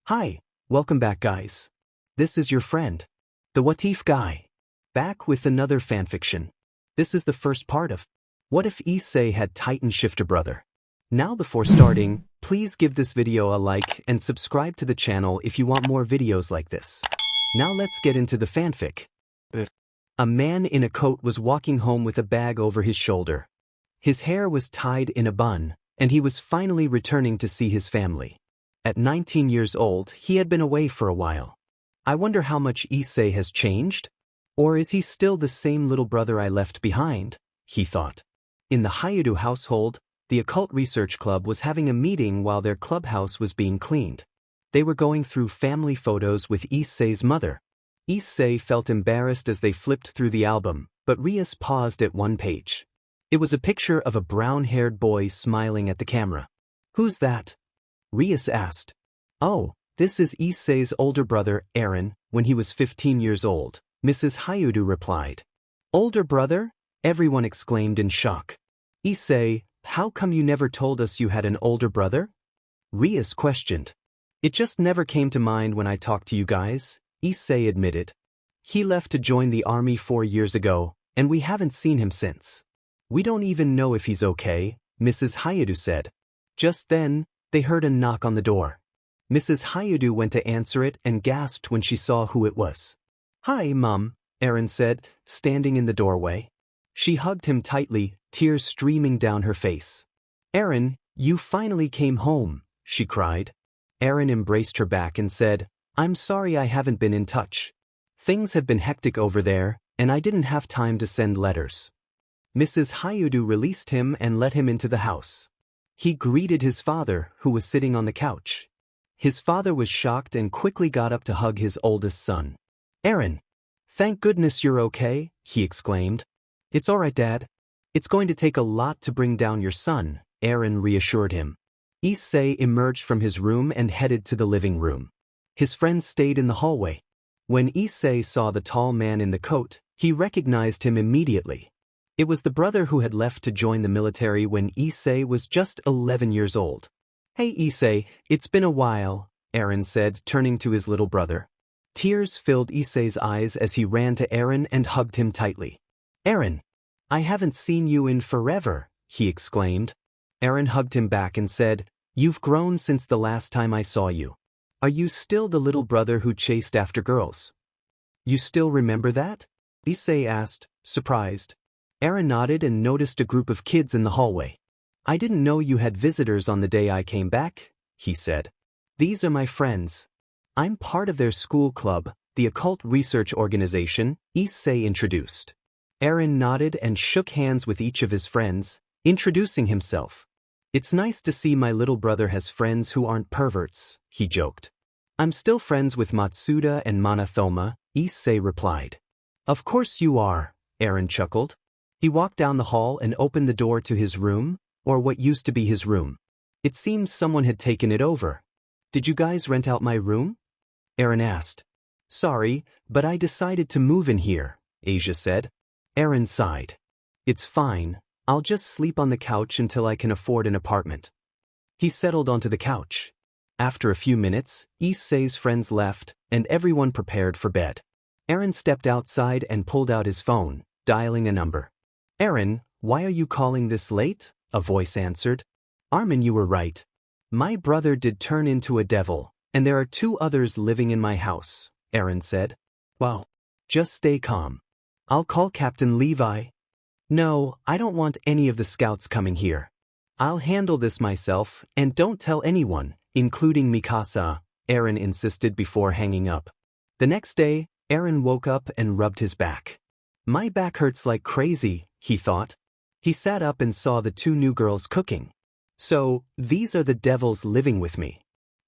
Hi, welcome back guys. This is your friend, the What If guy, back with another fanfiction. This is the first part of What If Issei Had Titan Shifter Brother. Now before starting, please give this video a like and subscribe to the channel if you want more videos like this. Now let's get into the fanfic. A man in a coat was walking home with a bag over his shoulder. His hair was tied in a bun, and he was finally returning to see his family. At 19 years old, he had been away for a while. I wonder how much Issei has changed? Or is he still the same little brother I left behind? He thought. In the Hyoudou household, the occult research club was having a meeting while their clubhouse was being cleaned. They were going through family photos with Issei's mother. Issei felt embarrassed as they flipped through the album, but Rias paused at one page. It was a picture of a brown-haired boy smiling at the camera. "Who's that?" Rias asked. "Oh, this is Issei's older brother, Eren, when he was 15 years old," Mrs. Hyoudou replied. "Older brother?" everyone exclaimed in shock. "Issei, how come you never told us you had an older brother?" Rias questioned. "It just never came to mind when I talked to you guys," Issei admitted. "He left to join the army 4 years ago, and we haven't seen him since. We don't even know if he's okay," Mrs. Hyoudou said. Just then, they heard a knock on the door. Mrs. Hyoudou went to answer it and gasped when she saw who it was. "Hi, Mum," Eren said, standing in the doorway. She hugged him tightly, tears streaming down her face. "Eren, you finally came home," she cried. Eren embraced her back and said, "I'm sorry I haven't been in touch. Things have been hectic over there, and I didn't have time to send letters." Mrs. Hyoudou released him and let him into the house. He greeted his father, who was sitting on the couch. His father was shocked and quickly got up to hug his oldest son. "Eren, thank goodness you're okay," he exclaimed. "It's all right, Dad. It's going to take a lot to bring down your son," Eren reassured him. Issei emerged from his room and headed to the living room. His friends stayed in the hallway. When Issei saw the tall man in the coat, he recognized him immediately. It was the brother who had left to join the military when Issei was just 11 years old. "Hey Issei, it's been a while," Eren said, turning to his little brother. Tears filled Issei's eyes as he ran to Eren and hugged him tightly. "Eren, I haven't seen you in forever," he exclaimed. Eren hugged him back and said, "You've grown since the last time I saw you. Are you still the little brother who chased after girls?" "You still remember that?" Issei asked, surprised. Eren nodded and noticed a group of kids in the hallway. "I didn't know you had visitors on the day I came back," he said. "These are my friends. I'm part of their school club, the occult research organization," Issei introduced. Eren nodded and shook hands with each of his friends, introducing himself. "It's nice to see my little brother has friends who aren't perverts," he joked. "I'm still friends with Matsuda and Manathoma," Issei replied. "Of course you are," Eren chuckled. He walked down the hall and opened the door to his room, or what used to be his room. It seems someone had taken it over. "Did you guys rent out my room?" Eren asked. "Sorry, but I decided to move in here," Asia said. Eren sighed. "It's fine, I'll just sleep on the couch until I can afford an apartment." He settled onto the couch. After a few minutes, Issei's friends left, and everyone prepared for bed. Eren stepped outside and pulled out his phone, dialing a number. "Eren, why are you calling this late?" a voice answered. "Armin, you were right. My brother did turn into a devil, and there are 2 others living in my house," Eren said. "Well, just stay calm. I'll call Captain Levi." "No, I don't want any of the scouts coming here. I'll handle this myself, and don't tell anyone, including Mikasa," Eren insisted before hanging up. The next day, Eren woke up and rubbed his back. "My back hurts like crazy," he thought. He sat up and saw the 2 new girls cooking. "So, these are the devils living with me.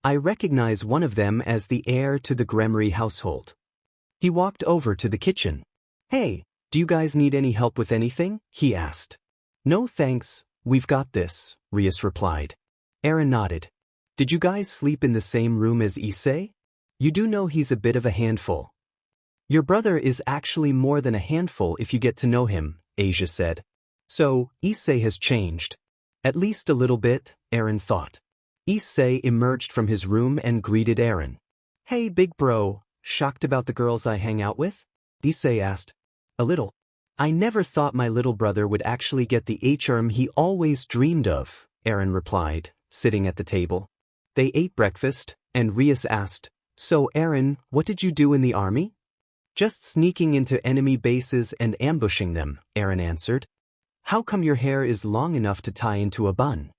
I recognize one of them as the heir to the Gremory household." He walked over to the kitchen. "Hey, do you guys need any help with anything?" he asked. "No thanks, we've got this," Rias replied. Eren nodded. "Did you guys sleep in the same room as Issei? You do know he's a bit of a handful." "Your brother is actually more than a handful if you get to know him," Asia said. "So, Issei has changed. At least a little bit," Eren thought. Issei emerged from his room and greeted Eren. "Hey big bro, shocked about the girls I hang out with?" Issei asked. "A little. I never thought my little brother would actually get the HRM he always dreamed of," Eren replied, sitting at the table. They ate breakfast, and Rias asked, "So Eren, what did you do in the army?" "Just sneaking into enemy bases and ambushing them," Eren answered. "How come your hair is long enough to tie into a bun?"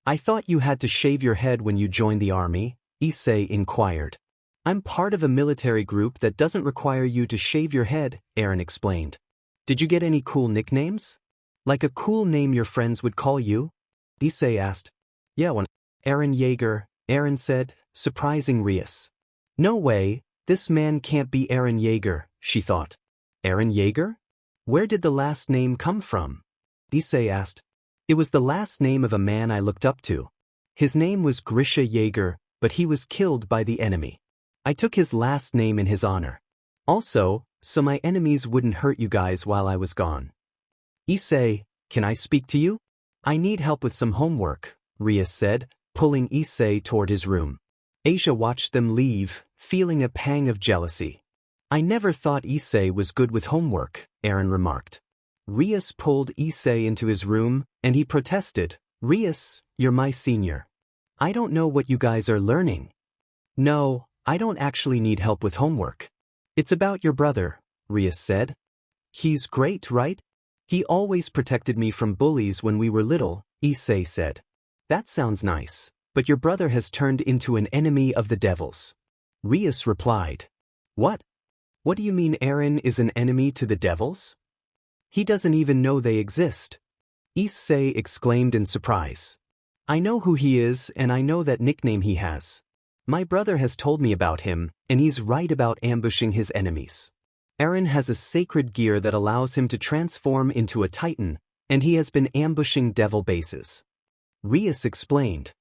"I thought you had to shave your head when you joined the army," Issei inquired. "I'm part of a military group that doesn't require you to shave your head," Eren explained. "Did you get any cool nicknames? Like a cool name your friends would call you?" Issei asked. "Yeah, one. Eren Yeager," Eren said, surprising Rias. "No way, this man can't be Eren Yeager," she thought. "Eren Yeager? Where did the last name come from?" Issei asked. "It was the last name of a man I looked up to. His name was Grisha Yeager, but he was killed by the enemy. I took his last name in his honor. Also, so my enemies wouldn't hurt you guys while I was gone." "Issei, can I speak to you?" "I need help with some homework," Rias said, pulling Issei toward his room. Asia watched them leave, feeling a pang of jealousy. "I never thought Issei was good with homework," Eren remarked. Rias pulled Issei into his room, and he protested, "Rias, you're my senior. I don't know what you guys are learning." "No, I don't actually need help with homework. It's about your brother," Rias said. "He's great, right? He always protected me from bullies when we were little," Issei said. "That sounds nice, but your brother has turned into an enemy of the devils." Rias replied. "What? What do you mean Eren is an enemy to the devils? He doesn't even know they exist." Issei exclaimed in surprise. "I know who he is and I know that nickname he has. My brother has told me about him, and he's right about ambushing his enemies. Eren has a sacred gear that allows him to transform into a titan, and he has been ambushing devil bases." Rias explained.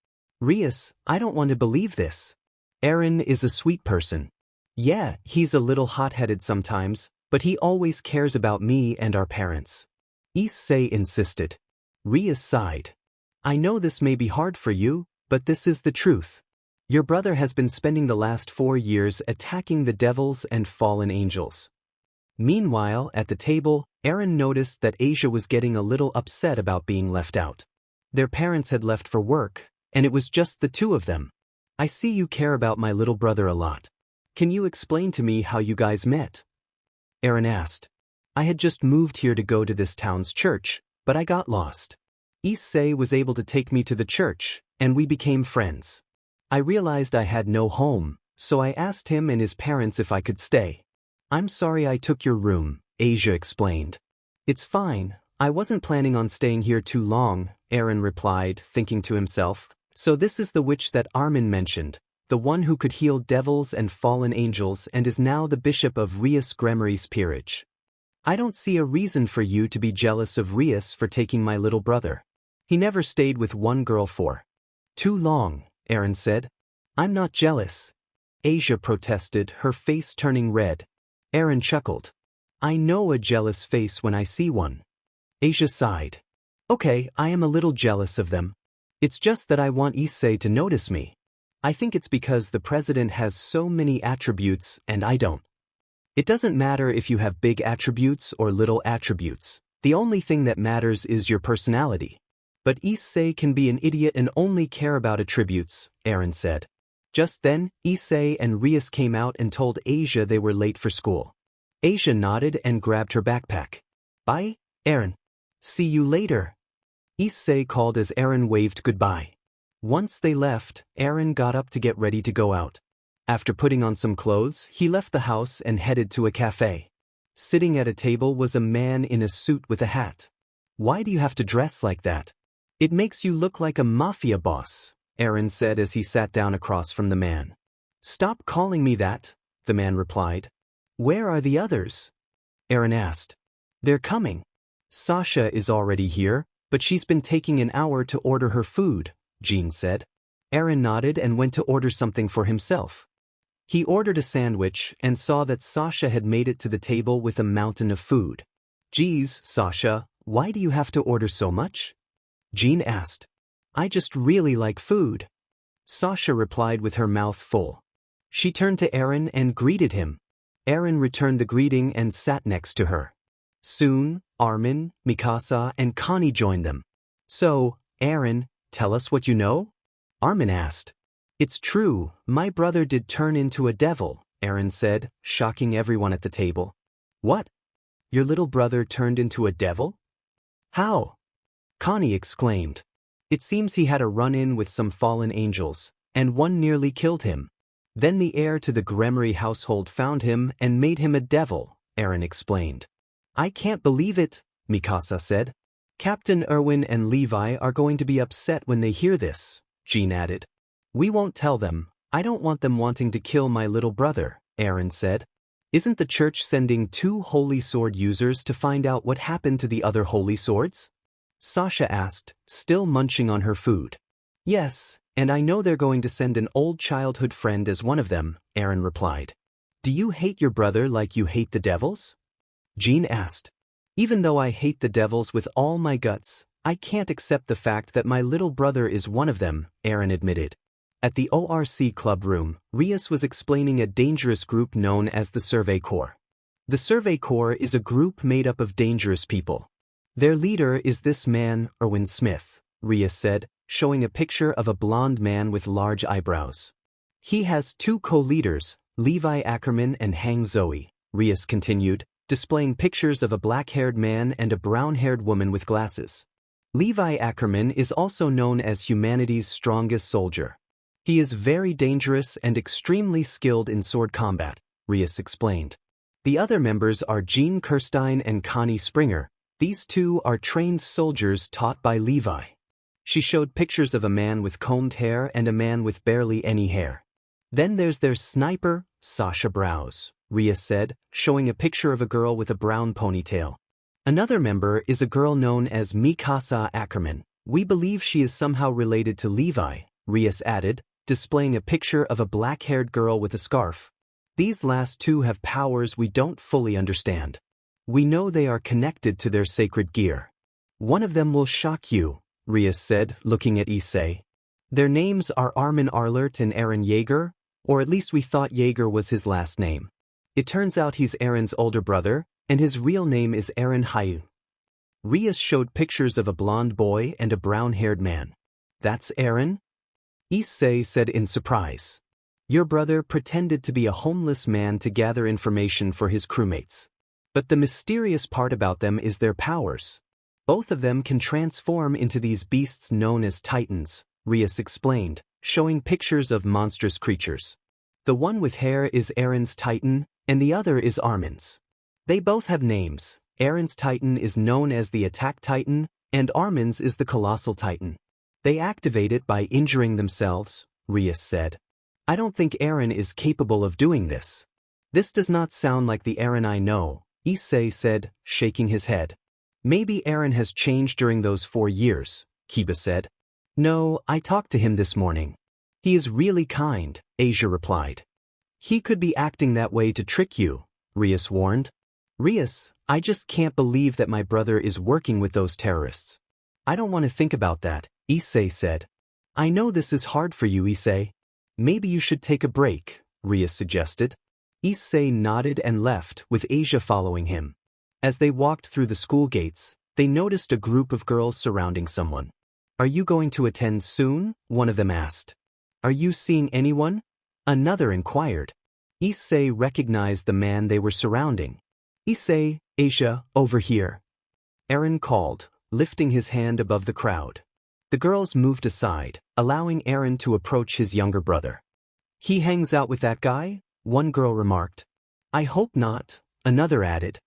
"Rias, I don't want to believe this. Eren is a sweet person. Yeah, he's a little hot-headed sometimes, but he always cares about me and our parents." Issei insisted. Rias sighed. "I know this may be hard for you, but this is the truth. Your brother has been spending the last 4 years attacking the devils and fallen angels." Meanwhile, at the table, Eren noticed that Asia was getting a little upset about being left out. Their parents had left for work, and it was just the two of them. "I see you care about my little brother a lot. Can you explain to me how you guys met?" Eren asked. "I had just moved here to go to this town's church, but I got lost. Issei was able to take me to the church, and we became friends. I realized I had no home, so I asked him and his parents if I could stay. I'm sorry I took your room," Asia explained. "It's fine, I wasn't planning on staying here too long," Eren replied, thinking to himself. "So this is the witch that Armin mentioned, the one who could heal devils and fallen angels and is now the bishop of Rias Gremory's peerage. I don't see a reason for you to be jealous of Rias for taking my little brother. He never stayed with one girl for too long," Eren said. "I'm not jealous," Asia protested, her face turning red. Eren chuckled. "I know a jealous face when I see one." Asia sighed. "Okay, I am a little jealous of them. It's just that I want Issei to notice me. I think it's because the president has so many attributes and I don't. It doesn't matter if you have big attributes or little attributes. The only thing that matters is your personality. But Issei can be an idiot and only care about attributes," Eren said. Just then, Issei and Rias came out and told Asia they were late for school. Asia nodded and grabbed her backpack. "Bye, Eren. See you later," Issei called as Eren waved goodbye. Once they left, Eren got up to get ready to go out. After putting on some clothes, he left the house and headed to a cafe. Sitting at a table was a man in a suit with a hat. "Why do you have to dress like that? It makes you look like a mafia boss," Eren said as he sat down across from the man. "Stop calling me that," the man replied. "Where are the others?" Eren asked. "They're coming. Sasha is already here, but she's been taking an hour to order her food," Jean said. Eren nodded and went to order something for himself. He ordered a sandwich and saw that Sasha had made it to the table with a mountain of food. "Geez, Sasha, why do you have to order so much?" Jean asked. "I just really like food." Sasha replied with her mouth full. She turned to Eren and greeted him. Eren returned the greeting and sat next to her. Soon, Armin, Mikasa, and Connie joined them. So, Eren, tell us what you know? Armin asked. It's true, my brother did turn into a devil, Eren said, shocking everyone at the table. What? Your little brother turned into a devil? How? Connie exclaimed. It seems he had a run-in with some fallen angels, and one nearly killed him. Then the heir to the Gremory household found him and made him a devil, Eren explained. I can't believe it, Mikasa said. Captain Erwin and Levi are going to be upset when they hear this, Jean added. We won't tell them, I don't want them wanting to kill my little brother, Eren said. Isn't the church sending 2 holy sword users to find out what happened to the other holy swords? Sasha asked, still munching on her food. Yes, and I know they're going to send an old childhood friend as one of them, Eren replied. Do you hate your brother like you hate the devils? Jean asked. Even though I hate the devils with all my guts, I can't accept the fact that my little brother is one of them, Eren admitted. At the ORC club room, Rias was explaining a dangerous group known as the Survey Corps. The Survey Corps is a group made up of dangerous people. Their leader is this man, Erwin Smith, Rias said, showing a picture of a blond man with large eyebrows. He has 2 co-leaders, Levi Ackerman and Hang Zoe, Rias continued, displaying pictures of a black-haired man and a brown-haired woman with glasses. Levi Ackerman is also known as humanity's strongest soldier. He is very dangerous and extremely skilled in sword combat, Rias explained. The other members are Jean Kirstein and Connie Springer. These 2 are trained soldiers taught by Levi. She showed pictures of a man with combed hair and a man with barely any hair. Then there's their sniper, Sasha Browse, Rias said, showing a picture of a girl with a brown ponytail. Another member is a girl known as Mikasa Ackerman. We believe she is somehow related to Levi, Rias added, displaying a picture of a black-haired girl with a scarf. These last 2 have powers we don't fully understand. We know they are connected to their sacred gear. One of them will shock you, Rias said, looking at Issei. Their names are Armin Arlert and Eren Jaeger, or at least we thought Jaeger was his last name. It turns out he's Eren's older brother, and his real name is Eren Hyoudou. Rias showed pictures of a blond boy and a brown-haired man. That's Eren? Issei said in surprise. Your brother pretended to be a homeless man to gather information for his crewmates. But the mysterious part about them is their powers. Both of them can transform into these beasts known as Titans, Rias explained, showing pictures of monstrous creatures. The one with hair is Eren's Titan, and the other is Armin's. They both have names. Eren's Titan is known as the Attack Titan, and Armin's is the Colossal Titan. They activate it by injuring themselves, Rias said. I don't think Eren is capable of doing this. This does not sound like the Eren I know, Issei said, shaking his head. Maybe Eren has changed during those 4 years, Kiba said. No, I talked to him this morning. He is really kind, Asia replied. He could be acting that way to trick you, Rias warned. Rias, I just can't believe that my brother is working with those terrorists. I don't want to think about that, Issei said. I know this is hard for you, Issei. Maybe you should take a break, Rias suggested. Issei nodded and left, with Asia following him. As they walked through the school gates, they noticed a group of girls surrounding someone. Are you going to attend soon? One of them asked. Are you seeing anyone? Another inquired. Issei recognized the man they were surrounding. Issei, Asia, over here. Eren called, lifting his hand above the crowd. The girls moved aside, allowing Eren to approach his younger brother. He hangs out with that guy? One girl remarked. I hope not, another added.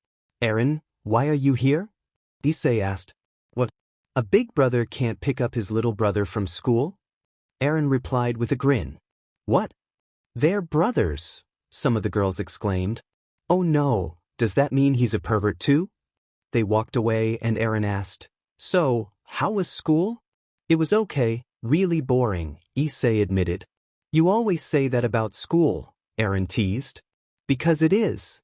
Eren, why are you here? Issei asked. What? A big brother can't pick up his little brother from school? Eren replied with a grin. What? They're brothers, some of the girls exclaimed. Oh no, does that mean he's a pervert too? They walked away and Eren asked, So, how was school? It was okay, really boring, Issei admitted. You always say that about school, Eren teased. Because it is.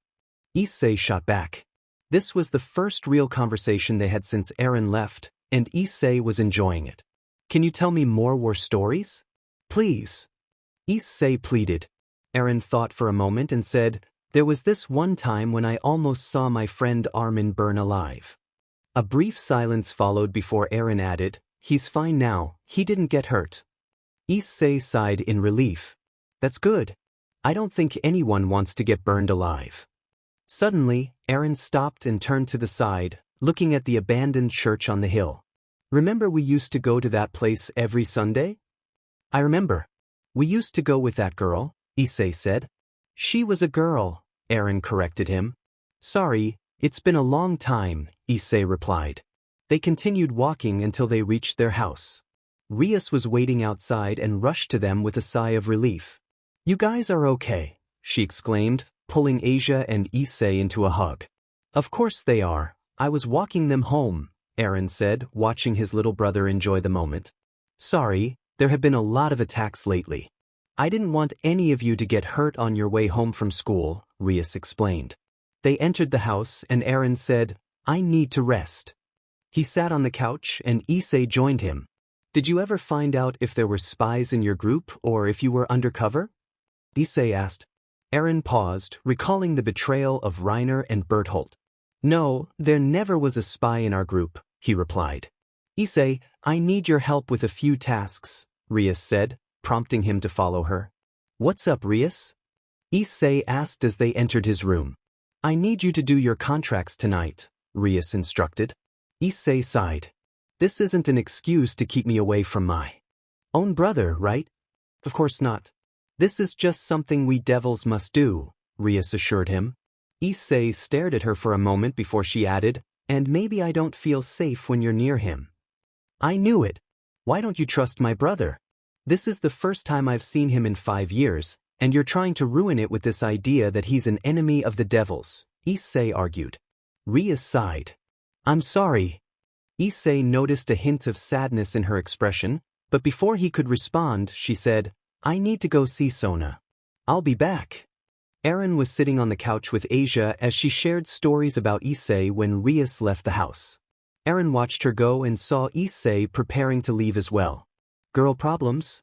Issei shot back. This was the first real conversation they had since Eren left, and Issei was enjoying it. Can you tell me more war stories? Please. Issei pleaded. Eren thought for a moment and said, there was this one time when I almost saw my friend Armin burn alive. A brief silence followed before Eren added, he's fine now, he didn't get hurt. Issei sighed in relief. That's good. I don't think anyone wants to get burned alive. Suddenly, Eren stopped and turned to the side, looking at the abandoned church on the hill. Remember we used to go to that place every Sunday? I remember. We used to go with that girl, Issei said. She was a girl, Eren corrected him. Sorry, it's been a long time, Issei replied. They continued walking until they reached their house. Rias was waiting outside and rushed to them with a sigh of relief. You guys are okay, she exclaimed, pulling Asia and Issei into a hug. Of course they are, I was walking them home, Eren said, watching his little brother enjoy the moment. Sorry, there have been a lot of attacks lately. I didn't want any of you to get hurt on your way home from school, Rias explained. They entered the house and Eren said, I need to rest. He sat on the couch and Issei joined him. Did you ever find out if there were spies in your group or if you were undercover? Issei asked. Eren paused, recalling the betrayal of Reiner and Bertholdt. No, there never was a spy in our group, he replied. Issei, I need your help with a few tasks, Rias said, prompting him to follow her. What's up, Rias? Issei asked as they entered his room. I need you to do your contracts tonight, Rias instructed. Issei sighed. This isn't an excuse to keep me away from my own brother, right? Of course not. This is just something we devils must do, Rias assured him. Issei stared at her for a moment before she added, and maybe I don't feel safe when you're near him. I knew it. Why don't you trust my brother? This is the first time I've seen him in 5 years, and you're trying to ruin it with this idea that he's an enemy of the devils, Issei argued. Rias sighed. I'm sorry. Issei noticed a hint of sadness in her expression, but before he could respond, she said, I need to go see Sona. I'll be back. Eren was sitting on the couch with Asia as she shared stories about Issei when Rias left the house. Eren watched her go and saw Issei preparing to leave as well. Girl problems?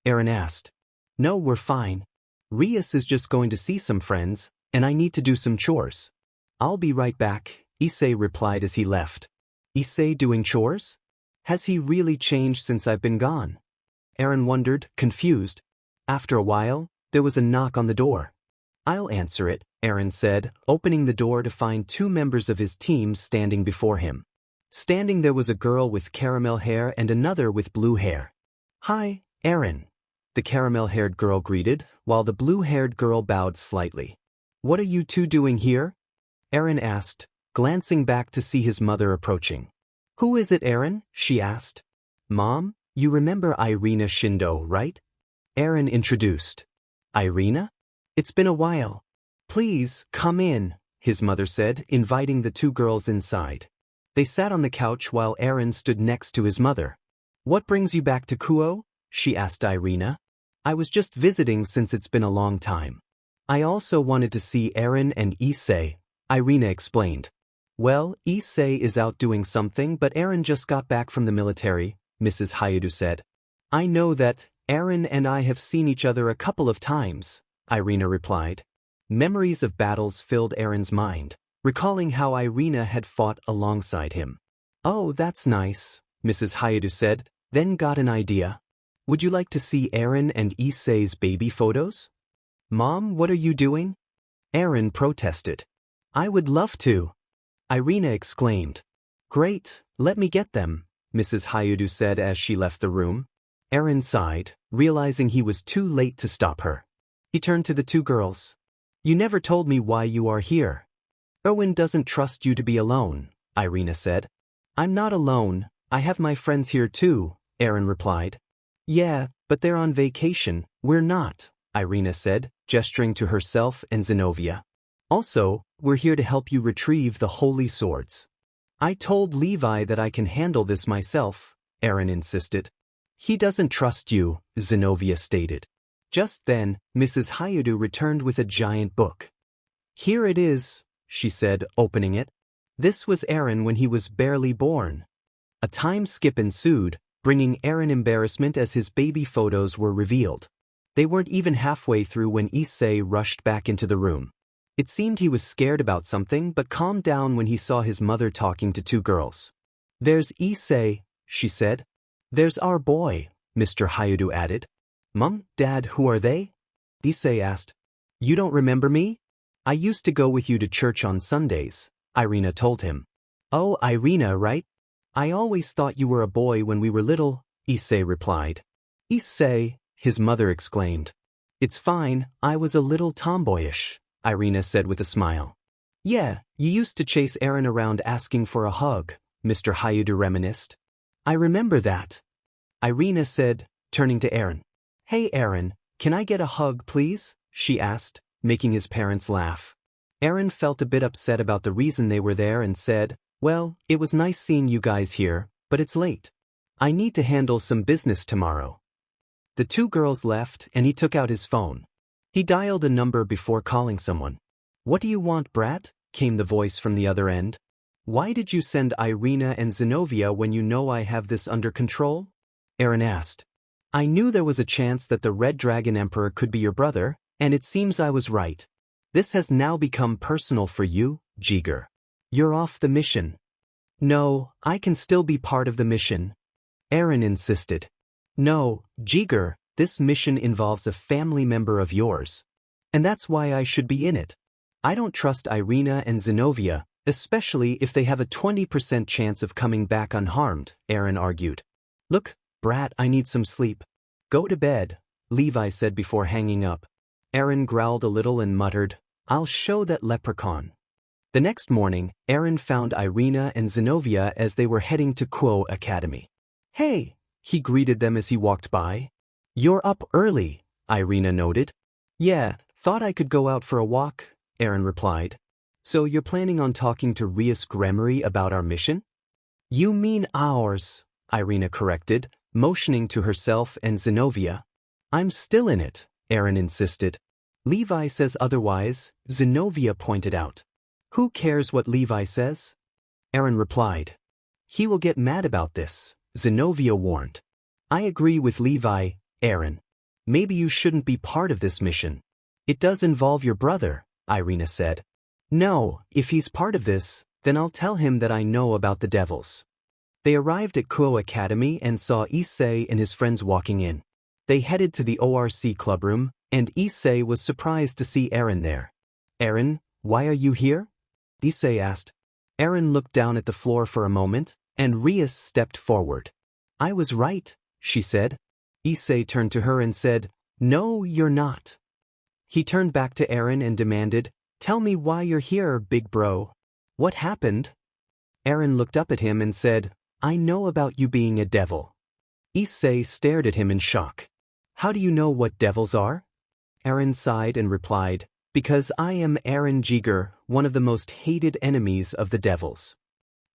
Eren asked. No, we're fine. Rias is just going to see some friends, and I need to do some chores. I'll be right back, Issei replied as he left. Issei doing chores? Has he really changed since I've been gone? Eren wondered, confused. After a while, there was a knock on the door. I'll answer it, Eren said, opening the door to find 2 members of his team standing before him. Standing there was a girl with caramel hair and another with blue hair. Hi, Eren. The caramel-haired girl greeted, while the blue-haired girl bowed slightly. What are you 2 doing here? Eren asked, glancing back to see his mother approaching. Who is it, Eren? She asked. Mom, you remember Ireina Shindo, right? Eren introduced. Ireina? It's been a while. Please, come in, his mother said, inviting the 2 girls inside. They sat on the couch while Eren stood next to his mother. What brings you back to Kuo? She asked Ireina. I was just visiting since it's been a long time. I also wanted to see Eren and Issei, Ireina explained. Well, Issei is out doing something but Eren just got back from the military, Mrs. Hyoudou said. I know that, Eren and I have seen each other a couple of times, Ireina replied. Memories of battles filled Eren's mind, recalling how Ireina had fought alongside him. Oh, that's nice, Mrs. Hyoudou said, then got an idea. Would you like to see Eren and Issei's baby photos? Mom, what are you doing? Eren protested. I would love to. Ireina exclaimed. Great, let me get them, Mrs. Hyoudou said as she left the room. Eren sighed, realizing he was too late to stop her. He turned to the 2 girls. You never told me why you are here. Erwin doesn't trust you to be alone, Ireina said. I'm not alone, I have my friends here too, Eren replied. Yeah, but they're on vacation, we're not, Ireina said, gesturing to herself and Zenobia. Also, we're here to help you retrieve the holy swords. I told Levi that I can handle this myself, Eren insisted. He doesn't trust you, Zenobia stated. Just then, Mrs. Hyoudou returned with a giant book. Here it is, she said, opening it. This was Eren when he was barely born. A time skip ensued, bringing Eren embarrassment as his baby photos were revealed. They weren't even halfway through when Issei rushed back into the room. It seemed he was scared about something but calmed down when he saw his mother talking to two girls. "There's Issei," she said. "There's our boy," Mr. Hyoudou added. "Mom, Dad, who are they?" Issei asked. "You don't remember me? I used to go with you to church on Sundays," Ireina told him. "Oh, Ireina, right? I always thought you were a boy when we were little," Issei replied. "Issei," his mother exclaimed. "It's fine, I was a little tomboyish," Ireina said with a smile. "Yeah, you used to chase Eren around asking for a hug," Mr. Hyoudou reminisced. "I remember that," Ireina said, turning to Eren. "Hey Eren, can I get a hug please?" she asked, making his parents laugh. Eren felt a bit upset about the reason they were there and said, "Well, it was nice seeing you guys here, but it's late. I need to handle some business tomorrow." The two girls left and he took out his phone. He dialed a number before calling someone. "What do you want, brat?" came the voice from the other end. "Why did you send Ireina and Zenobia when you know I have this under control?" Eren asked. "I knew there was a chance that the Red Dragon Emperor could be your brother, and it seems I was right. This has now become personal for you, Jiger. You're off the mission." "No, I can still be part of the mission," Eren insisted. "No, Jiger, this mission involves a family member of yours. And that's why I should be in it. I don't trust Ireina and Zenobia, especially if they have a 20% chance of coming back unharmed," Eren argued. "Look, brat, I need some sleep. Go to bed," Levi said before hanging up. Eren growled a little and muttered, "I'll show that leprechaun." The next morning, Eren found Ireina and Zenobia as they were heading to Quo Academy. "Hey," he greeted them as he walked by. "You're up early," Ireina noted. "Yeah, thought I could go out for a walk," Eren replied. "So you're planning on talking to Rias Gremory about our mission?" "You mean ours," Ireina corrected, motioning to herself and Zenobia. "I'm still in it," Eren insisted. "Levi says otherwise," Zenobia pointed out. "Who cares what Levi says?" Eren replied. "He will get mad about this," Zenobia warned. "I agree with Levi, Eren. Maybe you shouldn't be part of this mission. It does involve your brother," Ireina said. "No, if he's part of this, then I'll tell him that I know about the devils." They arrived at Quo Academy and saw Issei and his friends walking in. They headed to the ORC clubroom, and Issei was surprised to see Eren there. "Eren, why are you here?" Issei asked. Eren looked down at the floor for a moment, and Rias stepped forward. "I was right," she said. Issei turned to her and said, "No, you're not." He turned back to Eren and demanded, "Tell me why you're here, big bro. What happened?" Eren looked up at him and said, "I know about you being a devil." Issei stared at him in shock. "How do you know what devils are?" Eren sighed and replied, "Because I am Eren Jiger, one of the most hated enemies of the devils.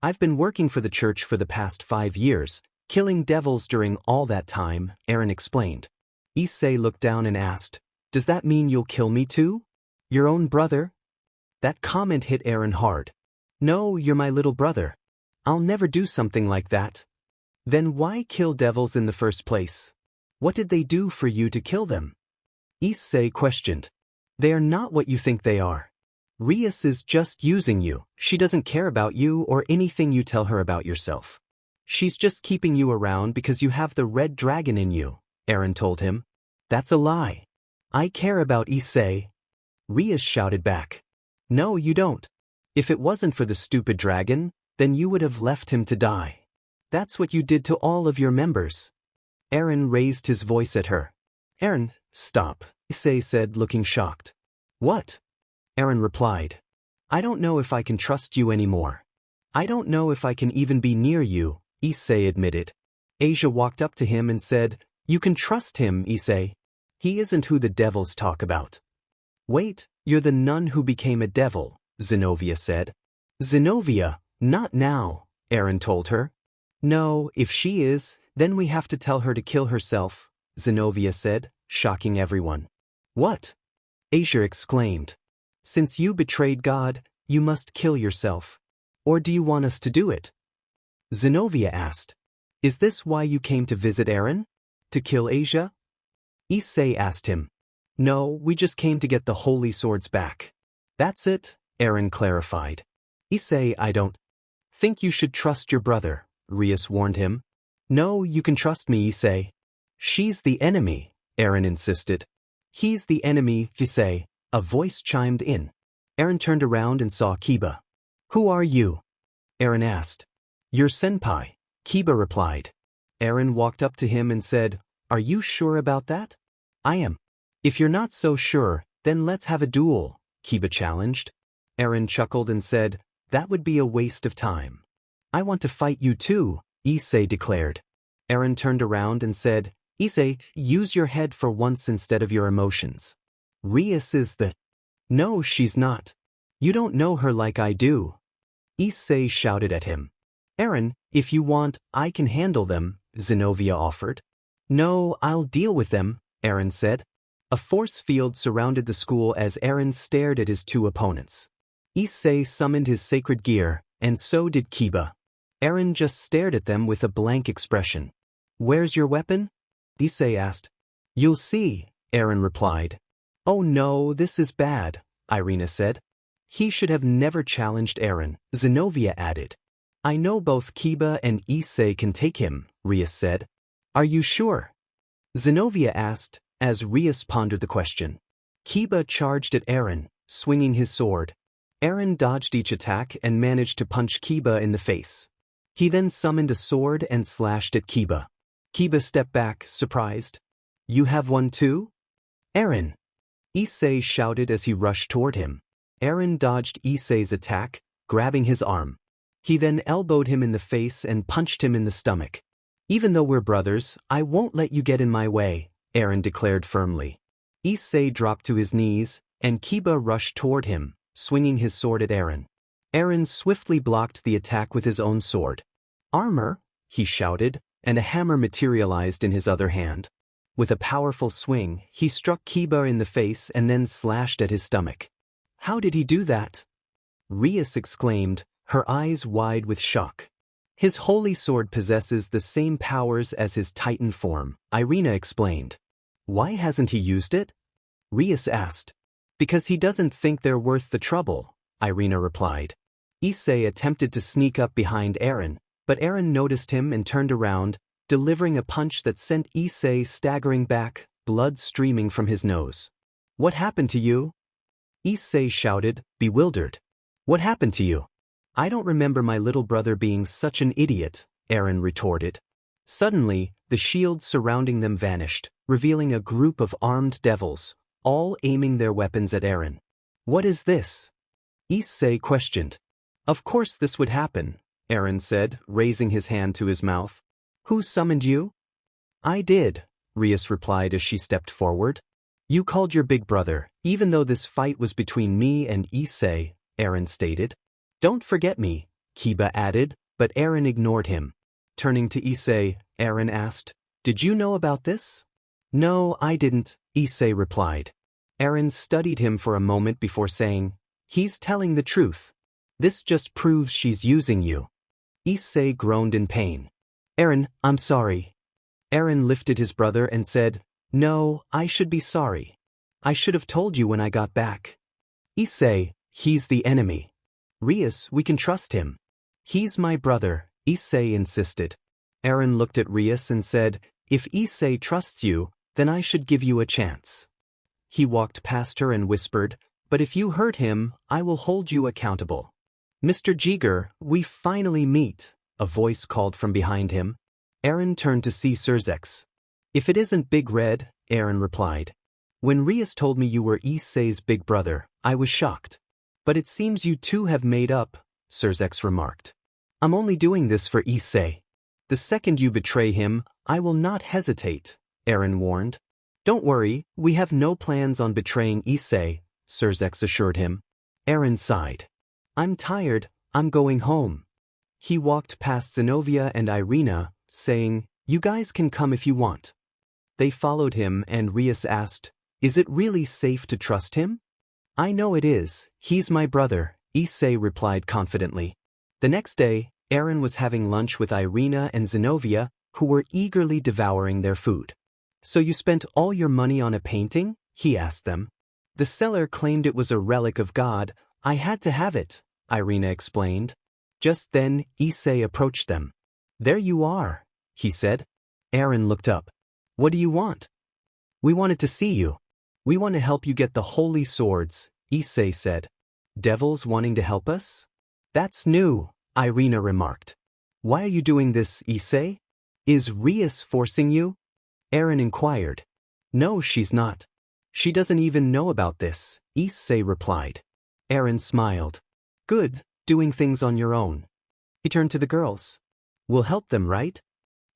I've been working for the church for the past 5 years, killing devils during all that time," Eren explained. Issei looked down and asked, "Does that mean you'll kill me too? Your own brother?" That comment hit Eren hard. "No, you're my little brother. I'll never do something like that." "Then why kill devils in the first place? What did they do for you to kill them?" Issei questioned. "They are not what you think they are. Rias is just using you. She doesn't care about you or anything you tell her about yourself. She's just keeping you around because you have the red dragon in you," Eren told him. "That's a lie. I care about Issei." Rias shouted back. "No, you don't. If it wasn't for the stupid dragon, then you would have left him to die. That's what you did to all of your members." Eren raised his voice at her. "Eren, stop," Issei said, looking shocked. "What?" Eren replied. "I don't know if I can trust you anymore." "I don't know if I can even be near you," Issei admitted. Asia walked up to him and said, "You can trust him, Issei. He isn't who the devils talk about." "Wait, you're the nun who became a devil," Zenobia said. "Zenobia, not now," Eren told her. "No, if she is, then we have to tell her to kill herself," Zenobia said, shocking everyone. "What?" Asia exclaimed. "Since you betrayed God, you must kill yourself. Or do you want us to do it?" Zenobia asked. Is this why you came to visit Eren? To kill Asia? Issei asked him. No, we just came to get the holy swords back. That's it, Eren clarified. Issei, I don't think you should trust your brother, Rias warned him. No, you can trust me, Issei. She's the enemy, Eren insisted. He's the enemy, Issei, a voice chimed in. Eren turned around and saw Kiba. Who are you? Eren asked. Your senpai, Kiba replied. Eren walked up to him and said, Are you sure about that? I am. If you're not so sure, then let's have a duel, Kiba challenged. Eren chuckled and said, That would be a waste of time. I want to fight you too, Issei declared. Eren turned around and said, Issei, use your head for once instead of your emotions. Rias is the... No, she's not. You don't know her like I do. Issei shouted at him. Eren, if you want, I can handle them, Zenobia offered. No, I'll deal with them, Eren said. A force field surrounded the school as Eren stared at his two opponents. Issei summoned his sacred gear, and so did Kiba. Eren just stared at them with a blank expression. Where's your weapon? Issei asked. You'll see, Eren replied. Oh no, this is bad, Ireina said. He should have never challenged Eren, Zenobia added. I know both Kiba and Issei can take him, Rias said. Are you sure? Zenobia asked, as Rias pondered the question. Kiba charged at Eren, swinging his sword. Eren dodged each attack and managed to punch Kiba in the face. He then summoned a sword and slashed at Kiba. Kiba stepped back, surprised. You have one too? Eren! Issei shouted as he rushed toward him. Eren dodged Issei's attack, grabbing his arm. He then elbowed him in the face and punched him in the stomach. Even though we're brothers, I won't let you get in my way, Eren declared firmly. Issei dropped to his knees, and Kiba rushed toward him, swinging his sword at Eren. Eren swiftly blocked the attack with his own sword. Armor, he shouted, and a hammer materialized in his other hand. With a powerful swing, he struck Kiba in the face and then slashed at his stomach. How did he do that? Rias exclaimed, her eyes wide with shock. His holy sword possesses the same powers as his Titan form, Ireina explained. Why hasn't he used it? Rias asked. Because he doesn't think they're worth the trouble, Ireina replied. Issei attempted to sneak up behind Eren, but Eren noticed him and turned around, delivering a punch that sent Issei staggering back, blood streaming from his nose. What happened to you? Issei shouted, bewildered. What happened to you? I don't remember my little brother being such an idiot, Eren retorted. Suddenly, the shields surrounding them vanished, revealing a group of armed devils, all aiming their weapons at Eren. What is this? Issei questioned. Of course this would happen, Eren said, raising his hand to his mouth. Who summoned you? I did, Rias replied as she stepped forward. You called your big brother, even though this fight was between me and Issei, Eren stated. Don't forget me, Kiba added, but Eren ignored him. Turning to Issei, Eren asked, Did you know about this? No, I didn't, Issei replied. Eren studied him for a moment before saying, He's telling the truth. This just proves she's using you. Issei groaned in pain. Eren, I'm sorry. Eren lifted his brother and said, No, I should be sorry. I should have told you when I got back. Issei, he's the enemy. Rias, we can trust him. He's my brother, Issei insisted. Eren looked at Rias and said, If Issei trusts you, then I should give you a chance. He walked past her and whispered, But if you hurt him, I will hold you accountable. Mr. Jiger, we finally meet, a voice called from behind him. Eren turned to see Surzex. If it isn't Big Red, Eren replied. When Rias told me you were Issei's big brother, I was shocked. But it seems you two have made up, Surzex remarked. I'm only doing this for Issei. The second you betray him, I will not hesitate, Eren warned. Don't worry, we have no plans on betraying Issei, Surzex assured him. Eren sighed. I'm tired, I'm going home. He walked past Zenobia and Ireina, saying, You guys can come if you want. They followed him and Rias asked, Is it really safe to trust him? I know it is, he's my brother, Issei replied confidently. The next day, Eren was having lunch with Ireina and Zenobia, who were eagerly devouring their food. "So you spent all your money on a painting?" he asked them. "The seller claimed it was a relic of God. I had to have it," Ireina explained. Just then, Issei approached them. "There you are," he said. Eren looked up. "What do you want?" "We wanted to see you. We want to help you get the holy swords," Issei said. "Devils wanting to help us? That's new," Ireina remarked. "Why are you doing this, Issei? Is Rias forcing you?" Eren inquired. "No, she's not. She doesn't even know about this," Issei replied. Eren smiled. "Good, doing things on your own." He turned to the girls. "We'll help them, right?"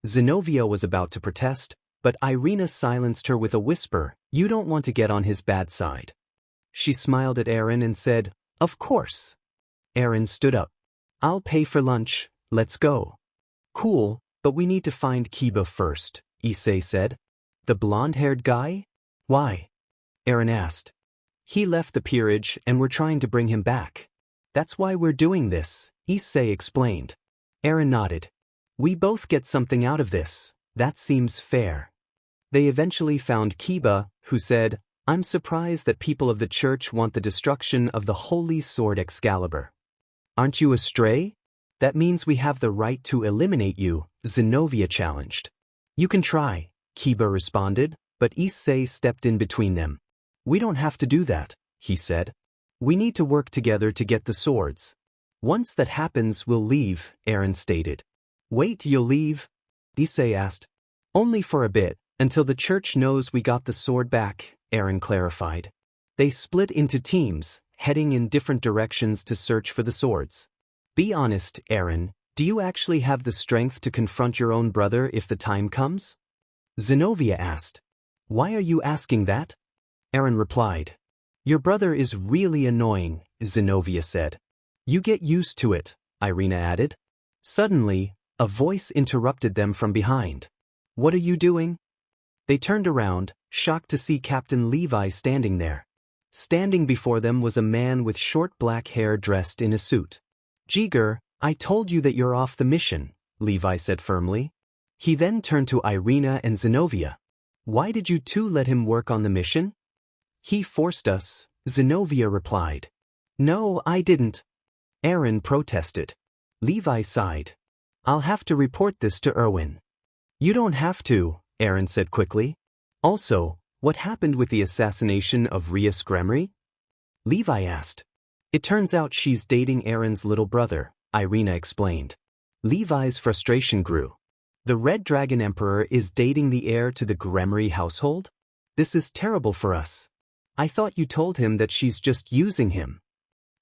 Zenobia was about to protest, but Ireina silenced her with a whisper. "You don't want to get on his bad side." She smiled at Eren and said, "Of course." Eren stood up. "I'll pay for lunch, let's go." "Cool, but we need to find Kiba first," Issei said. "The blonde-haired guy? Why?" Eren asked. "He left the peerage and we're trying to bring him back. That's why we're doing this," Issei explained. Eren nodded. "We both get something out of this. That seems fair." They eventually found Kiba, who said, "I'm surprised that people of the church want the destruction of the holy sword Excalibur. Aren't you a stray? That means we have the right to eliminate you," Zenobia challenged. "You can try," Kiba responded, but Issei stepped in between them. "We don't have to do that," he said. "We need to work together to get the swords. Once that happens, we'll leave," Eren stated. "Wait, you'll leave?" Issei asked. "Only for a bit, until the church knows we got the sword back," Eren clarified. They split into teams, heading in different directions to search for the swords. "Be honest, Eren, do you actually have the strength to confront your own brother if the time comes?" Zenobia asked. "Why are you asking that?" Eren replied. "Your brother is really annoying," Zenobia said. "You get used to it," Ireina added. Suddenly, a voice interrupted them from behind. "What are you doing?" They turned around, shocked to see Captain Levi standing there. Standing before them was a man with short black hair dressed in a suit. "Jiger, I told you that you're off the mission," Levi said firmly. He then turned to Ireina and Zenobia. "Why did you two let him work on the mission?" "He forced us," Zenobia replied. "No, I didn't." Eren protested. Levi sighed. "I'll have to report this to Erwin." "You don't have to," Eren said quickly. "Also, what happened with the assassination of Rias Gremry?" Levi asked. "It turns out she's dating Eren's little brother," Ireina explained. Levi's frustration grew. "The Red Dragon Emperor is dating the heir to the Gremry household? This is terrible for us. I thought you told him that she's just using him."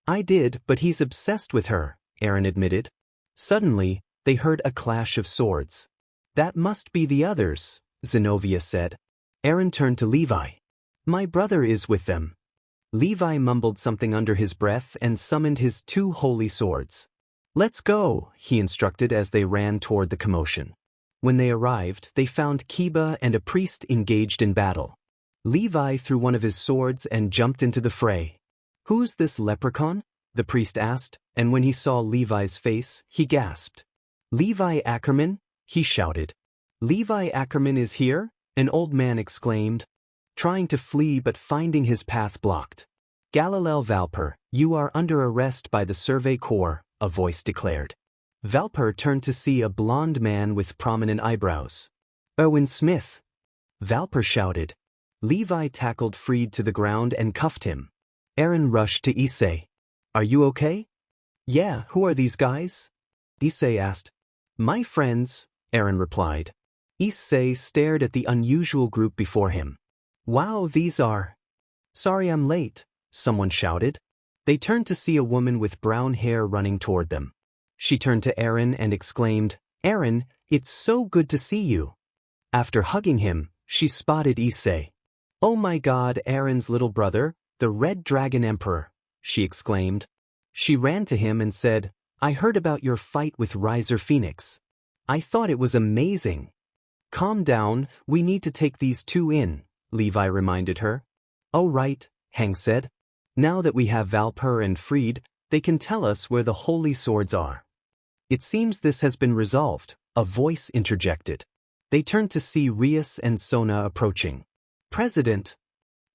"I did, but he's obsessed with her," Eren admitted. Suddenly, they heard a clash of swords. "That must be the others," Zenobia said. Eren turned to Levi. "My brother is with them." Levi mumbled something under his breath and summoned his two holy swords. "Let's go," he instructed as they ran toward the commotion. When they arrived, they found Kiba and a priest engaged in battle. Levi threw one of his swords and jumped into the fray. "Who's this leprechaun?" the priest asked, and when he saw Levi's face, he gasped. "Levi Ackerman?" he shouted. "Levi Ackerman is here?" an old man exclaimed, trying to flee but finding his path blocked. "Galileo Valper, you are under arrest by the Survey Corps," a voice declared. Valper turned to see a blond man with prominent eyebrows. "Owen Smith!" Valper shouted. Levi tackled Freed to the ground and cuffed him. Eren rushed to Issei. "Are you okay?" "Yeah, who are these guys?" Issei asked. "My friends," Eren replied. Issei stared at the unusual group before him. "Wow, these are—" "Sorry I'm late," someone shouted. They turned to see a woman with brown hair running toward them. She turned to Eren and exclaimed, "Eren, it's so good to see you." After hugging him, she spotted Issei. "Oh my God, Eren's little brother, the Red Dragon Emperor," she exclaimed. She ran to him and said, "I heard about your fight with Riser Phoenix. I thought it was amazing." "Calm down, we need to take these two in," Levi reminded her. "Oh right," Hank said. "Now that we have Valper and Freed, they can tell us where the holy swords are." It seems this has been resolved, a voice interjected. They turned to see Rias and Sona approaching. President!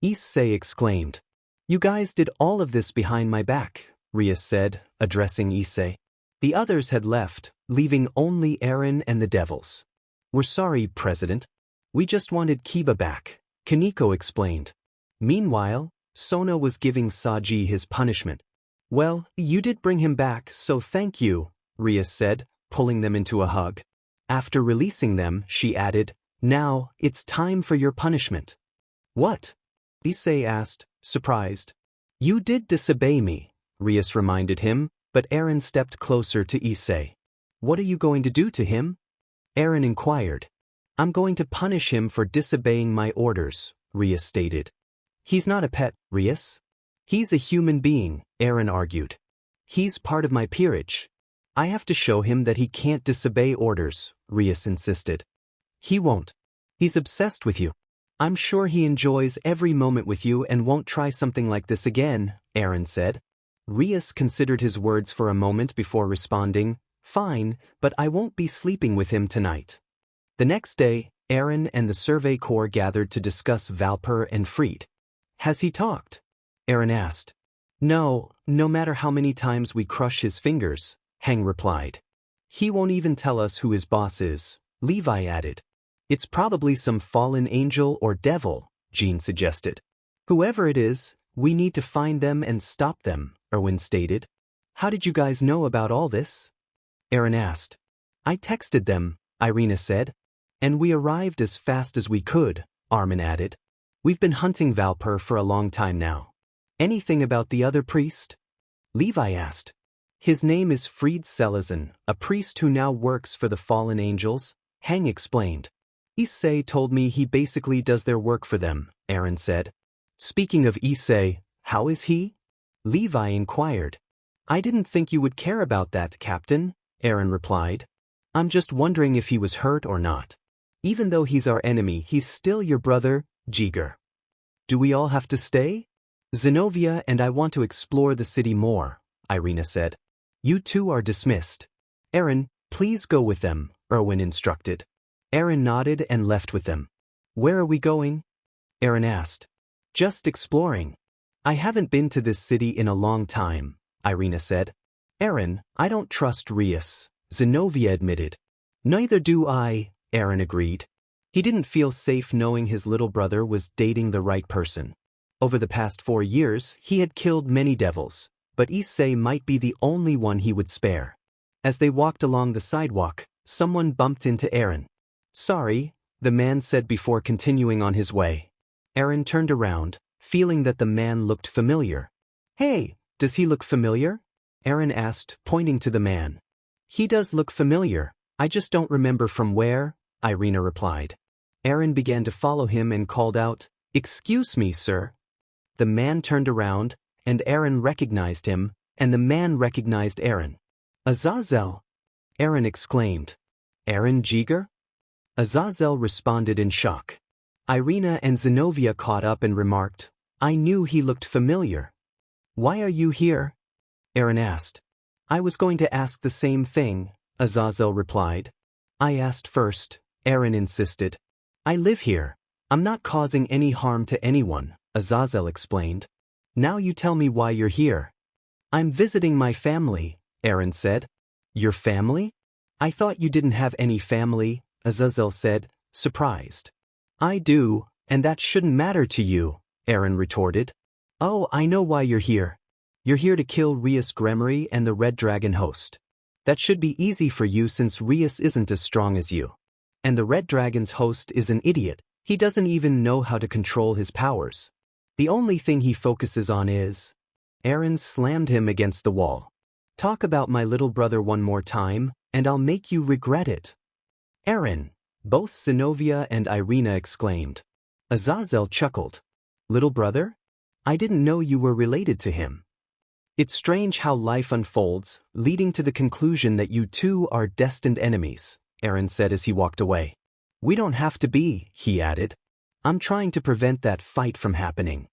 Issei exclaimed. You guys did all of this behind my back, Rias said, addressing Issei. The others had left, leaving only Eren and the devils. We're sorry, President. We just wanted Kiba back, Kaneko explained. Meanwhile, Sona was giving Saji his punishment. Well, you did bring him back, so thank you, Rias said, pulling them into a hug. After releasing them, she added, Now, it's time for your punishment. What? Issei asked, surprised. You did disobey me, Rias reminded him, but Eren stepped closer to Issei. What are you going to do to him? Eren inquired. I'm going to punish him for disobeying my orders, Rias stated. He's not a pet, Rias. He's a human being, Eren argued. He's part of my peerage. I have to show him that he can't disobey orders, Rias insisted. He won't. He's obsessed with you. I'm sure he enjoys every moment with you and won't try something like this again, Eren said. Rias considered his words for a moment before responding, Fine, but I won't be sleeping with him tonight. The next day, Eren and the Survey Corps gathered to discuss Valper and Fried. Has he talked? Eren asked. No matter how many times we crush his fingers, Hang replied. He won't even tell us who his boss is, Levi added. It's probably some fallen angel or devil, Jean suggested. Whoever it is, we need to find them and stop them, Erwin stated. How did you guys know about all this? Eren asked. I texted them, Ireina said. And we arrived as fast as we could, Armin added. We've been hunting Valper for a long time now. Anything about the other priest? Levi asked. His name is Fried Selazan, a priest who now works for the fallen angels, Hang explained. Issei told me he basically does their work for them, Eren said. Speaking of Issei, how is he? Levi inquired. I didn't think you would care about that, Captain, Eren replied. I'm just wondering if he was hurt or not. Even though he's our enemy, he's still your brother, Jiger. Do we all have to stay? Zenobia and I want to explore the city more, Ireina said. You two are dismissed. Eren, please go with them, Erwin instructed. Eren nodded and left with them. Where are we going? Eren asked. Just exploring. I haven't been to this city in a long time, Ireina said. Eren, I don't trust Rias, Zenobia admitted. Neither do I, Eren agreed. He didn't feel safe knowing his little brother was dating the right person. Over the past 4 years, he had killed many devils, but Issei might be the only one he would spare. As they walked along the sidewalk, someone bumped into Eren. Sorry, the man said before continuing on his way. Eren turned around, feeling that the man looked familiar. Hey, does he look familiar? Eren asked, pointing to the man. He does look familiar, I just don't remember from where, Ireina replied. Eren began to follow him and called out, Excuse me, sir. The man turned around, and Eren recognized him, and the man recognized Eren. Azazel! Eren exclaimed. Eren Jiger? Azazel responded in shock. Ireina and Zenobia caught up and remarked, I knew he looked familiar. Why are you here? Eren asked. I was going to ask the same thing, Azazel replied. I asked first, Eren insisted. I live here. I'm not causing any harm to anyone, Azazel explained. Now you tell me why you're here. I'm visiting my family, Eren said. Your family? I thought you didn't have any family, Azazel said, surprised. I do, and that shouldn't matter to you, Eren retorted. Oh, I know why you're here. You're here to kill Rias Gremory and the Red Dragon host. That should be easy for you since Rias isn't as strong as you. And the Red Dragon's host is an idiot. He doesn't even know how to control his powers. The only thing he focuses on is... Eren slammed him against the wall. Talk about my little brother one more time, and I'll make you regret it. Eren! Both Zenobia and Ireina exclaimed. Azazel chuckled. Little brother? I didn't know you were related to him. It's strange how life unfolds, leading to the conclusion that you two are destined enemies, Eren said as he walked away. We don't have to be, he added. I'm trying to prevent that fight from happening.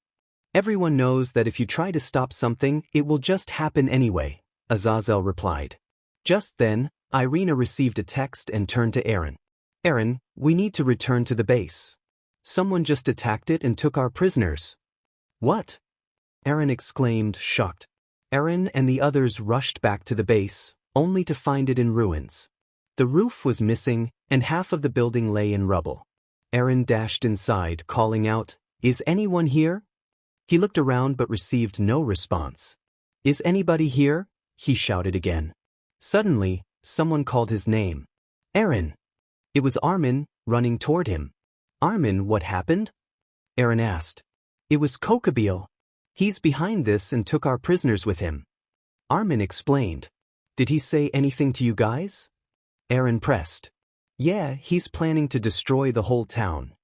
Everyone knows that if you try to stop something, it will just happen anyway, Azazel replied. Just then, Ireina received a text and turned to Eren. Eren, we need to return to the base. Someone just attacked it and took our prisoners. What? Eren exclaimed, shocked. Eren and the others rushed back to the base, only to find it in ruins. The roof was missing, and half of the building lay in rubble. Eren dashed inside, calling out, "Is anyone here?" He looked around but received no response. "Is anybody here?" he shouted again. Suddenly, someone called his name. Eren! It was Armin, running toward him. "Armin, what happened?" Eren asked. "It was Kokabeel. He's behind this and took our prisoners with him." Armin explained. "Did he say anything to you guys?" Eren pressed. "Yeah, he's planning to destroy the whole town."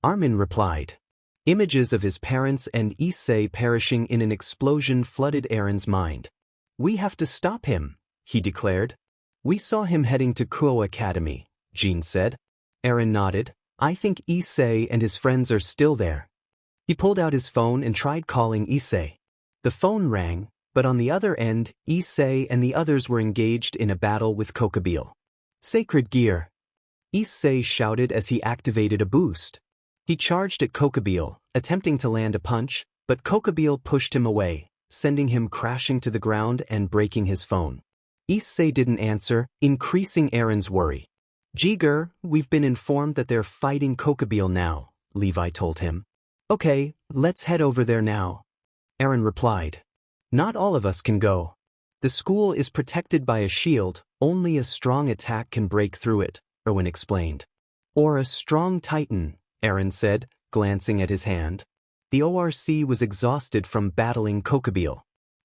Armin replied. Images of his parents and Issei perishing in an explosion flooded Eren's mind. "We have to stop him," he declared. "We saw him heading to Kuo Academy," Jean said. Eren nodded. "I think Issei and his friends are still there." He pulled out his phone and tried calling Issei. The phone rang, but on the other end, Issei and the others were engaged in a battle with Kokabeel. "Sacred gear!" Issei shouted as he activated a boost. He charged at Kokabeel, attempting to land a punch, but Kokabeel pushed him away, sending him crashing to the ground and breaking his phone. Issei didn't answer, increasing Eren's worry. "Jiger, we've been informed that they're fighting Kokabeel now," Levi told him. "Okay, let's head over there now." Eren replied. "Not all of us can go. The school is protected by a shield, only a strong attack can break through it," Erwin explained. "Or a strong titan," Eren said, glancing at his hand. The ORC was exhausted from battling Kokabeel.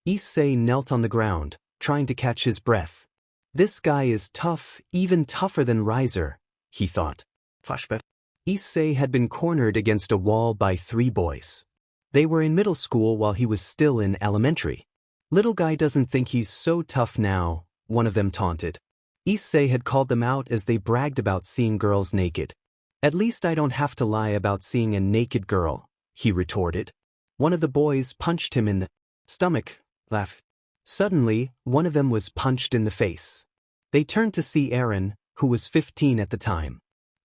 Issei knelt on the ground, trying to catch his breath. "This guy is tough, even tougher than Riser," he thought. Flashback. Issei had been cornered against a wall by 3 boys. They were in middle school while he was still in elementary. "Little guy doesn't think he's so tough now," one of them taunted. Issei had called them out as they bragged about seeing girls naked. "At least I don't have to lie about seeing a naked girl," he retorted. One of the boys punched him in the stomach. Laugh. Suddenly, one of them was punched in the face. They turned to see Eren, who was 15 at the time.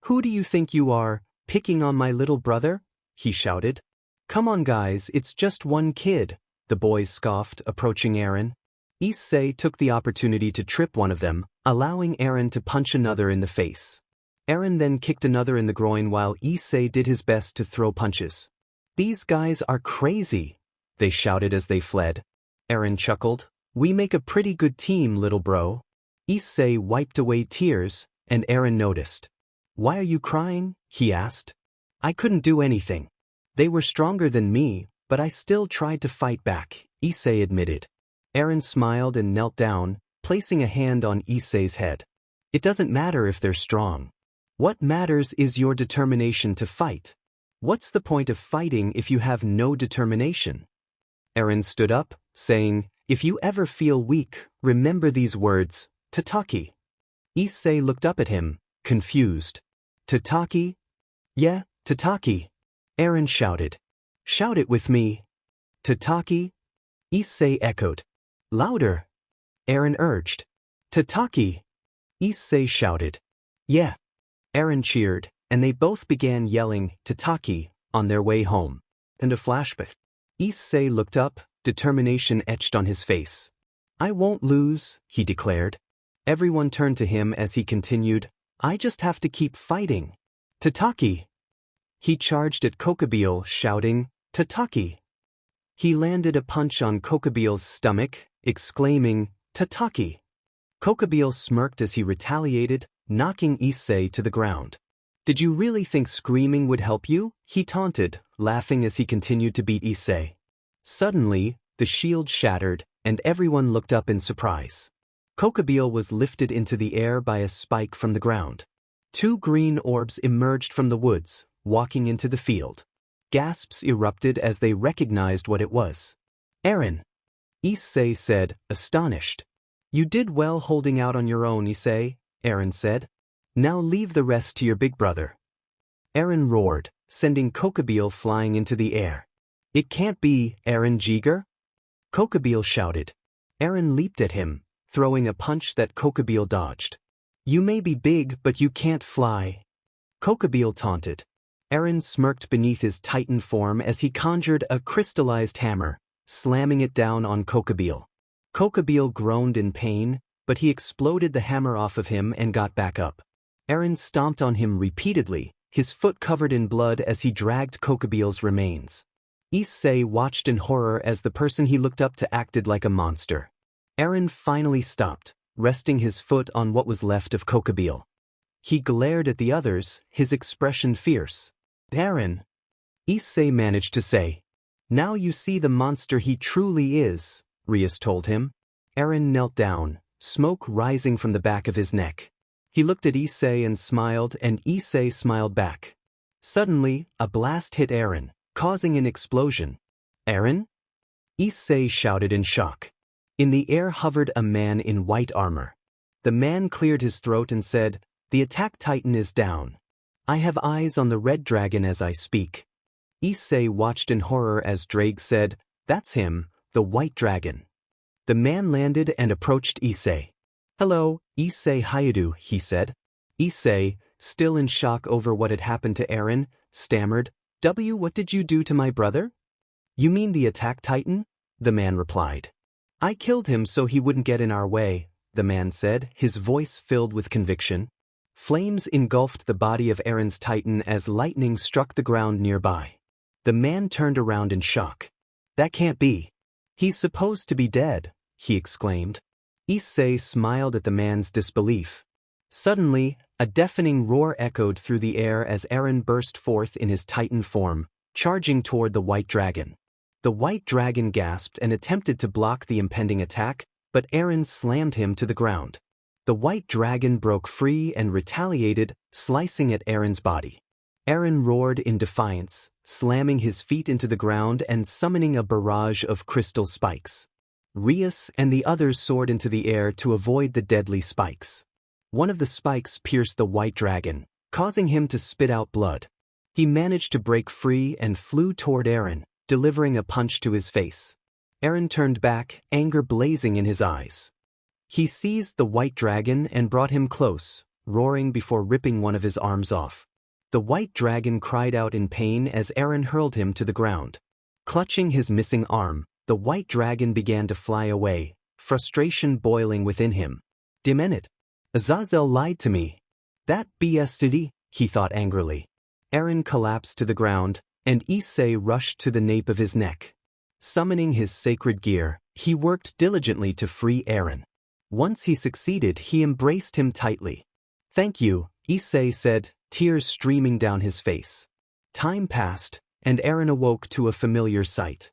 "Who do you think you are, picking on my little brother?" he shouted. "Come on guys, it's just one kid," the boys scoffed, approaching Eren. Issei took the opportunity to trip one of them, allowing Eren to punch another in the face. Eren then kicked another in the groin while Issei did his best to throw punches. "These guys are crazy," they shouted as they fled. Eren chuckled. "We make a pretty good team, little bro." Issei wiped away tears, and Eren noticed. "Why are you crying?" he asked. "I couldn't do anything. They were stronger than me, but I still tried to fight back," Issei admitted. Eren smiled and knelt down, placing a hand on Issei's head. "It doesn't matter if they're strong. What matters is your determination to fight. What's the point of fighting if you have no determination?" Eren stood up, saying, "If you ever feel weak, remember these words, Tataki." Issei looked up at him, confused. "Tataki?" "Yeah, Tataki," Eren shouted. "Shout it with me." "Tataki?" Issei echoed. "Louder," Eren urged. "Tataki," Issei shouted. "Yeah." Eren cheered, and they both began yelling Tataki on their way home. And a flashback. Issei looked up, determination etched on his face. "I won't lose," he declared. Everyone turned to him as he continued, "I just have to keep fighting. Tataki." He charged at Kokabeel, shouting, "Tataki." He landed a punch on Kokabeel's stomach, exclaiming, "Tataki." Kokabeel smirked as he retaliated, knocking Issei to the ground. "Did you really think screaming would help you?" he taunted, laughing as he continued to beat Issei. Suddenly, the shield shattered, and everyone looked up in surprise. Kokabeel was lifted into the air by a spike from the ground. 2 green orbs emerged from the woods, walking into the field. Gasps erupted as they recognized what it was. "Eren!" Issei said, astonished. "You did well holding out on your own, Issei," Eren said. "Now leave the rest to your big brother." Eren roared, sending Kokabeel flying into the air. "It can't be, Eren Jiger!" Kokabeel shouted. Eren leaped at him, throwing a punch that Kokabeel dodged. You may be big but you can't fly. Kokabeel taunted. Eren smirked beneath his titan form as he conjured a crystallized hammer, slamming it down on Kokabeel. Kokabeel groaned in pain, but he exploded the hammer off of him and got back up. Eren stomped on him repeatedly, his foot covered in blood as he dragged Kokabeel's remains. Issei watched in horror as the person he looked up to acted like a monster. Eren finally stopped, resting his foot on what was left of Kokabeel. He glared at the others, his expression fierce. Eren, Issei managed to say. Now you see the monster he truly is, Rias told him. Eren knelt down, smoke rising from the back of his neck. He looked at Issei and Issei smiled back. Suddenly, a blast hit Eren, causing an explosion. Eren? Issei shouted in shock. In the air hovered a man in white armor. The man cleared his throat and said, "The attack titan is down. I have eyes on the red dragon as I speak." Issei watched in horror as Drake said, "That's him, the white dragon." The man landed and approached Issei. "Hello, Issei Hyoudou," he said. Issei, still in shock over what had happened to Eren, stammered, What did you do to my brother?" "You mean the attack titan?" the man replied. "I killed him so he wouldn't get in our way," the man said, his voice filled with conviction. Flames engulfed the body of Eren's titan as lightning struck the ground nearby. The man turned around in shock. "That can't be. He's supposed to be dead," he exclaimed. Issei smiled at the man's disbelief. Suddenly, a deafening roar echoed through the air as Eren burst forth in his titan form, charging toward the white dragon. The white dragon gasped and attempted to block the impending attack, but Eren slammed him to the ground. The white dragon broke free and retaliated, slicing at Eren's body. Eren roared in defiance, slamming his feet into the ground and summoning a barrage of crystal spikes. Rias and the others soared into the air to avoid the deadly spikes. One of the spikes pierced the white dragon, causing him to spit out blood. He managed to break free and flew toward Eren, delivering a punch to his face. Eren turned back, anger blazing in his eyes. He seized the white dragon and brought him close, roaring before ripping one of his arms off. The white dragon cried out in pain as Eren hurled him to the ground. Clutching his missing arm, the white dragon began to fly away, frustration boiling within him. Damn it! Azazel lied to me. That BS did he thought angrily. Eren collapsed to the ground, and Issei rushed to the nape of his neck. Summoning his sacred gear, he worked diligently to free Eren. Once he succeeded, he embraced him tightly. "Thank you," Issei said, tears streaming down his face. Time passed, and Eren awoke to a familiar sight.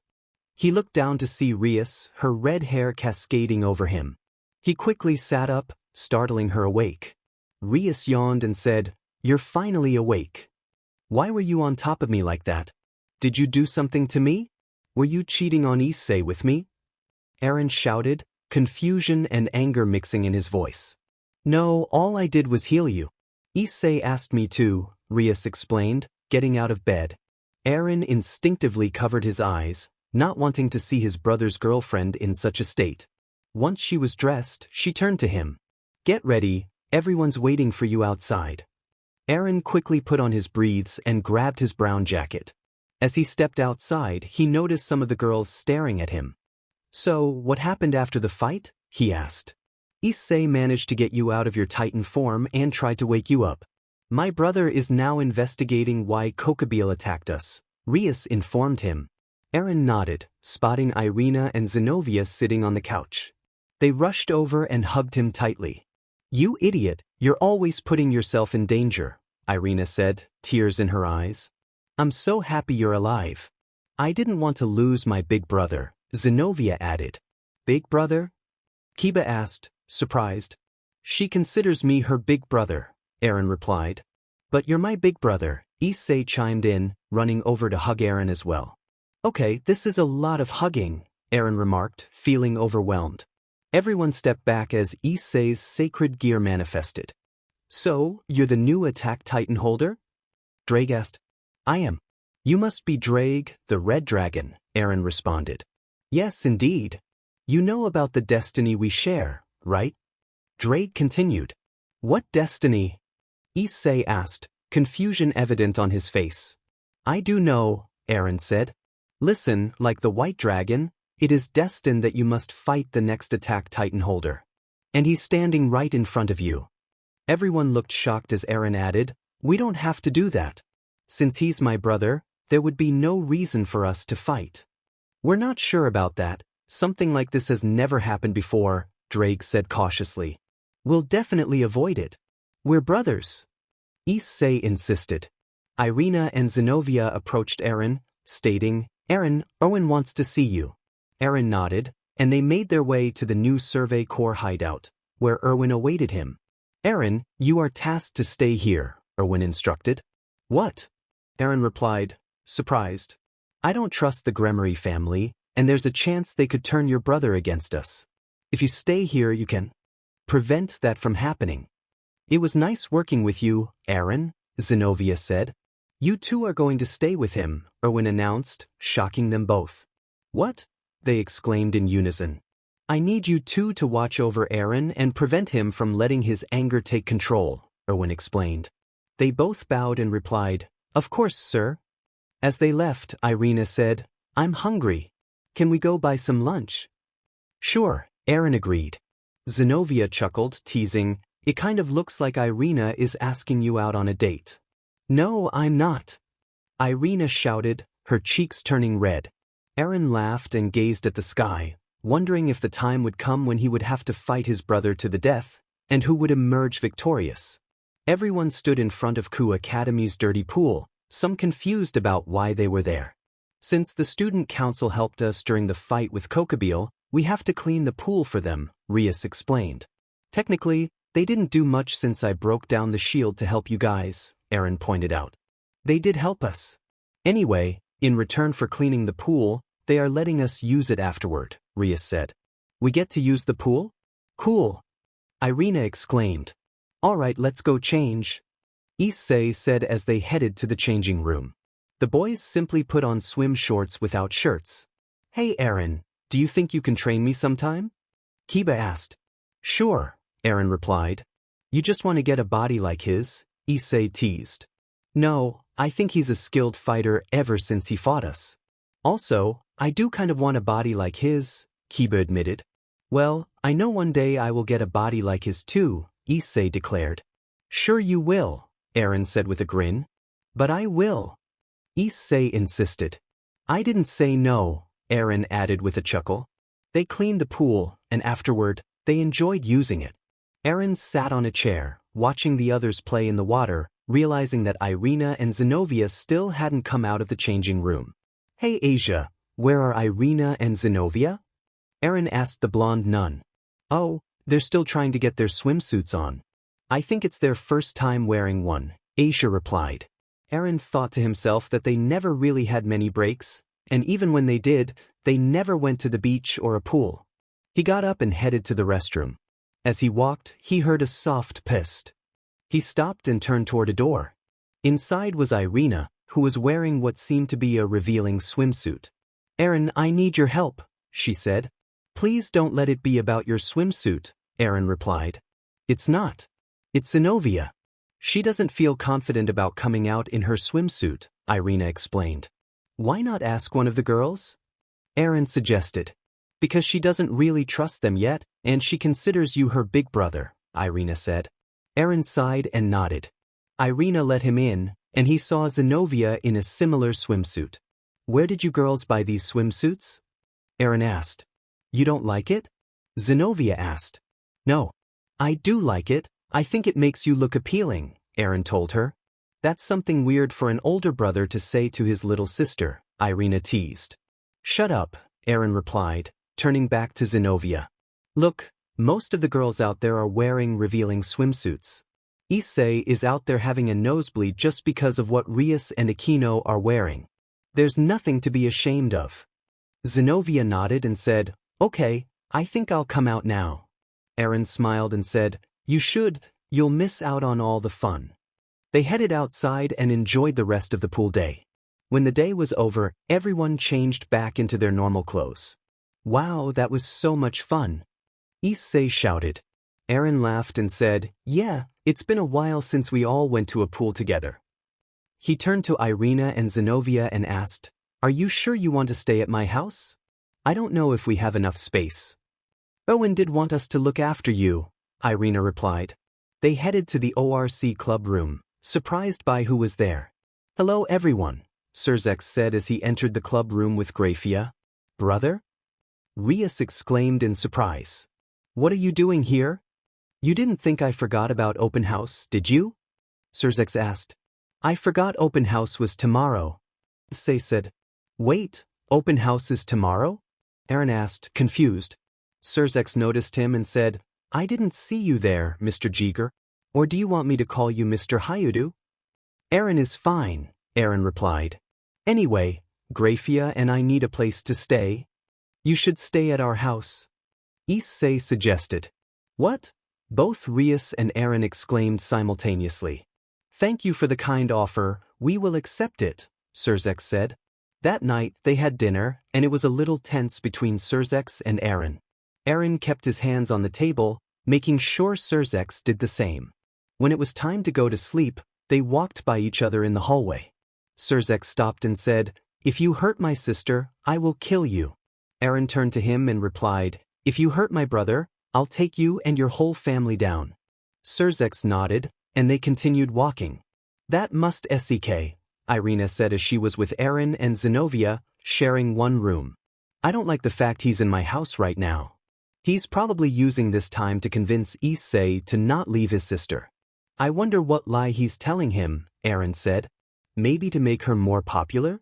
He looked down to see Rias, her red hair cascading over him. He quickly sat up, startling her awake. Rias yawned and said, "You're finally awake. Why were you on top of me like that? Did you do something to me? Were you cheating on Issei with me?" Eren shouted, confusion and anger mixing in his voice. "No, all I did was heal you. Issei asked me to," Rias explained, getting out of bed. Eren instinctively covered his eyes, not wanting to see his brother's girlfriend in such a state. Once she was dressed, she turned to him. "Get ready, everyone's waiting for you outside." Eren quickly put on his breathes and grabbed his brown jacket. As he stepped outside, he noticed some of the girls staring at him. "So, what happened after the fight?" he asked. "Issei managed to get you out of your titan form and tried to wake you up. My brother is now investigating why Kokabeel attacked us," Rias informed him. Eren nodded, spotting Ireina and Zenobia sitting on the couch. They rushed over and hugged him tightly. "You idiot, you're always putting yourself in danger," Ireina said, tears in her eyes. "I'm so happy you're alive." "I didn't want to lose my big brother," Zenobia added. "Big brother?" Kiba asked, surprised. "She considers me her big brother," Eren replied. "But you're my big brother," Issei chimed in, running over to hug Eren as well. "Okay, this is a lot of hugging," Eren remarked, feeling overwhelmed. Everyone stepped back as Issei's sacred gear manifested. "So, you're the new attack titan holder?" Drake asked. "I am." "You must be Drake, the red dragon," Eren responded. "Yes, indeed. You know about the destiny we share," right? Drake continued. What destiny? Issei asked, confusion evident on his face. I do know, Eren said. Listen, like the White Dragon, it is destined that you must fight the next attack Titan holder. And he's standing right in front of you. Everyone looked shocked as Eren added, we don't have to do that. Since he's my brother, there would be no reason for us to fight. We're not sure about that. Something like this has never happened before, Drake said cautiously. We'll definitely avoid it. We're brothers. Issei insisted. Ireina and Zenobia approached Eren, stating, Eren, Owen wants to see you. Eren nodded, and they made their way to the new Survey Corps hideout, where Erwin awaited him. Eren, you are tasked to stay here, Erwin instructed. What? Eren replied, surprised. I don't trust the Gremory family, and there's a chance they could turn your brother against us. If you stay here, you can prevent that from happening. It was nice working with you, Eren, Zenobia said. You two are going to stay with him, Erwin announced, shocking them both. What? They exclaimed in unison. I need you two to watch over Eren and prevent him from letting his anger take control, Erwin explained. They both bowed and replied, Of course, sir. As they left, Ireina said, I'm hungry. Can we go buy some lunch? Sure, Eren agreed. Zenobia chuckled, teasing, It kind of looks like Ireina is asking you out on a date. No, I'm not. Ireina shouted, her cheeks turning red. Eren laughed and gazed at the sky, wondering if the time would come when he would have to fight his brother to the death, and who would emerge victorious. Everyone stood in front of Ku Academy's dirty pool, some confused about why they were there. Since the student council helped us during the fight with Kokobile, we have to clean the pool for them, Rias explained. Technically, they didn't do much since I broke down the shield to help you guys, Eren pointed out. They did help us. Anyway, in return for cleaning the pool, they are letting us use it afterward, Rias said. We get to use the pool? Cool. Ireina exclaimed. All right, let's go change. Issei said as they headed to the changing room. The boys simply put on swim shorts without shirts. Hey Eren, do you think you can train me sometime? Kiba asked. Sure, Eren replied. You just want to get a body like his, Issei teased. No, I think he's a skilled fighter ever since he fought us. Also, I do kind of want a body like his, Kiba admitted. Well, I know one day I will get a body like his too, Issei declared. Sure you will, Eren said with a grin. But I will. Issei insisted. I didn't say no, Eren added with a chuckle. They cleaned the pool, and afterward, they enjoyed using it. Eren sat on a chair, watching the others play in the water, realizing that Ireina and Zenobia still hadn't come out of the changing room. Hey Asia, where are Ireina and Zenobia? Eren asked the blonde nun. Oh, they're still trying to get their swimsuits on. I think it's their first time wearing one, Asia replied. Eren thought to himself that they never really had many breaks, and even when they did, they never went to the beach or a pool. He got up and headed to the restroom. As he walked, he heard a soft pissed. He stopped and turned toward a door. Inside was Ireina, who was wearing what seemed to be a revealing swimsuit. Eren, I need your help, she said. Please don't let it be about your swimsuit, Eren replied. It's not. It's Zenobia. She doesn't feel confident about coming out in her swimsuit, Ireina explained. Why not ask one of the girls? Eren suggested. Because she doesn't really trust them yet, and she considers you her big brother, Ireina said. Eren sighed and nodded. Ireina let him in, and he saw Zenobia in a similar swimsuit. Where did you girls buy these swimsuits? Eren asked. You don't like it? Zenobia asked. No. I do like it. I think it makes you look appealing, Eren told her. That's something weird for an older brother to say to his little sister, Ireina teased. Shut up, Eren replied, turning back to Zenobia. Look, most of the girls out there are wearing revealing swimsuits. Issei is out there having a nosebleed just because of what Rias and Aquino are wearing. There's nothing to be ashamed of. Zenobia nodded and said, Okay, I think I'll come out now. Eren smiled and said, You should, you'll miss out on all the fun. They headed outside and enjoyed the rest of the pool day. When the day was over, everyone changed back into their normal clothes. Wow, that was so much fun. Issei shouted. Eren laughed and said, "Yeah, it's been a while since we all went to a pool together." He turned to Ireina and Zenobia and asked, "Are you sure you want to stay at my house? I don't know if we have enough space." "Owen did want us to look after you," Ireina replied. They headed to the ORC club room, surprised by who was there. "Hello everyone," Surzex said as he entered the club room with Grafia. "Brother?" Rias exclaimed in surprise. "What are you doing here? You didn't think I forgot about open house, did you?" Surzex asked. "I forgot open house was tomorrow," Issei said. "Wait, open house is tomorrow?" Eren asked, confused. Surzex noticed him and said, "I didn't see you there, Mr. Jiger. Or do you want me to call you Mr. Hyoudou?" "Eren is fine," Eren replied. "Anyway, Grafia and I need a place to stay. You should stay at our house," Issei suggested. "What?" both Rias and Eren exclaimed simultaneously. "Thank you for the kind offer, we will accept it," Surzex said. That night they had dinner, and it was a little tense between Surzex and Eren. Eren kept his hands on the table, making sure Surzex did the same. When it was time to go to sleep, they walked by each other in the hallway. Surzex stopped and said, "If you hurt my sister, I will kill you." Eren turned to him and replied, "If you hurt my brother, I'll take you and your whole family down." Surzex nodded, and they continued walking. "That must SEK," Ireina said as she was with Eren and Zenobia, sharing one room. "I don't like the fact he's in my house right now. He's probably using this time to convince Issei to not leave his sister. I wonder what lie he's telling him," Eren said. "Maybe to make her more popular?"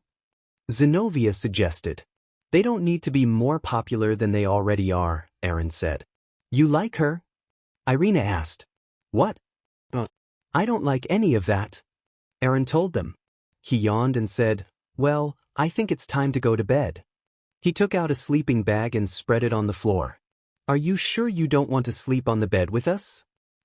Zenobia suggested. "They don't need to be more popular than they already are," Eren said. "You like her?" Ireina asked. "What?" "I don't like any of that," Eren told them. He yawned and said, "Well, I think it's time to go to bed." He took out a sleeping bag and spread it on the floor. "Are you sure you don't want to sleep on the bed with us?"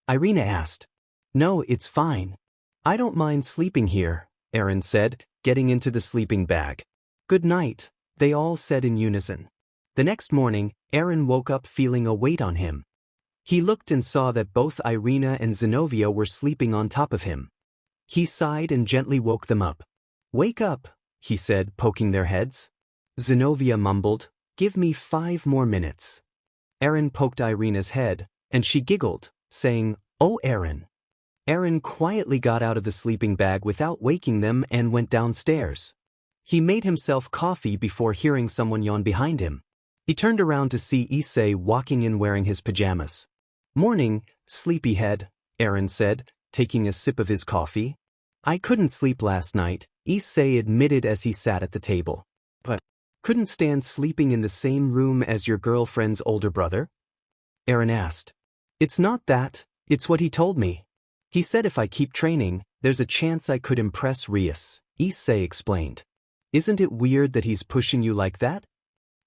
Ireina asked. "No, it's fine. I don't mind sleeping here," Eren said, getting into the sleeping bag. "Good night," they all said in unison. The next morning, Eren woke up feeling a weight on him. He looked and saw that both Ireina and Zenobia were sleeping on top of him. He sighed and gently woke them up. "Wake up," he said, poking their heads. Zenobia mumbled, "Give me 5 more minutes." Eren poked Irena's head, and she giggled, saying, "Oh Eren." Eren quietly got out of the sleeping bag without waking them and went downstairs. He made himself coffee before hearing someone yawn behind him. He turned around to see Issei walking in wearing his pajamas. "Morning, sleepyhead," Eren said, taking a sip of his coffee. "I couldn't sleep last night," Issei admitted as he sat at the table. "But couldn't stand sleeping in the same room as your girlfriend's older brother?" Eren asked. "It's not that, it's what he told me. He said if I keep training, there's a chance I could impress Rias," Issei explained. "Isn't it weird that he's pushing you like that?"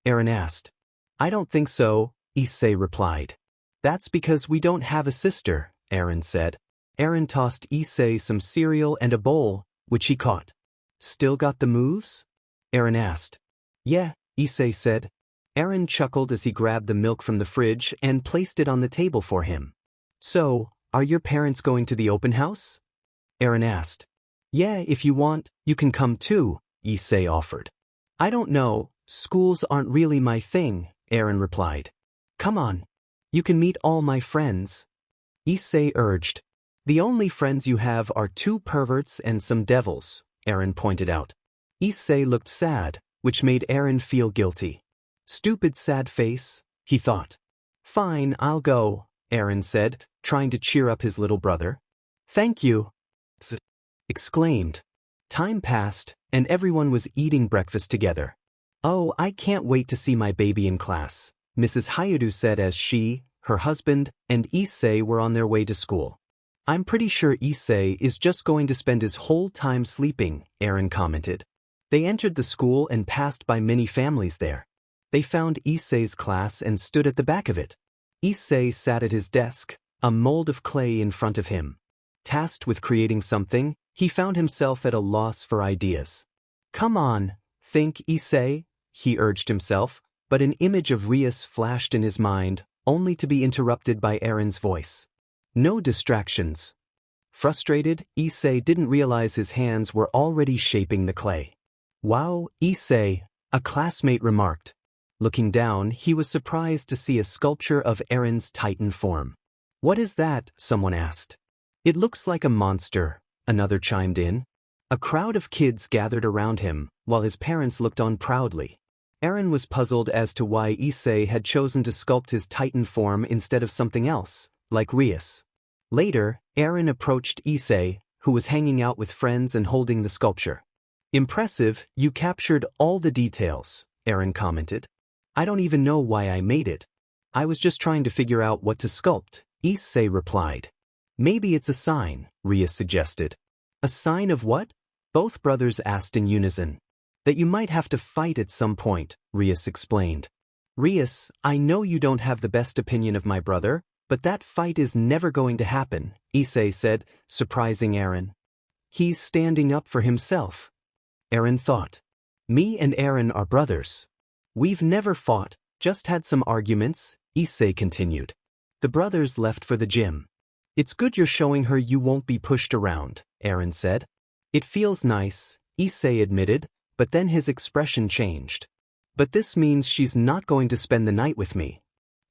Eren asked. "I don't think so," Issei replied. "That's because we don't have a sister," Eren said. Eren tossed Issei some cereal and a bowl, which he caught. "Still got the moves?" Eren asked. "Yeah," Issei said. Eren chuckled as he grabbed the milk from the fridge and placed it on the table for him. "So, are your parents going to the open house?" Eren asked. "Yeah, if you want, you can come too," Issei offered. "I don't know, schools aren't really my thing," Eren replied. "Come on. You can meet all my friends," Issei urged. "The only friends you have are 2 perverts and some devils," Eren pointed out. Issei looked sad, which made Eren feel guilty. "Stupid sad face," he thought. "Fine, I'll go," Eren said, trying to cheer up his little brother. "Thank you," exclaimed. Time passed, and everyone was eating breakfast together. "Oh, I can't wait to see my baby in class," Mrs. Hyoudou said as she, her husband, and Issei were on their way to school. "I'm pretty sure Issei is just going to spend his whole time sleeping," Eren commented. They entered the school and passed by many families there. They found Issei's class and stood at the back of it. Issei sat at his desk, a mold of clay in front of him. Tasked with creating something, he found himself at a loss for ideas. "Come on, think, Issei," he urged himself, but an image of Rias flashed in his mind, only to be interrupted by Eren's voice. No distractions. Frustrated, Issei didn't realize his hands were already shaping the clay. Wow, Issei, a classmate remarked. Looking down, he was surprised to see a sculpture of Eren's Titan form. What is that? Someone asked. It looks like a monster, another chimed in. A crowd of kids gathered around him, while his parents looked on proudly. Eren was puzzled as to why Issei had chosen to sculpt his Titan form instead of something else, like Rias. Later, Eren approached Issei, who was hanging out with friends and holding the sculpture. Impressive, you captured all the details, Eren commented. I don't even know why I made it. I was just trying to figure out what to sculpt, Issei replied. Maybe it's a sign, Rias suggested. A sign of what? Both brothers asked in unison. That you might have to fight at some point, Rias explained. Rias, I know you don't have the best opinion of my brother, but that fight is never going to happen, Issei said, surprising Eren. He's standing up for himself. Eren thought. Me and Eren are brothers. We've never fought, just had some arguments, Issei continued. The brothers left for the gym. It's good you're showing her you won't be pushed around, Eren said. It feels nice, Issei admitted, but then his expression changed. But this means she's not going to spend the night with me.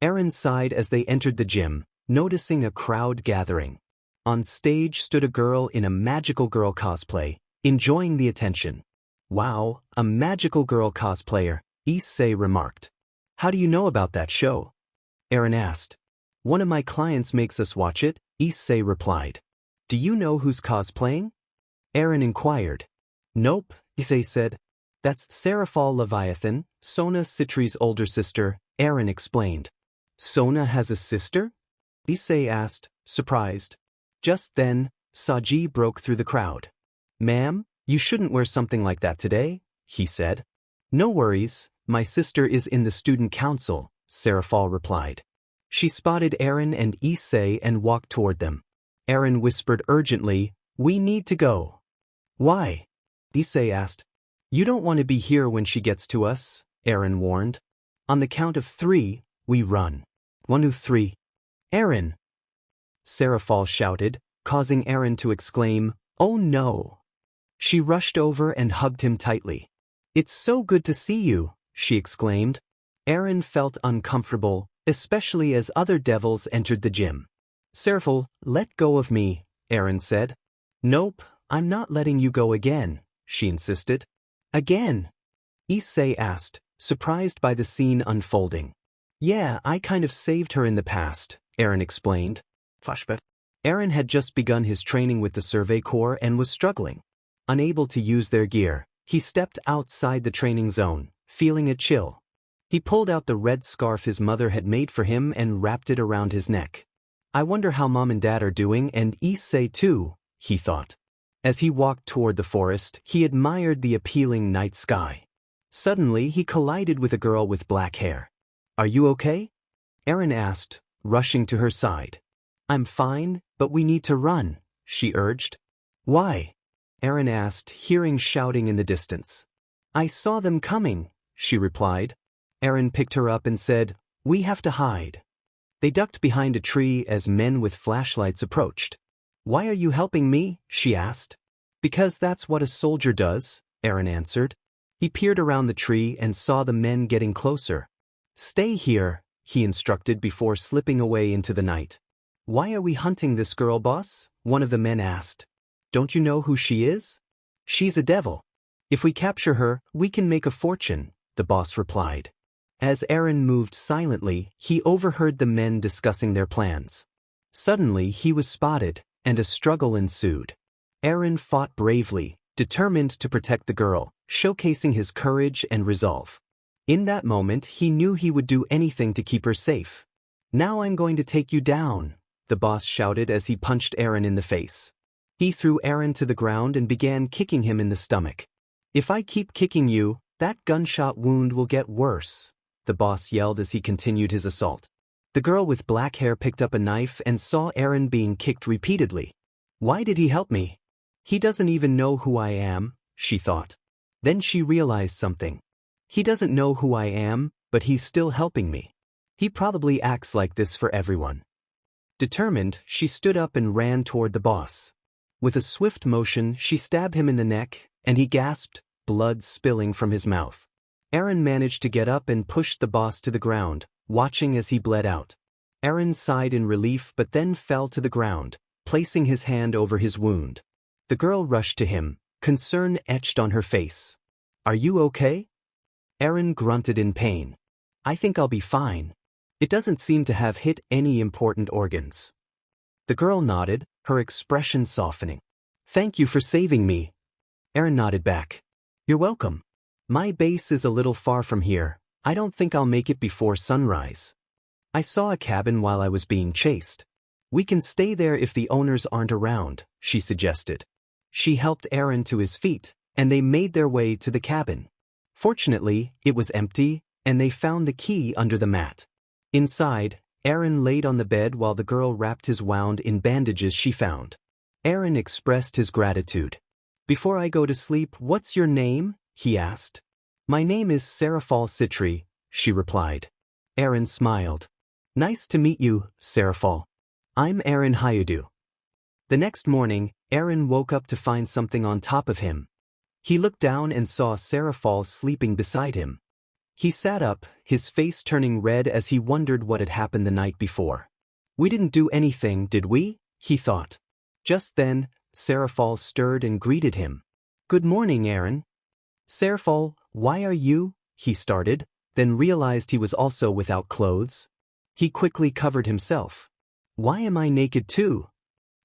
Eren sighed as they entered the gym, noticing a crowd gathering. On stage stood a girl in a magical girl cosplay, enjoying the attention. Wow, a magical girl cosplayer, Issei remarked. How do you know about that show? Eren asked. One of my clients makes us watch it, Issei replied. Do you know who's cosplaying? Eren inquired. Nope, Issei said. That's Seraphal Leviathan, Sona Citri's older sister, Eren explained. Sona has a sister? Issei asked, surprised. Just then, Saji broke through the crowd. Ma'am, you shouldn't wear something like that today, he said. No worries, my sister is in the student council, Seraphal replied. She spotted Eren and Issei and walked toward them. Eren whispered urgently, We need to go. Why? Issei asked. You don't want to be here when she gets to us, Eren warned. On the count of 3, we run. 1, 2, 3. Eren! Seraphal shouted, causing Eren to exclaim, Oh no! She rushed over and hugged him tightly. It's so good to see you, she exclaimed. Eren felt uncomfortable, especially as other devils entered the gym. Seraphal, let go of me, Eren said. Nope, I'm not letting you go again, she insisted. Again? Issei asked, surprised by the scene unfolding. Yeah, I kind of saved her in the past, Eren explained. Flashback. Eren had just begun his training with the Survey Corps and was struggling. Unable to use their gear, he stepped outside the training zone, feeling a chill. He pulled out the red scarf his mother had made for him and wrapped it around his neck. I wonder how Mom and Dad are doing, and Issei too, he thought. As he walked toward the forest, he admired the appealing night sky. Suddenly, he collided with a girl with black hair. Are you okay? Eren asked, rushing to her side. I'm fine, but we need to run, she urged. Why? Eren asked, hearing shouting in the distance. I saw them coming, she replied. Eren picked her up and said, We have to hide. They ducked behind a tree as men with flashlights approached. Why are you helping me? She asked. Because that's what a soldier does, Eren answered. He peered around the tree and saw the men getting closer. Stay here, he instructed before slipping away into the night. Why are we hunting this girl, boss? One of the men asked. Don't you know who she is? She's a devil. If we capture her, we can make a fortune, the boss replied. As Eren moved silently, he overheard the men discussing their plans. Suddenly, he was spotted, and a struggle ensued. Eren fought bravely, determined to protect the girl, showcasing his courage and resolve. In that moment, he knew he would do anything to keep her safe. Now I'm going to take you down, the boss shouted as he punched Eren in the face. He threw Eren to the ground and began kicking him in the stomach. If I keep kicking you, that gunshot wound will get worse, the boss yelled as he continued his assault. The girl with black hair picked up a knife and saw Eren being kicked repeatedly. Why did he help me? He doesn't even know who I am, she thought. Then she realized something. He doesn't know who I am, but he's still helping me. He probably acts like this for everyone. Determined, she stood up and ran toward the boss. With a swift motion, she stabbed him in the neck, and he gasped, blood spilling from his mouth. Eren managed to get up and pushed the boss to the ground, watching as he bled out. Eren sighed in relief but then fell to the ground, placing his hand over his wound. The girl rushed to him, concern etched on her face. "Are you okay?" Eren grunted in pain. "I think I'll be fine. It doesn't seem to have hit any important organs." The girl nodded, her expression softening. "Thank you for saving me." Eren nodded back. "You're welcome. My base is a little far from here. I don't think I'll make it before sunrise. I saw a cabin while I was being chased. We can stay there if the owners aren't around," she suggested. She helped Eren to his feet, and they made their way to the cabin. Fortunately, it was empty, and they found the key under the mat. Inside, Eren laid on the bed while the girl wrapped his wound in bandages she found. Eren expressed his gratitude. "Before I go to sleep, what's your name?" he asked. "My name is Serafal Citri," she replied. Eren smiled. "Nice to meet you, Serafal. I'm Eren Hyoudou." The next morning, Eren woke up to find something on top of him. He looked down and saw Serafal sleeping beside him. He sat up, his face turning red as he wondered what had happened the night before. "We didn't do anything, did we?" he thought. Just then, Serafal stirred and greeted him. "Good morning, Eren." "Serafal, why are you?" he started, then realized he was also without clothes. He quickly covered himself. "Why am I naked too?"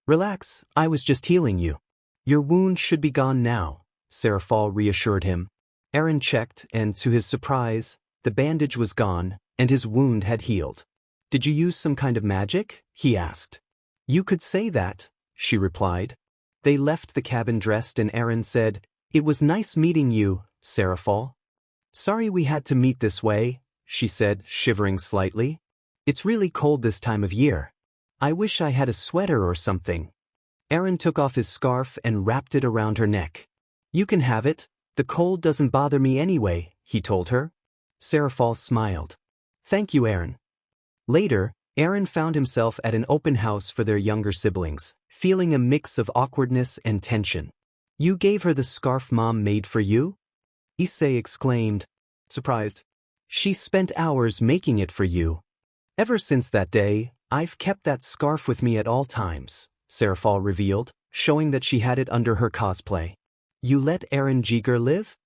"Relax, I was just healing you. Your wound should be gone now," Serafal reassured him. Eren checked, and to his surprise, the bandage was gone, and his wound had healed. "Did you use some kind of magic?" he asked. "You could say that," she replied. They left the cabin dressed and Eren said, "It was nice meeting you, Serafal." "Sorry we had to meet this way," she said, shivering slightly. "It's really cold this time of year. I wish I had a sweater or something." Eren took off his scarf and wrapped it around her neck. "You can have it. The cold doesn't bother me anyway," he told her. Serafal smiled. "Thank you, Eren." Later, Eren found himself at an open house for their younger siblings, feeling a mix of awkwardness and tension. "You gave her the scarf Mom made for you?" Issei exclaimed, surprised. "She spent hours making it for you." "Ever since that day, I've kept that scarf with me at all times," Serafal revealed, showing that she had it under her cosplay. "You let Eren Jiger live?"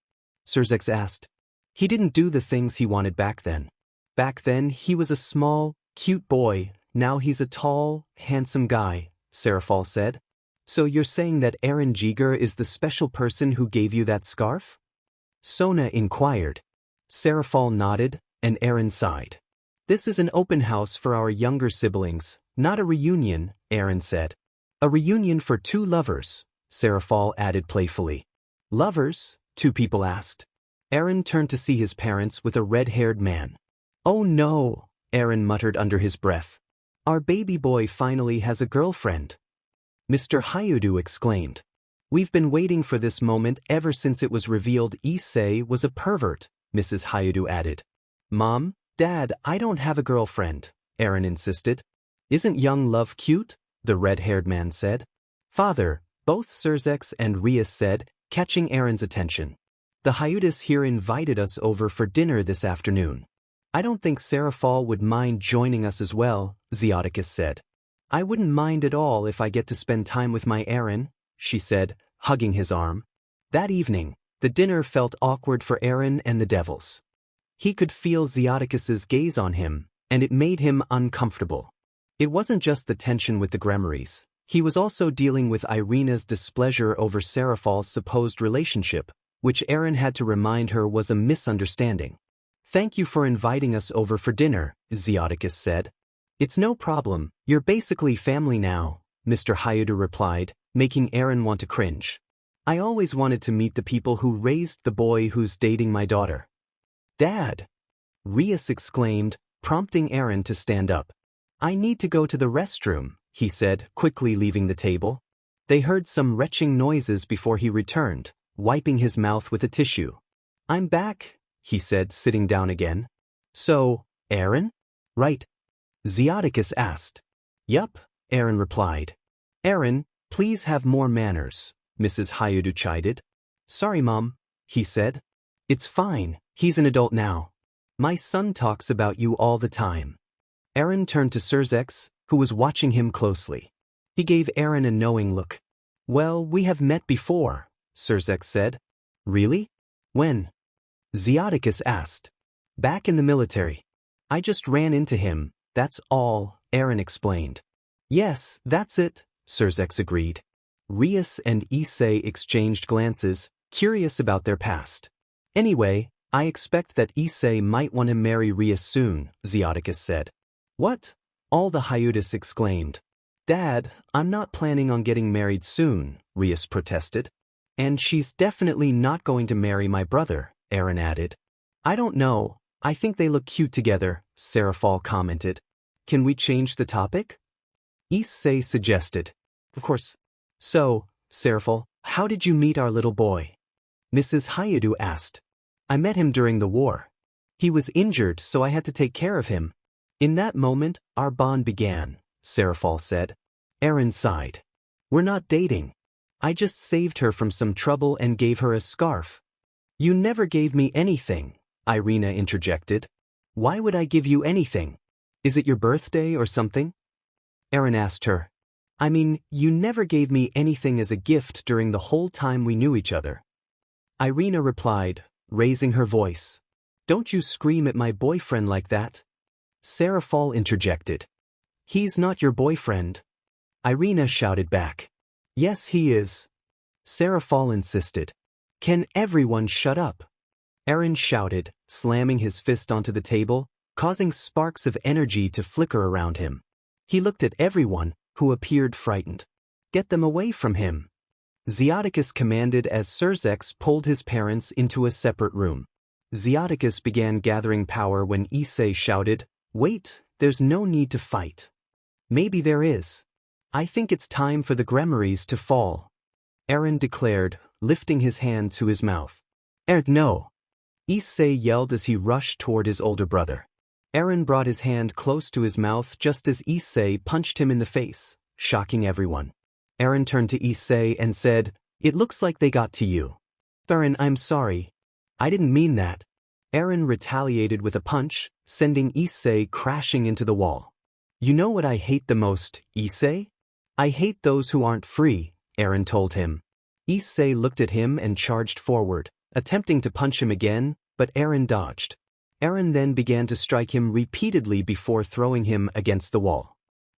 Serzex asked. "He didn't do the things he wanted back then. Back then, he was a small, cute boy, now he's a tall, handsome guy," Serafal said. "So you're saying that Eren Jiger is the special person who gave you that scarf?" Sona inquired. Serafal nodded, and Eren sighed. "This is an open house for our younger siblings, not a reunion," Eren said. "A reunion for two lovers," Serafal added playfully. "Lovers?" two people asked. Eren turned to see his parents with a red-haired man. "Oh no," Eren muttered under his breath. "Our baby boy finally has a girlfriend." Mr. Hyoudou exclaimed. "We've been waiting for this moment ever since it was revealed Issei was a pervert," Mrs. Hyoudou added. "Mom, Dad, I don't have a girlfriend," Eren insisted. "Isn't young love cute?" the red-haired man said. "Father," both Serzex and Rias said, catching Eren's attention. "The Hyoudous here invited us over for dinner this afternoon. I don't think Serafal would mind joining us as well," Zeoticus said. "I wouldn't mind at all if I get to spend time with my Eren," she said, hugging his arm. That evening, the dinner felt awkward for Eren and the devils. He could feel Zeoticus's gaze on him, and it made him uncomfortable. It wasn't just the tension with the Gremories. He was also dealing with Ireina's displeasure over Serafal's supposed relationship, which Eren had to remind her was a misunderstanding. "Thank you for inviting us over for dinner," Zeoticus said. "It's no problem, you're basically family now," Mr. Hyoudou replied, making Eren want to cringe. "I always wanted to meet the people who raised the boy who's dating my daughter." "Dad!" Rias exclaimed, prompting Eren to stand up. "I need to go to the restroom," he said, quickly leaving the table. They heard some retching noises before he returned, wiping his mouth with a tissue. "I'm back," he said, sitting down again. "So, Eren?" right? Zeoticus asked. Yup, Eren replied. Eren, please have more manners, Mrs. Hyoudou chided. Sorry, Mom, he said. It's fine, he's an adult now. My son talks about you all the time. Eren turned to Surzex, who was watching him closely. He gave Eren a knowing look. Well, we have met before, Surzex said. Really? When? Zeoticus asked. Back in the military. I just ran into him, that's all, Eren explained. Yes, that's it, Surzex agreed. Rias and Issei exchanged glances, curious about their past. Anyway, I expect that Issei might want to marry Rias soon, Zeoticus said. What? All the Hyoudous exclaimed. Dad, I'm not planning on getting married soon, Rias protested. And she's definitely not going to marry my brother, Eren added. I don't know, I think they look cute together, Seraphol commented. Can we change the topic? Issei suggested. Of course. So, Seraphol, how did you meet our little boy? Mrs. Hyoudou asked. I met him during the war. He was injured, so I had to take care of him. In that moment, our bond began, Seraphol said. Eren sighed. We're not dating. I just saved her from some trouble and gave her a scarf. You never gave me anything, Ireina interjected. Why would I give you anything? Is it your birthday or something? Eren asked her. I mean, you never gave me anything as a gift during the whole time we knew each other. Ireina replied, raising her voice. Don't you scream at my boyfriend like that. Seraphol interjected. He's not your boyfriend. Ireina shouted back. Yes, he is. Seraphol insisted. Can everyone shut up? Eren shouted, slamming his fist onto the table, causing sparks of energy to flicker around him. He looked at everyone, who appeared frightened. Get them away from him. Zeoticus commanded as Surzex pulled his parents into a separate room. Zeoticus began gathering power when Issei shouted, Wait, there's no need to fight. Maybe there is. I think it's time for the Gremories to fall. Eren declared, lifting his hand to his mouth. No. Issei yelled as he rushed toward his older brother. Eren brought his hand close to his mouth just as Issei punched him in the face, shocking everyone. Eren turned to Issei and said, It looks like they got to you. Eren, I'm sorry. I didn't mean that. Eren retaliated with a punch, sending Issei crashing into the wall. You know what I hate the most, Issei? I hate those who aren't free, Eren told him. Issei looked at him and charged forward, attempting to punch him again, but Eren dodged. Eren then began to strike him repeatedly before throwing him against the wall.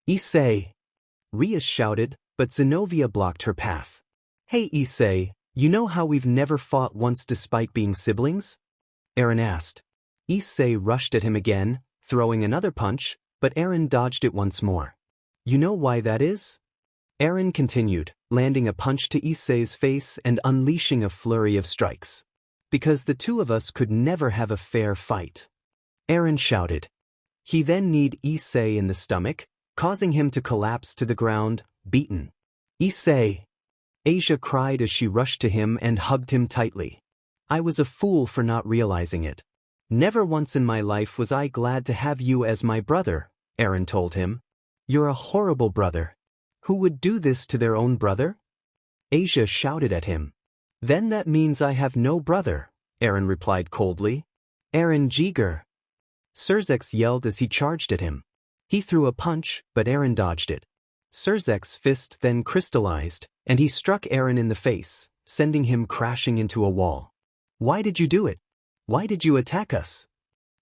Issei! Rias shouted, but Zenovia blocked her path. Hey Issei, you know how we've never fought once despite being siblings? Eren asked. Issei rushed at him again, throwing another punch, but Eren dodged it once more. You know why that is? Eren continued, landing a punch to Issei's face and unleashing a flurry of strikes. Because the two of us could never have a fair fight. Eren shouted. He then kneed Issei in the stomach, causing him to collapse to the ground, beaten. Issei! Asia cried as she rushed to him and hugged him tightly. I was a fool for not realizing it. Never once in my life was I glad to have you as my brother, Eren told him. You're a horrible brother. Who would do this to their own brother? Asia shouted at him. Then that means I have no brother, Eren replied coldly. Eren Jiger. Surzex yelled as he charged at him. He threw a punch, but Eren dodged it. Surzex's fist then crystallized, and he struck Eren in the face, sending him crashing into a wall. Why did you do it? Why did you attack us?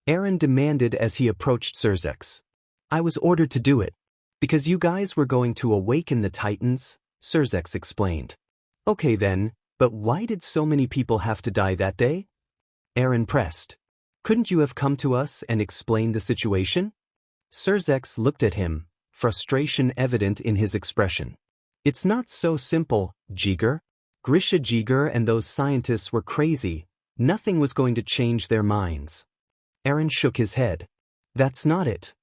Eren demanded as he approached Surzex. I was ordered to do it. Because you guys were going to awaken the Titans, Surzex explained. Okay then, but why did so many people have to die that day? Eren pressed. Couldn't you have come to us and explained the situation? Surzex looked at him, frustration evident in his expression. It's not so simple, Jiger. Grisha Jiger and those scientists were crazy. Nothing was going to change their minds. Eren shook his head. That's not it.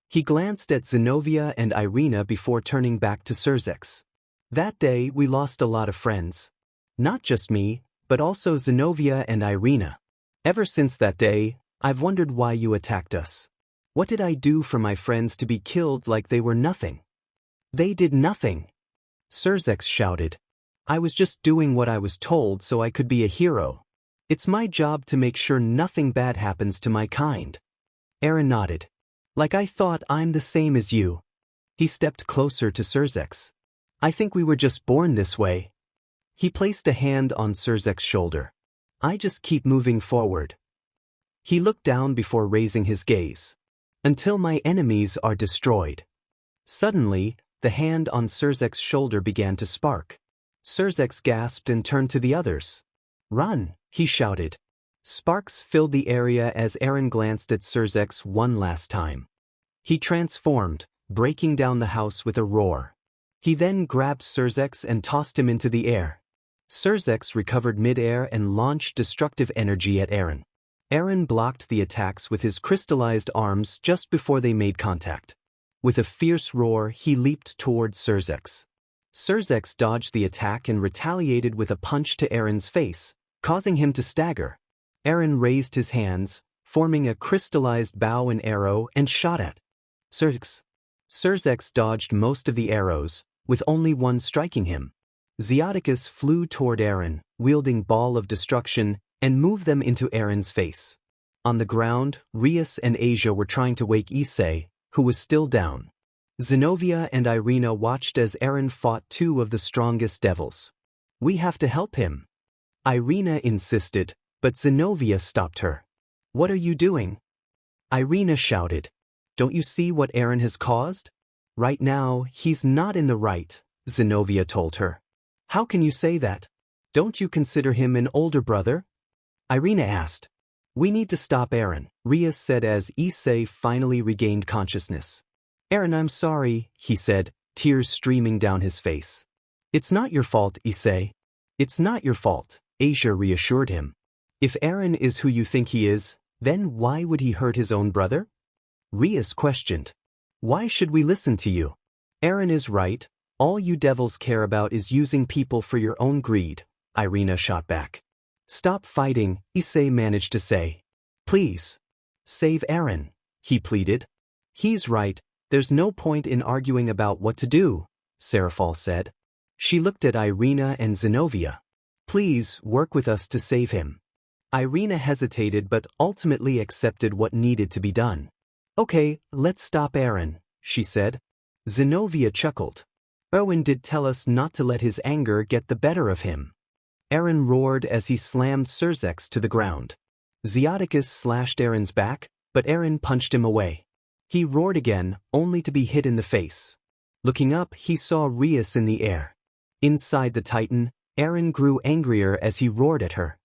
He glanced at Zenovia and Ireina before turning back to Surzex. That day we lost a lot of friends. Not just me, but also Zenovia and Ireina. Ever since that day, I've wondered why you attacked us. What did I do for my friends to be killed like they were nothing? They did nothing. Surzex shouted. I was just doing what I was told so I could be a hero. It's my job to make sure nothing bad happens to my kind. Eren nodded. Like I thought I'm the same as you. He stepped closer to Surzex. I think we were just born this way. He placed a hand on Surzek's shoulder. I just keep moving forward. He looked down before raising his gaze. Until my enemies are destroyed. Suddenly, the hand on Surzek's shoulder began to spark. Surzex gasped and turned to the others. Run, he shouted. Sparks filled the area as Eren glanced at Surzex one last time. He transformed, breaking down the house with a roar. He then grabbed Surzex and tossed him into the air. Surzex recovered mid-air and launched destructive energy at Eren. Eren blocked the attacks with his crystallized arms just before they made contact. With a fierce roar, he leaped toward Surzex. Surzex dodged the attack and retaliated with a punch to Eren's face, causing him to stagger. Eren raised his hands, forming a crystallized bow and arrow, and shot at Surzex. Surzex dodged most of the arrows, with only one striking him. Zeoticus flew toward Eren, wielding Ball of Destruction, and moved them into Eren's face. On the ground, Rias and Asia were trying to wake Issei, who was still down. Zenobia and Ireina watched as Eren fought two of the strongest devils. We have to help him. Ireina insisted, but Zenobia stopped her. What are you doing? Ireina shouted. Don't you see what Eren has caused? Right now, he's not in the right, Zenobia told her. How can you say that? Don't you consider him an older brother? Ireina asked. We need to stop Eren, Rias said as Issei finally regained consciousness. Eren, I'm sorry, he said, tears streaming down his face. It's not your fault, Issei. It's not your fault, Asia reassured him. If Eren is who you think he is, then why would he hurt his own brother? Rias questioned. Why should we listen to you? Eren is right, all you devils care about is using people for your own greed, Ireina shot back. Stop fighting, Issei managed to say. Please. Save Eren, he pleaded. He's right, there's no point in arguing about what to do, Seraphal said. She looked at Ireina and Zenobia. Please work with us to save him. Ireina hesitated but ultimately accepted what needed to be done. Okay, let's stop Eren, she said. Zenobia chuckled. Owen did tell us not to let his anger get the better of him. Eren roared as he slammed Surzex to the ground. Zeoticus slashed Eren's back, but Eren punched him away. He roared again, only to be hit in the face. Looking up, he saw Rias in the air. Inside the Titan, Eren grew angrier as he roared at her.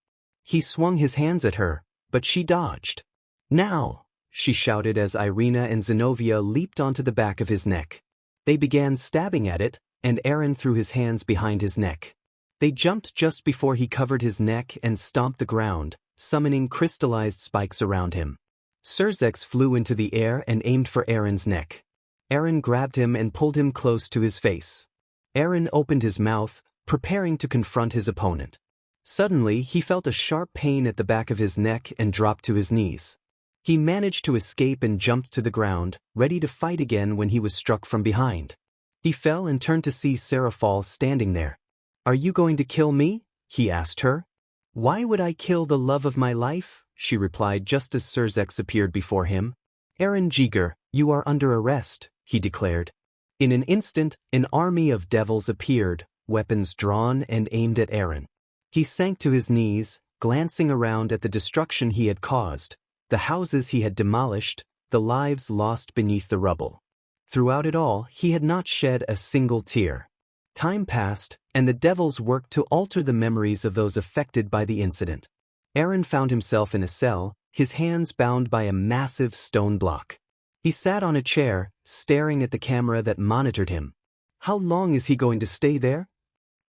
He swung his hands at her, but she dodged. Now, she shouted as Ireina and Zenobia leaped onto the back of his neck. They began stabbing at it, and Eren threw his hands behind his neck. They jumped just before he covered his neck and stomped the ground, summoning crystallized spikes around him. Surzex flew into the air and aimed for Eren's neck. Eren grabbed him and pulled him close to his face. Eren opened his mouth, preparing to confront his opponent. Suddenly, he felt a sharp pain at the back of his neck and dropped to his knees. He managed to escape and jumped to the ground, ready to fight again when he was struck from behind. He fell and turned to see Seraphal standing there. Are you going to kill me? He asked her. Why would I kill the love of my life? She replied just as Surzex appeared before him. Eren Jaeger, you are under arrest, he declared. In an instant, an army of devils appeared, weapons drawn and aimed at Eren. He sank to his knees, glancing around at the destruction he had caused, the houses he had demolished, the lives lost beneath the rubble. Throughout it all, he had not shed a single tear. Time passed, and the devils worked to alter the memories of those affected by the incident. Eren found himself in a cell, his hands bound by a massive stone block. He sat on a chair, staring at the camera that monitored him. How long is he going to stay there?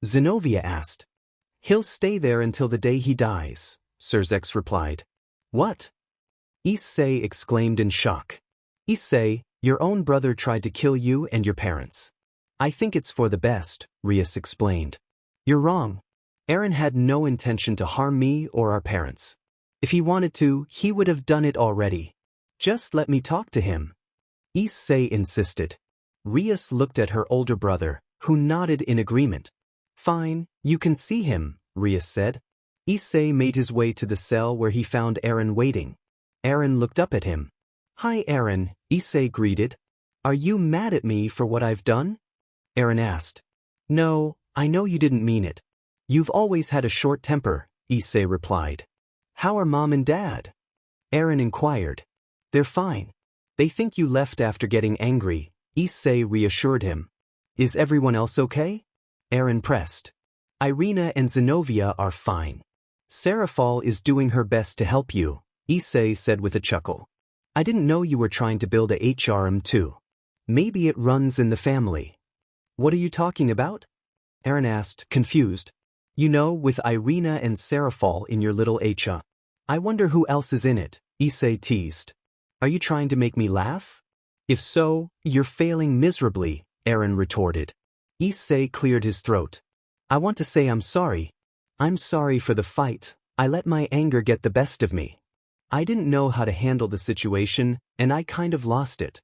Zenobia asked. He'll stay there until the day he dies, Surzex replied. What? Issei exclaimed in shock. Issei, your own brother tried to kill you and your parents. I think it's for the best, Rias explained. You're wrong. Eren had no intention to harm me or our parents. If he wanted to, he would have done it already. Just let me talk to him. Issei insisted. Rias looked at her older brother, who nodded in agreement. Fine, you can see him, Rias said. Issei made his way to the cell where he found Eren waiting. Eren looked up at him. Hi Eren, Issei greeted. Are you mad at me for what I've done? Eren asked. No, I know you didn't mean it. You've always had a short temper, Issei replied. How are Mom and Dad? Eren inquired. They're fine. They think you left after getting angry, Issei reassured him. Is everyone else okay? Eren pressed. Ireina and Zenobia are fine. Seraphal is doing her best to help you, Issei said with a chuckle. I didn't know you were trying to build a HRM too. Maybe it runs in the family. What are you talking about? Eren asked, confused. You know, with Ireina and Seraphal in your little HA. I wonder who else is in it, Issei teased. Are you trying to make me laugh? If so, you're failing miserably, Eren retorted. Issei cleared his throat. I want to say I'm sorry. I'm sorry for the fight. I let my anger get the best of me. I didn't know how to handle the situation, and I kind of lost it.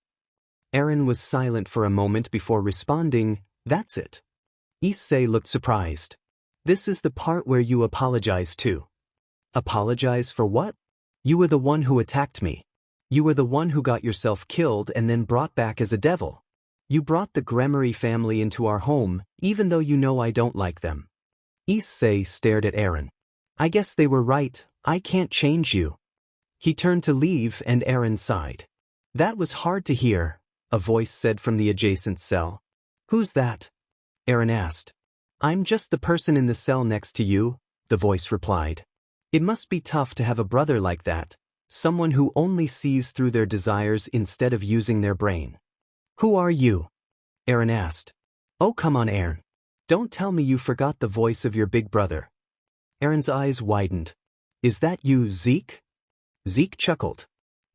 Eren was silent for a moment before responding, That's it. Issei looked surprised. This is the part where you apologize too. Apologize for what? You were the one who attacked me. You were the one who got yourself killed and then brought back as a devil. You brought the Gremory family into our home, even though you know I don't like them. Issei stared at Eren. I guess they were right, I can't change you. He turned to leave and Eren sighed. That was hard to hear, a voice said from the adjacent cell. Who's that? Eren asked. I'm just the person in the cell next to you, the voice replied. It must be tough to have a brother like that, someone who only sees through their desires instead of using their brain. Who are you? Eren asked. Oh come on Eren. Don't tell me you forgot the voice of your big brother. Eren's eyes widened. Is that you, Zeke? Zeke chuckled.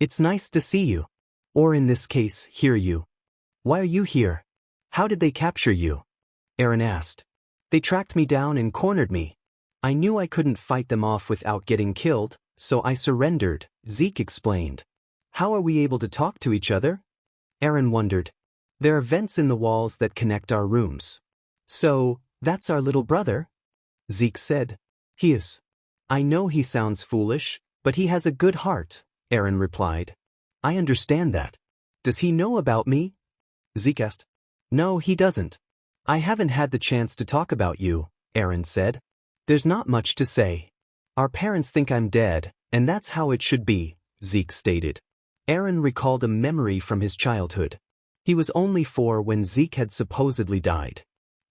It's nice to see you. Or in this case, hear you. Why are you here? How did they capture you? Eren asked. They tracked me down and cornered me. I knew I couldn't fight them off without getting killed, so I surrendered, Zeke explained. How are we able to talk to each other? Eren wondered. There are vents in the walls that connect our rooms. So, that's our little brother? Zeke said. He is. I know he sounds foolish, but he has a good heart, Eren replied. I understand that. Does he know about me? Zeke asked. No, he doesn't. I haven't had the chance to talk about you, Eren said. There's not much to say. Our parents think I'm dead, and that's how it should be, Zeke stated. Eren recalled a memory from his childhood. He was only 4 when Zeke had supposedly died.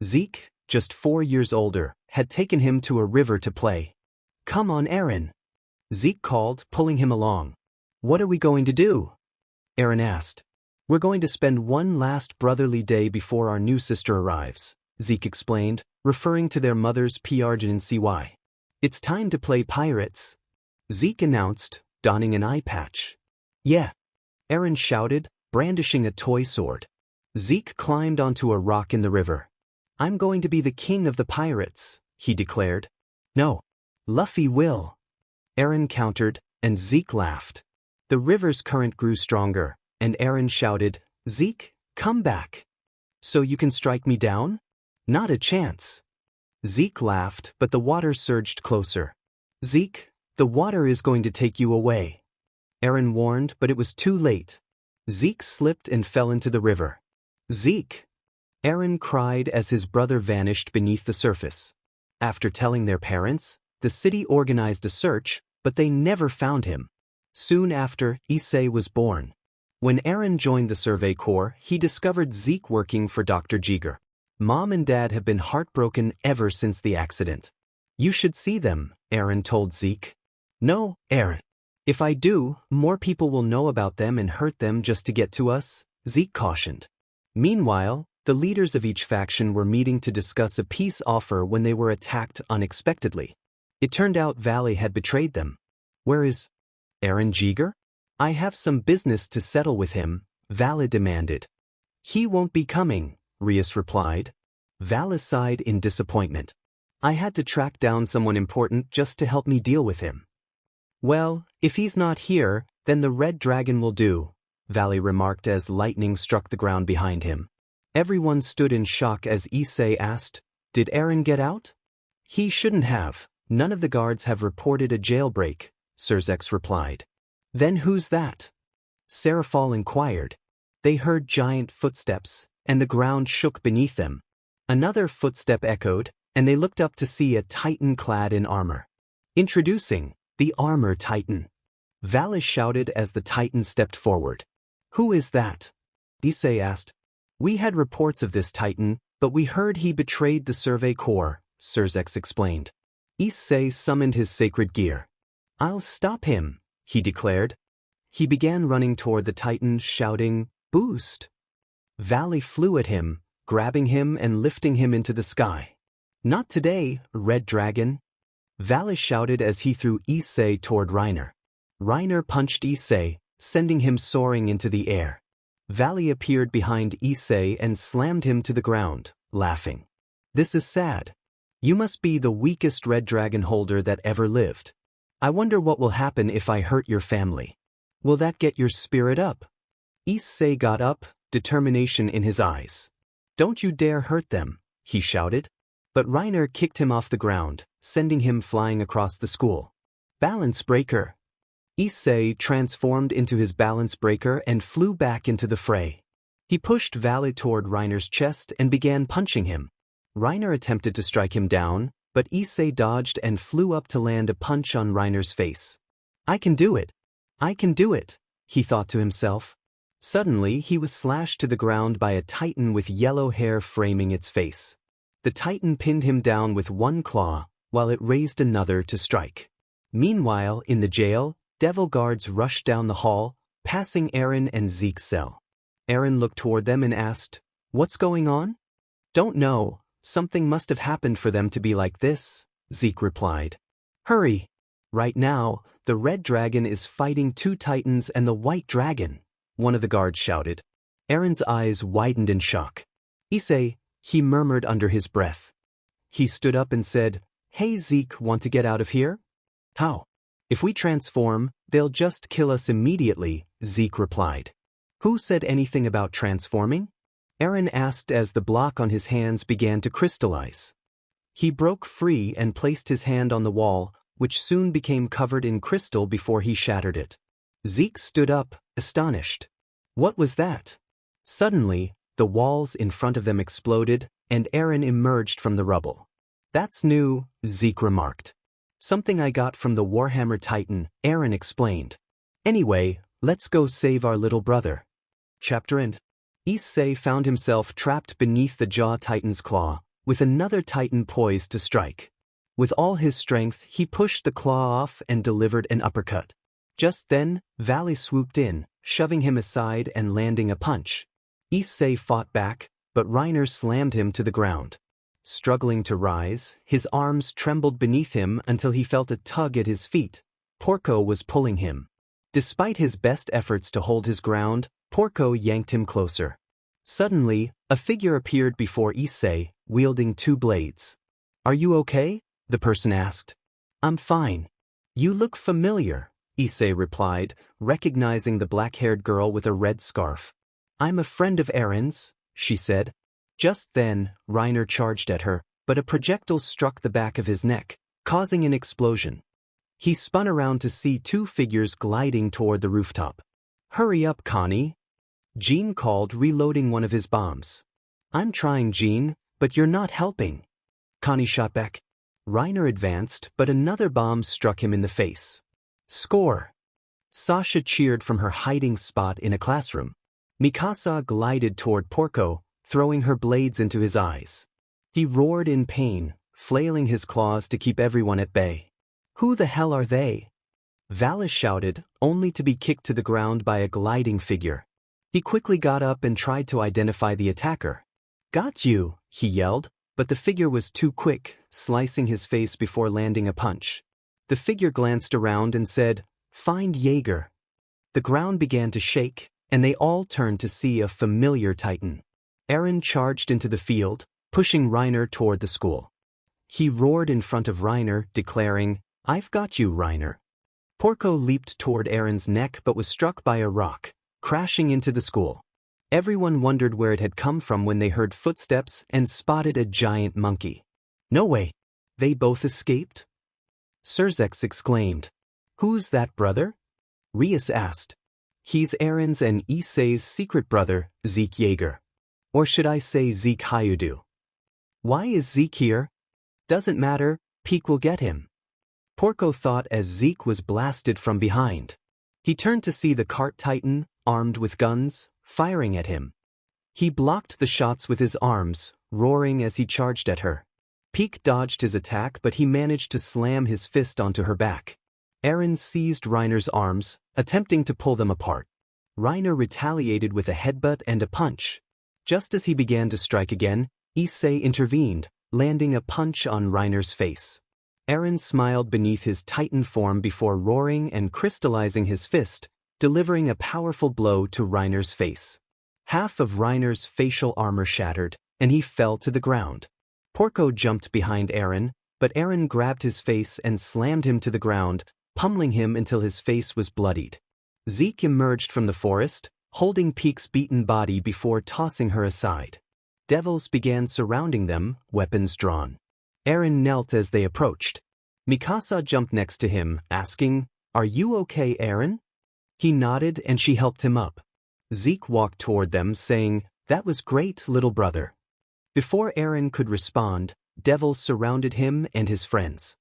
Zeke, just 4 years older, had taken him to a river to play. Come on, Eren. Zeke called, pulling him along. What are we going to do? Eren asked. We're going to spend one last brotherly day before our new sister arrives, Zeke explained, referring to their mother's PRGNCY. It's time to play pirates, Zeke announced, donning an eye patch. Yeah, Eren shouted, brandishing a toy sword. Zeke climbed onto a rock in the river. I'm going to be the king of the pirates, he declared. No, Luffy will. Eren countered, and Zeke laughed. The river's current grew stronger, and Eren shouted, Zeke, come back. So you can strike me down? Not a chance. Zeke laughed, but the water surged closer. Zeke, the water is going to take you away. Eren warned, but it was too late. Zeke slipped and fell into the river. Zeke! Eren cried as his brother vanished beneath the surface. After telling their parents, the city organized a search, but they never found him. Soon after, Issei was born. When Eren joined the Survey Corps, he discovered Zeke working for Dr. Jiger. Mom and Dad have been heartbroken ever since the accident. You should see them, Eren told Zeke. No, Eren. If I do, more people will know about them and hurt them just to get to us, Zeke cautioned. Meanwhile, the leaders of each faction were meeting to discuss a peace offer when they were attacked unexpectedly. It turned out Valley had betrayed them. Where is Eren Jiger? I have some business to settle with him, Valley demanded. He won't be coming, Rias replied. Valley sighed in disappointment. I had to track down someone important just to help me deal with him. Well, if he's not here, Then the red dragon will do, Valley remarked as lightning struck the ground behind him. Everyone stood in shock as Issei asked, "Did Eren get out?" "He shouldn't have. None of the guards have reported a jailbreak," Surzex replied. "Then who's that?" Seraphal inquired. They heard giant footsteps, and the ground shook beneath them. Another footstep echoed, and they looked up to see a titan clad in armor. "Introducing the Armor Titan," Valley shouted as the titan stepped forward. "Who is that?" Issei asked. "We had reports of this titan, but we heard he betrayed the Survey Corps," Surzex explained. Issei summoned his sacred gear. "I'll stop him," he declared. He began running toward the titan, shouting, "Boost!" Valley flew at him, grabbing him and lifting him into the sky. "Not today, Red Dragon!" Valley shouted as he threw Issei toward Reiner. Reiner punched Issei, sending him soaring into the air. Valley appeared behind Issei and slammed him to the ground, laughing. "This is sad. You must be the weakest red dragon holder that ever lived. I wonder what will happen if I hurt your family. Will that get your spirit up?" Issei got up, determination in his eyes. "Don't you dare hurt them," he shouted. But Reiner kicked him off the ground, sending him flying across the school. "Balance breaker!" Issei transformed into his balance breaker and flew back into the fray. He pushed Valley toward Reiner's chest and began punching him. Reiner attempted to strike him down, but Issei dodged and flew up to land a punch on Reiner's face. "I can do it! I can do it!" he thought to himself. Suddenly he was slashed to the ground by a titan with yellow hair framing its face. The titan pinned him down with one claw, while it raised another to strike. Meanwhile, in the jail, devil guards rushed down the hall, passing Eren and Zeke's cell. Eren looked toward them and asked, "What's going on?" "Don't know. Something must have happened for them to be like this," Zeke replied. "Hurry! Right now, the red dragon is fighting two titans and the white dragon," one of the guards shouted. Eren's eyes widened in shock. "Issei," he murmured under his breath. He stood up and said, "Hey Zeke, want to get out of here?" "How?" "If we transform, they'll just kill us immediately," Zeke replied. "Who said anything about transforming?" Eren asked as the block on his hands began to crystallize. He broke free and placed his hand on the wall, which soon became covered in crystal before he shattered it. Zeke stood up, astonished. What was that? Suddenly, the walls in front of them exploded, and Eren emerged from the rubble. "That's new," Zeke remarked. "Something I got from the Warhammer Titan," Eren explained. "Anyway, let's go save our little brother." Chapter End. Issei found himself trapped beneath the Jaw Titan's claw, with another Titan poised to strike. With all his strength, he pushed the claw off and delivered an uppercut. Just then, Valley swooped in, shoving him aside and landing a punch. Issei fought back, but Reiner slammed him to the ground. Struggling to rise, his arms trembled beneath him until he felt a tug at his feet. Porco was pulling him. Despite his best efforts to hold his ground, Porco yanked him closer. Suddenly, a figure appeared before Issei, wielding two blades. "Are you okay?" the person asked. "I'm fine." "You look familiar," Issei replied, recognizing the black-haired girl with a red scarf. "I'm a friend of Eren's," she said. Just then, Reiner charged at her, but a projectile struck the back of his neck, causing an explosion. He spun around to see two figures gliding toward the rooftop. "Hurry up, Connie," Jean called, reloading one of his bombs. "I'm trying, Jean, but you're not helping," Connie shot back. Reiner advanced, but another bomb struck him in the face. "Score!" Sasha cheered from her hiding spot in a classroom. Mikasa glided toward Porco, throwing her blades into his eyes. He roared in pain, flailing his claws to keep everyone at bay. "Who the hell are they?" Valis shouted, only to be kicked to the ground by a gliding figure. He quickly got up and tried to identify the attacker. "Got you," he yelled, but the figure was too quick, slicing his face before landing a punch. The figure glanced around and said, "Find Jaeger." The ground began to shake, and they all turned to see a familiar Titan. Eren charged into the field, pushing Reiner toward the school. He roared in front of Reiner, declaring, "I've got you, Reiner." Porco leaped toward Eren's neck but was struck by a rock, crashing into the school. Everyone wondered where it had come from when they heard footsteps and spotted a giant monkey. No way! They both escaped? Surzex exclaimed. Who's that brother? Rias asked. He's Eren's and Issei's secret brother, Zeke Yeager. Or should I say Zeke Hyoudou? Why is Zeke here? Doesn't matter, Peak will get him. Porco thought as Zeke was blasted from behind. He turned to see the cart titan, armed with guns, firing at him. He blocked the shots with his arms, roaring as he charged at her. Peak dodged his attack but he managed to slam his fist onto her back. Eren seized Reiner's arms, attempting to pull them apart. Reiner retaliated with a headbutt and a punch. Just as he began to strike again, Issei intervened, landing a punch on Reiner's face. Eren smiled beneath his titan form before roaring and crystallizing his fist, delivering a powerful blow to Reiner's face. Half of Reiner's facial armor shattered, and he fell to the ground. Porco jumped behind Eren, but Eren grabbed his face and slammed him to the ground, pummeling him until his face was bloodied. Zeke emerged from the forest, holding Peak's beaten body before tossing her aside. Devils began surrounding them, weapons drawn. Eren knelt as they approached. Mikasa jumped next to him, asking, "Are you okay, Eren?" He nodded and she helped him up. Zeke walked toward them, saying, "That was great, little brother." Before Eren could respond, devils surrounded him and his friends.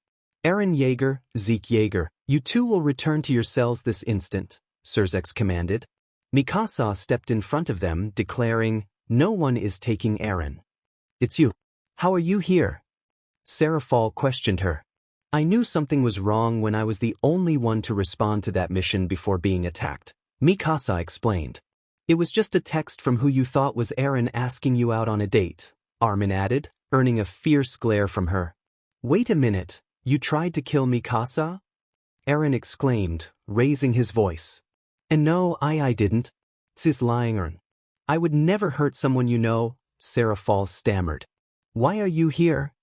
Eren Yeager, Zeke Yeager, you two will return to your cells this instant, Surzex commanded. Mikasa stepped in front of them, declaring, "No one is taking Eren." "It's you. How are you here?" Seraphal questioned her. "I knew something was wrong when I was the only one to respond to that mission before being attacked," Mikasa explained. "It was just a text from who you thought was Eren asking you out on a date," Armin added, earning a fierce glare from her. "Wait a minute, you tried to kill Mikasa?" Eren exclaimed, raising his voice. "And no, I didn't. Sis lying, Eren. I would never hurt someone you know," Seraphal stammered. "Why are you here?"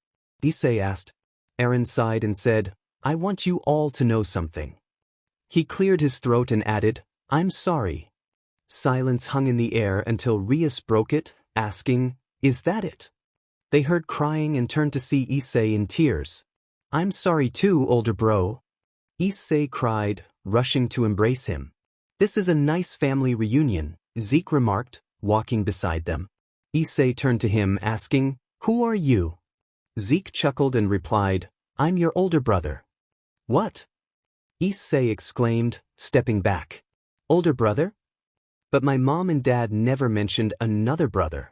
Issei asked. Eren sighed and said, "I want you all to know something." He cleared his throat and added, "I'm sorry." Silence hung in the air until Rias broke it, asking, "Is that it?" They heard crying and turned to see Issei in tears. "I'm sorry too, older bro." Issei cried, rushing to embrace him. "This is a nice family reunion," Zeke remarked, walking beside them. Issei turned to him, asking, "Who are you?" Zeke chuckled and replied, "I'm your older brother." "What?" Issei exclaimed, stepping back. "Older brother? But my mom and dad never mentioned another brother.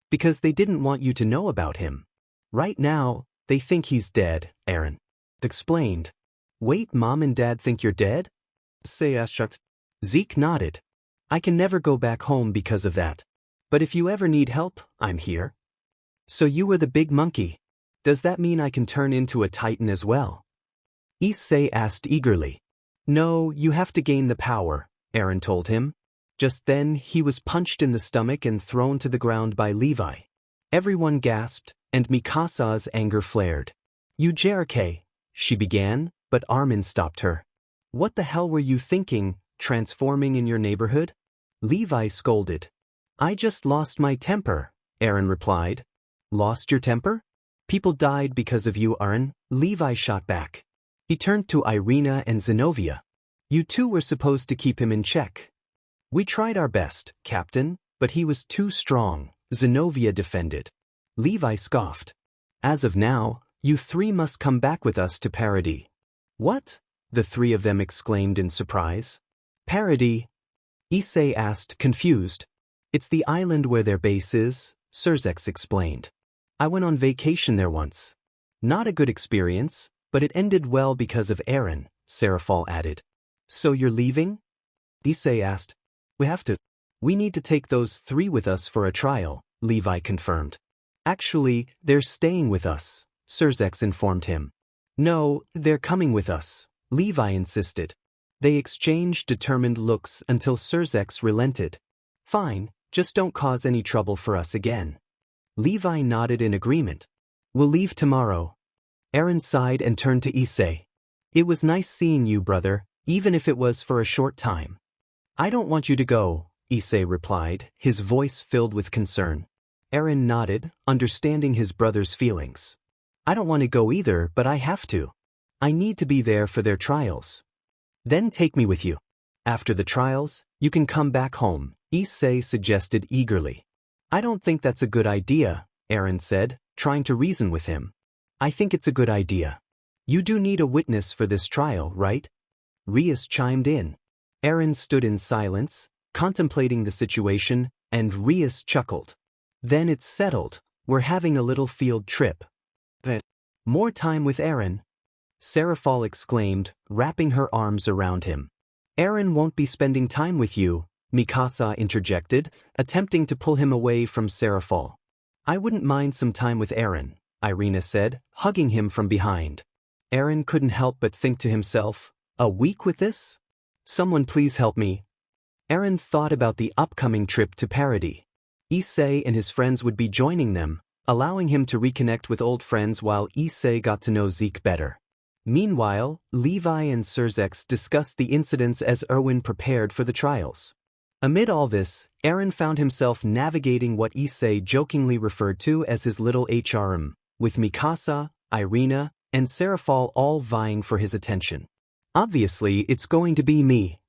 Because they didn't want you to know about him. Right now, they think he's dead," Eren explained. "Wait, mom and dad think you're dead?" Issei asked. Zeke nodded. "I can never go back home because of that. But if you ever need help, I'm here." "So you were the big monkey. Does that mean I can turn into a titan as well?" Issei asked eagerly. "No, you have to gain the power," Eren told him. Just then, he was punched in the stomach and thrown to the ground by Levi. Everyone gasped, and Mikasa's anger flared. "You Jericho," she began, but Armin stopped her. "What the hell were you thinking, transforming in your neighborhood?" Levi scolded. "I just lost my temper," Eren replied. "Lost your temper? People died because of you, Eren," Levi shot back. He turned to Ireina and Zenobia. "You two were supposed to keep him in check." "We tried our best, Captain, but he was too strong," Zenobia defended. Levi scoffed. "As of now, you three must come back with us to Parody." "What?" the three of them exclaimed in surprise. "Parody?" Issei asked, confused. "It's the island where their base is," Surzex explained. "I went on vacation there once. Not a good experience, but it ended well because of Eren," Seraphal added. "So you're leaving?" Issei asked. "We have to. We need to take those three with us for a trial," Levi confirmed. "Actually, they're staying with us," Surzex informed him. "No, they're coming with us," Levi insisted. They exchanged determined looks until Surzex relented. "Fine, just don't cause any trouble for us again." Levi nodded in agreement. "We'll leave tomorrow." Eren sighed and turned to Issei. "It was nice seeing you, brother. even if it was for a short time. I don't want you to go, Issei replied, his voice filled with concern. Eren nodded, understanding his brother's feelings. I don't want to go either, but I have to. I need to be there for their trials. Then take me with you. After the trials, you can come back home, Issei suggested eagerly. I don't think that's a good idea, Eren said, trying to reason with him. I think it's a good idea. You do need a witness for this trial, right? Rias chimed in. Eren stood in silence, contemplating the situation, and Rias chuckled. Then it's settled, we're having a little field trip. More time with Eren? Seraphol exclaimed, wrapping her arms around him. Eren won't be spending time with you, Mikasa interjected, attempting to pull him away from Seraphol. I wouldn't mind some time with Eren, Ireina said, hugging him from behind. Eren couldn't help but think to himself, a week with this? Someone please help me. Eren thought about the upcoming trip to Parody. Issei and his friends would be joining them, allowing him to reconnect with old friends while Issei got to know Zeke better. Meanwhile, Levi and Surzex discussed the incidents as Erwin prepared for the trials. Amid all this, Eren found himself navigating what Issei jokingly referred to as his little HRM, with Mikasa, Ireina, and Seraphol all vying for his attention. Obviously, it's going to be me,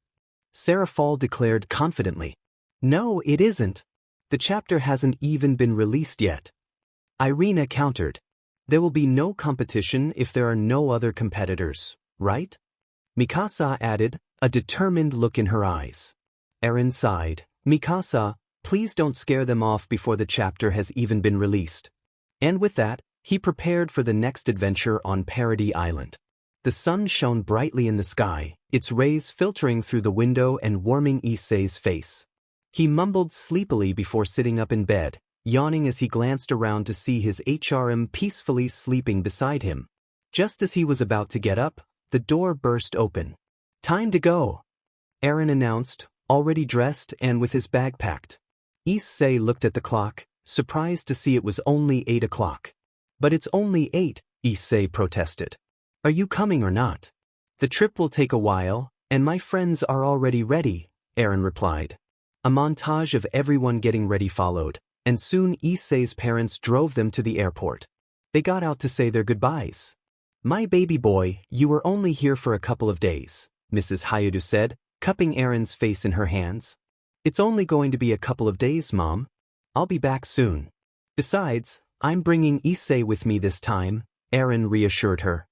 Seraphol declared confidently. No, it isn't. The chapter hasn't even been released yet. Ireina countered. There will be no competition if there are no other competitors, right? Mikasa added, a determined look in her eyes. Eren sighed. Mikasa, please don't scare them off before the chapter has even been released. And with that, he prepared for the next adventure on Parody Island. The sun shone brightly in the sky, its rays filtering through the window and warming Issei's face. He mumbled sleepily before sitting up in bed, yawning as he glanced around to see his HRM peacefully sleeping beside him. Just as he was about to get up, the door burst open. Time to go, Eren announced, already dressed and with his bag packed. Issei looked at the clock, surprised to see it was only 8 o'clock. But it's only 8, Issei protested. Are you coming or not? The trip will take a while, and my friends are already ready, Eren replied. A montage of everyone getting ready followed, and soon Issei's parents drove them to the airport. They got out to say their goodbyes. My baby boy, you were only here for a couple of days, Mrs. Hyoudou said, cupping Eren's face in her hands. It's only going to be a couple of days, Mom. I'll be back soon. Besides, I'm bringing Issei with me this time, Eren reassured her.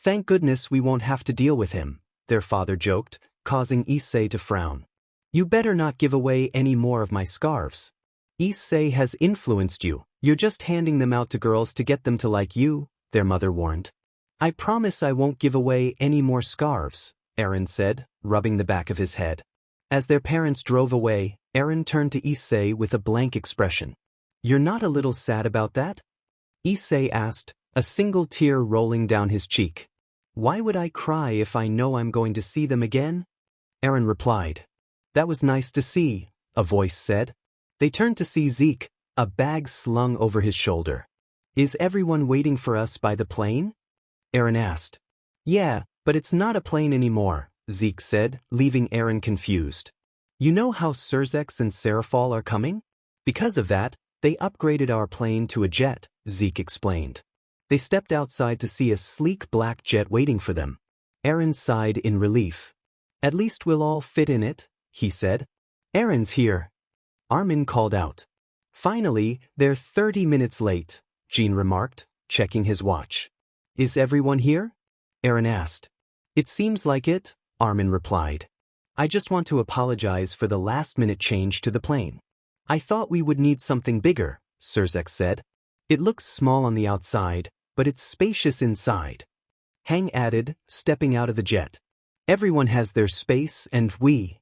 Thank goodness we won't have to deal with him, their father joked, causing Issei to frown. You better not give away any more of my scarves. Issei has influenced you. You're just handing them out to girls to get them to like you, their mother warned. I promise I won't give away any more scarves, Eren said, rubbing the back of his head. As their parents drove away, Eren turned to Issei with a blank expression. You're not a little sad about that? Issei asked, a single tear rolling down his cheek. Why would I cry if I know I'm going to see them again? Eren replied. That was nice to see, a voice said. They turned to see Zeke, a bag slung over his shoulder. Is everyone waiting for us by the plane? Eren asked. Yeah, but it's not a plane anymore, Zeke said, leaving Eren confused. You know how Surzex and Seraphol are coming? Because of that, they upgraded our plane to a jet, Zeke explained. They stepped outside to see a sleek black jet waiting for them. Eren sighed in relief. At least we'll all fit in it, he said. Eren's here. Armin called out. Finally, they're 30 minutes late, Jean remarked, checking his watch. Is everyone here? Eren asked. It seems like it, Armin replied. I just want to apologize for the last-minute change to the plane. I thought we would need something bigger, Surzex said. It looks small on the outside, but it's spacious inside. Hang added, stepping out of the jet. Everyone has their space and we.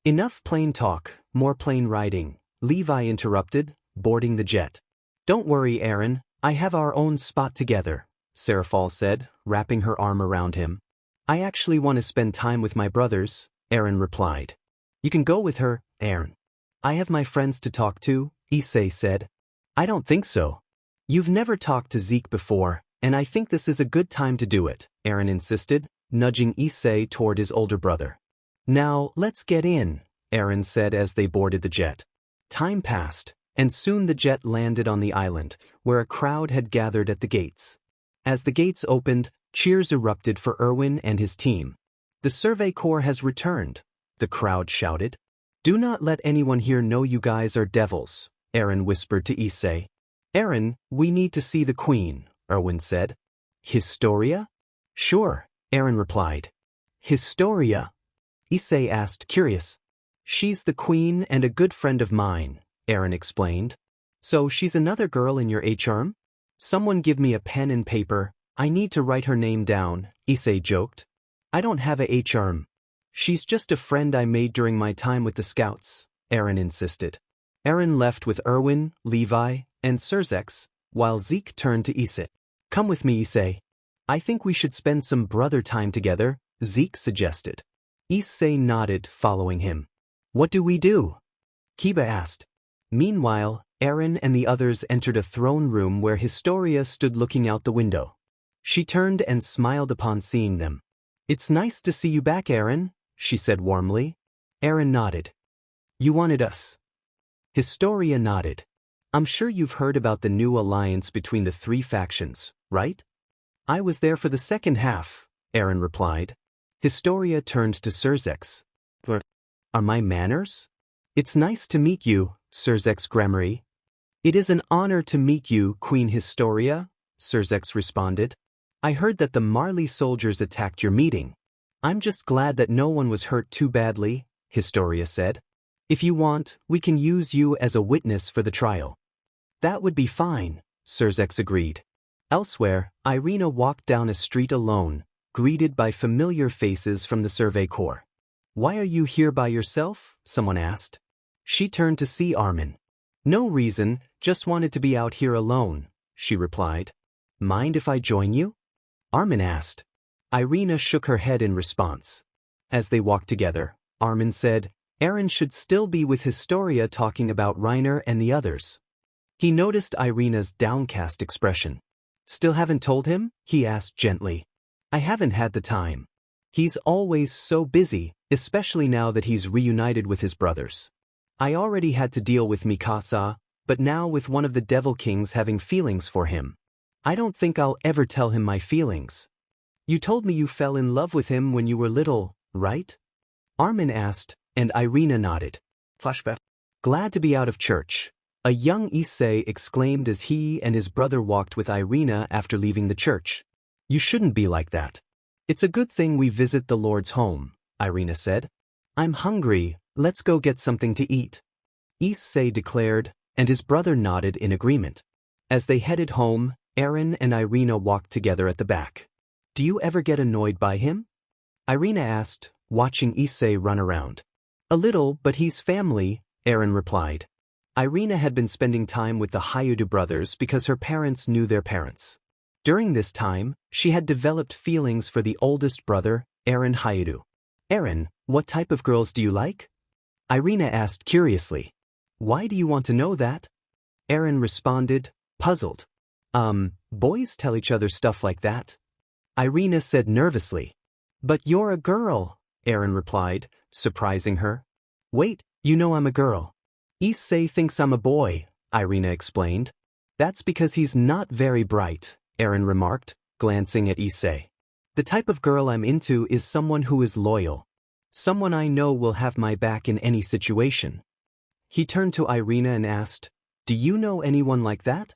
Enough plane talk, more plane riding, Levi interrupted, boarding the jet. Don't worry, Eren, I have our own spot together, Seraphol said, wrapping her arm around him. I actually want to spend time with my brothers, Eren replied. You can go with her, Eren. I have my friends to talk to, Issei said. I don't think so. You've never talked to Zeke before, and I think this is a good time to do it, Eren insisted, nudging Issei toward his older brother. Now, let's get in, Eren said as they boarded the jet. Time passed, and soon the jet landed on the island, where a crowd had gathered at the gates. As the gates opened, cheers erupted for Erwin and his team. "The Survey Corps has returned," the crowd shouted. "Do not let anyone here know you guys are devils," Eren whispered to Issei. "Eren, we need to see the Queen," Erwin said. "Historia?" "Sure," Eren replied. "Historia?" Issei asked, curious. "She's the Queen and a good friend of mine," Eren explained. "So she's another girl in your HRM? Someone give me a pen and paper, I need to write her name down," Issei joked. "I don't have a HRM. She's just a friend I made during my time with the Scouts," Eren insisted. Eren left with Erwin, Levi, and Surzex, while Zeke turned to Issei. "Come with me, Issei. I think we should spend some brother time together," Zeke suggested. Issei nodded, following him. "What do we do?" Kiba asked. Meanwhile, Eren and the others entered a throne room where Historia stood looking out the window. She turned and smiled upon seeing them. "It's nice to see you back, Eren," she said warmly. Eren nodded. "You wanted us?" Historia nodded. "I'm sure you've heard about the new alliance between the three factions, right?" "I was there for the second half," Eren replied. Historia turned to Surzex. "Are my manners?" "It's nice to meet you, Surzex Grammary." "It is an honor to meet you, Queen Historia," Surzex responded. "I heard that the Marley soldiers attacked your meeting. I'm just glad that no one was hurt too badly," Historia said. "If you want, we can use you as a witness for the trial." "That would be fine," Surzex agreed. Elsewhere, Ireina walked down a street alone, greeted by familiar faces from the Survey Corps. "Why are you here by yourself?" someone asked. She turned to see Armin. "No reason, just wanted to be out here alone," she replied. "Mind if I join you?" Armin asked. Ireina shook her head in response. As they walked together, Armin said, "Eren should still be with Historia talking about Reiner and the others." He noticed Ireina's downcast expression. "Still haven't told him?" he asked gently. "I haven't had the time. He's always so busy, especially now that he's reunited with his brothers. I already had to deal with Mikasa, but now with one of the Devil Kings having feelings for him. I don't think I'll ever tell him my feelings." "You told me you fell in love with him when you were little, right?" Armin asked, and Ireina nodded. Flashback. "Glad to be out of church," a young Issei exclaimed as he and his brother walked with Ireina after leaving the church. "You shouldn't be like that. It's a good thing we visit the Lord's home," Ireina said. "I'm hungry, let's go get something to eat," Issei declared, and his brother nodded in agreement. As they headed home, Eren and Ireina walked together at the back. "Do you ever get annoyed by him?" Ireina asked, watching Issei run around. "A little, but he's family," Eren replied. Ireina had been spending time with the Hyoudou brothers because her parents knew their parents. During this time, she had developed feelings for the oldest brother, Eren Hyoudou. "Eren, what type of girls do you like?" Ireina asked curiously. "Why do you want to know that?" Eren responded, puzzled. Boys tell each other stuff like that." Ireina said nervously. "But you're a girl," Eren replied, surprising her. "Wait, you know I'm a girl." "Issei thinks I'm a boy," Ireina explained. "That's because he's not very bright," Eren remarked, glancing at Issei. "The type of girl I'm into is someone who is loyal. Someone I know will have my back in any situation." He turned to Ireina and asked, "Do you know anyone like that?"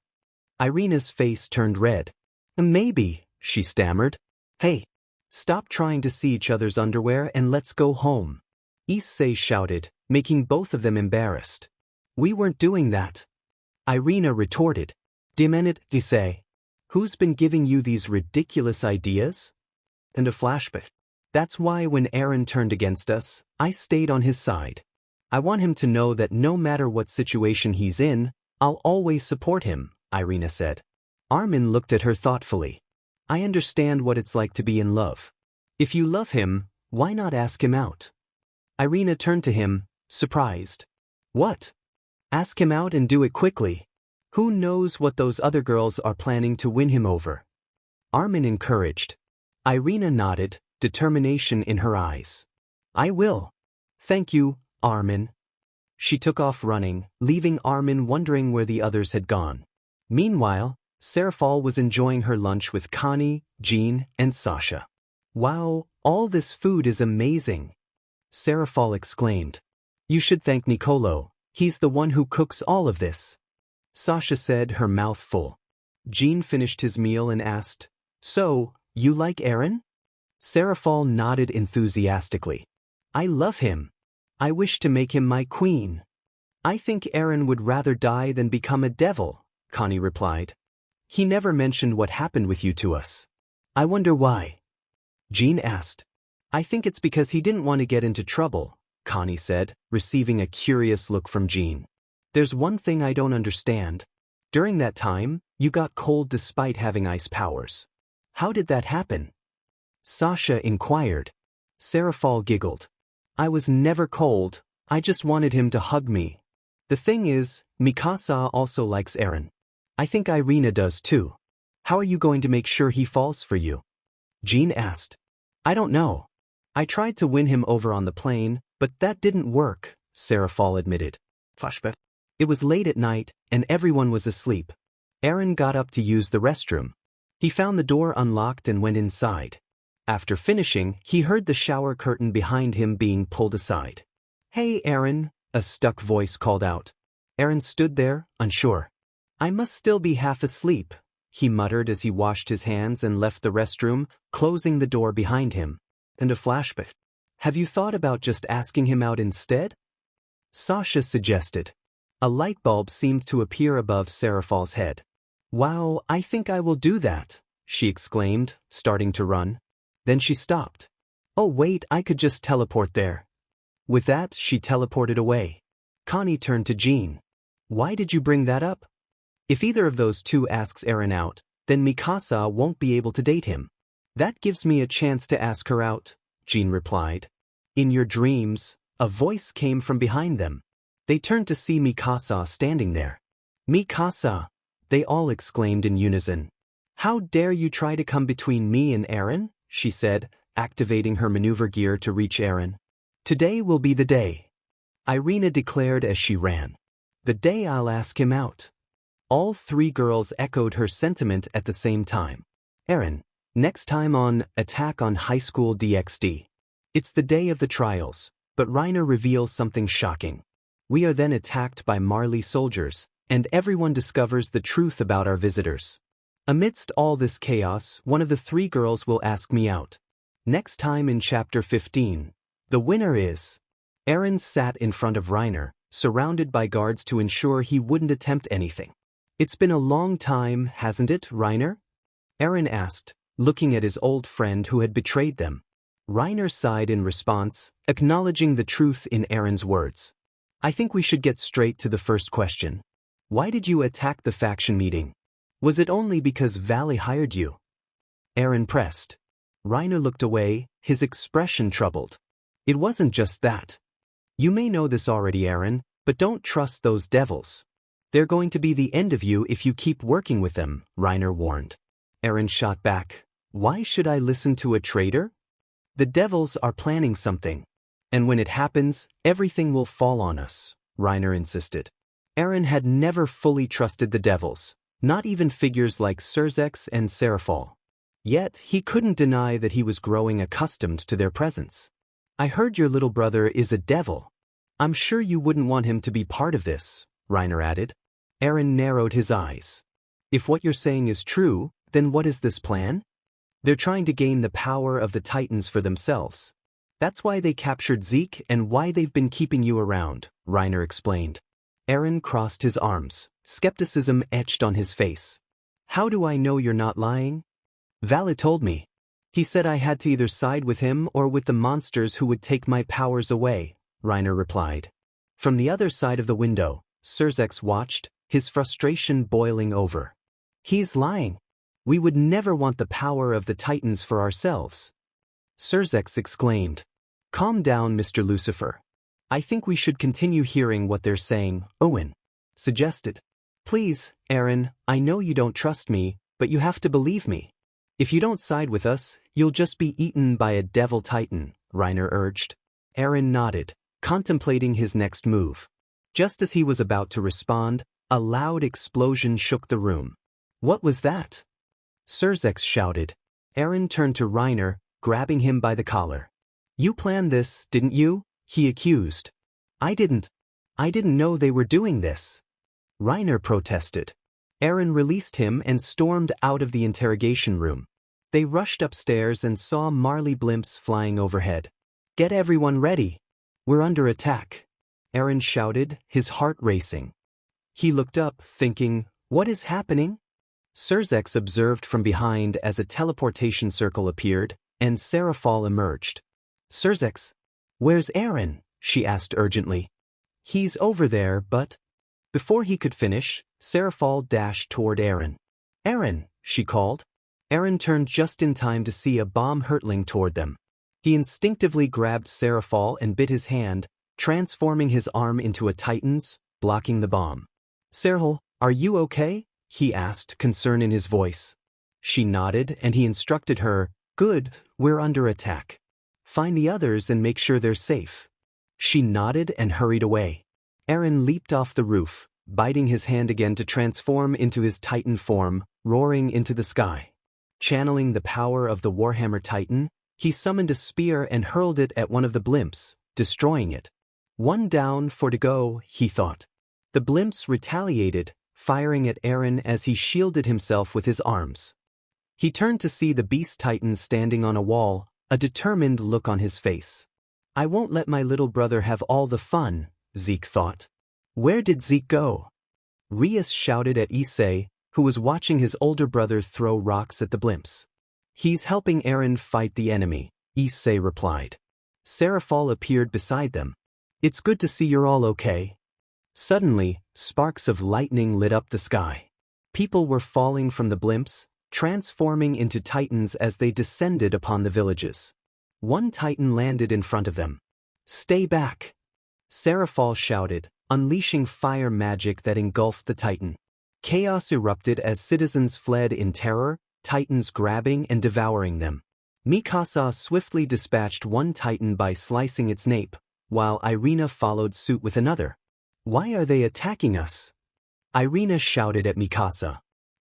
Ireina's face turned red. "Maybe," she stammered. "Hey, stop trying to see each other's underwear and let's go home," Issei shouted, making both of them embarrassed. "We weren't doing that," Ireina retorted. "Imminent, Issei. Who's been giving you these ridiculous ideas?" And a flashback. "That's why when Eren turned against us, I stayed on his side. I want him to know that no matter what situation he's in, I'll always support him," Ireina said. Armin looked at her thoughtfully. "I understand what it's like to be in love. If you love him, why not ask him out?" Ireina turned to him, surprised. "What? Ask him out and do it quickly. Who knows what those other girls are planning to win him over?" Armin encouraged. Ireina nodded, determination in her eyes. I will. Thank you, Armin. She took off running, leaving Armin wondering where the others had gone. Meanwhile, Serafal was enjoying her lunch with Connie, Jean, and Sasha. Wow, all this food is amazing! Serafal exclaimed. You should thank Nicolo, he's the one who cooks all of this. Sasha said, her mouth full. Jean finished his meal and asked, So, you like Eren? Serafal nodded enthusiastically. I love him. I wish to make him my queen. I think Eren would rather die than become a devil, Connie replied. He never mentioned what happened with you to us. I wonder why. Jean asked. I think it's because he didn't want to get into trouble, Connie said, receiving a curious look from Jean. There's one thing I don't understand. During that time, you got cold despite having ice powers. How did that happen? Sasha inquired. Serafal giggled. I was never cold, I just wanted him to hug me. The thing is, Mikasa also likes Eren. I think Ireina does too. How are you going to make sure he falls for you? Jean asked. I don't know. I tried to win him over on the plane, but that didn't work, Serafal admitted. Flashback. It was late at night, and everyone was asleep. Eren got up to use the restroom. He found the door unlocked and went inside. After finishing, he heard the shower curtain behind him being pulled aside. Hey, Eren, a stuck voice called out. Eren stood there, unsure. I must still be half asleep, he muttered as he washed his hands and left the restroom, closing the door behind him. And a flashback. Have you thought about just asking him out instead? Sasha suggested. A light bulb seemed to appear above Serafal's head. Wow, I think I will do that, she exclaimed, starting to run. Then she stopped. Oh wait, I could just teleport there. With that, she teleported away. Connie turned to Jean. Why did you bring that up? If either of those two asks Eren out, then Mikasa won't be able to date him. That gives me a chance to ask her out, Jean replied. In your dreams, a voice came from behind them. They turned to see Mikasa standing there. Mikasa! They all exclaimed in unison. How dare you try to come between me and Eren? She said, activating her maneuver gear to reach Eren. Today will be the day. Ireina declared as she ran. The day I'll ask him out. All three girls echoed her sentiment at the same time. Eren, next time on Attack on Highschool DxD. It's the day of the trials, but Reiner reveals something shocking. We are then attacked by Marley soldiers, and everyone discovers the truth about our visitors. Amidst all this chaos, one of the three girls will ask me out. Next time in Chapter 15. The winner is... Eren sat in front of Reiner, surrounded by guards to ensure he wouldn't attempt anything. It's been a long time, hasn't it, Reiner? Eren asked, looking at his old friend who had betrayed them. Reiner sighed in response, acknowledging the truth in Eren's words. I think we should get straight to the first question. Why did you attack the faction meeting? Was it only because Valley hired you? Eren pressed. Reiner looked away, his expression troubled. It wasn't just that. You may know this already, Eren, but don't trust those devils. They're going to be the end of you if you keep working with them, Reiner warned. Eren shot back. Why should I listen to a traitor? The devils are planning something. And when it happens, everything will fall on us, Reiner insisted. Eren had never fully trusted the devils, not even figures like Surzex and Serafal. Yet, he couldn't deny that he was growing accustomed to their presence. I heard your little brother is a devil. I'm sure you wouldn't want him to be part of this, Reiner added. Eren narrowed his eyes. If what you're saying is true, then what is this plan? They're trying to gain the power of the Titans for themselves. That's why they captured Zeke and why they've been keeping you around, Reiner explained. Eren crossed his arms, skepticism etched on his face. How do I know you're not lying? Vala told me. He said I had to either side with him or with the monsters who would take my powers away, Reiner replied. From the other side of the window, Surzex watched, his frustration boiling over. He's lying. We would never want the power of the Titans for ourselves. Surzex exclaimed. Calm down, Mr. Lucifer. I think we should continue hearing what they're saying, Owen suggested. Please, Eren, I know you don't trust me, but you have to believe me. If you don't side with us, you'll just be eaten by a devil titan, Reiner urged. Eren nodded, contemplating his next move. Just as he was about to respond, a loud explosion shook the room. What was that? Surzex shouted. Eren turned to Reiner, grabbing him by the collar. You planned this, didn't you? He accused. I didn't know they were doing this. Reiner protested. Eren released him and stormed out of the interrogation room. They rushed upstairs and saw Marley blimps flying overhead. Get everyone ready. We're under attack. Eren shouted, his heart racing. He looked up, thinking, what is happening? Surzex observed from behind as a teleportation circle appeared, and Seraphol emerged. Surzex, where's Eren? She asked urgently. He's over there, but... Before he could finish, Seraphol dashed toward Eren. Eren, she called. Eren turned just in time to see a bomb hurtling toward them. He instinctively grabbed Seraphol and bit his hand, transforming his arm into a titan's, blocking the bomb. Serhal, are you okay? He asked, concern in his voice. She nodded and he instructed her, good, we're under attack. Find the others and make sure they're safe. She nodded and hurried away. Eren leaped off the roof, biting his hand again to transform into his titan form, roaring into the sky. Channeling the power of the Warhammer Titan, he summoned a spear and hurled it at one of the blimps, destroying it. One down, 4 to go, he thought. The blimps retaliated, firing at Eren as he shielded himself with his arms. He turned to see the Beast Titan standing on a wall, a determined look on his face. I won't let my little brother have all the fun, Zeke thought. Where did Zeke go? Rias shouted at Issei, who was watching his older brother throw rocks at the blimps. He's helping Eren fight the enemy, Issei replied. Seraphol appeared beside them. It's good to see you're all okay. Suddenly, sparks of lightning lit up the sky. People were falling from the blimps, transforming into titans as they descended upon the villages. One titan landed in front of them. Stay back! Seraphol shouted, unleashing fire magic that engulfed the titan. Chaos erupted as citizens fled in terror, titans grabbing and devouring them. Mikasa swiftly dispatched one titan by slicing its nape, while Ireina followed suit with another. Why are they attacking us? Ireina shouted at Mikasa.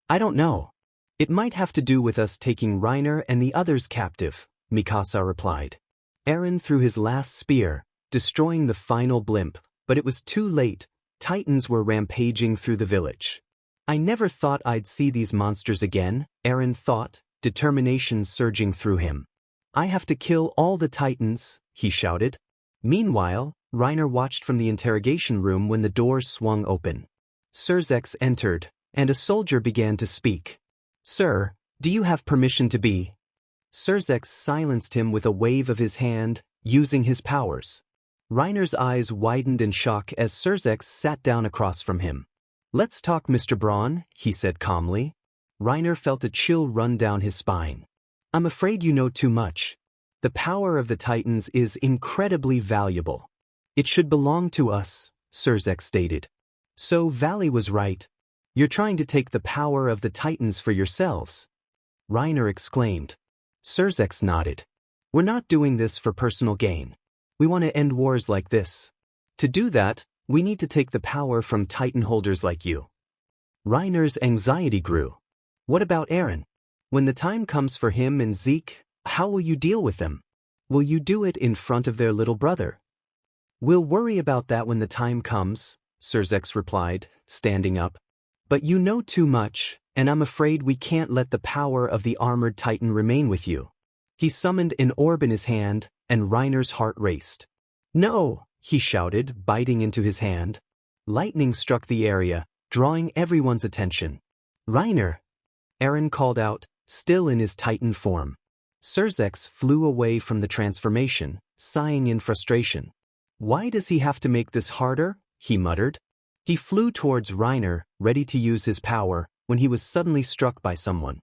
I don't know. It might have to do with us taking Reiner and the others captive, Mikasa replied. Eren threw his last spear, destroying the final blimp, but it was too late. Titans were rampaging through the village. I never thought I'd see these monsters again, Eren thought, determination surging through him. I have to kill all the titans, he shouted. Meanwhile, Reiner watched from the interrogation room when the doors swung open. Surzex entered, and a soldier began to speak. Sir, do you have permission to be? Surzex silenced him with a wave of his hand, using his powers. Reiner's eyes widened in shock as Surzex sat down across from him. Let's talk, Mr. Braun, he said calmly. Reiner felt a chill run down his spine. I'm afraid you know too much. The power of the Titans is incredibly valuable. It should belong to us, Surzex stated. So Valley was right. You're trying to take the power of the Titans for yourselves. Reiner exclaimed. Surzex nodded. We're not doing this for personal gain. We want to end wars like this. To do that, we need to take the power from Titan holders like you. Reiner's anxiety grew. What about Eren? When the time comes for him and Zeke, how will you deal with them? Will you do it in front of their little brother? We'll worry about that when the time comes, Surzex replied, standing up. But you know too much, and I'm afraid we can't let the power of the armored Titan remain with you. He summoned an orb in his hand, and Reiner's heart raced. No, he shouted, biting into his hand. Lightning struck the area, drawing everyone's attention. Reiner! Eren called out, still in his Titan form. Surzex flew away from the transformation, sighing in frustration. Why does he have to make this harder? He muttered. He flew towards Reiner, ready to use his power, when he was suddenly struck by someone.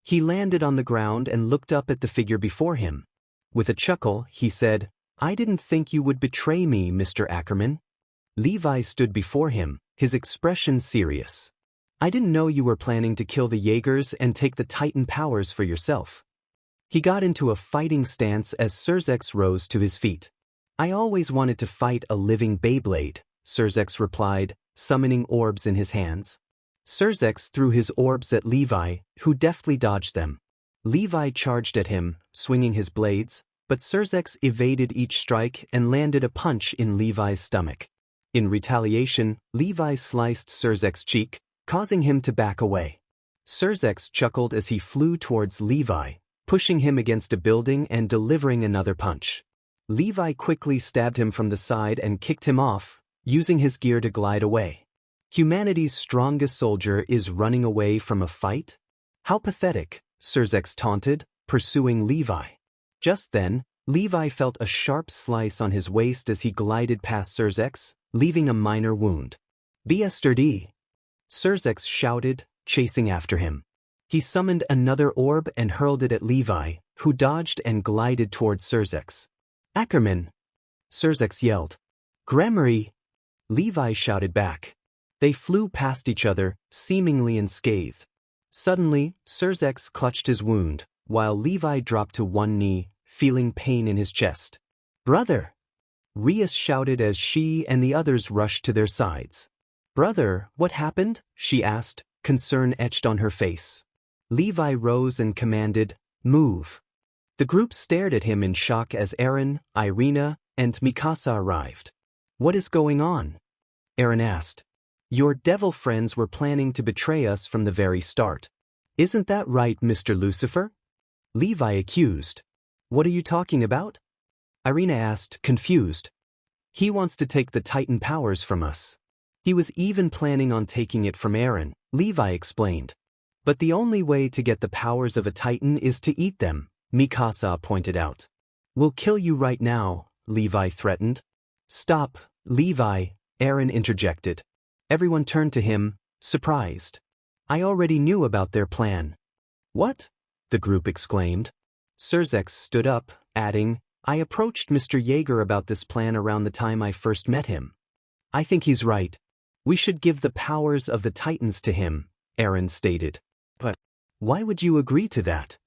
He landed on the ground and looked up at the figure before him. With a chuckle, he said, I didn't think you would betray me, Mr. Ackerman. Levi stood before him, his expression serious. I didn't know you were planning to kill the Jaegers and take the Titan powers for yourself. He got into a fighting stance as Surzex rose to his feet. I always wanted to fight a living Beyblade, Surzex replied, summoning orbs in his hands. Surzex threw his orbs at Levi, who deftly dodged them. Levi charged at him, swinging his blades, but Surzex evaded each strike and landed a punch in Levi's stomach. In retaliation, Levi sliced Surzex's cheek, causing him to back away. Surzex chuckled as he flew towards Levi, pushing him against a building and delivering another punch. Levi quickly stabbed him from the side and kicked him off, using his gear to glide away. Humanity's strongest soldier is running away from a fight? How pathetic, Surzex taunted, pursuing Levi. Just then, Levi felt a sharp slice on his waist as he glided past Surzex, leaving a minor wound. Be sturdy, Surzex shouted, chasing after him. He summoned another orb and hurled it at Levi, who dodged and glided towards Surzex. Ackerman! Surzex yelled. Gremory! Levi shouted back. They flew past each other, seemingly unscathed. Suddenly, Surzex clutched his wound, while Levi dropped to one knee, feeling pain in his chest. Brother! Rias shouted as she and the others rushed to their sides. Brother, what happened? She asked, concern etched on her face. Levi rose and commanded, move. The group stared at him in shock as Eren, Ireina, and Mikasa arrived. What is going on? Eren asked. Your devil friends were planning to betray us from the very start. Isn't that right, Mr. Lucifer? Levi accused. What are you talking about? Ireina asked, confused. He wants to take the Titan powers from us. He was even planning on taking it from Eren, Levi explained. But the only way to get the powers of a Titan is to eat them, Mikasa pointed out. We'll kill you right now, Levi threatened. Stop, Levi, Eren interjected. Everyone turned to him, surprised. I already knew about their plan. What? The group exclaimed. Surzex stood up, adding, I approached Mr. Jaeger about this plan around the time I first met him. I think he's right. We should give the powers of the Titans to him, Eren stated. But why would you agree to that?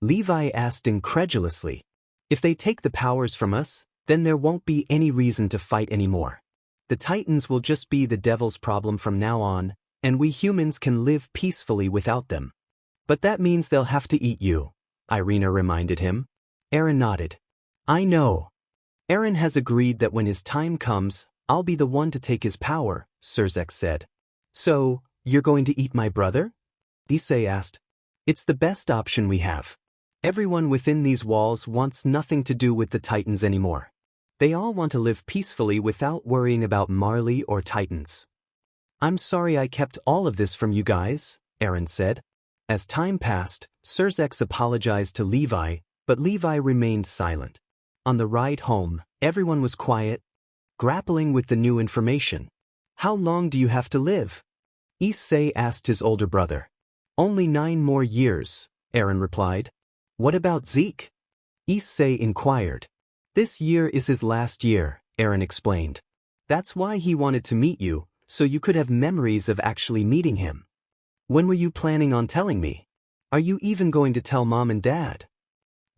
Levi asked incredulously. If they take the powers from us, then there won't be any reason to fight anymore. The Titans will just be the devil's problem from now on, and we humans can live peacefully without them. But that means they'll have to eat you, Ireina reminded him. Eren nodded. I know. Eren has agreed that when his time comes, I'll be the one to take his power, Surzex said. So, you're going to eat my brother? Issei asked. It's the best option we have. Everyone within these walls wants nothing to do with the Titans anymore. They all want to live peacefully without worrying about Marley or Titans. I'm sorry I kept all of this from you guys, Eren said. As time passed, Surzex apologized to Levi, but Levi remained silent. On the ride home, everyone was quiet, grappling with the new information. How long do you have to live? Issei asked his older brother. Only 9 more years, Eren replied. What about Zeke? Issei inquired. This year is his last year, Eren explained. That's why he wanted to meet you, so you could have memories of actually meeting him. When were you planning on telling me? Are you even going to tell Mom and Dad?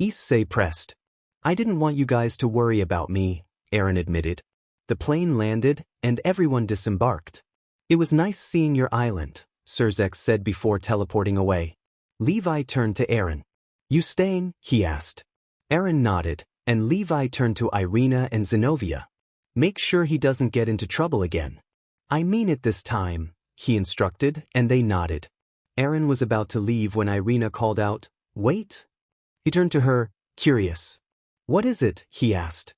Issei pressed. I didn't want you guys to worry about me, Eren admitted. The plane landed, and everyone disembarked. It was nice seeing your island, Surzex said before teleporting away. Levi turned to Eren. You staying? He asked. Eren nodded, and Levi turned to Ireina and Zenobia. Make sure he doesn't get into trouble again. I mean it this time, he instructed, and they nodded. Eren was about to leave when Ireina called out, Wait. He turned to her, curious. What is it? He asked.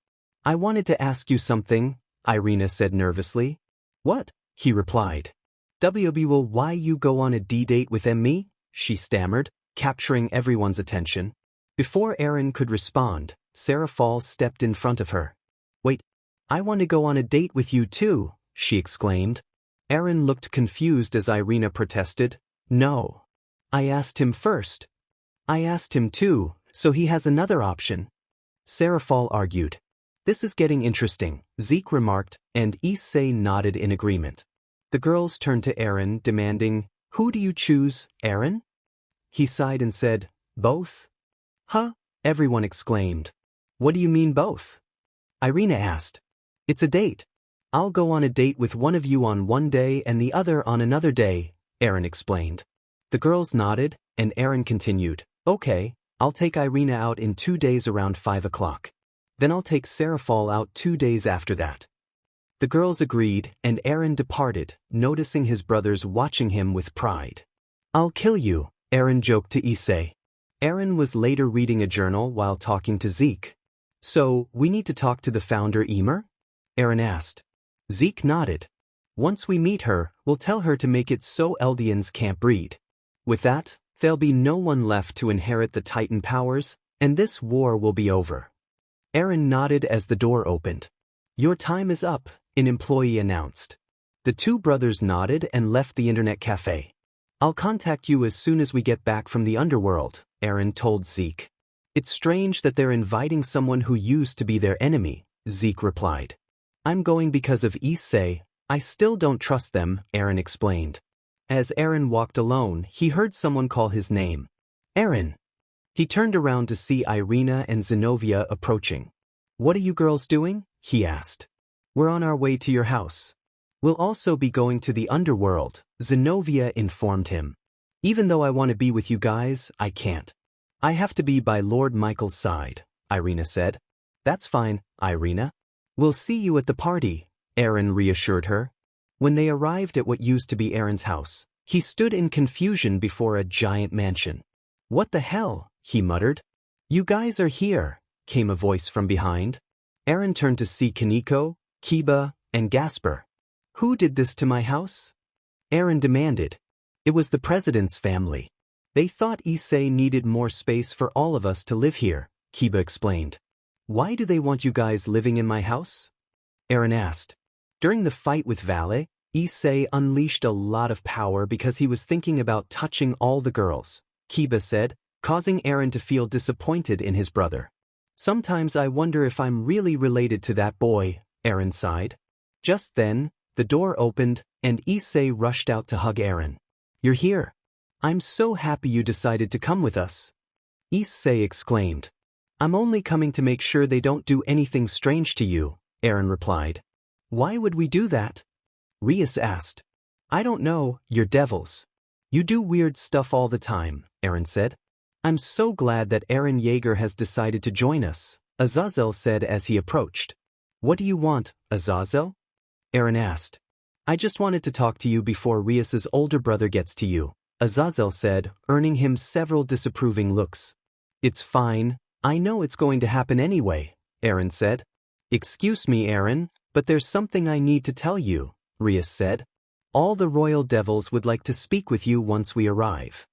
I wanted to ask you something, Ireina said nervously. What? He replied. Will why you go on a D-date with me? She stammered, capturing everyone's attention. Before Eren could respond, Sarah Fall stepped in front of her. Wait, I want to go on a date with you too, she exclaimed. Eren looked confused as Ireina protested. No. I asked him first. I asked him too, so he has another option. Sarah Fall argued. This is getting interesting, Zeke remarked, and Issei nodded in agreement. The girls turned to Eren, demanding, "Who do you choose, Eren?" He sighed and said, "Both." "Huh?" everyone exclaimed. "What do you mean both?" Ireina asked. "It's a date. I'll go on a date with one of you on one day and the other on another day," Eren explained. The girls nodded, and Eren continued, "Okay, I'll take Ireina out in 2 days around 5 o'clock. Then I'll take Serafall out 2 days after that." The girls agreed, and Eren departed, noticing his brothers watching him with pride. "I'll kill you," Eren joked to Issei. Eren was later reading a journal while talking to Zeke. "So, we need to talk to the founder Ymir?" Eren asked. Zeke nodded. "Once we meet her, we'll tell her to make it so Eldians can't breed. With that, there'll be no one left to inherit the Titan powers, and this war will be over." Eren nodded as the door opened. "Your time is up," an employee announced. The two brothers nodded and left the internet cafe. "I'll contact you as soon as we get back from the underworld," Eren told Zeke. "It's strange that they're inviting someone who used to be their enemy," Zeke replied. "I'm going because of Issei. I still don't trust them," Eren explained. As Eren walked alone, he heard someone call his name. "Eren." He turned around to see Ireina and Zenobia approaching. "What are you girls doing?" he asked. "We're on our way to your house. We'll also be going to the underworld," Zenobia informed him. "Even though I want to be with you guys, I can't. I have to be by Lord Michael's side," Ireina said. "That's fine, Ireina. We'll see you at the party," Eren reassured her. When they arrived at what used to be Eren's house, he stood in confusion before a giant mansion. "What the hell?" he muttered. "You guys are here," came a voice from behind. Eren turned to see Kaneko, Kiba, and Gasper. "Who did this to my house?" Eren demanded. "It was the president's family. They thought Issei needed more space for all of us to live here," Kiba explained. "Why do they want you guys living in my house?" Eren asked. During the fight with Vale, Issei unleashed a lot of power because he was thinking about touching all the girls, Kiba said, causing Eren to feel disappointed in his brother. "Sometimes I wonder if I'm really related to that boy," Eren sighed. Just then, the door opened, and Issei rushed out to hug Eren. "You're here. I'm so happy you decided to come with us." Issei exclaimed. "I'm only coming to make sure they don't do anything strange to you," Eren replied. "Why would we do that?" Rias asked. "I don't know, you're devils. You do weird stuff all the time," Eren said. "I'm so glad that Eren Yeager has decided to join us," Azazel said as he approached. "What do you want, Azazel?" Eren asked. "I just wanted to talk to you before Rias's older brother gets to you," Azazel said, earning him several disapproving looks. "It's fine, I know it's going to happen anyway," Eren said. "Excuse me, Eren, but there's something I need to tell you," Rias said. "All the royal devils would like to speak with you once we arrive."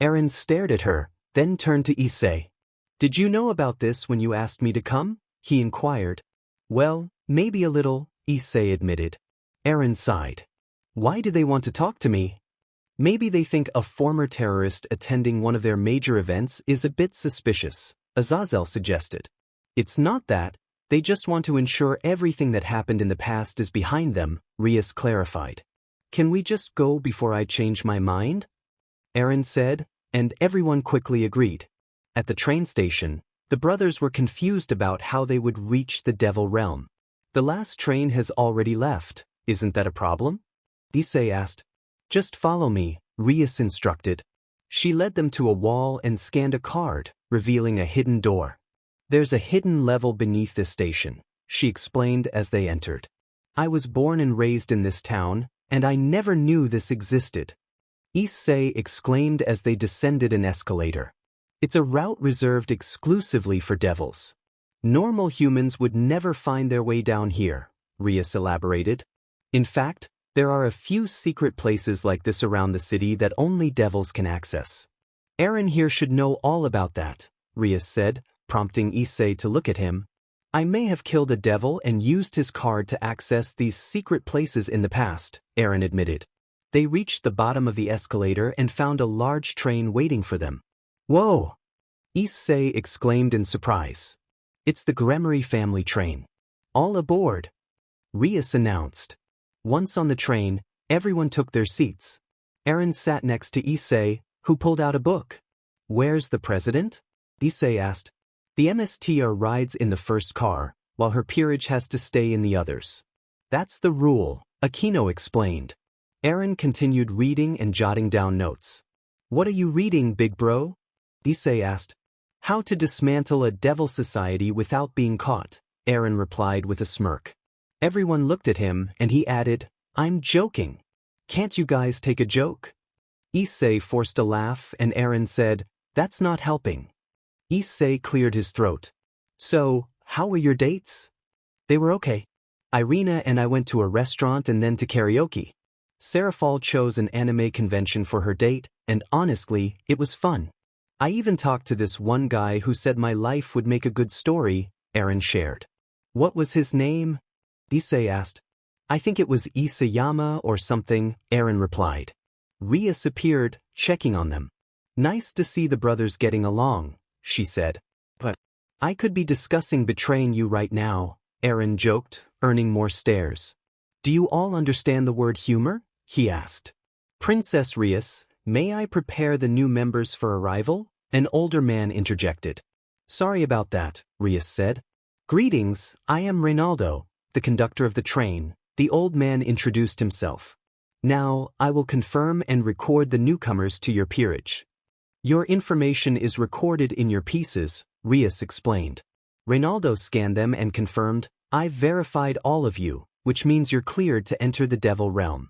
Eren stared at her, then turned to Issei. "Did you know about this when you asked me to come?" he inquired. "Well, maybe a little," Issei admitted. Eren sighed. "Why do they want to talk to me?" "Maybe they think a former terrorist attending one of their major events is a bit suspicious," Azazel suggested. "It's not that. They just want to ensure everything that happened in the past is behind them," Rias clarified. "Can we just go before I change my mind?" Eren said, and everyone quickly agreed. At the train station, the brothers were confused about how they would reach the Devil Realm. "The last train has already left, isn't that a problem?" Issei asked. "Just follow me," Rias instructed. She led them to a wall and scanned a card, revealing a hidden door. "There's a hidden level beneath this station," she explained as they entered. "I was born and raised in this town, and I never knew this existed." Issei exclaimed as they descended an escalator. "It's a route reserved exclusively for devils. Normal humans would never find their way down here," Rias elaborated. "In fact, there are a few secret places like this around the city that only devils can access. Eren here should know all about that," Rias said, prompting Issei to look at him. "I may have killed a devil and used his card to access these secret places in the past," Eren admitted. They reached the bottom of the escalator and found a large train waiting for them. "Whoa!" Issei exclaimed in surprise. "It's the Gremory family train. All aboard," Rias announced. Once on the train, Everyone took their seats. Eren sat next to Issei, who pulled out a book. Where's the president? Issei asked. The MSTR rides in the first car, while her peerage has to stay in the others. That's the rule, Aquino explained. Eren continued reading and jotting down notes. What are you reading, big bro? Issei asked. How to dismantle a devil society without being caught, Eren replied with a smirk. Everyone looked at him and he added, I'm joking. Can't you guys take a joke? Issei forced a laugh and Eren said, That's not helping. Issei cleared his throat. So, how were your dates? They were okay. Ireina and I went to a restaurant and then to karaoke. Serafal chose an anime convention for her date, and honestly, it was fun. I even talked to this one guy who said my life would make a good story, Eren shared. What was his name? Issei asked. I think it was Isayama or something, Eren replied. Rias appeared, checking on them. Nice to see the brothers getting along, she said. But I could be discussing betraying you right now, Eren joked, earning more stares. Do you all understand the word humor? He asked. Princess Rias, may I prepare the new members for arrival? An older man interjected. Sorry about that, Rias said. Greetings, I am Reynaldo, the conductor of the train, the old man introduced himself. Now, I will confirm and record the newcomers to your peerage. Your information is recorded in your pieces, Rias explained. Reynaldo scanned them and confirmed, I've verified all of you, which means you're cleared to enter the Devil Realm.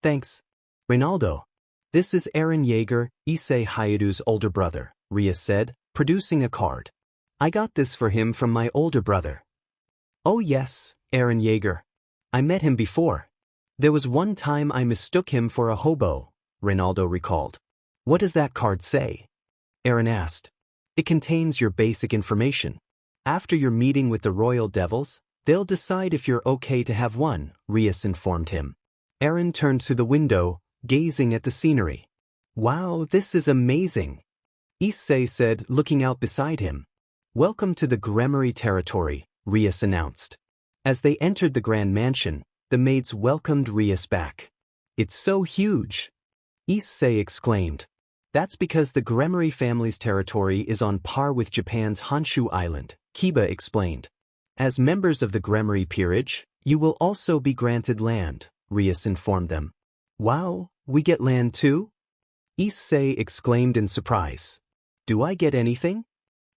Thanks. Reynaldo. This is Eren Yeager, Issei Hyoudou's older brother, Rias said, producing a card. I got this for him from my older brother. Oh yes, Eren Yeager. I met him before. There was one time I mistook him for a hobo, Reynaldo recalled. What does that card say? Eren asked. It contains your basic information. After your meeting with the Royal Devils, they'll decide if you're okay to have one, Rias informed him. Eren turned to the window, gazing at the scenery. Wow, this is amazing. Issei said, looking out beside him. Welcome to the Gremory territory, Rias announced. As they entered the grand mansion, the maids welcomed Rias back. It's so huge. Issei exclaimed. That's because the Gremory family's territory is on par with Japan's Honshu Island, Kiba explained. As members of the Gremory peerage, you will also be granted land, Rias informed them. Wow, we get land too? Issei exclaimed in surprise. Do I get anything?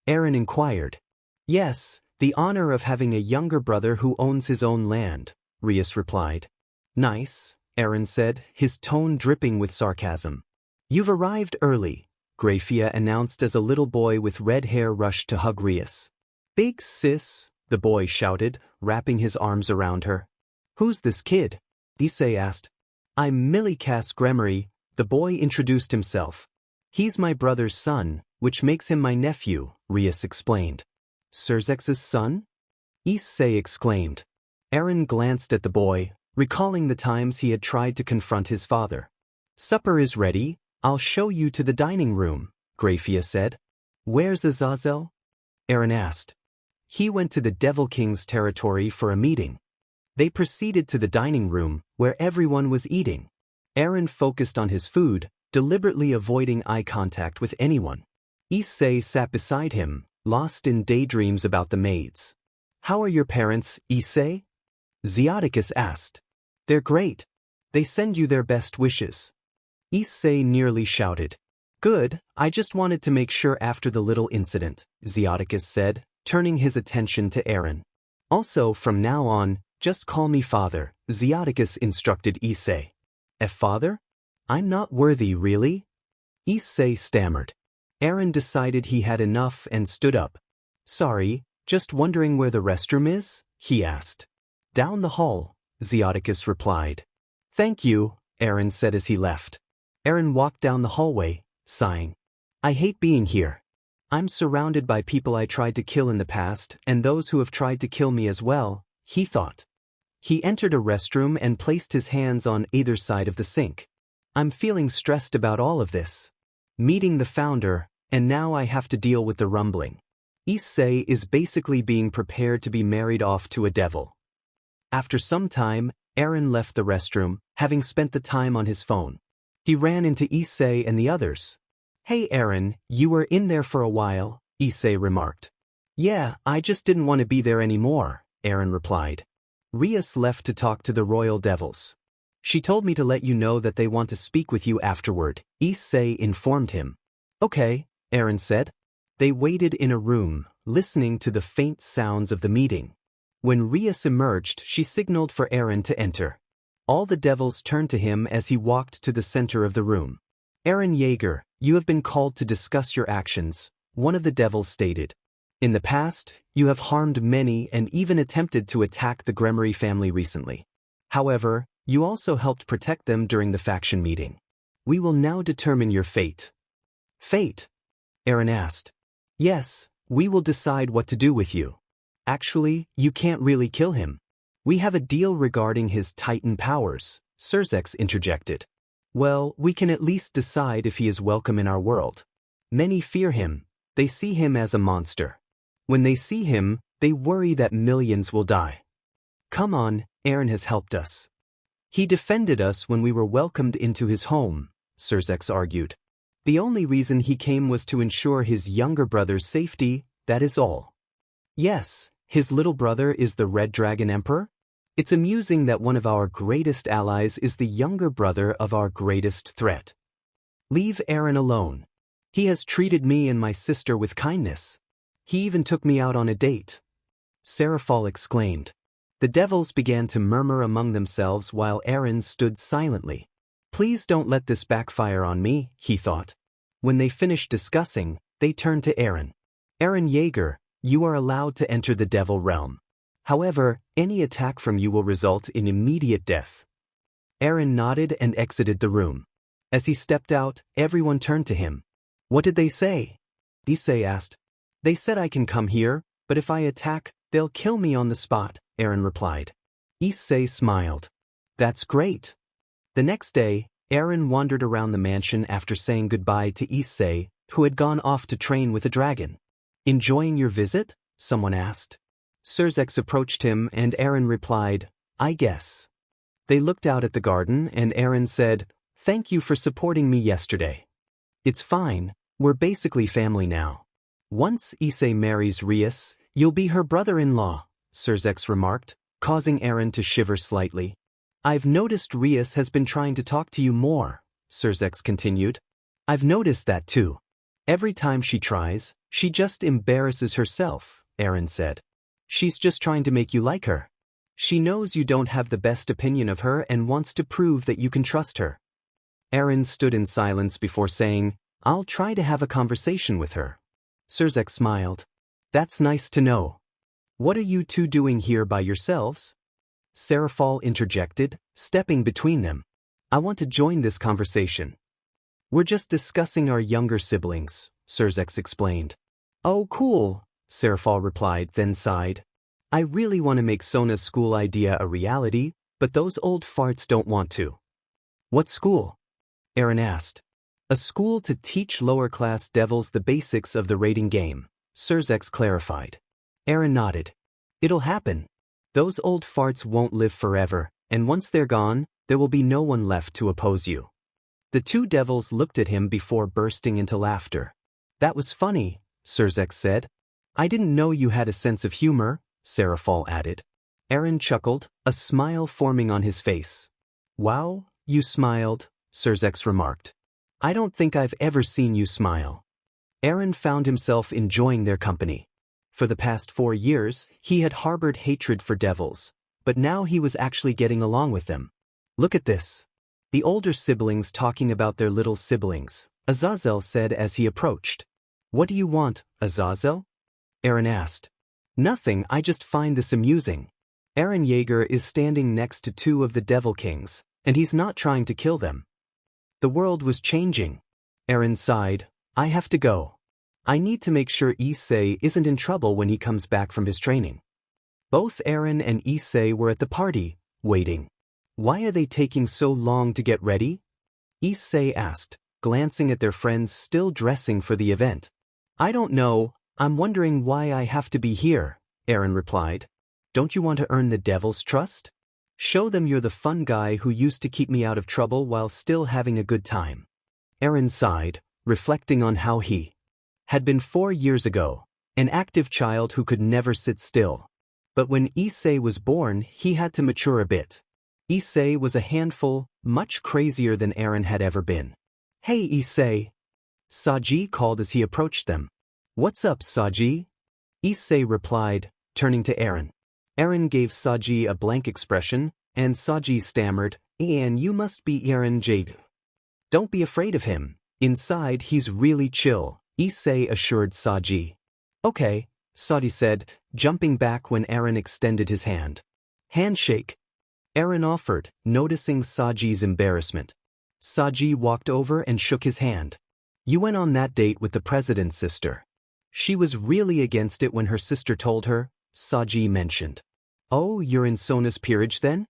Eren inquired. Yes, the honor of having a younger brother who owns his own land, Rias replied. Nice, Eren said, his tone dripping with sarcasm. You've arrived early, Grafia announced as a little boy with red hair rushed to hug Rias. Big sis, the boy shouted, wrapping his arms around her. Who's this kid? Issei asked. I'm Millikas Gremory, the boy introduced himself. He's my brother's son, which makes him my nephew, Rias explained. Surzex's son? Issei exclaimed. Eren glanced at the boy, recalling the times he had tried to confront his father. Supper is ready, I'll show you to the dining room, Grafia said. Where's Azazel? Eren asked. He went to the Devil King's territory for a meeting. They proceeded to the dining room, where everyone was eating. Eren focused on his food, deliberately avoiding eye contact with anyone. Issei sat beside him, lost in daydreams about the maids. How are your parents, Issei? Zeoticus asked. They're great. They send you their best wishes. Issei nearly shouted. Good, I just wanted to make sure after the little incident, Zeoticus said, turning his attention to Eren. Also, from now on, just call me father, Zeoticus instructed Issei. Father? I'm not worthy, really? Issei stammered. Eren decided he had enough and stood up. Sorry, just wondering where the restroom is? He asked. Down the hall, Zeoticus replied. Thank you, Eren said as he left. Eren walked down the hallway, sighing. I hate being here. I'm surrounded by people I tried to kill in the past and those who have tried to kill me as well, he thought. He entered a restroom and placed his hands on either side of the sink. I'm feeling stressed about all of this. Meeting the founder, and now I have to deal with the rumbling. Issei is basically being prepared to be married off to a devil. After some time, Eren left the restroom, having spent the time on his phone. He ran into Issei and the others. "Hey Eren, you were in there for a while," Issei remarked. "Yeah, I just didn't want to be there anymore," Eren replied. "Rias left to talk to the Royal Devils. She told me to let you know that they want to speak with you afterward," Issei informed him. "Okay," Eren said. They waited in a room, listening to the faint sounds of the meeting. When Rias emerged, she signaled for Eren to enter. All the devils turned to him as he walked to the center of the room. "Eren Yeager, you have been called to discuss your actions," one of the devils stated. "In the past, you have harmed many and even attempted to attack the Gremory family recently. However, you also helped protect them during the faction meeting. We will now determine your fate." "Fate?" Eren asked. "Yes, we will decide what to do with you. Actually, you can't really kill him. We have a deal regarding his Titan powers," Surzex interjected. "Well, we can at least decide if he is welcome in our world. Many fear him. They see him as a monster. When they see him, they worry that millions will die. Come on, Eren has helped us. He defended us when we were welcomed into his home," Surzex argued. "The only reason he came was to ensure his younger brother's safety, that is all." "Yes, his little brother is the Red Dragon Emperor? It's amusing that one of our greatest allies is the younger brother of our greatest threat. Leave Eren alone. He has treated me and my sister with kindness. He even took me out on a date," Seraphol exclaimed. The devils began to murmur among themselves while Eren stood silently. "Please don't let this backfire on me," he thought. When they finished discussing, they turned to Eren. "Eren Yeager, you are allowed to enter the Devil Realm. However, any attack from you will result in immediate death." Eren nodded and exited the room. As he stepped out, everyone turned to him. "What did they say?" Issei asked. "They said I can come here, but if I attack, they'll kill me on the spot," Eren replied. Issei smiled. "That's great." The next day, Eren wandered around the mansion after saying goodbye to Issei, who had gone off to train with a dragon. "Enjoying your visit?" someone asked. Surzex approached him and Eren replied, "I guess." They looked out at the garden and Eren said, "Thank you for supporting me yesterday. It's fine, we're basically family now. Once Issei marries Rias, you'll be her brother-in-law," Surzex remarked, causing Eren to shiver slightly. "I've noticed Rias has been trying to talk to you more," Surzex continued. "I've noticed that too. Every time she tries, she just embarrasses herself," Eren said. "She's just trying to make you like her. She knows you don't have the best opinion of her and wants to prove that you can trust her." Eren stood in silence before saying, "I'll try to have a conversation with her." Surzex smiled. "That's nice to know. What are you two doing here by yourselves?" Seraphol interjected, stepping between them. "I want to join this conversation." "We're just discussing our younger siblings," Surzex explained. "Oh cool," Seraphol replied, then sighed. "I really want to make Sona's school idea a reality, but those old farts don't want to." "What school?" Eren asked. "A school to teach lower-class devils the basics of the raiding game," Surzex clarified. Eren nodded. "It'll happen. Those old farts won't live forever, and once they're gone, there will be no one left to oppose you." The two devils looked at him before bursting into laughter. "That was funny," Surzex said. "I didn't know you had a sense of humor," Seraphol added. Eren chuckled, a smile forming on his face. "Wow, you smiled," Surzex remarked. "I don't think I've ever seen you smile." Eren found himself enjoying their company. For the past 4 years, he had harbored hatred for devils, but now he was actually getting along with them. "Look at this." The older siblings talking about their little siblings, Azazel said as he approached. "What do you want, Azazel?" Eren asked. "Nothing, I just find this amusing. Eren Yeager is standing next to 2 of the Devil Kings, and he's not trying to kill them." The world was changing. Eren sighed. "I have to go. I need to make sure Issei isn't in trouble when he comes back from his training." Both Eren and Issei were at the party, waiting. "Why are they taking so long to get ready?" Issei asked, glancing at their friends still dressing for the event. "I don't know, I'm wondering why I have to be here," Eren replied. "Don't you want to earn the devil's trust?" Show them you're the fun guy who used to keep me out of trouble while still having a good time. Eren sighed, reflecting on how he had been 4 years ago, an active child who could never sit still. But when Issei was born, he had to mature a bit. Issei was a handful, much crazier than Eren had ever been. "Hey Issei," Saji called as he approached them. "What's up, Saji?" Issei replied, turning to Eren. Eren gave Saji a blank expression, and Saji stammered, "And you must be Eren Hyoudou. Don't be afraid of him. Inside he's really chill," Issei assured Saji. "Okay," Saji said, jumping back when Eren extended his hand. "Handshake," Eren offered, noticing Saji's embarrassment. Saji walked over and shook his hand. "You went on that date with the president's sister." She was really against it when her sister told her, Saji mentioned. "Oh, you're in Sona's peerage then?"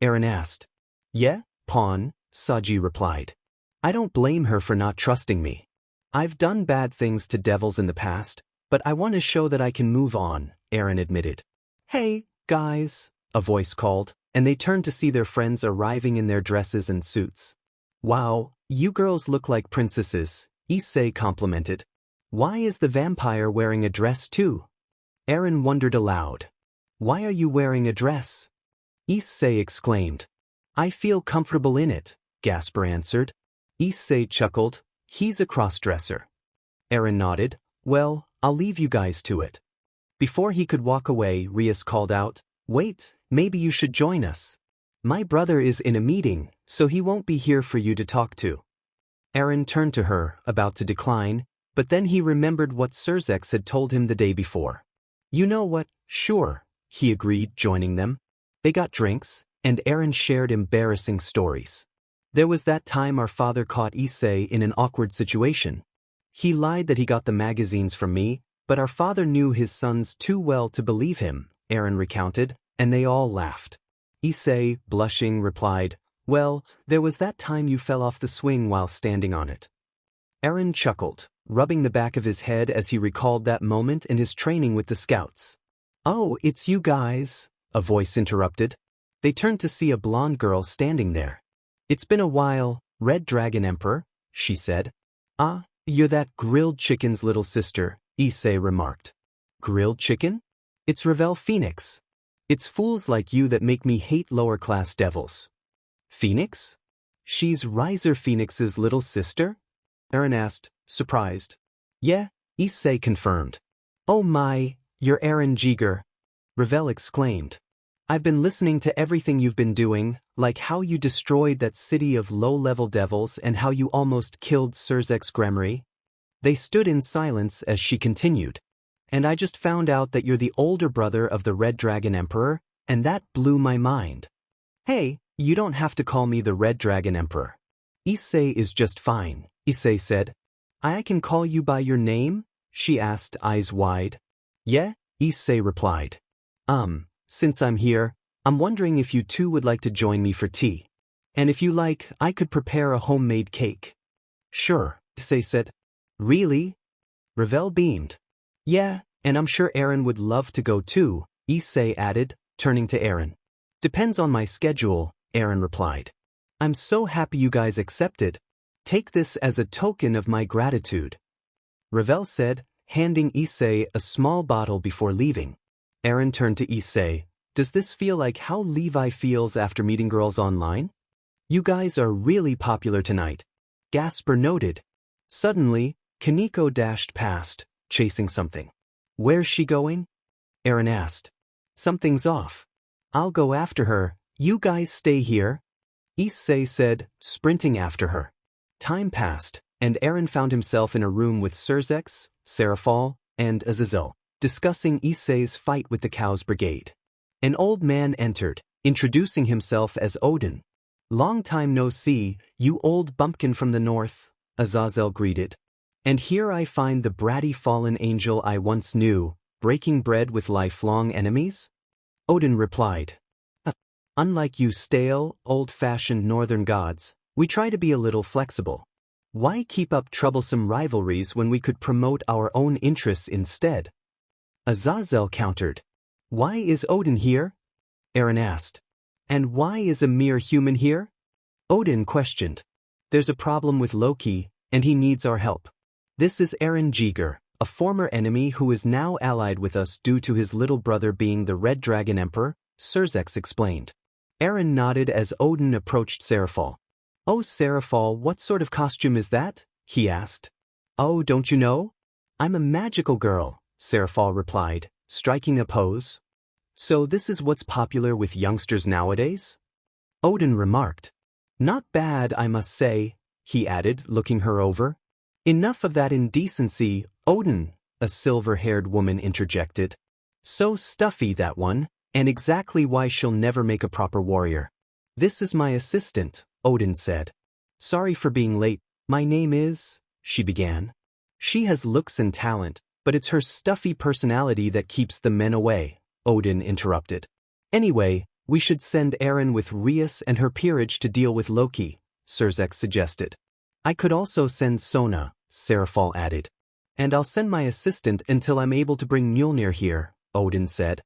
Eren asked. "Yeah, pawn," Saji replied. "I don't blame her for not trusting me. I've done bad things to devils in the past, but I want to show that I can move on," Eren admitted. "Hey, guys," a voice called, and they turned to see their friends arriving in their dresses and suits. "Wow, you girls look like princesses," Issei complimented. "Why is the vampire wearing a dress too?" Eren wondered aloud. "Why are you wearing a dress?" Issei exclaimed. "I feel comfortable in it," Gasper answered. Issei chuckled. "He's a cross-dresser." Eren nodded. "Well, I'll leave you guys to it." Before he could walk away, Rias called out, "Wait, maybe you should join us. My brother is in a meeting, so he won't be here for you to talk to." Eren turned to her, about to decline, but then he remembered what Surzex had told him the day before. "You know what, sure," he agreed, joining them. They got drinks, and Eren shared embarrassing stories. "There was that time our father caught Issei in an awkward situation. He lied that he got the magazines from me, but our father knew his sons too well to believe him," Eren recounted, and they all laughed. Issei, blushing, replied, "Well, there was that time you fell off the swing while standing on it." Eren chuckled, rubbing the back of his head as he recalled that moment in his training with the scouts. "Oh, it's you guys," a voice interrupted. They turned to see a blonde girl standing there. "It's been a while, Red Dragon Emperor," she said. "Ah, you're that grilled chicken's little sister," Issei remarked. "Grilled chicken? It's Revel Phoenix. It's fools like you that make me hate lower-class devils." "Phoenix? She's Riser Phoenix's little sister?" Eren asked, surprised. "Yeah," Issei confirmed. "Oh my, you're Eren Jiger," Revel exclaimed. "I've been listening to everything you've been doing, like how you destroyed that city of low-level devils and how you almost killed Surzex Gremory." They stood in silence as she continued. "And I just found out that you're the older brother of the Red Dragon Emperor, and that blew my mind." "Hey, you don't have to call me the Red Dragon Emperor. Issei is just fine," Issei said. "I can call you by your name?" she asked, eyes wide. "Yeah," Issei replied. Since I'm here, I'm wondering if you two would like to join me for tea. And if you like, I could prepare a homemade cake." "Sure," Issei said. "Really?" Revel beamed. "Yeah, and I'm sure Eren would love to go too," Issei added, turning to Eren. "Depends on my schedule," Eren replied. "I'm so happy you guys accepted. Take this as a token of my gratitude," Revel said, handing Issei a small bottle before leaving. Eren turned to Issei. "Does this feel like how Levi feels after meeting girls online? You guys are really popular tonight," Gasper noted. Suddenly, Kaneko dashed past, chasing something. "Where's she going?" Eren asked. "Something's off. I'll go after her, you guys stay here," Issei said, sprinting after her. Time passed, and Eren found himself in a room with Surzex, Serafal, and Azazel, discussing Issei's fight with the Cows Brigade. An old man entered, introducing himself as Odin. "Long time no see, you old bumpkin from the north," Azazel greeted. "And here I find the bratty fallen angel I once knew, breaking bread with lifelong enemies?" Odin replied. "Unlike you stale, old-fashioned northern gods, we try to be a little flexible. Why keep up troublesome rivalries when we could promote our own interests instead?" Azazel countered. "Why is Odin here?" Eren asked. And why is a mere human here? Odin questioned. There's a problem with Loki, and he needs our help. This is Eren Hyoudou, a former enemy who is now allied with us due to his little brother being the Red Dragon Emperor, Surzek explained. Eren nodded as Odin approached Serafal. Oh Serafal, what sort of costume is that? He asked. Oh, don't you know? I'm a magical girl, Serafal replied, striking a pose. So this is what's popular with youngsters nowadays? Odin remarked. Not bad, I must say, he added, looking her over. Enough of that indecency, Odin, a silver-haired woman interjected. So stuffy, that one, and exactly why she'll never make a proper warrior. This is my assistant, Odin said. Sorry for being late, my name is, she began. She has looks and talent, but it's her stuffy personality that keeps the men away, Odin interrupted. Anyway, we should send Eren with Rias and her peerage to deal with Loki, Surzek suggested. I could also send Sona, Serafal added. And I'll send my assistant until I'm able to bring Mjolnir here, Odin said.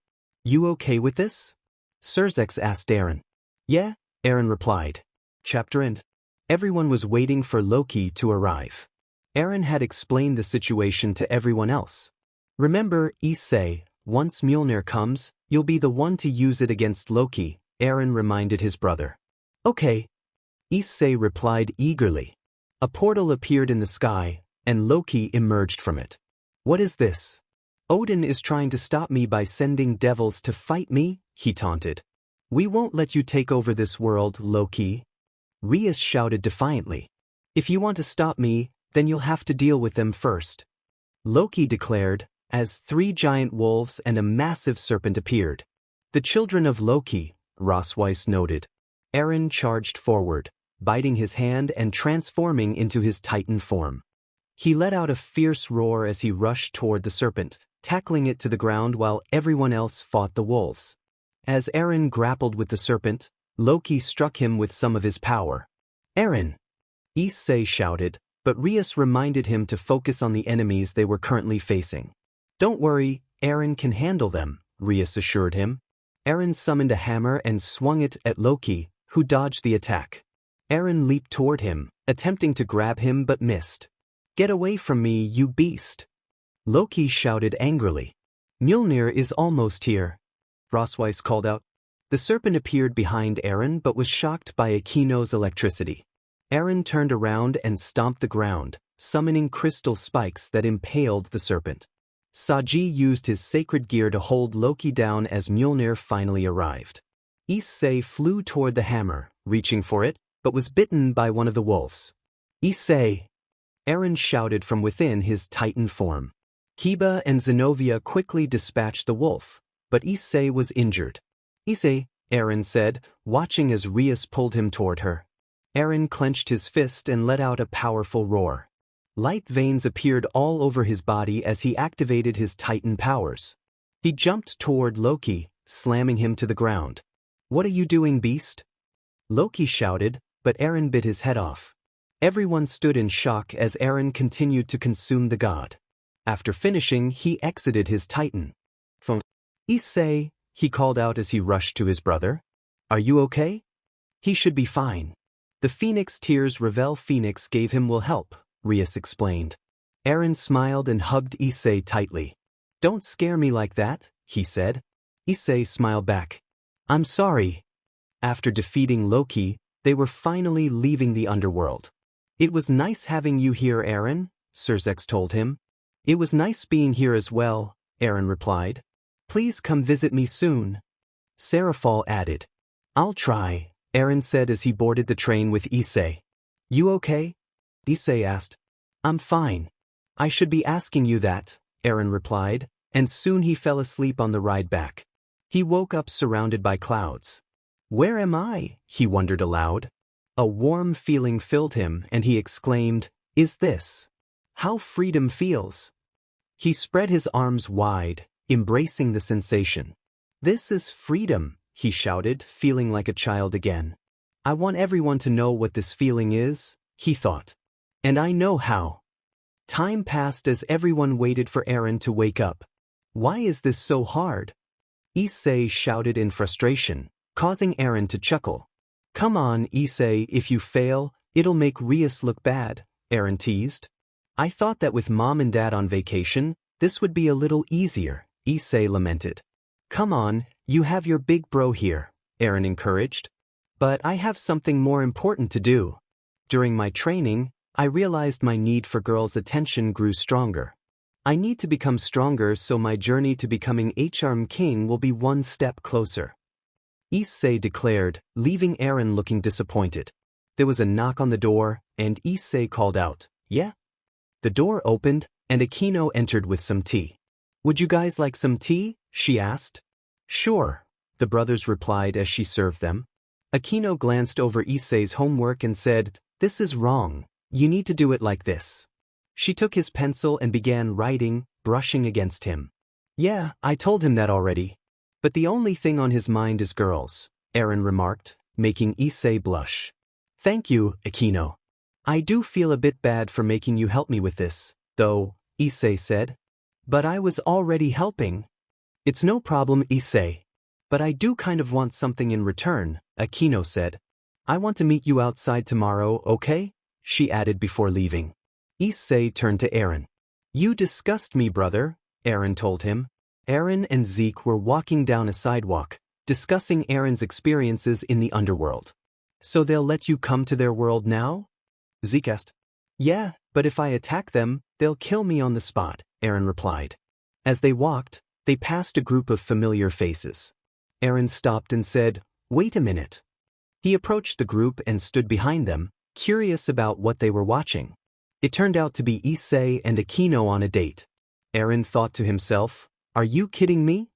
You okay with this? Surzek asked Eren. Yeah, Eren replied. Chapter end. Everyone was waiting for Loki to arrive. Eren had explained the situation to everyone else. Remember, Issei, once Mjolnir comes, you'll be the one to use it against Loki, Eren reminded his brother. Okay. Issei replied eagerly. A portal appeared in the sky, and Loki emerged from it. What is this? Odin is trying to stop me by sending devils to fight me, he taunted. We won't let you take over this world, Loki. Rias shouted defiantly. If you want to stop me, then you'll have to deal with them first. Loki declared, as 3 giant wolves and a massive serpent appeared. The children of Loki, Rossweiss noted. Eren charged forward, biting his hand and transforming into his titan form. He let out a fierce roar as he rushed toward the serpent, tackling it to the ground while everyone else fought the wolves. As Eren grappled with the serpent, Loki struck him with some of his power. Eren! Issei shouted, but Rias reminded him to focus on the enemies they were currently facing. Don't worry, Eren can handle them, Rias assured him. Eren summoned a hammer and swung it at Loki, who dodged the attack. Eren leaped toward him, attempting to grab him but missed. Get away from me, you beast! Loki shouted angrily. Mjolnir is almost here, Rossweiss called out. The serpent appeared behind Eren but was shocked by Akino's electricity. Eren turned around and stomped the ground, summoning crystal spikes that impaled the serpent. Saji used his sacred gear to hold Loki down as Mjolnir finally arrived. Issei flew toward the hammer, reaching for it, but was bitten by one of the wolves. Issei! Eren shouted from within his titan form. Kiba and Zenobia quickly dispatched the wolf, but Issei was injured. Issei, Eren said, watching as Rias pulled him toward her. Eren clenched his fist and let out a powerful roar. Light veins appeared all over his body as he activated his titan powers. He jumped toward Loki, slamming him to the ground. What are you doing, beast? Loki shouted, but Eren bit his head off. Everyone stood in shock as Eren continued to consume the god. After finishing, he exited his titan. Issei, he called out as he rushed to his brother. Are you okay? He should be fine. The Phoenix Tears Revel Phoenix gave him will help, Rias explained. Eren smiled and hugged Issei tightly. Don't scare me like that, he said. Issei smiled back. I'm sorry. After defeating Loki, they were finally leaving the underworld. It was nice having you here, Eren, Surzek told him. It was nice being here as well, Eren replied. Please come visit me soon. Serafal added. I'll try, Eren said as he boarded the train with Issei. You okay? Issei asked. I'm fine. I should be asking you that, Eren replied, and soon he fell asleep on the ride back. He woke up surrounded by clouds. Where am I? He wondered aloud. A warm feeling filled him and he exclaimed, Is this how freedom feels? He spread his arms wide, embracing the sensation. This is freedom, he shouted, feeling like a child again. I want everyone to know what this feeling is, he thought. And I know how. Time passed as everyone waited for Eren to wake up. Why is this so hard? Issei shouted in frustration. causing Eren to chuckle. Come on, Issei, if you fail, it'll make Rias look bad, Eren teased. I thought that with mom and dad on vacation, this would be a little easier, Issei lamented. Come on, you have your big bro here, Eren encouraged. But I have something more important to do. During my training, I realized my need for girls' attention grew stronger. I need to become stronger so my journey to becoming HRM King will be one step closer. Issei declared, leaving Eren looking disappointed. There was a knock on the door, and Issei called out, Yeah? The door opened, and Aquino entered with some tea. Would you guys like some tea? She asked. Sure, the brothers replied as she served them. Aquino glanced over Issei's homework and said, This is wrong. You need to do it like this. She took his pencil and began writing, brushing against him. Yeah, I told him that already. But the only thing on his mind is girls, Eren remarked, making Issei blush. Thank you, Aquino. I do feel a bit bad for making you help me with this, though, Issei said. But I was already helping. It's no problem, Issei. But I do kind of want something in return, Aquino said. I want to meet you outside tomorrow, okay? She added before leaving. Issei turned to Eren. You disgust me, brother, Eren told him. Eren and Zeke were walking down a sidewalk, discussing Eren's experiences in the underworld. So they'll let you come to their world now? Zeke asked. Yeah, but if I attack them, they'll kill me on the spot, Eren replied. As they walked, they passed a group of familiar faces. Eren stopped and said, Wait a minute. He approached the group and stood behind them, curious about what they were watching. It turned out to be Issei and Aquino on a date. Eren thought to himself, Are you kidding me?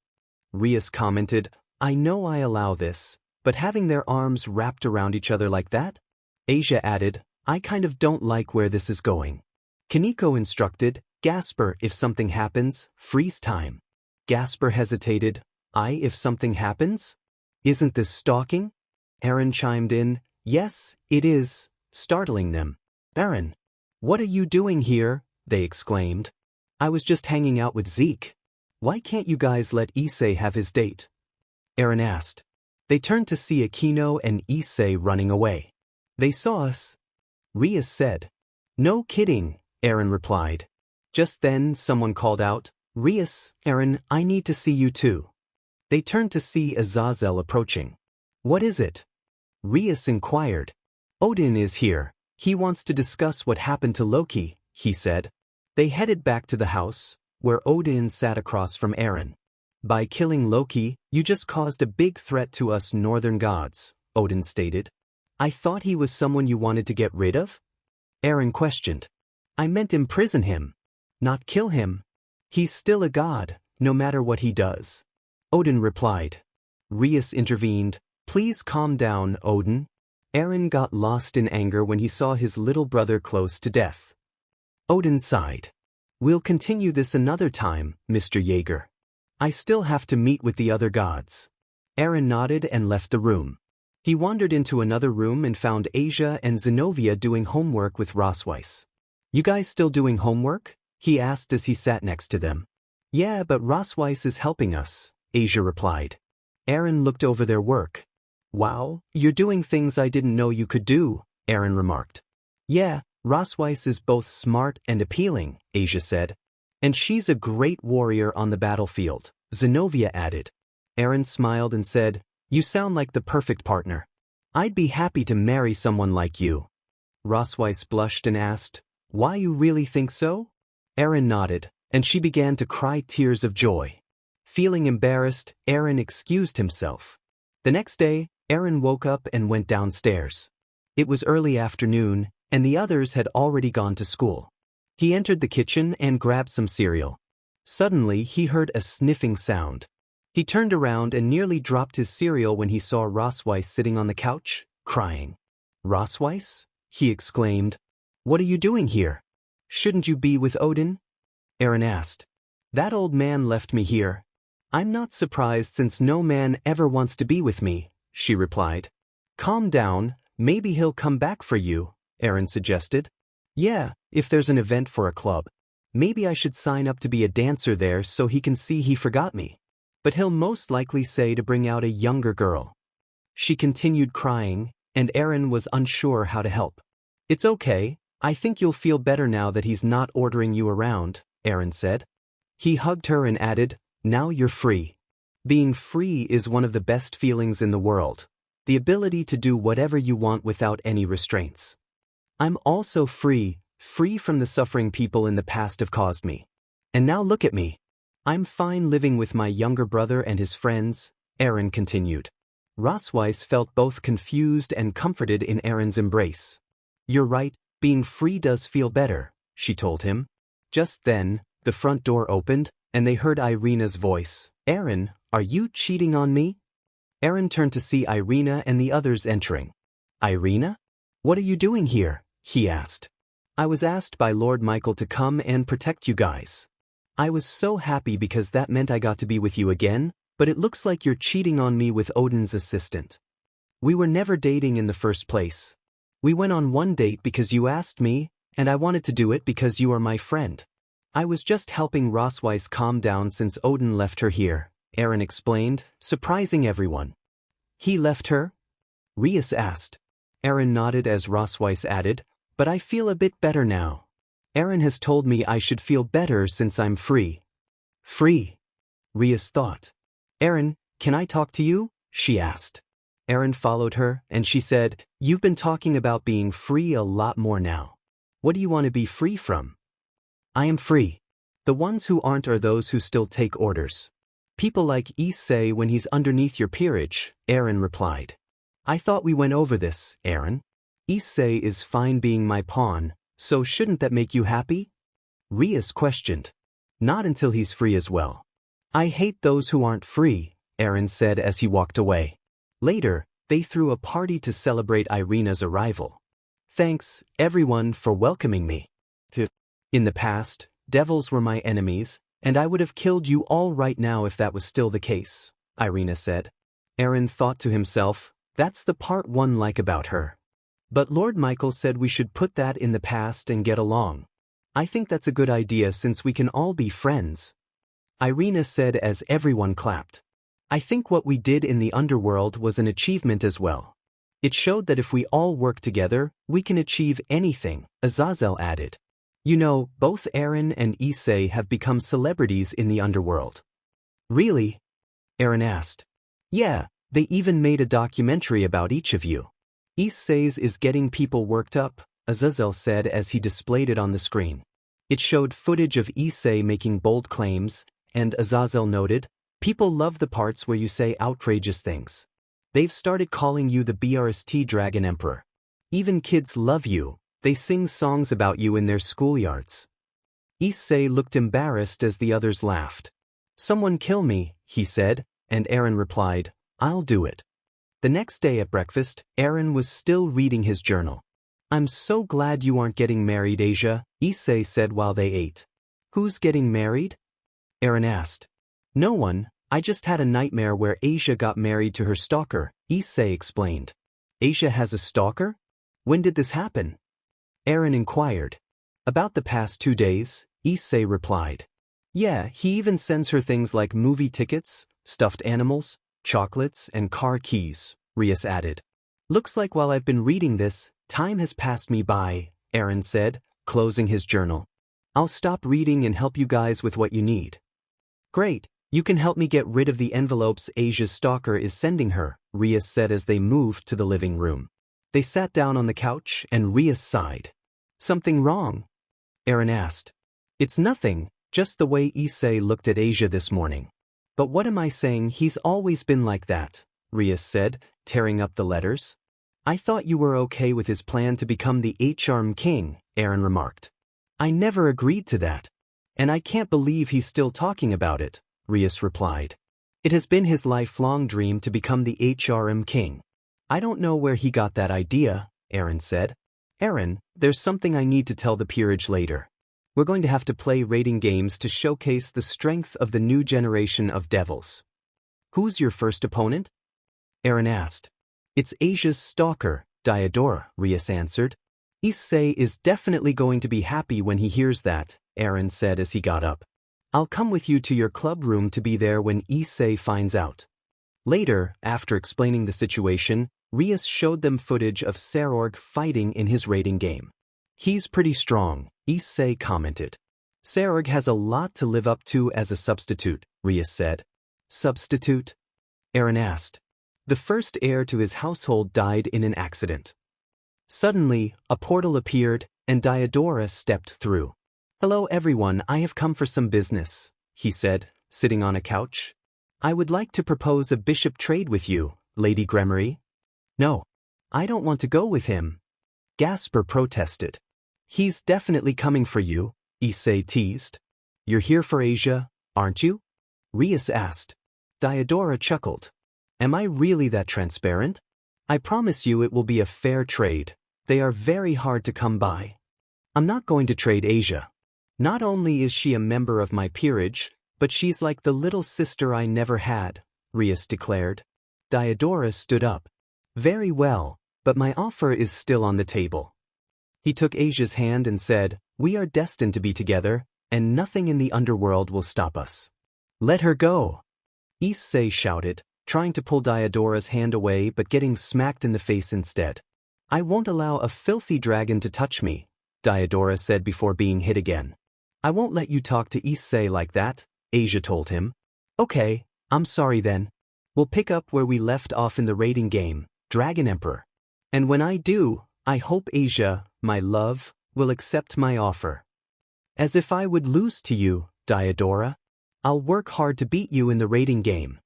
Rias commented, I know I allow this, but having their arms wrapped around each other like that? Asia added, I kind of don't like where this is going. Kaneko instructed, Gasper, if something happens, freeze time. Gasper hesitated, if something happens? Isn't this stalking? Eren chimed in, Yes, it is, startling them. Eren, what are you doing here? They exclaimed. I was just hanging out with Zeke. Why can't you guys let Issei have his date? Eren asked. They turned to see Aquino and Issei running away. They saw us. Rias said. No kidding, Eren replied. Just then someone called out, Rias, Eren, I need to see you too. They turned to see Azazel approaching. What is it? Rias inquired. Odin is here. He wants to discuss what happened to Loki, he said. They headed back to the house, where Odin sat across from Eren. By killing Loki, you just caused a big threat to us northern gods, Odin stated. I thought he was someone you wanted to get rid of? Eren questioned. I meant imprison him, not kill him. He's still a god, no matter what he does. Odin replied. Rias intervened. Please calm down, Odin. Eren got lost in anger when he saw his little brother close to death. Odin sighed. We'll continue this another time, Mr. Jaeger. I still have to meet with the other gods. Eren nodded and left the room. He wandered into another room and found Asia and Zenobia doing homework with Rosweiss. You guys still doing homework? He asked as he sat next to them. Yeah, but Rosweiss is helping us, Asia replied. Eren looked over their work. Wow, you're doing things I didn't know you could do, Eren remarked. Yeah, Rosweiss is both smart and appealing, Asia said. And she's a great warrior on the battlefield, Zenobia added. Eren smiled and said, You sound like the perfect partner. I'd be happy to marry someone like you. Rosweiss blushed and asked, Why you really think so? Eren nodded, and she began to cry tears of joy. Feeling embarrassed, Eren excused himself. The next day, Eren woke up and went downstairs. It was early afternoon, and the others had already gone to school. He entered the kitchen and grabbed some cereal. Suddenly, he heard a sniffing sound. He turned around and nearly dropped his cereal when he saw Rosweiss sitting on the couch, crying. Rosweiss? He exclaimed. What are you doing here? Shouldn't you be with Odin? Eren asked. That old man left me here. I'm not surprised since no man ever wants to be with me, she replied. Calm down, maybe he'll come back for you, Eren suggested. Yeah, if there's an event for a club. Maybe I should sign up to be a dancer there so he can see he forgot me. But he'll most likely say to bring out a younger girl. She continued crying, and Eren was unsure how to help. It's okay, I think you'll feel better now that he's not ordering you around, Eren said. He hugged her and added, now you're free. Being free is one of the best feelings in the world. The ability to do whatever you want without any restraints. I'm also free from the suffering people in the past have caused me. And now look at me. I'm fine living with my younger brother and his friends, Eren continued. Rosweiss felt both confused and comforted in Eren's embrace. You're right, being free does feel better, she told him. Just then, the front door opened, and they heard Ireina's voice. Eren, are you cheating on me? Eren turned to see Ireina and the others entering. Ireina? What are you doing here? He asked. I was asked by Lord Michael to come and protect you guys. I was so happy because that meant I got to be with you again, but it looks like you're cheating on me with Odin's assistant. We were never dating in the first place. We went on one date because you asked me, and I wanted to do it because you are my friend. I was just helping Rosweiss calm down since Odin left her here, Eren explained, surprising everyone. He left her? Rias asked. Eren nodded as Rosweiss added, but I feel a bit better now. Eren has told me I should feel better since I'm free. Free? Rias thought. Eren, can I talk to you? She asked. Eren followed her, and she said, you've been talking about being free a lot more now. What do you want to be free from? I am free. The ones who aren't are those who still take orders. People like Issei when he's underneath your peerage, Eren replied. I thought we went over this, Eren. Issei is fine being my pawn, so shouldn't that make you happy? Rias questioned. Not until he's free as well. I hate those who aren't free, Eren said as he walked away. Later, they threw a party to celebrate Ireina's arrival. Thanks, everyone, for welcoming me. In the past, devils were my enemies, and I would have killed you all right now if that was still the case, Ireina said. Eren thought to himself, that's the part one like about her. But Lord Michael said we should put that in the past and get along. I think that's a good idea since we can all be friends. Ireina said as everyone clapped. I think what we did in the underworld was an achievement as well. It showed that if we all work together, we can achieve anything, Azazel added. You know, both Eren and Issei have become celebrities in the underworld. Really? Eren asked. Yeah, they even made a documentary about each of you. Issei's is getting people worked up, Azazel said as he displayed it on the screen. It showed footage of Issei making bold claims, and Azazel noted, people love the parts where you say outrageous things. They've started calling you the BRST Dragon Emperor. Even kids love you, they sing songs about you in their schoolyards. Issei looked embarrassed as the others laughed. Someone kill me, he said, and Eren replied, I'll do it. The next day at breakfast, Eren was still reading his journal. I'm so glad you aren't getting married, Asia, Issei said while they ate. Who's getting married? Eren asked. No one, I just had a nightmare where Asia got married to her stalker, Issei explained. Asia has a stalker? When did this happen? Eren inquired. About the past 2 days, Issei replied. Yeah, he even sends her things like movie tickets, stuffed animals, chocolates, and car keys, Rias added. Looks like while I've been reading this, time has passed me by, Eren said, closing his journal. I'll stop reading and help you guys with what you need. Great, you can help me get rid of the envelopes Asia's stalker is sending her, Rias said as they moved to the living room. They sat down on the couch and Rias sighed. Something wrong? Eren asked. It's nothing, just the way Issei looked at Asia this morning. But what am I saying, he's always been like that, Rias said, tearing up the letters. I thought you were okay with his plan to become the HRM king, Eren remarked. I never agreed to that. And I can't believe he's still talking about it, Rias replied. It has been his lifelong dream to become the HRM king. I don't know where he got that idea, Eren said. Eren, there's something I need to tell the peerage later. We're going to have to play rating games to showcase the strength of the new generation of devils. Who's your first opponent? Eren asked. It's Asia's stalker, Diodora, Rias answered. Issei is definitely going to be happy when he hears that, Eren said as he got up. I'll come with you to your club room to be there when Issei finds out. Later, after explaining the situation, Rias showed them footage of Sarorg fighting in his raiding game. He's pretty strong, Issei commented. Sarorg has a lot to live up to as a substitute, Rias said. Substitute? Eren asked. The first heir to his household died in an accident. Suddenly, a portal appeared, and Diodora stepped through. Hello everyone, I have come for some business, he said, sitting on a couch. I would like to propose a bishop trade with you, Lady Gremory. No. I don't want to go with him. Gasper protested. He's definitely coming for you, Issei teased. You're here for Asia, aren't you? Rias asked. Diodora chuckled. Am I really that transparent? I promise you it will be a fair trade. They are very hard to come by. I'm not going to trade Asia. Not only is she a member of my peerage, but she's like the little sister I never had, Rias declared. Diodora stood up. Very well, but my offer is still on the table. He took Asia's hand and said, We are destined to be together, and nothing in the underworld will stop us. Let her go. Issei shouted, trying to pull Diodora's hand away but getting smacked in the face instead. I won't allow a filthy dragon to touch me, Diodora said before being hit again. I won't let you talk to Issei like that, Asia told him. Okay, I'm sorry then. We'll pick up where we left off in the raiding game, Dragon Emperor. And when I do, I hope Asia, my love, will accept my offer. As if I would lose to you, Diodora. I'll work hard to beat you in the raiding game.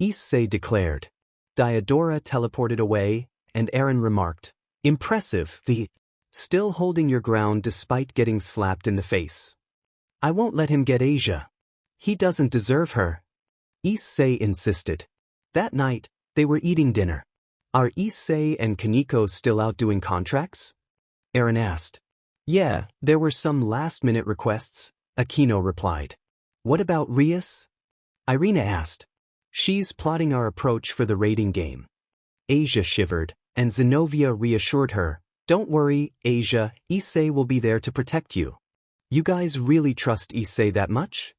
Issei declared. Diodora teleported away, and Eren remarked, Impressive, still holding your ground despite getting slapped in the face. I won't let him get Asia. He doesn't deserve her. Issei insisted. That night, they were eating dinner. Are Issei and Kaneko still out doing contracts? Eren asked. Yeah, there were some last-minute requests, Aquino replied. What about Rias? Ireina asked. She's plotting our approach for the raiding game. Asia shivered, and Zenobia reassured her, Don't worry, Asia, Issei will be there to protect you. You guys really trust Issei that much?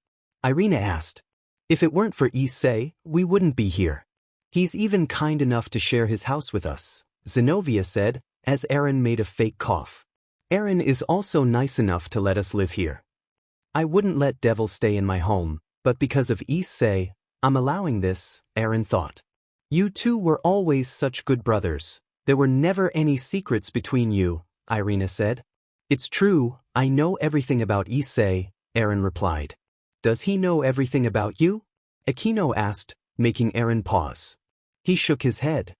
Ireina asked. If it weren't for Issei, we wouldn't be here. He's even kind enough to share his house with us, Zenobia said, as Eren made a fake cough. Eren is also nice enough to let us live here. I wouldn't let Devil stay in my home, but because of Issei, I'm allowing this, Eren thought. You two were always such good brothers. There were never any secrets between you, Ireina said. It's true, I know everything about Issei, Eren replied. Does he know everything about you? Aquino asked, making Eren pause. He shook his head.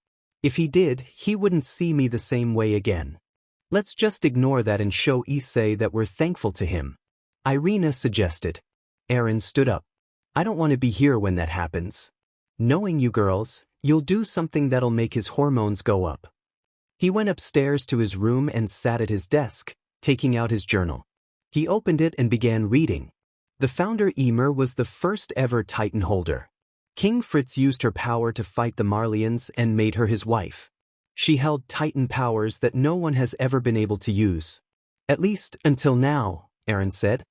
If he did, he wouldn't see me the same way again. Let's just ignore that and show Issei that we're thankful to him. Ireina suggested. Eren stood up. I don't want to be here when that happens. Knowing you girls, you'll do something that'll make his hormones go up. He went upstairs to his room and sat at his desk, taking out his journal. He opened it and began reading. The founder Ymir was the first ever Titan holder. King Fritz used her power to fight the Marleyans and made her his wife. She held Titan powers that no one has ever been able to use. At least, until now, Eren said.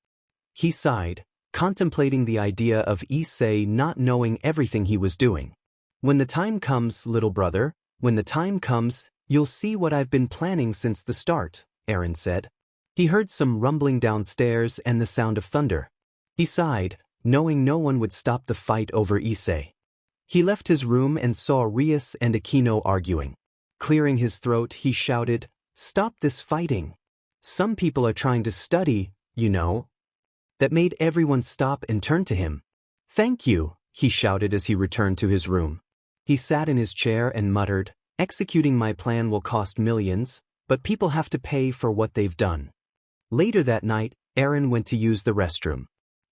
He sighed, contemplating the idea of Issei not knowing everything he was doing. When the time comes, little brother, when the time comes, you'll see what I've been planning since the start, Eren said. He heard some rumbling downstairs and the sound of thunder. He sighed, knowing no one would stop the fight over Issei. He left his room and saw Rias and Aquino arguing. Clearing his throat, he shouted, Stop this fighting. Some people are trying to study, you know. That made everyone stop and turn to him. Thank you, he shouted as he returned to his room. He sat in his chair and muttered, Executing my plan will cost millions, but people have to pay for what they've done. Later that night, Eren went to use the restroom.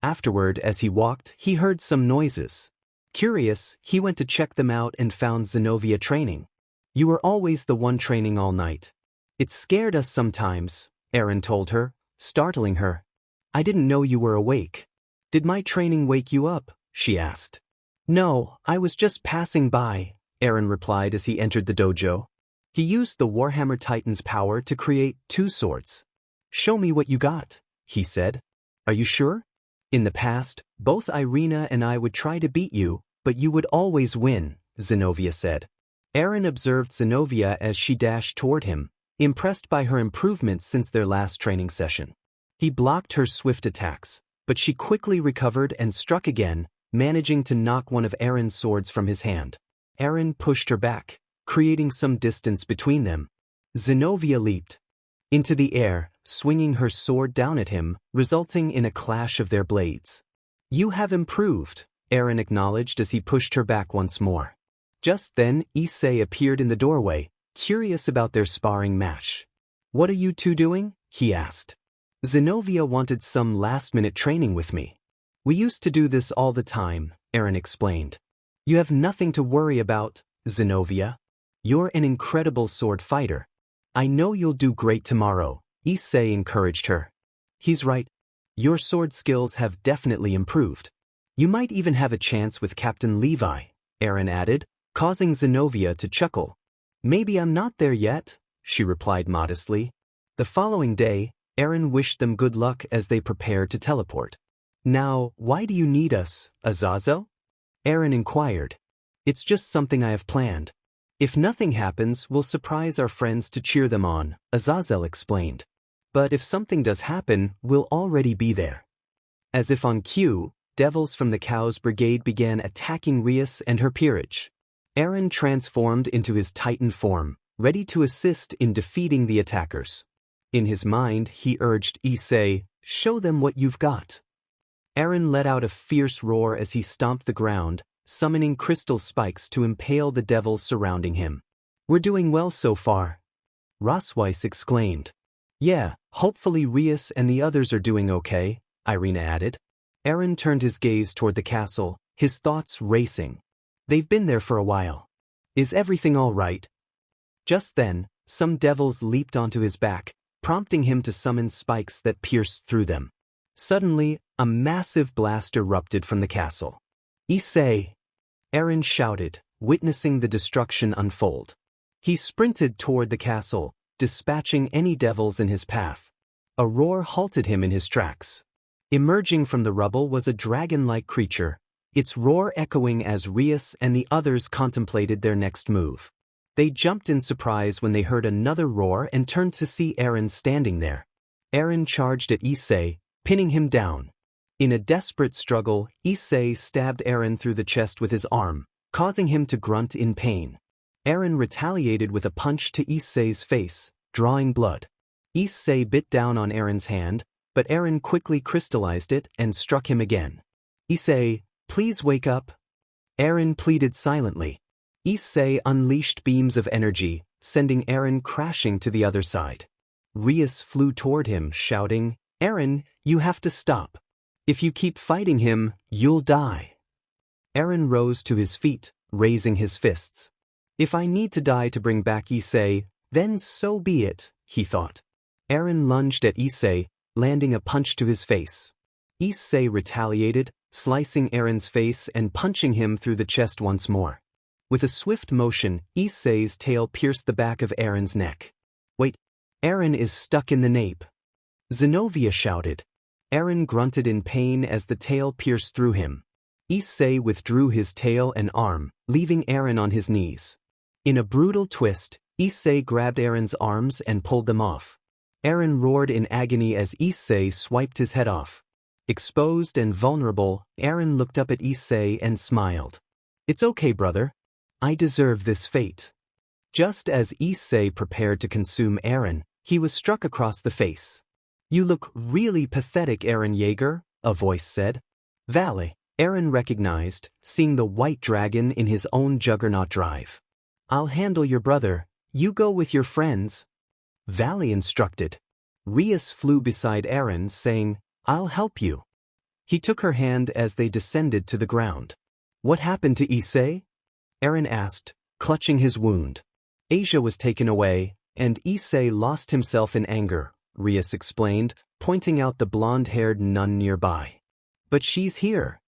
Afterward, as he walked, he heard some noises. Curious, he went to check them out and found Zenobia training. You were always the one training all night. It scared us sometimes, Eren told her, startling her. I didn't know you were awake. Did my training wake you up? She asked. No, I was just passing by, Eren replied as he entered the dojo. He used the Warhammer Titan's power to create 2 swords. Show me what you got, he said. Are you sure? In the past, both Ireina and I would try to beat you, but you would always win, Zenobia said. Eren observed Zenobia as she dashed toward him, impressed by her improvements since their last training session. He blocked her swift attacks, but she quickly recovered and struck again, managing to knock one of Eren's swords from his hand. Eren pushed her back, creating some distance between them. Zenobia leaped into the air, swinging her sword down at him, resulting in a clash of their blades. "You have improved," Eren acknowledged as he pushed her back once more. Just then, Issei appeared in the doorway, curious about their sparring match. "What are you two doing?" he asked. "Zenobia wanted some last-minute training with me. We used to do this all the time," Eren explained. "You have nothing to worry about, Zenobia. You're an incredible sword fighter. I know you'll do great tomorrow," Issei encouraged her. "He's right. Your sword skills have definitely improved. You might even have a chance with Captain Levi," Eren added, causing Zenobia to chuckle. "Maybe I'm not there yet," she replied modestly. The following day, Eren wished them good luck as they prepared to teleport. "Now, why do you need us, Azazel?" Eren inquired. "It's just something I have planned. If nothing happens, we'll surprise our friends to cheer them on," Azazel explained. "But if something does happen, we'll already be there." As if on cue, devils from the Cow's brigade began attacking Rias and her peerage. Eren transformed into his Titan form, ready to assist in defeating the attackers. In his mind, he urged Issei, "Show them what you've got." Eren let out a fierce roar as he stomped the ground, summoning crystal spikes to impale the devils surrounding him. "We're doing well so far," Rosweiss exclaimed. "Yeah, hopefully Rias and the others are doing okay," Ireina added. Eren turned his gaze toward the castle, his thoughts racing. "They've been there for a while. Is everything all right?" Just then, some devils leaped onto his back, prompting him to summon spikes that pierced through them. Suddenly, a massive blast erupted from the castle. "Issei!" Eren shouted, witnessing the destruction unfold. He sprinted toward the castle, dispatching any devils in his path. A roar halted him in his tracks. Emerging from the rubble was a dragon-like creature, its roar echoing as Rias and the others contemplated their next move. They jumped in surprise when they heard another roar and turned to see Eren standing there. Eren charged at Issei, pinning him down. In a desperate struggle, Issei stabbed Eren through the chest with his arm, causing him to grunt in pain. Eren retaliated with a punch to Issei's face, drawing blood. Issei bit down on Eren's hand, but Eren quickly crystallized it and struck him again. "Issei, please wake up." Eren pleaded silently. Issei unleashed beams of energy, sending Eren crashing to the other side. Rias flew toward him, shouting, "Eren, you have to stop. If you keep fighting him, you'll die." Eren rose to his feet, raising his fists. "If I need to die to bring back Issei, then so be it," he thought. Eren lunged at Issei, landing a punch to his face. Issei retaliated, slicing Eren's face and punching him through the chest once more. With a swift motion, Issei's tail pierced the back of Eren's neck. "Wait, Eren is stuck in the nape," Zenobia shouted. Eren grunted in pain as the tail pierced through him. Issei withdrew his tail and arm, leaving Eren on his knees. In a brutal twist, Issei grabbed Eren's arms and pulled them off. Eren roared in agony as Issei swiped his head off. Exposed and vulnerable, Eren looked up at Issei and smiled. "It's okay, brother. I deserve this fate." Just as Issei prepared to consume Eren, he was struck across the face. "You look really pathetic, Eren Yeager," a voice said. "Vale," Eren recognized, seeing the white dragon in his own juggernaut drive. "I'll handle your brother. You go with your friends," Vale instructed. Rias flew beside Eren, saying, "I'll help you." He took her hand as they descended to the ground. "What happened to Issei?" Eren asked, clutching his wound. "Asia was taken away, and Issei lost himself in anger," Rias explained, pointing out the blonde-haired nun nearby. "But she's here,"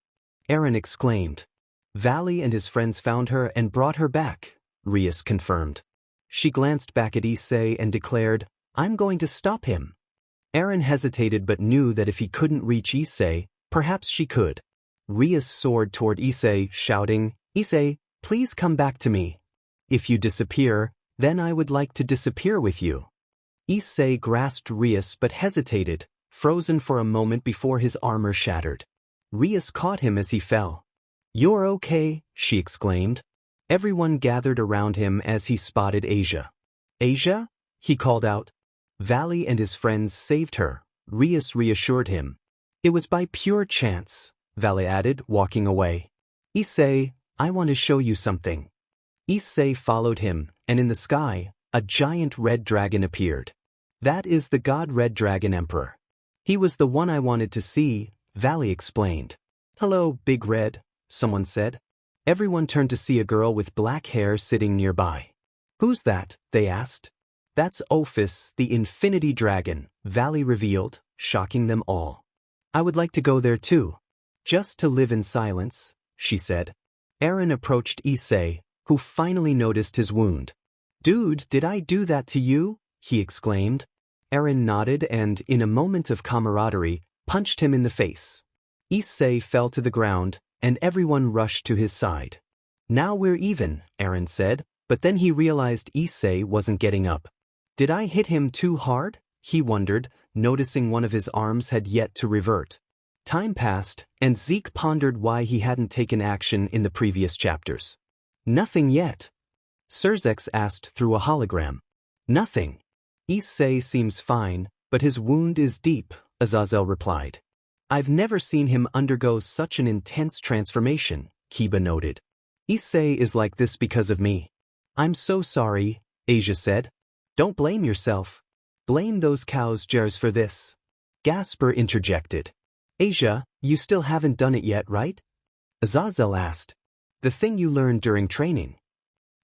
Eren exclaimed. "Valley and his friends found her and brought her back," Rias confirmed. She glanced back at Issei and declared, "I'm going to stop him." Eren hesitated but knew that if he couldn't reach Issei, perhaps she could. Rias soared toward Issei, shouting, "Issei, Please come back to me. If you disappear, then I would like to disappear with you. Issei grasped Rias but hesitated, frozen for a moment before his armor shattered. Rias caught him as he fell. You're okay, she exclaimed. Everyone gathered around him as he spotted Asia. Asia? He called out. Valley and his friends saved her, Rias reassured him. It was by pure chance, Valley added, walking away. Issei, I want to show you something. Issei followed him, and in the sky, a giant red dragon appeared. That is the god Red Dragon Emperor. He was the one I wanted to see, Valley explained. Hello, Big Red, someone said. Everyone turned to see a girl with black hair sitting nearby. Who's that? They asked. That's Ophis, the Infinity Dragon, Valley revealed, shocking them all. I would like to go there too. Just to live in silence, she said. Eren approached Issei, who finally noticed his wound. Dude, did I do that to you? He exclaimed. Eren nodded and, in a moment of camaraderie, punched him in the face. Issei fell to the ground, and everyone rushed to his side. Now we're even, Eren said, but then he realized Issei wasn't getting up. Did I hit him too hard? He wondered, noticing one of his arms had yet to revert. Time passed, and Zeke pondered why he hadn't taken action in the previous chapters. Nothing yet. Surzex asked through a hologram. Nothing. Issei seems fine, but his wound is deep, Azazel replied. I've never seen him undergo such an intense transformation, Kiba noted. Issei is like this because of me. I'm so sorry, Asia said. Don't blame yourself. Blame those cows Jers for this. Gasper interjected. Asia, you still haven't done it yet, right? Azazel asked. The thing you learned during training.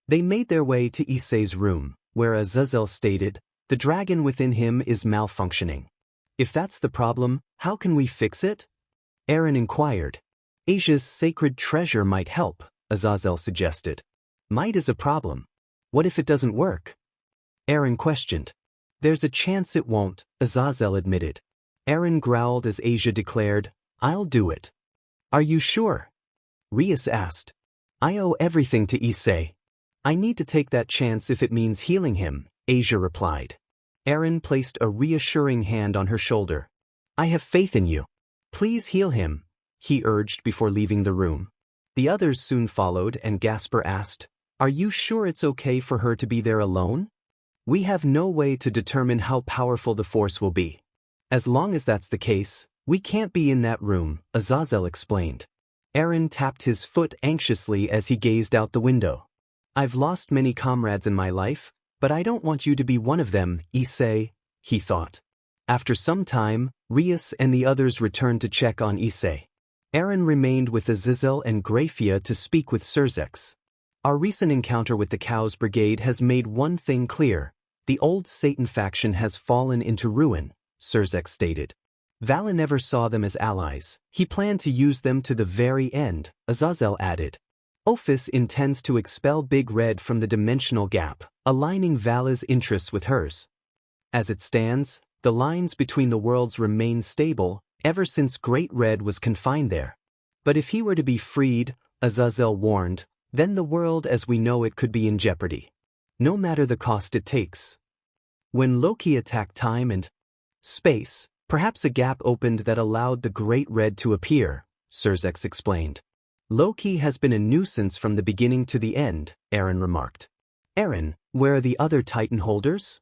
They made their way to Issei's room, where Azazel stated, the dragon within him is malfunctioning. If that's the problem, how can we fix it? Eren inquired. Asia's sacred treasure might help, Azazel suggested. Might is a problem. What if it doesn't work? Eren questioned. There's a chance it won't, Azazel admitted. Eren growled as Asia declared, I'll do it. Are you sure? Rias asked. I owe everything to Issei. I need to take that chance if it means healing him, Asia replied. Eren placed a reassuring hand on her shoulder. I have faith in you. Please heal him, he urged before leaving the room. The others soon followed and Gasper asked, Are you sure it's okay for her to be there alone? We have no way to determine how powerful the force will be. As long as that's the case, we can't be in that room, Azazel explained. Eren tapped his foot anxiously as he gazed out the window. I've lost many comrades in my life, but I don't want you to be one of them, Issei, he thought. After some time, Rias and the others returned to check on Issei. Eren remained with Azazel and Grafia to speak with Surzex. Our recent encounter with the Cows Brigade has made one thing clear. The old Satan faction has fallen into ruin, Surzex stated. Valen never saw them as allies. He planned to use them to the very end, Azazel added. Ophis intends to expel Big Red from the dimensional gap, aligning Vala's interests with hers. As it stands, the lines between the worlds remain stable, ever since Great Red was confined there. But if he were to be freed, Azazel warned, then the world as we know it could be in jeopardy. No matter the cost it takes. When Loki attacked time and space, perhaps a gap opened that allowed the Great Red to appear, Surzex explained. Loki has been a nuisance from the beginning to the end, Eren remarked. Eren, where are the other Titan holders?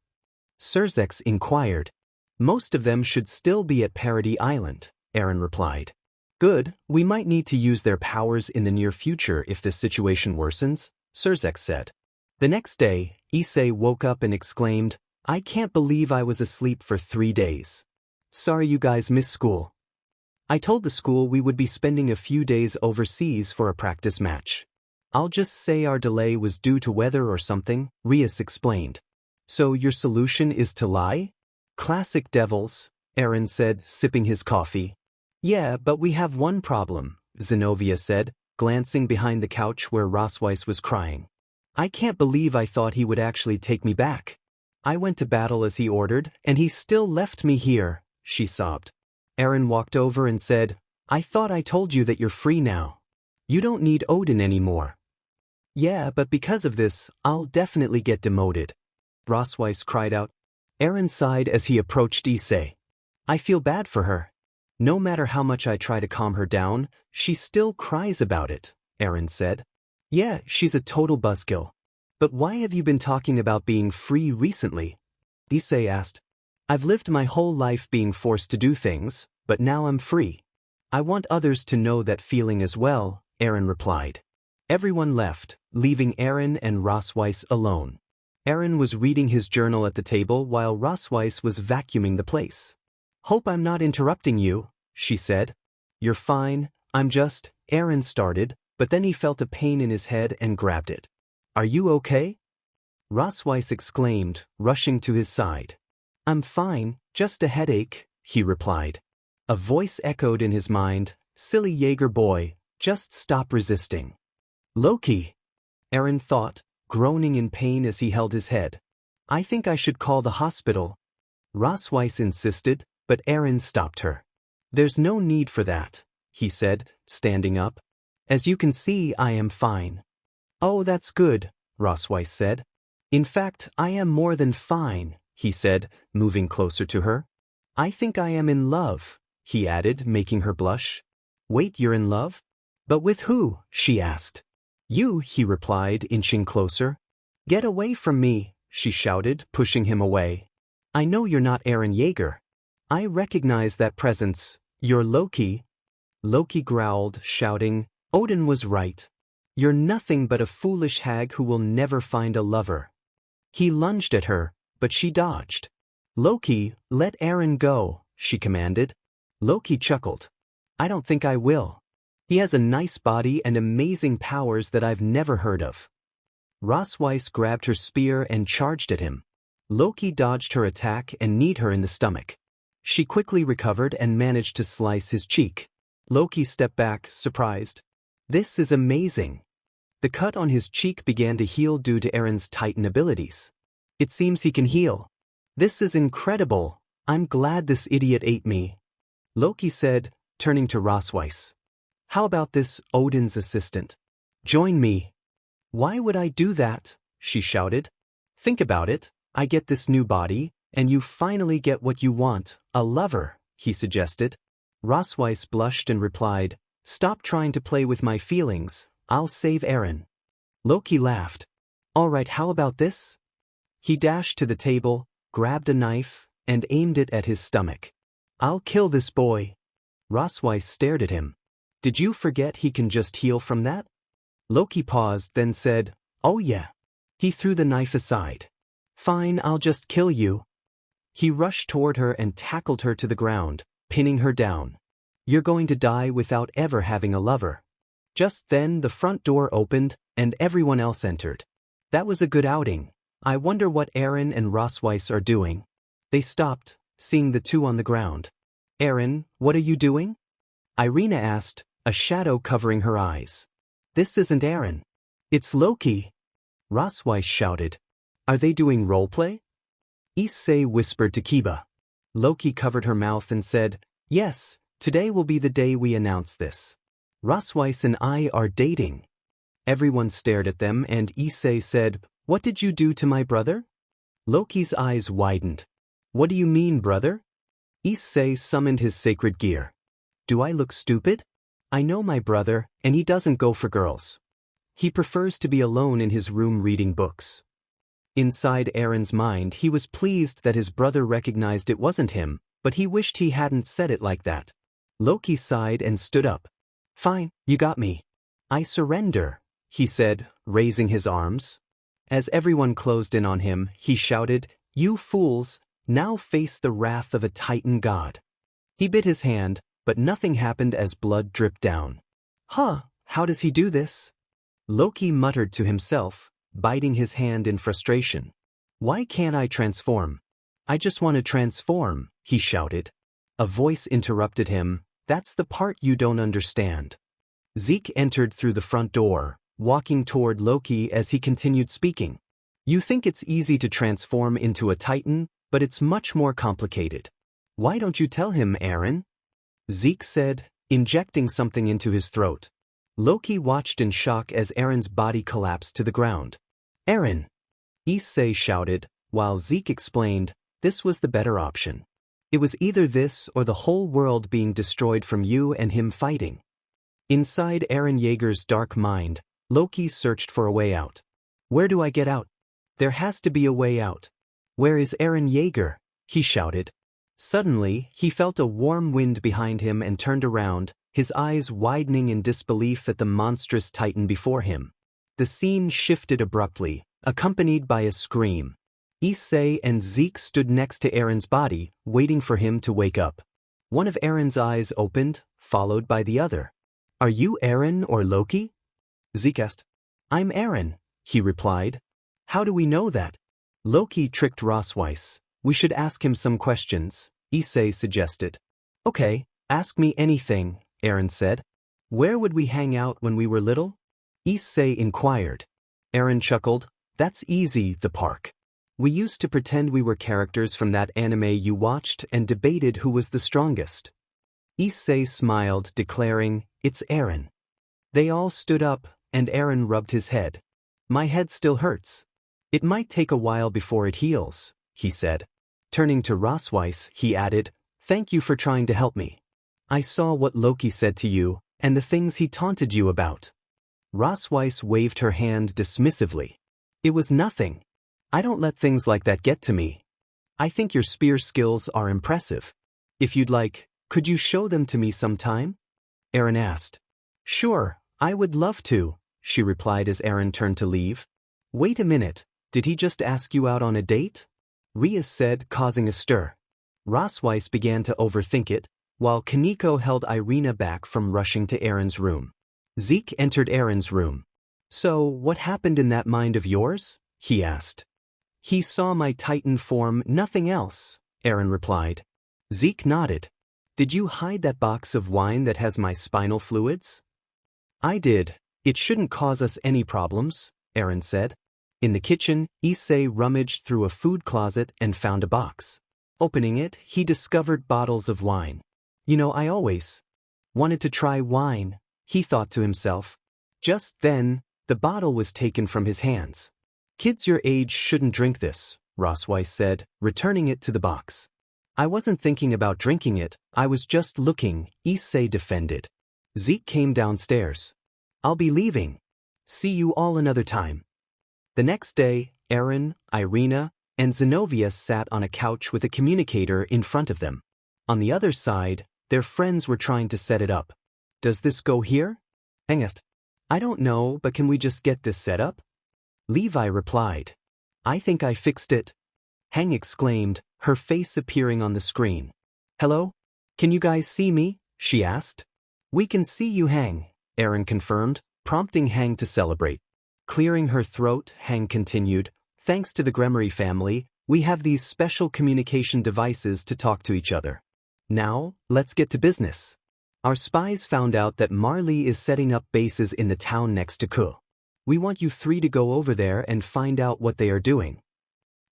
Surzex inquired. Most of them should still be at Parody Island, Eren replied. Good, we might need to use their powers in the near future if the situation worsens, Surzex said. The next day, Issei woke up and exclaimed, I can't believe I was asleep for 3 days. Sorry you guys missed school. I told the school we would be spending a few days overseas for a practice match. I'll just say our delay was due to weather or something, Rias explained. So your solution is to lie? Classic devils, Eren said, sipping his coffee. Yeah, but we have one problem, Zenobia said, glancing behind the couch where Rosweiss was crying. I can't believe I thought he would actually take me back. I went to battle as he ordered, and he still left me here, she sobbed. Eren walked over and said, I thought I told you that you're free now. You don't need Odin anymore. Yeah, but because of this, I'll definitely get demoted. Rossweiss cried out. Eren sighed as he approached Issei. I feel bad for her. No matter how much I try to calm her down, she still cries about it, Eren said. Yeah, she's a total buzzkill. But why have you been talking about being free recently? Issei asked. I've lived my whole life being forced to do things, but now I'm free. I want others to know that feeling as well, Eren replied. Everyone left, leaving Eren and Rossweiss alone. Eren was reading his journal at the table while Rossweiss was vacuuming the place. Hope I'm not interrupting you, she said. You're fine, Eren started, but then he felt a pain in his head and grabbed it. Are you okay? Rossweiss exclaimed, rushing to his side. I'm fine, just a headache, he replied. A voice echoed in his mind, silly Jaeger boy, just stop resisting. Loki, Eren thought, groaning in pain as he held his head. I think I should call the hospital. Rossweiss insisted, but Eren stopped her. There's no need for that, he said, standing up. As you can see, I am fine. Oh, that's good, Rossweiss said. In fact, I am more than fine, he said, moving closer to her. I think I am in love, he added, making her blush. Wait, you're in love? But with who? She asked. You, he replied, inching closer. Get away from me, she shouted, pushing him away. I know you're not Eren Jaeger. I recognize that presence. You're Loki. Loki growled, shouting, Odin was right. You're nothing but a foolish hag who will never find a lover. He lunged at her, but she dodged. Loki, let Eren go, she commanded. Loki chuckled. I don't think I will. He has a nice body and amazing powers that I've never heard of. Rossweiss grabbed her spear and charged at him. Loki dodged her attack and kneed her in the stomach. She quickly recovered and managed to slice his cheek. Loki stepped back, surprised. This is amazing. The cut on his cheek began to heal due to Eren's Titan abilities. It seems he can heal. This is incredible. I'm glad this idiot ate me. Loki said, turning to Rossweiss. How about this, Odin's assistant? Join me. Why would I do that? She shouted. Think about it. I get this new body, and you finally get what you want, a lover, he suggested. Rossweiss blushed and replied, Stop trying to play with my feelings, I'll save Eren. Loki laughed. All right, how about this? He dashed to the table, grabbed a knife, and aimed it at his stomach. I'll kill this boy. Rossweiss stared at him. Did you forget he can just heal from that? Loki paused, then said, Oh yeah. He threw the knife aside. Fine, I'll just kill you. He rushed toward her and tackled her to the ground, pinning her down. You're going to die without ever having a lover. Just then the front door opened, and everyone else entered. That was a good outing. I wonder what Eren and Rossweiss are doing. They stopped, seeing the two on the ground. Eren, what are you doing? Ireina asked, a shadow covering her eyes. This isn't Eren. It's Loki. Rossweiss shouted. Are they doing roleplay? Issei whispered to Kiba. Loki covered her mouth and said, Yes, today will be the day we announce this. Rossweiss and I are dating. Everyone stared at them and Issei said, What did you do to my brother? Loki's eyes widened. What do you mean, brother? Issei summoned his sacred gear. Do I look stupid? I know my brother, and he doesn't go for girls. He prefers to be alone in his room reading books. Inside Eren's mind, he was pleased that his brother recognized it wasn't him, but he wished he hadn't said it like that. Loki sighed and stood up. Fine, you got me. I surrender, he said, raising his arms. As everyone closed in on him, he shouted, You fools, now face the wrath of a Titan god. He bit his hand, but nothing happened as blood dripped down. Huh, how does he do this? Loki muttered to himself, biting his hand in frustration. Why can't I transform? I just want to transform, he shouted. A voice interrupted him, That's the part you don't understand. Zeke entered through the front door, walking toward Loki as he continued speaking. You think it's easy to transform into a Titan, but it's much more complicated. Why don't you tell him, Eren? Zeke said, injecting something into his throat. Loki watched in shock as Eren's body collapsed to the ground. Eren! Issei shouted, while Zeke explained, this was the better option. It was either this or the whole world being destroyed from you and him fighting. Inside Eren Yeager's dark mind, Loki searched for a way out. Where do I get out? There has to be a way out. Where is Eren Yeager? He shouted. Suddenly, he felt a warm wind behind him and turned around, his eyes widening in disbelief at the monstrous titan before him. The scene shifted abruptly, accompanied by a scream. Issei and Zeke stood next to Eren's body, waiting for him to wake up. One of Eren's eyes opened, followed by the other. Are you Eren or Loki? Zeke asked. I'm Eren, he replied. How do we know that? Loki tricked Rosweiss. We should ask him some questions, Issei suggested. Okay, ask me anything, Eren said. Where would we hang out when we were little? Issei inquired. Eren chuckled. That's easy, the park. We used to pretend we were characters from that anime you watched and debated who was the strongest. Issei smiled, declaring, It's Eren. They all stood up, and Eren rubbed his head. My head still hurts. It might take a while before it heals, he said. Turning to Rosweiss, he added, Thank you for trying to help me. I saw what Loki said to you, and the things he taunted you about. Rosweiss waved her hand dismissively. It was nothing. I don't let things like that get to me. I think your spear skills are impressive. If you'd like, could you show them to me sometime? Eren asked. Sure, I would love to, she replied as Eren turned to leave. Wait a minute, did he just ask you out on a date? Rhea said, causing a stir. Rosweiss began to overthink it, while Kaneko held Ireina back from rushing to Eren's room. Zeke entered Eren's room. So, what happened in that mind of yours? He asked. He saw my titan form, nothing else, Eren replied. Zeke nodded. Did you hide that box of wine that has my spinal fluids? I did. It shouldn't cause us any problems, Eren said. In the kitchen, Issei rummaged through a food closet and found a box. Opening it, he discovered bottles of wine. You know, I always wanted to try wine, he thought to himself. Just then, the bottle was taken from his hands. Kids your age shouldn't drink this, Rosweiss said, returning it to the box. I wasn't thinking about drinking it, I was just looking, Issei defended. Zeke came downstairs. I'll be leaving. See you all another time. The next day, Eren, Ireina, and Zenobia sat on a couch with a communicator in front of them. On the other side, their friends were trying to set it up. Does this go here? Heng asked. I don't know, but can we just get this set up? Levi replied. I think I fixed it. Heng exclaimed, her face appearing on the screen. Hello? Can you guys see me? She asked. We can see you, Heng, Eren confirmed, prompting Heng to celebrate. Clearing her throat, Heng continued, Thanks to the Gremory family, we have these special communication devices to talk to each other. Now, let's get to business. Our spies found out that Marley is setting up bases in the town next to Ku. We want you three to go over there and find out what they are doing.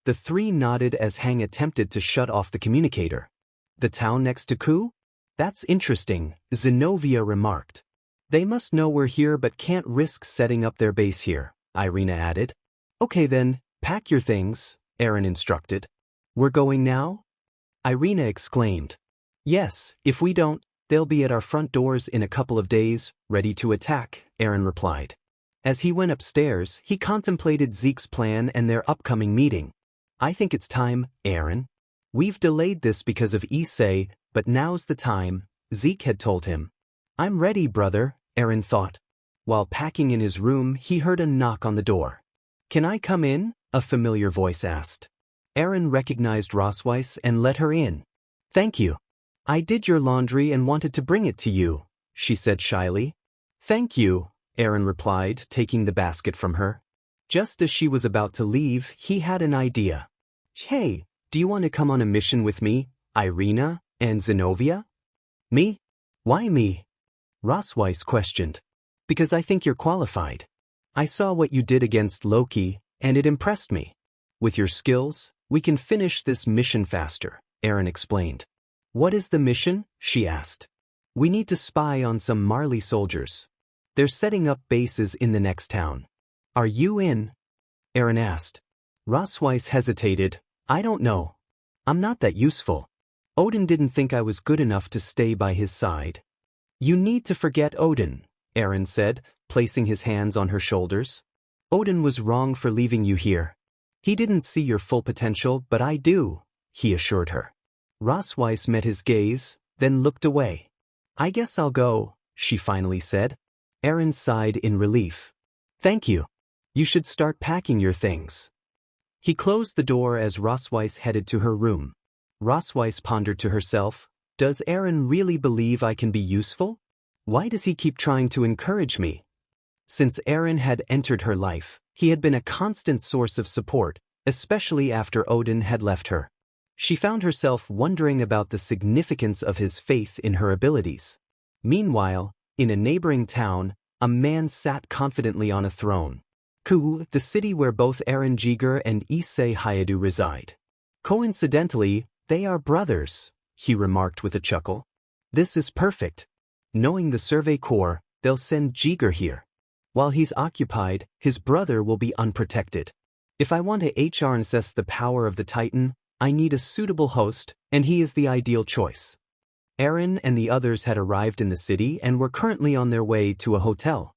The three nodded as Heng attempted to shut off the communicator. The town next to Ku? That's interesting, Zenobia remarked. They must know we're here but can't risk setting up their base here, Ireina added. Okay then, pack your things, Eren instructed. We're going now? Ireina exclaimed. Yes, if we don't, they'll be at our front doors in a couple of days, ready to attack, Eren replied. As he went upstairs, he contemplated Zeke's plan and their upcoming meeting. I think it's time, Eren. We've delayed this because of Issei, but now's the time, Zeke had told him. I'm ready, brother, Eren thought. While packing in his room, he heard a knock on the door. Can I come in? A familiar voice asked. Eren recognized Rosweiss and let her in. Thank you. I did your laundry and wanted to bring it to you, she said shyly. Thank you, Eren replied, taking the basket from her. Just as she was about to leave, he had an idea. Hey, do you want to come on a mission with me, Ireina and Zenobia? Me? Why me? Rosweiss questioned. Because I think you're qualified. I saw what you did against Loki, and it impressed me. With your skills, we can finish this mission faster, Eren explained. What is the mission? She asked. We need to spy on some Marley soldiers. They're setting up bases in the next town. Are you in? Eren asked. Rosweiss hesitated. I don't know. I'm not that useful. Odin didn't think I was good enough to stay by his side. You need to forget Odin, Eren said, placing his hands on her shoulders. Odin was wrong for leaving you here. He didn't see your full potential, but I do, he assured her. Rosweiss met his gaze, then looked away. I guess I'll go, she finally said. Eren sighed in relief. Thank you. You should start packing your things. He closed the door as Rosweiss headed to her room. Rosweiss pondered to herself, does Eren really believe I can be useful? Why does he keep trying to encourage me? Since Eren had entered her life, he had been a constant source of support, especially after Odin had left her. She found herself wondering about the significance of his faith in her abilities. Meanwhile, in a neighboring town, a man sat confidently on a throne. Ku, the city where both Eren Hyoudou and Issei Hyoudou reside. Coincidentally, they are brothers, he remarked with a chuckle. This is perfect. Knowing the Survey Corps, they'll send Hyoudou here. While he's occupied, his brother will be unprotected. If I want to harness the power of the Titan, I need a suitable host, and he is the ideal choice. Eren and the others had arrived in the city and were currently on their way to a hotel.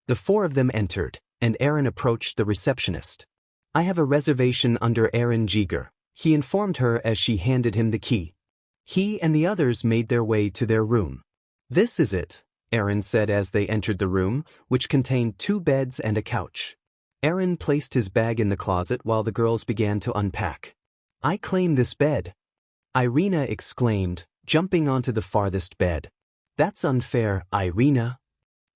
The four of them entered, and Eren approached the receptionist. I have a reservation under Eren Hyoudou, he informed her as she handed him the key. He and the others made their way to their room. This is it, Eren said as they entered the room, which contained 2 beds and a couch. Eren placed his bag in the closet while the girls began to unpack. I claim this bed, Ireina exclaimed, jumping onto the farthest bed. That's unfair, Ireina.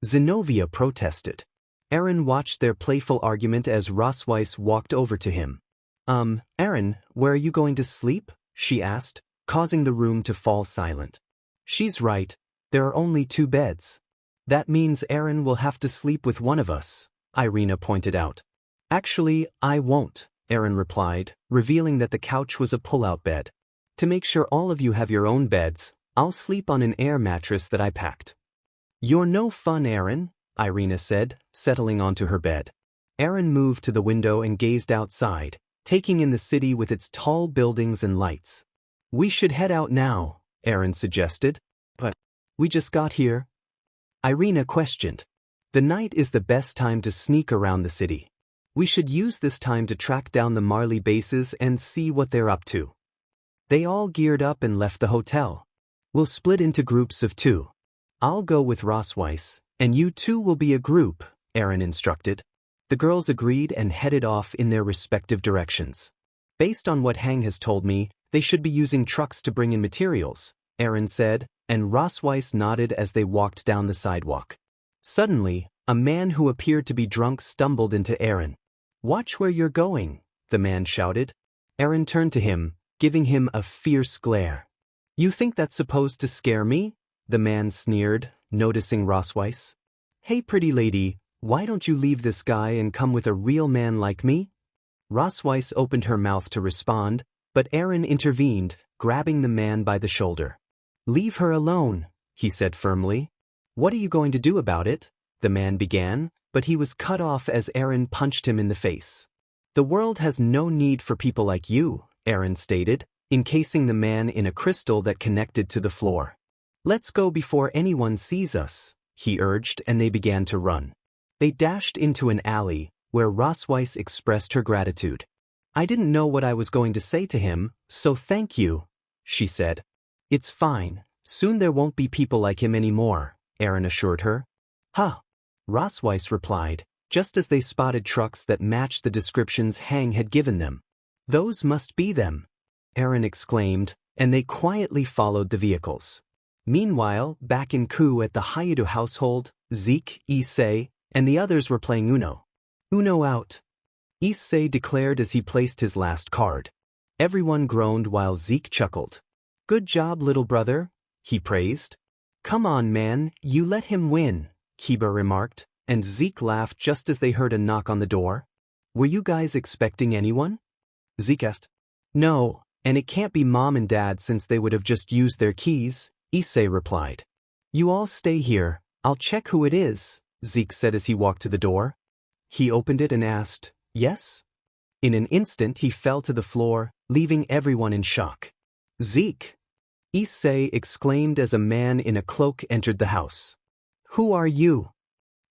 Zenobia protested. Eren watched their playful argument as Rosweiss walked over to him. Eren, where are you going to sleep? She asked, causing the room to fall silent. She's right, there are only 2 beds. That means Eren will have to sleep with one of us, Ireina pointed out. Actually, I won't, Eren replied, revealing that the couch was a pull-out bed. To make sure all of you have your own beds, I'll sleep on an air mattress that I packed. You're no fun, Eren, Ireina said, settling onto her bed. Eren moved to the window and gazed outside, taking in the city with its tall buildings and lights. We should head out now, Eren suggested. But we just got here. Ireina questioned. The night is the best time to sneak around the city. We should use this time to track down the Marley bases and see what they're up to. They all geared up and left the hotel. We'll split into groups of 2. I'll go with Rosweiss, and you 2 will be a group, Eren instructed. The girls agreed and headed off in their respective directions. Based on what Hang has told me, they should be using trucks to bring in materials, Eren said, and Rosweiss nodded as they walked down the sidewalk. Suddenly, a man who appeared to be drunk stumbled into Eren. Watch where you're going, the man shouted. Eren turned to him, giving him a fierce glare. You think that's supposed to scare me? The man sneered, noticing Rosweiss. Hey pretty lady, why don't you leave this guy and come with a real man like me? Rosweiss opened her mouth to respond, but Eren intervened, grabbing the man by the shoulder. Leave her alone, he said firmly. What are you going to do about it? The man began, but he was cut off as Eren punched him in the face. The world has no need for people like you, Eren stated, encasing the man in a crystal that connected to the floor. Let's go before anyone sees us, he urged, and they began to run. They dashed into an alley, where Rosweiss expressed her gratitude. I didn't know what I was going to say to him, so thank you, she said. It's fine, soon there won't be people like him anymore, Eren assured her. Huh, Rosweiss replied, just as they spotted trucks that matched the descriptions Hang had given them. Those must be them, Eren exclaimed, and they quietly followed the vehicles. Meanwhile, back in Ku at the Hyoudou household, Zeke, Issei, and the others were playing Uno. Uno out, Issei declared as he placed his last card. Everyone groaned while Zeke chuckled. Good job, little brother, he praised. Come on, man, you let him win, Kiba remarked, and Zeke laughed just as they heard a knock on the door. Were you guys expecting anyone? Zeke asked. No, and it can't be Mom and Dad since they would have just used their keys, Issei replied. You all stay here, I'll check who it is, Zeke said as he walked to the door. He opened it and asked, "Yes?" In an instant he fell to the floor, leaving everyone in shock. "Zeke!" Issei exclaimed as a man in a cloak entered the house. "Who are you?"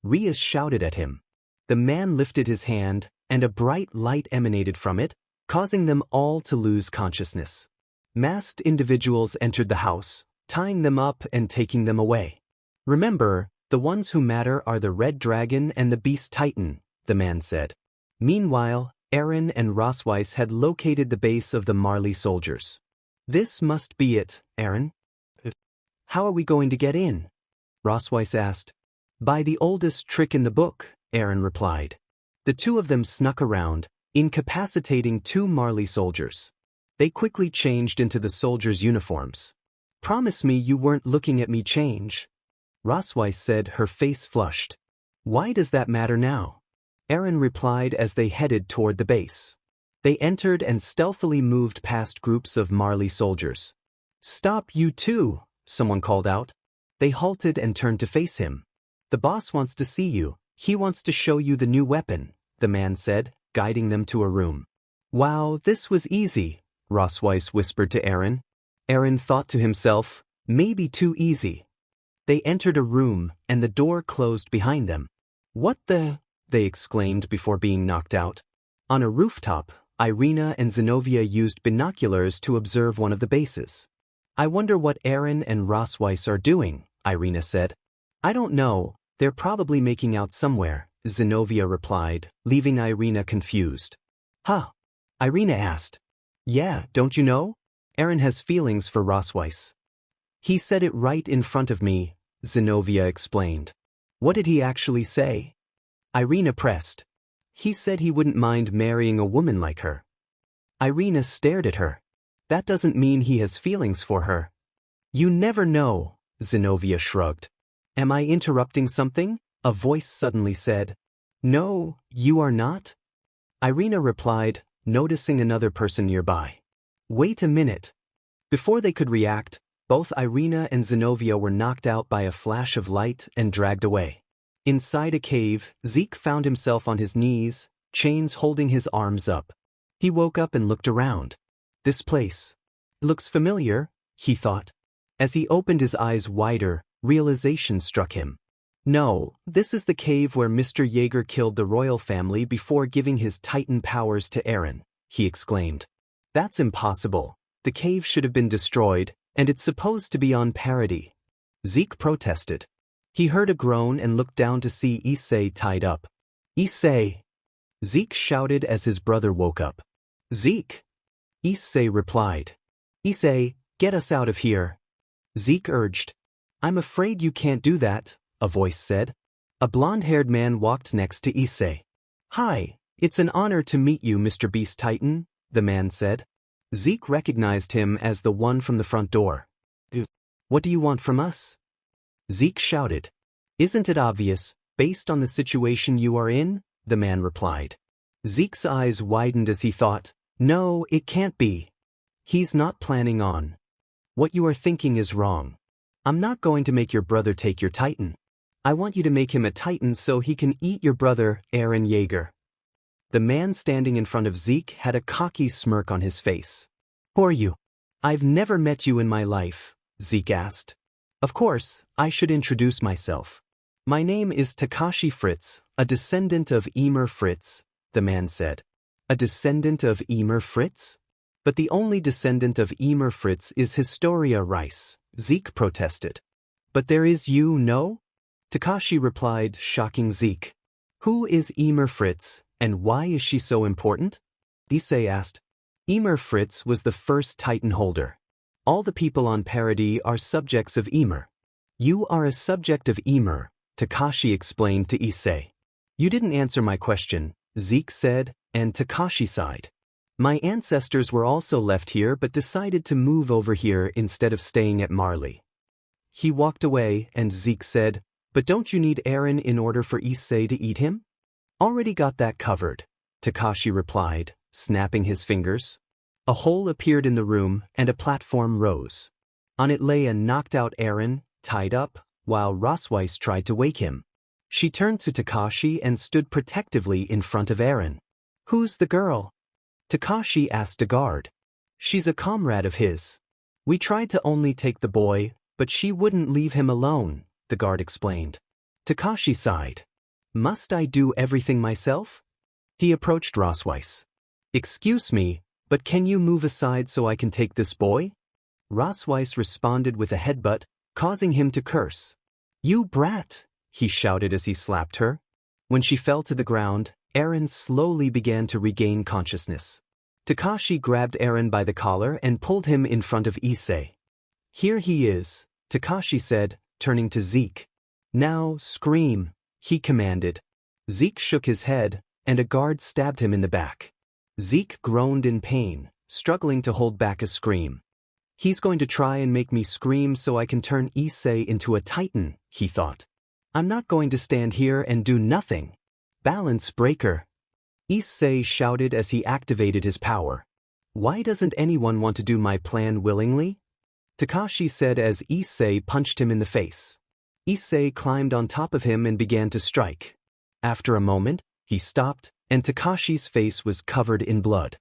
Rias shouted at him. The man lifted his hand, and a bright light emanated from it, causing them all to lose consciousness. Masked individuals entered the house, tying them up and taking them away. "Remember, the ones who matter are the Red Dragon and the Beast Titan," the man said. Meanwhile, Eren and Rosweiss had located the base of the Marley soldiers. "This must be it, Eren." "How are we going to get in?" Rosweiss asked. "By the oldest trick in the book," Eren replied. The two of them snuck around, incapacitating 2 Marley soldiers. They quickly changed into the soldiers' uniforms. "Promise me you weren't looking at me change," Rosweiss said, her face flushed. "Why does that matter now?" Eren replied as they headed toward the base. They entered and stealthily moved past groups of Marley soldiers. "Stop, you two," someone called out. They halted and turned to face him. "The boss wants to see you. He wants to show you the new weapon," the man said, guiding them to a room. "Wow, this was easy," Rosweiss whispered to Eren. Eren thought to himself, maybe too easy. They entered a room, and the door closed behind them. "What the?" they exclaimed before being knocked out. On a rooftop, Ireina and Zenobia used binoculars to observe one of the bases. "I wonder what Eren and Rosweiss are doing," Ireina said. "I don't know, they're probably making out somewhere," Zenobia replied, leaving Ireina confused. "Huh?" Ireina asked. "Yeah, don't you know? Eren has feelings for Rosweiss." "He said it right in front of me," Zenobia explained. "What did he actually say?" Ireina pressed. "He said he wouldn't mind marrying a woman like her." Ireina stared at her. "That doesn't mean he has feelings for her." "You never know," Zenobia shrugged. "Am I interrupting something?" a voice suddenly said. "No, you are not," Ireina replied, noticing another person nearby. "Wait a minute." Before they could react, both Ireina and Zenobia were knocked out by a flash of light and dragged away. Inside a cave, Zeke found himself on his knees, chains holding his arms up. He woke up and looked around. "This place looks familiar," he thought. As he opened his eyes wider, realization struck him. "No, this is the cave where Mr. Jaeger killed the royal family before giving his Titan powers to Eren," he exclaimed. "That's impossible. The cave should have been destroyed, and it's supposed to be on Parody." Zeke protested. He heard a groan and looked down to see Issei tied up. "Issei!" Zeke shouted as his brother woke up. "Zeke!" Issei replied. "Issei, get us out of here," Zeke urged. "I'm afraid you can't do that," a voice said. A blonde-haired man walked next to Issei. "Hi, it's an honor to meet you, Mr. Beast Titan," the man said. Zeke recognized him as the one from the front door. "What do you want from us?" Zeke shouted. "Isn't it obvious, based on the situation you are in?" the man replied. Zeke's eyes widened as he thought, "No, it can't be. He's not planning on. What you are thinking is wrong. I'm not going to make your brother take your Titan. I want you to make him a Titan so he can eat your brother, Eren Jaeger." The man standing in front of Zeke had a cocky smirk on his face. "Who are you?" "I've never met you in my life," Zeke asked. "Of course, I should introduce myself. My name is Takashi Fritz, a descendant of Ymir Fritz," the man said. "A descendant of Ymir Fritz?" "But the only descendant of Ymir Fritz is Historia Rice," Zeke protested. "But there is you, no?" Takashi replied, shocking Zeke. "Who is Ymir Fritz, and why is she so important?" Issei asked. "Ymir Fritz was the first Titan holder. All the people on Parody are subjects of Ymir." "You are a subject of Ymir," Takashi explained to Issei. "You didn't answer my question," Zeke said, and Takashi sighed. "My ancestors were also left here but decided to move over here instead of staying at Marley." He walked away and Zeke said, "But don't you need Eren in order for Issei to eat him?" "Already got that covered," Takashi replied, snapping his fingers. A hole appeared in the room and a platform rose. On it lay a knocked-out Eren, tied up, while Rosweiss tried to wake him. She turned to Takashi and stood protectively in front of Eren. "Who's the girl?" Takashi asked a guard. "She's a comrade of his. We tried to only take the boy, but she wouldn't leave him alone," the guard explained. Takashi sighed. "Must I do everything myself?" He approached Rosweiss. "Excuse me, but can you move aside so I can take this boy?" Rosweiss responded with a headbutt, causing him to curse. "You brat!" he shouted as he slapped her. When she fell to the ground, Eren slowly began to regain consciousness. Takashi grabbed Eren by the collar and pulled him in front of Issei. "Here he is," Takashi said, turning to Zeke. "Now, scream," he commanded. Zeke shook his head, and a guard stabbed him in the back. Zeke groaned in pain, struggling to hold back a scream. "He's going to try and make me scream so I can turn Issei into a titan," he thought. "I'm not going to stand here and do nothing. Balance breaker." Issei shouted as he activated his power. "Why doesn't anyone want to do my plan willingly?" Takashi said as Issei punched him in the face. Issei climbed on top of him and began to strike. After a moment, he stopped, and Takashi's face was covered in blood.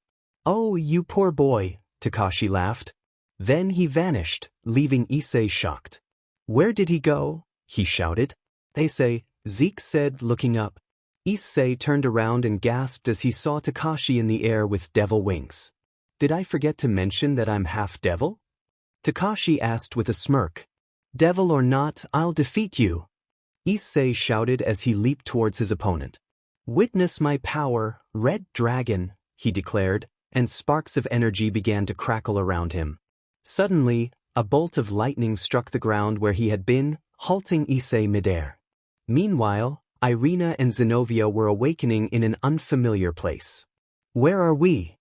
"Oh, you poor boy," Takashi laughed. Then he vanished, leaving Issei shocked. "Where did he go?" he shouted. "They say," Zeke said, looking up. Issei turned around and gasped as he saw Takashi in the air with devil wings. "Did I forget to mention that I'm half devil?" Takashi asked with a smirk. "Devil or not, I'll defeat you," Issei shouted as he leaped towards his opponent. "Witness my power, Red Dragon," he declared, and sparks of energy began to crackle around him. Suddenly, a bolt of lightning struck the ground where he had been, halting Issei midair. Meanwhile, Ireina and Zenobia were awakening in an unfamiliar place. "Where are we?"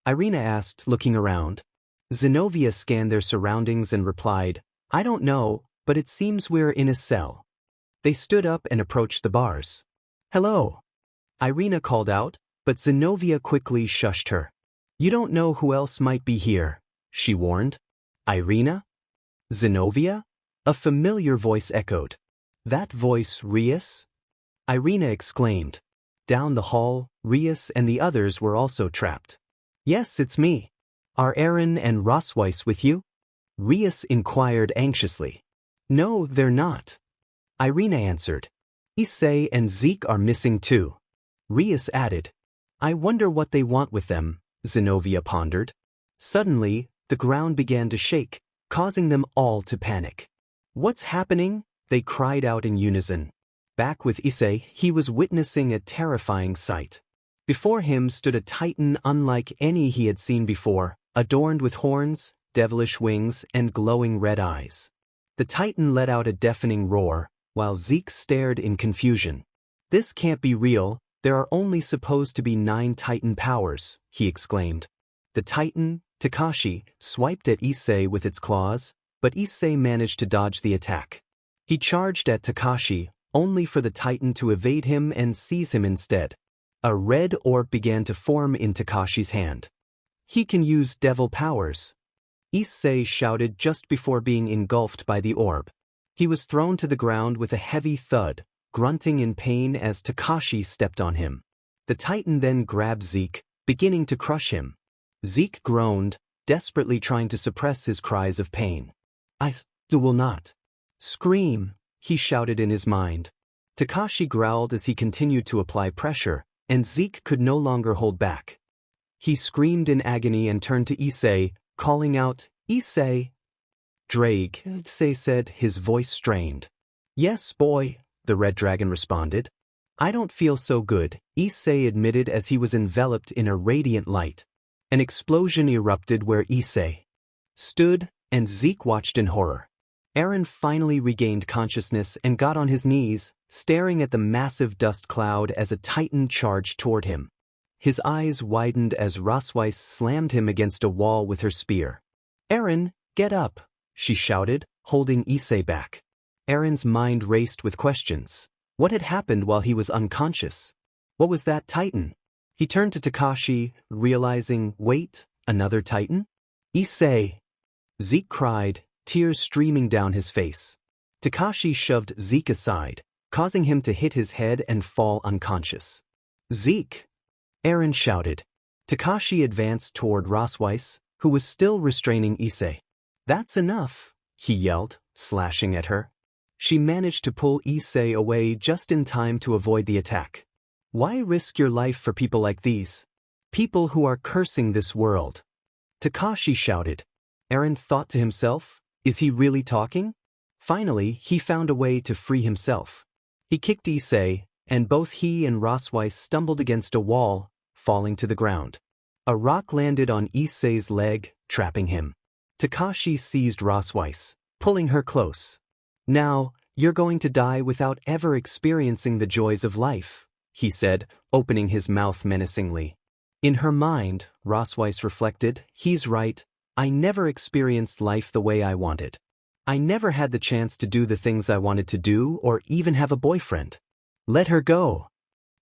Ireina asked, looking around. Zenobia scanned their surroundings and replied, "I don't know, but it seems we're in a cell." They stood up and approached the bars. "Hello," Ireina called out, but Zenobia quickly shushed her. "You don't know who else might be here," she warned. "Ireina? Zenobia?" A familiar voice echoed. "That voice, Rias?" Ireina exclaimed. Down the hall, Rias and the others were also trapped. "Yes, it's me. Are Eren and Rosweiss with you?" Rias inquired anxiously. "No, they're not," Ireina answered. "Issei and Zeke are missing too," Rias added. "I wonder what they want with them," Zenobia pondered. Suddenly, the ground began to shake, causing them all to panic. "What's happening?" they cried out in unison. Back with Issei, he was witnessing a terrifying sight. Before him stood a titan unlike any he had seen before, adorned with horns, devilish wings, and glowing red eyes. The titan let out a deafening roar, while Zeke stared in confusion. "This can't be real, there are only supposed to be 9 titan powers," he exclaimed. The titan, Takashi, swiped at Issei with its claws, but Issei managed to dodge the attack. He charged at Takashi, only for the titan to evade him and seize him instead. A red orb began to form in Takashi's hand. "He can use devil powers," Issei shouted just before being engulfed by the orb. He was thrown to the ground with a heavy thud, grunting in pain as Takashi stepped on him. The titan then grabbed Zeke, beginning to crush him. Zeke groaned, desperately trying to suppress his cries of pain. "I will not scream," he shouted in his mind. Takashi growled as he continued to apply pressure, and Zeke could no longer hold back. He screamed in agony and turned to Issei, calling out, "Issei!" "Drake," Issei said, his voice strained. "Yes, boy," the red dragon responded. "I don't feel so good," Issei admitted as he was enveloped in a radiant light. An explosion erupted where Issei stood, and Zeke watched in horror. Eren finally regained consciousness and got on his knees, staring at the massive dust cloud as a titan charged toward him. His eyes widened as Rosweiss slammed him against a wall with her spear. "Eren, get up," she shouted, holding Issei back. Eren's mind raced with questions. What had happened while he was unconscious? What was that titan? He turned to Takashi, realizing, wait, another titan? "Issei!" Zeke cried, tears streaming down his face. Takashi shoved Zeke aside, causing him to hit his head and fall unconscious. "Zeke!" Eren shouted. Takashi advanced toward Rosweiss, who was still restraining Issei. "That's enough," he yelled, slashing at her. She managed to pull Issei away just in time to avoid the attack. "Why risk your life for people like these? People who are cursing this world?" Takashi shouted. Eren thought to himself, is he really talking? Finally, he found a way to free himself. He kicked Issei, and both he and Rosweiss stumbled against a wall, falling to the ground. A rock landed on Issei's leg, trapping him. Takashi seized Rosweiss, pulling her close. "Now, you're going to die without ever experiencing the joys of life," he said, opening his mouth menacingly. In her mind, Rosweiss reflected, he's right, I never experienced life the way I wanted. I never had the chance to do the things I wanted to do or even have a boyfriend. "Let her go!"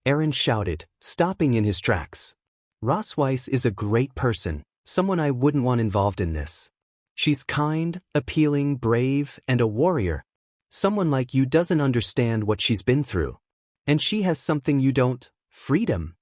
Eren shouted, stopping in his tracks. "Rosweiss is a great person, someone I wouldn't want involved in this. She's kind, appealing, brave, and a warrior. Someone like you doesn't understand what she's been through. And she has something you don't, freedom."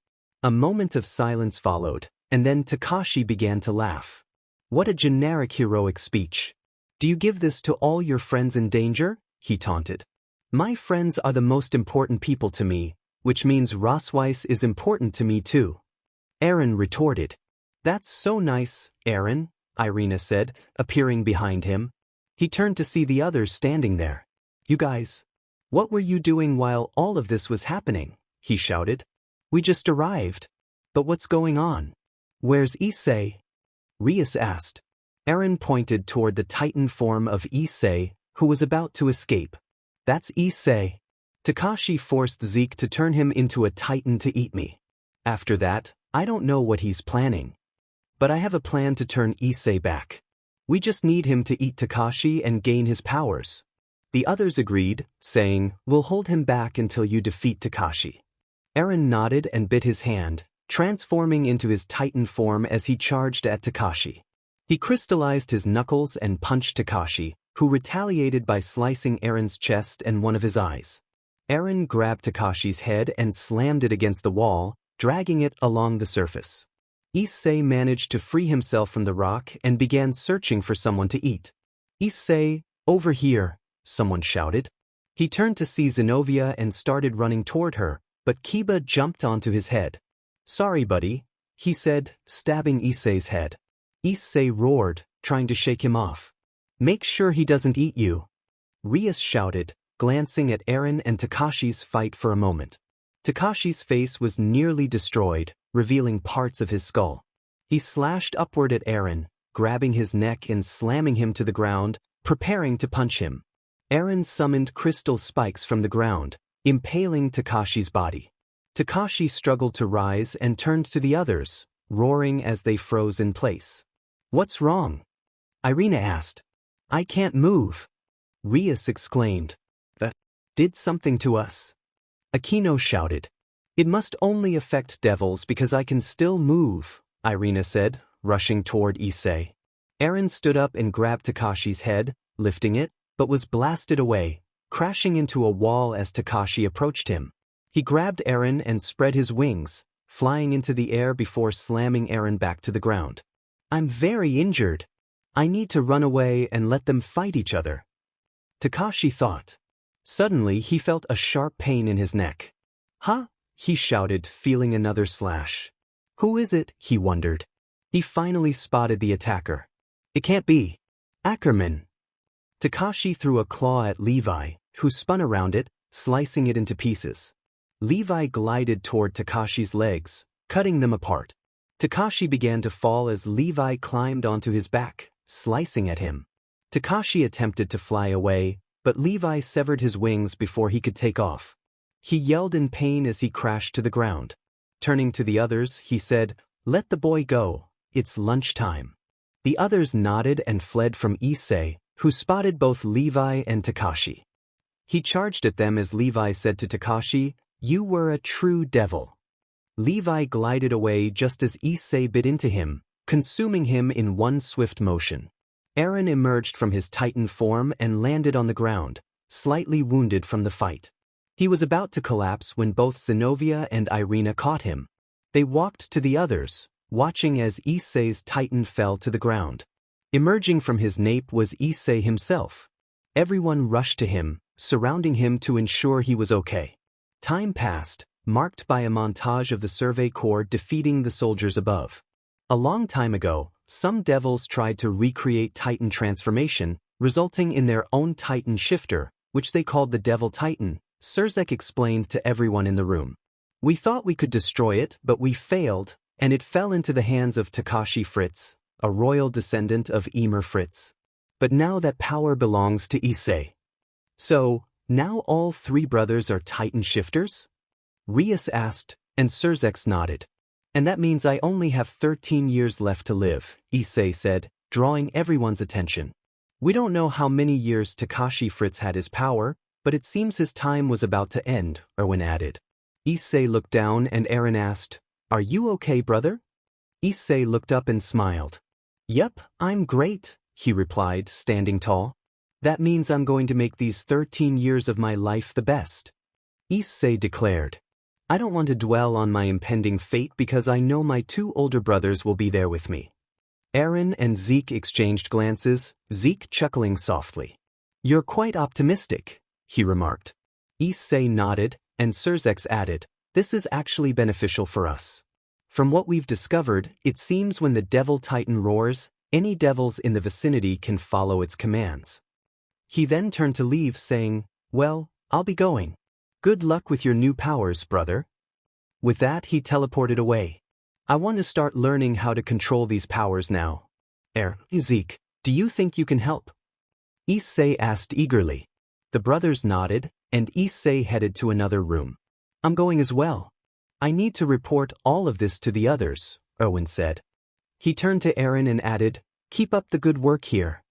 A moment of silence followed, and then Takashi began to laugh. "What a generic heroic speech. Do you give this to all your friends in danger?" he taunted. "My friends are the most important people to me, which means Rosweiss is important to me too." Eren retorted. "That's so nice, Eren," Ireina said, appearing behind him. He turned to see the others standing there. "You guys, what were you doing while all of this was happening?" he shouted. "We just arrived. But what's going on? Where's Issei?" Rias asked. Eren pointed toward the titan form of Issei, who was about to escape. "That's Issei. Takashi forced Zeke to turn him into a titan to eat me. After that, I don't know what he's planning. But I have a plan to turn Issei back. We just need him to eat Takashi and gain his powers." The others agreed, saying, "We'll hold him back until you defeat Takashi." Eren nodded and bit his hand, transforming into his titan form as he charged at Takashi. He crystallized his knuckles and punched Takashi, who retaliated by slicing Eren's chest and one of his eyes. Eren grabbed Takashi's head and slammed it against the wall, dragging it along the surface. Issei managed to free himself from the rock and began searching for someone to eat. "Issei, over here," someone shouted. He turned to see Zenobia and started running toward her, but Kiba jumped onto his head. "Sorry, buddy," he said, stabbing Issei's head. Issei roared, trying to shake him off. "Make sure he doesn't eat you," Rias shouted, glancing at Eren and Takashi's fight for a moment. Takashi's face was nearly destroyed, revealing parts of his skull. He slashed upward at Eren, grabbing his neck and slamming him to the ground, preparing to punch him. Eren summoned crystal spikes from the ground, impaling Takashi's body. Takashi struggled to rise and turned to the others, roaring as they froze in place. "What's wrong?" Ireina asked. "I can't move," Rias exclaimed. "That did something to us," Aquino shouted. "It must only affect devils because I can still move," Ireina said, rushing toward Issei. Eren stood up and grabbed Takashi's head, lifting it, but was blasted away, crashing into a wall as Takashi approached him. He grabbed Eren and spread his wings, flying into the air before slamming Eren back to the ground. "I'm very injured. I need to run away and let them fight each other," Takashi thought. Suddenly he felt a sharp pain in his neck. "Huh?" he shouted, feeling another slash. "Who is it?" he wondered. He finally spotted the attacker. "It can't be Ackerman." Takashi threw a claw at Levi, who spun around it, slicing it into pieces. Levi glided toward Takashi's legs, cutting them apart. Takashi began to fall as Levi climbed onto his back, slicing at him. Takashi attempted to fly away, but Levi severed his wings before he could take off. He yelled in pain as he crashed to the ground. Turning to the others, he said, "Let the boy go, it's lunchtime." The others nodded and fled from Issei, who spotted both Levi and Takashi. He charged at them as Levi said to Takashi, "You were a true devil." Levi glided away just as Issei bit into him, consuming him in one swift motion. Eren emerged from his titan form and landed on the ground, slightly wounded from the fight. He was about to collapse when both Zenobia and Ireina caught him. They walked to the others, watching as Issei's titan fell to the ground. Emerging from his nape was Issei himself. Everyone rushed to him, surrounding him to ensure he was okay. Time passed, marked by a montage of the Survey Corps defeating the soldiers above. A long time ago, some devils tried to recreate Titan transformation, resulting in their own Titan shifter, which they called the Devil Titan, Surzek explained to everyone in the room. We thought we could destroy it, but we failed, and it fell into the hands of Takashi Fritz, a royal descendant of Emer Fritz. But now that power belongs to Issei. So, now all three brothers are Titan shifters? Rias asked, and Surzek nodded. And that means I only have 13 years left to live, Issei said, drawing everyone's attention. We don't know how many years Takashi Fritz had his power, but it seems his time was about to end, Erwin added. Issei looked down and Eren asked, Are you okay, brother? Issei looked up and smiled. Yup, I'm great, he replied, standing tall. That means I'm going to make these 13 years of my life the best. Issei declared. I don't want to dwell on my impending fate because I know my two older brothers will be there with me. Eren and Zeke exchanged glances, Zeke chuckling softly. You're quite optimistic, he remarked. Issei nodded, and Surzek added, This is actually beneficial for us. From what we've discovered, it seems when the Devil Titan roars, any devils in the vicinity can follow its commands. He then turned to leave, saying, Well, I'll be going. Good luck with your new powers, brother. With that, he teleported away. I want to start learning how to control these powers now. Zeke, do you think you can help? Issei asked eagerly. The brothers nodded, and Issei headed to another room. I'm going as well. I need to report all of this to the others, Erwin said. He turned to Eren and added, Keep up the good work here.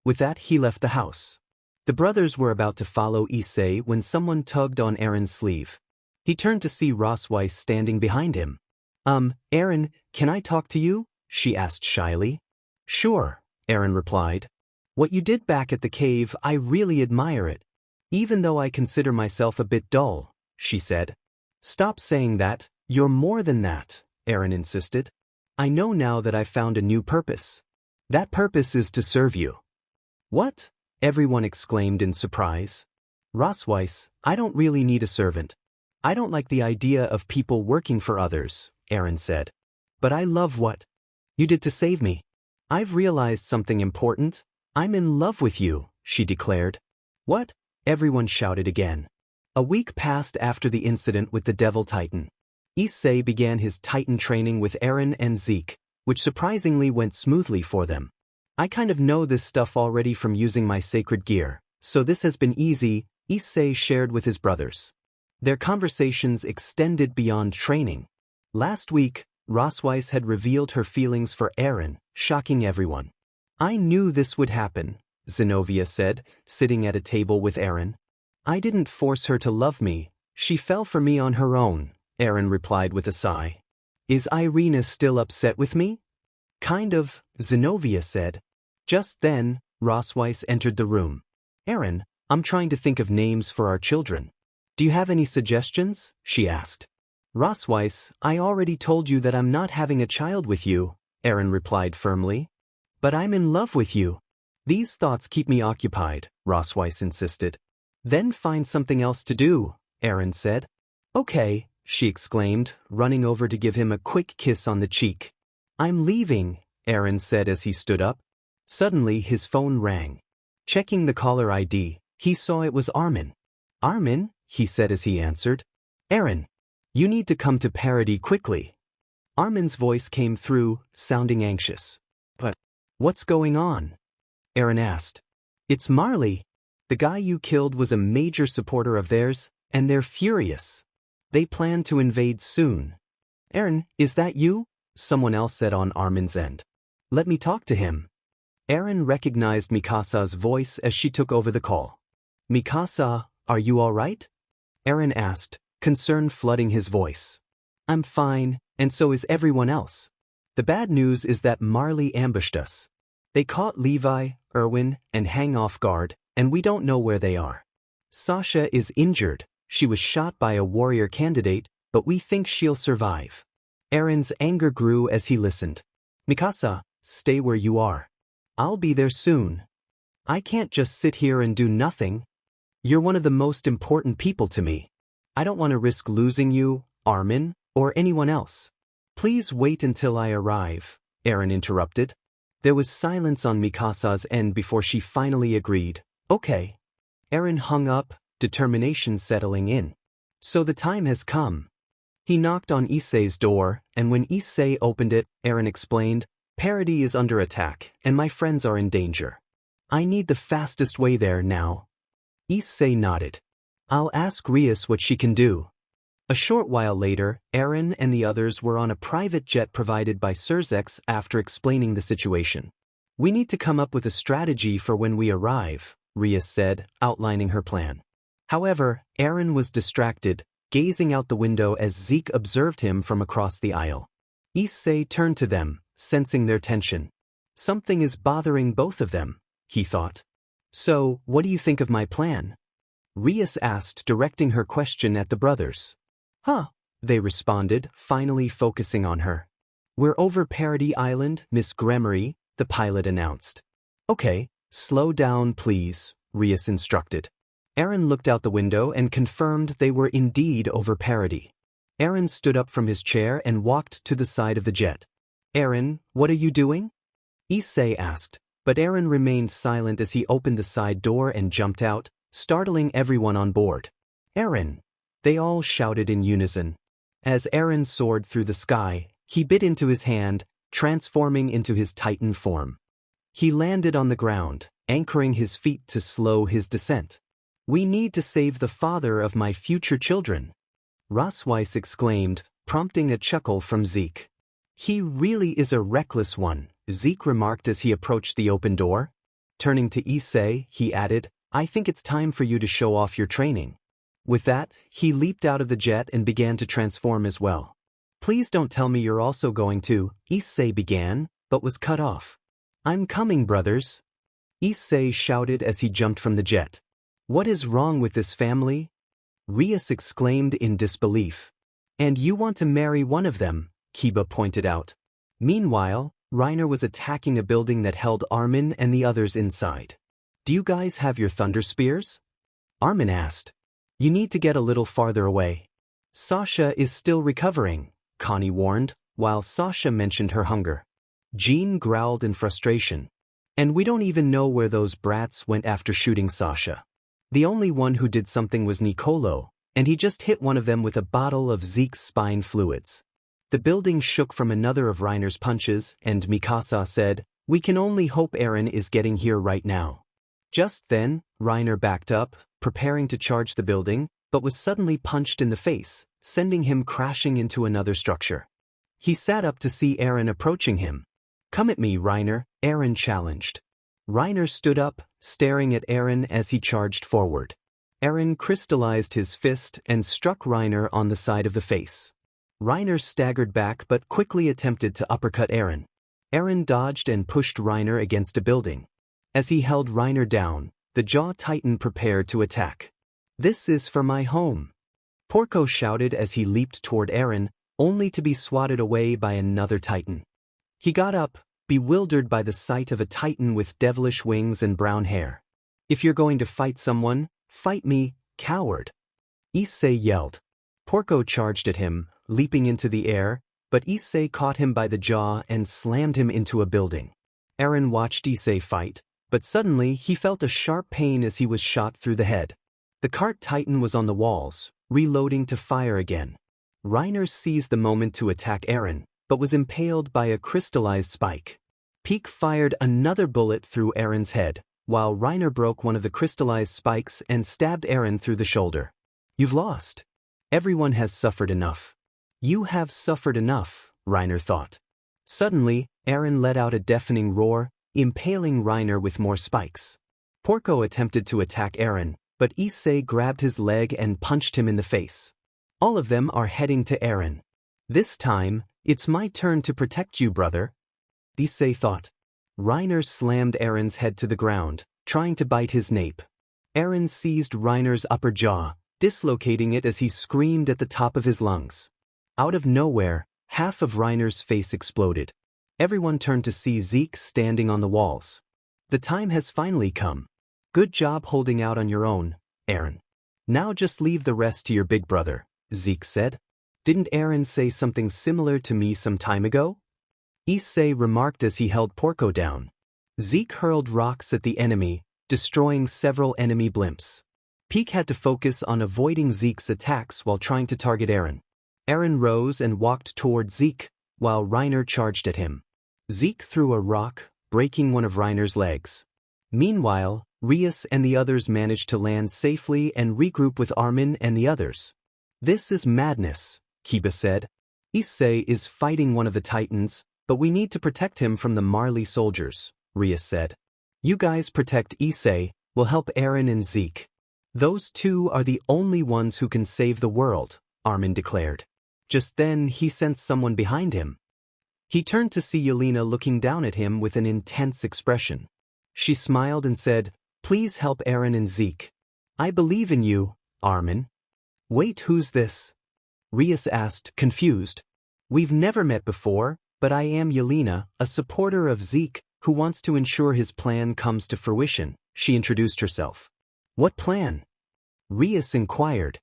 With that, he left the house. The brothers were about to follow Issei when someone tugged on Eren's sleeve. He turned to see Weiss standing behind him. Eren, can I talk to you? She asked shyly. Sure, Eren replied. What you did back at the cave, I really admire it. Even though I consider myself a bit dull, she said. Stop saying that, you're more than that, Eren insisted. I know now that I've found a new purpose. That purpose is to serve you. What? Everyone exclaimed in surprise. Weiss, I don't really need a servant. I don't like the idea of people working for others, Eren said. But I love what you did to save me. I've realized something important. I'm in love with you, she declared. What? Everyone shouted again. A week passed after the incident with the Devil Titan. Issei began his Titan training with Eren and Zeke, which surprisingly went smoothly for them. I kind of know this stuff already from using my sacred gear, so this has been easy, Issei shared with his brothers. Their conversations extended beyond training. Last week, Weiss had revealed her feelings for Eren, shocking everyone. I knew this would happen, Zenobia said, sitting at a table with Eren. I didn't force her to love me, she fell for me on her own, Eren replied with a sigh. Is Ireina still upset with me? Kind of, Zenobia said. Just then, Weiss entered the room. Eren, I'm trying to think of names for our children. Do you have any suggestions? She asked. Weiss, I already told you that I'm not having a child with you, Eren replied firmly. But I'm in love with you. These thoughts keep me occupied, Weiss insisted. Then find something else to do, Eren said. Okay, she exclaimed, running over to give him a quick kiss on the cheek. I'm leaving, Eren said as he stood up. Suddenly his phone rang. Checking the caller ID, he saw it was Armin. Armin, he said as he answered. Eren, you need to come to Parody quickly. Armin's voice came through, sounding anxious. But what's going on? Eren asked. It's Marley. The guy you killed was a major supporter of theirs, and they're furious. They plan to invade soon. Eren, is that you? Someone else said on Armin's end. Let me talk to him. Eren recognized Mikasa's voice as she took over the call. Mikasa, are you all right? Eren asked, concern flooding his voice. I'm fine, and so is everyone else. The bad news is that Marley ambushed us. They caught Levi, Erwin, and Hang off guard, and we don't know where they are. Sasha is injured, She was shot by a warrior candidate, but we think she'll survive. Eren's anger grew as he listened. Mikasa, stay where you are. I'll be there soon. I can't just sit here and do nothing. You're one of the most important people to me. I don't want to risk losing you, Armin, or anyone else. Please wait until I arrive, Eren interrupted. There was silence on Mikasa's end before she finally agreed. Okay. Eren hung up, determination settling in. So the time has come. He knocked on Issei's door, and when Issei opened it, Eren explained, Parody is under attack, and my friends are in danger. I need the fastest way there now. Issei nodded. I'll ask Rias what she can do. A short while later, Eren and the others were on a private jet provided by Surzex after explaining the situation. We need to come up with a strategy for when we arrive, Rias said, outlining her plan. However, Eren was distracted, gazing out the window as Zeke observed him from across the aisle. Issei turned to them, sensing their tension. Something is bothering both of them, he thought. So, what do you think of my plan? Rias asked, directing her question at the brothers. Huh, they responded, finally focusing on her. We're over Parody Island, Miss Gremory, the pilot announced. Okay, slow down please, Rias instructed. Eren looked out the window and confirmed they were indeed over Parody. Eren stood up from his chair and walked to the side of the jet. Eren, what are you doing? Issei asked, but Eren remained silent as he opened the side door and jumped out, startling everyone on board. Eren! They all shouted in unison. As Eren soared through the sky, he bit into his hand, transforming into his Titan form. He landed on the ground, anchoring his feet to slow his descent. We need to save the father of my future children, Rossweiss exclaimed, prompting a chuckle from Zeke. He really is a reckless one, Zeke remarked as he approached the open door. Turning to Issei, he added, I think it's time for you to show off your training. With that, he leaped out of the jet and began to transform as well. Please don't tell me you're also going to, Issei began, but was cut off. I'm coming, brothers. Issei shouted as he jumped from the jet. What is wrong with this family? Rias exclaimed in disbelief. And you want to marry one of them, Kiba pointed out. Meanwhile, Reiner was attacking a building that held Armin and the others inside. Do you guys have your thunder spears? Armin asked. You need to get a little farther away. Sasha is still recovering, Connie warned, while Sasha mentioned her hunger. Jean growled in frustration. And we don't even know where those brats went after shooting Sasha. The only one who did something was Nicolo, and he just hit one of them with a bottle of Zeke's spine fluids. The building shook from another of Reiner's punches, and Mikasa said, We can only hope Eren is getting here right now. Just then, Reiner backed up, preparing to charge the building, but was suddenly punched in the face, sending him crashing into another structure. He sat up to see Eren approaching him. Come at me, Reiner, Eren challenged. Reiner stood up, staring at Eren as he charged forward. Eren crystallized his fist and struck Reiner on the side of the face. Reiner staggered back but quickly attempted to uppercut Eren. Eren dodged and pushed Reiner against a building. As he held Reiner down, the Jaw Titan prepared to attack. This is for my home. Porco shouted as he leaped toward Eren, only to be swatted away by another Titan. He got up, bewildered by the sight of a Titan with devilish wings and brown hair. If you're going to fight someone, fight me, coward. Issei yelled. Porco charged at him, leaping into the air, but Issei caught him by the jaw and slammed him into a building. Eren watched Issei fight, but suddenly he felt a sharp pain as he was shot through the head. The cart Titan was on the walls, reloading to fire again. Reiner seized the moment to attack Eren, but was impaled by a crystallized spike. Peak fired another bullet through Eren's head, while Reiner broke one of the crystallized spikes and stabbed Eren through the shoulder. You've lost. Everyone has suffered enough. You have suffered enough, Reiner thought. Suddenly, Eren let out a deafening roar, impaling Reiner with more spikes. Porco attempted to attack Eren, but Issei grabbed his leg and punched him in the face. All of them are heading to Eren. This time, it's my turn to protect you, brother, Issei thought. Reiner slammed Eren's head to the ground, trying to bite his nape. Eren seized Reiner's upper jaw, dislocating it as he screamed at the top of his lungs. Out of nowhere, half of Reiner's face exploded. Everyone turned to see Zeke standing on the walls. The time has finally come. Good job holding out on your own, Eren. Now just leave the rest to your big brother, Zeke said. Didn't Eren say something similar to me some time ago? Issei remarked as he held Porco down. Zeke hurled rocks at the enemy, destroying several enemy blimps. Peak had to focus on avoiding Zeke's attacks while trying to target Eren. Eren rose and walked toward Zeke, while Reiner charged at him. Zeke threw a rock, breaking one of Reiner's legs. Meanwhile, Rias and the others managed to land safely and regroup with Armin and the others. This is madness, Kiba said. Issei is fighting one of the Titans, but we need to protect him from the Marley soldiers, Rias said. You guys protect Issei, we'll help Eren and Zeke. Those two are the only ones who can save the world, Armin declared. Just then he sensed someone behind him. He turned to see Yelena looking down at him with an intense expression. She smiled and said, Please help Eren and Zeke. I believe in you, Armin. Wait, who's this? Rias asked, confused. We've never met before, but I am Yelena, a supporter of Zeke, who wants to ensure his plan comes to fruition, she introduced herself. What plan? Rias inquired.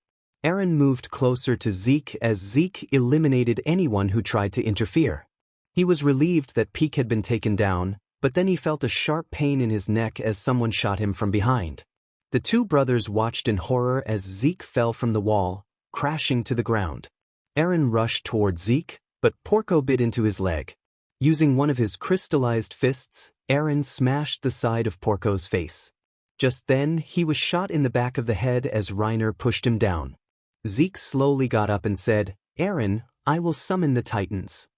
Eren moved closer to Zeke as Zeke eliminated anyone who tried to interfere. He was relieved that Peak had been taken down, but then he felt a sharp pain in his neck as someone shot him from behind. The two brothers watched in horror as Zeke fell from the wall, crashing to the ground. Eren rushed toward Zeke, but Porco bit into his leg. Using one of his crystallized fists, Eren smashed the side of Porco's face. Just then, he was shot in the back of the head as Reiner pushed him down. Zeke slowly got up and said, Eren, I will summon the Titans.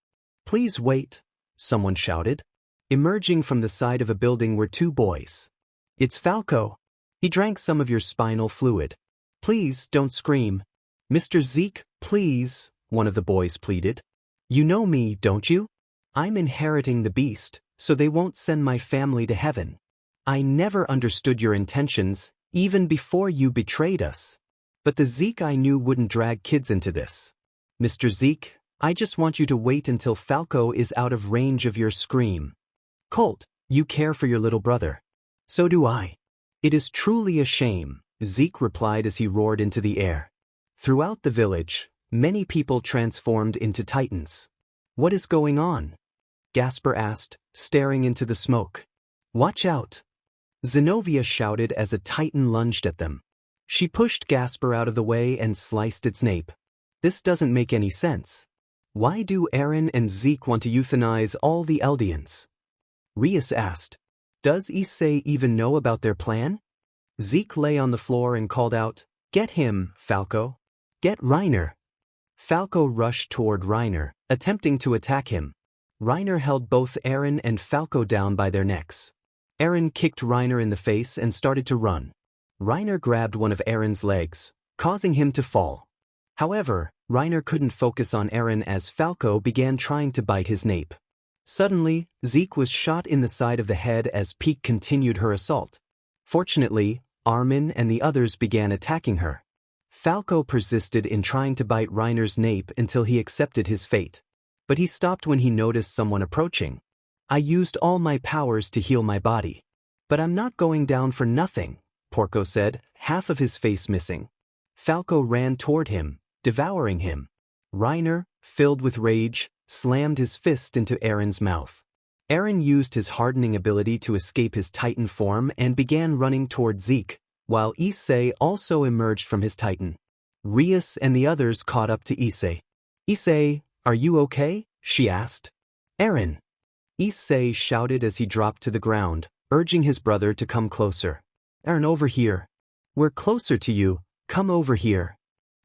Please wait, someone shouted. Emerging from the side of a building were two boys. It's Falco. He drank some of your spinal fluid. Please don't scream. Mr. Zeke, please, one of the boys pleaded. You know me, don't you? I'm inheriting the beast, so they won't send my family to heaven. I never understood your intentions, even before you betrayed us. But the Zeke I knew wouldn't drag kids into this. Mr. Zeke, I just want you to wait until Falco is out of range of your scream. Colt, you care for your little brother. So do I. It is truly a shame, Zeke replied as he roared into the air. Throughout the village, many people transformed into Titans. What is going on? Gasper asked, staring into the smoke. Watch out! Zenobia shouted as a Titan lunged at them. She pushed Gasper out of the way and sliced its nape. This doesn't make any sense. Why do Eren and Zeke want to euthanize all the Eldians? Rias asked. Does Issei even know about their plan? Zeke lay on the floor and called out, Get him, Falco. Get Reiner. Falco rushed toward Reiner, attempting to attack him. Reiner held both Eren and Falco down by their necks. Eren kicked Reiner in the face and started to run. Reiner grabbed one of Eren's legs, causing him to fall. However, Reiner couldn't focus on Eren as Falco began trying to bite his nape. Suddenly, Zeke was shot in the side of the head as Peak continued her assault. Fortunately, Armin and the others began attacking her. Falco persisted in trying to bite Reiner's nape until he accepted his fate. But he stopped when he noticed someone approaching. I used all my powers to heal my body. But I'm not going down for nothing, Porco said, half of his face missing. Falco ran toward him, devouring him. Reiner, filled with rage, slammed his fist into Eren's mouth. Eren used his hardening ability to escape his Titan form and began running toward Zeke, while Issei also emerged from his Titan. Rias and the others caught up to Issei. Issei, are you okay? She asked. Eren. Issei shouted as he dropped to the ground, urging his brother to come closer. Eren, over here. We're closer to you, come over here.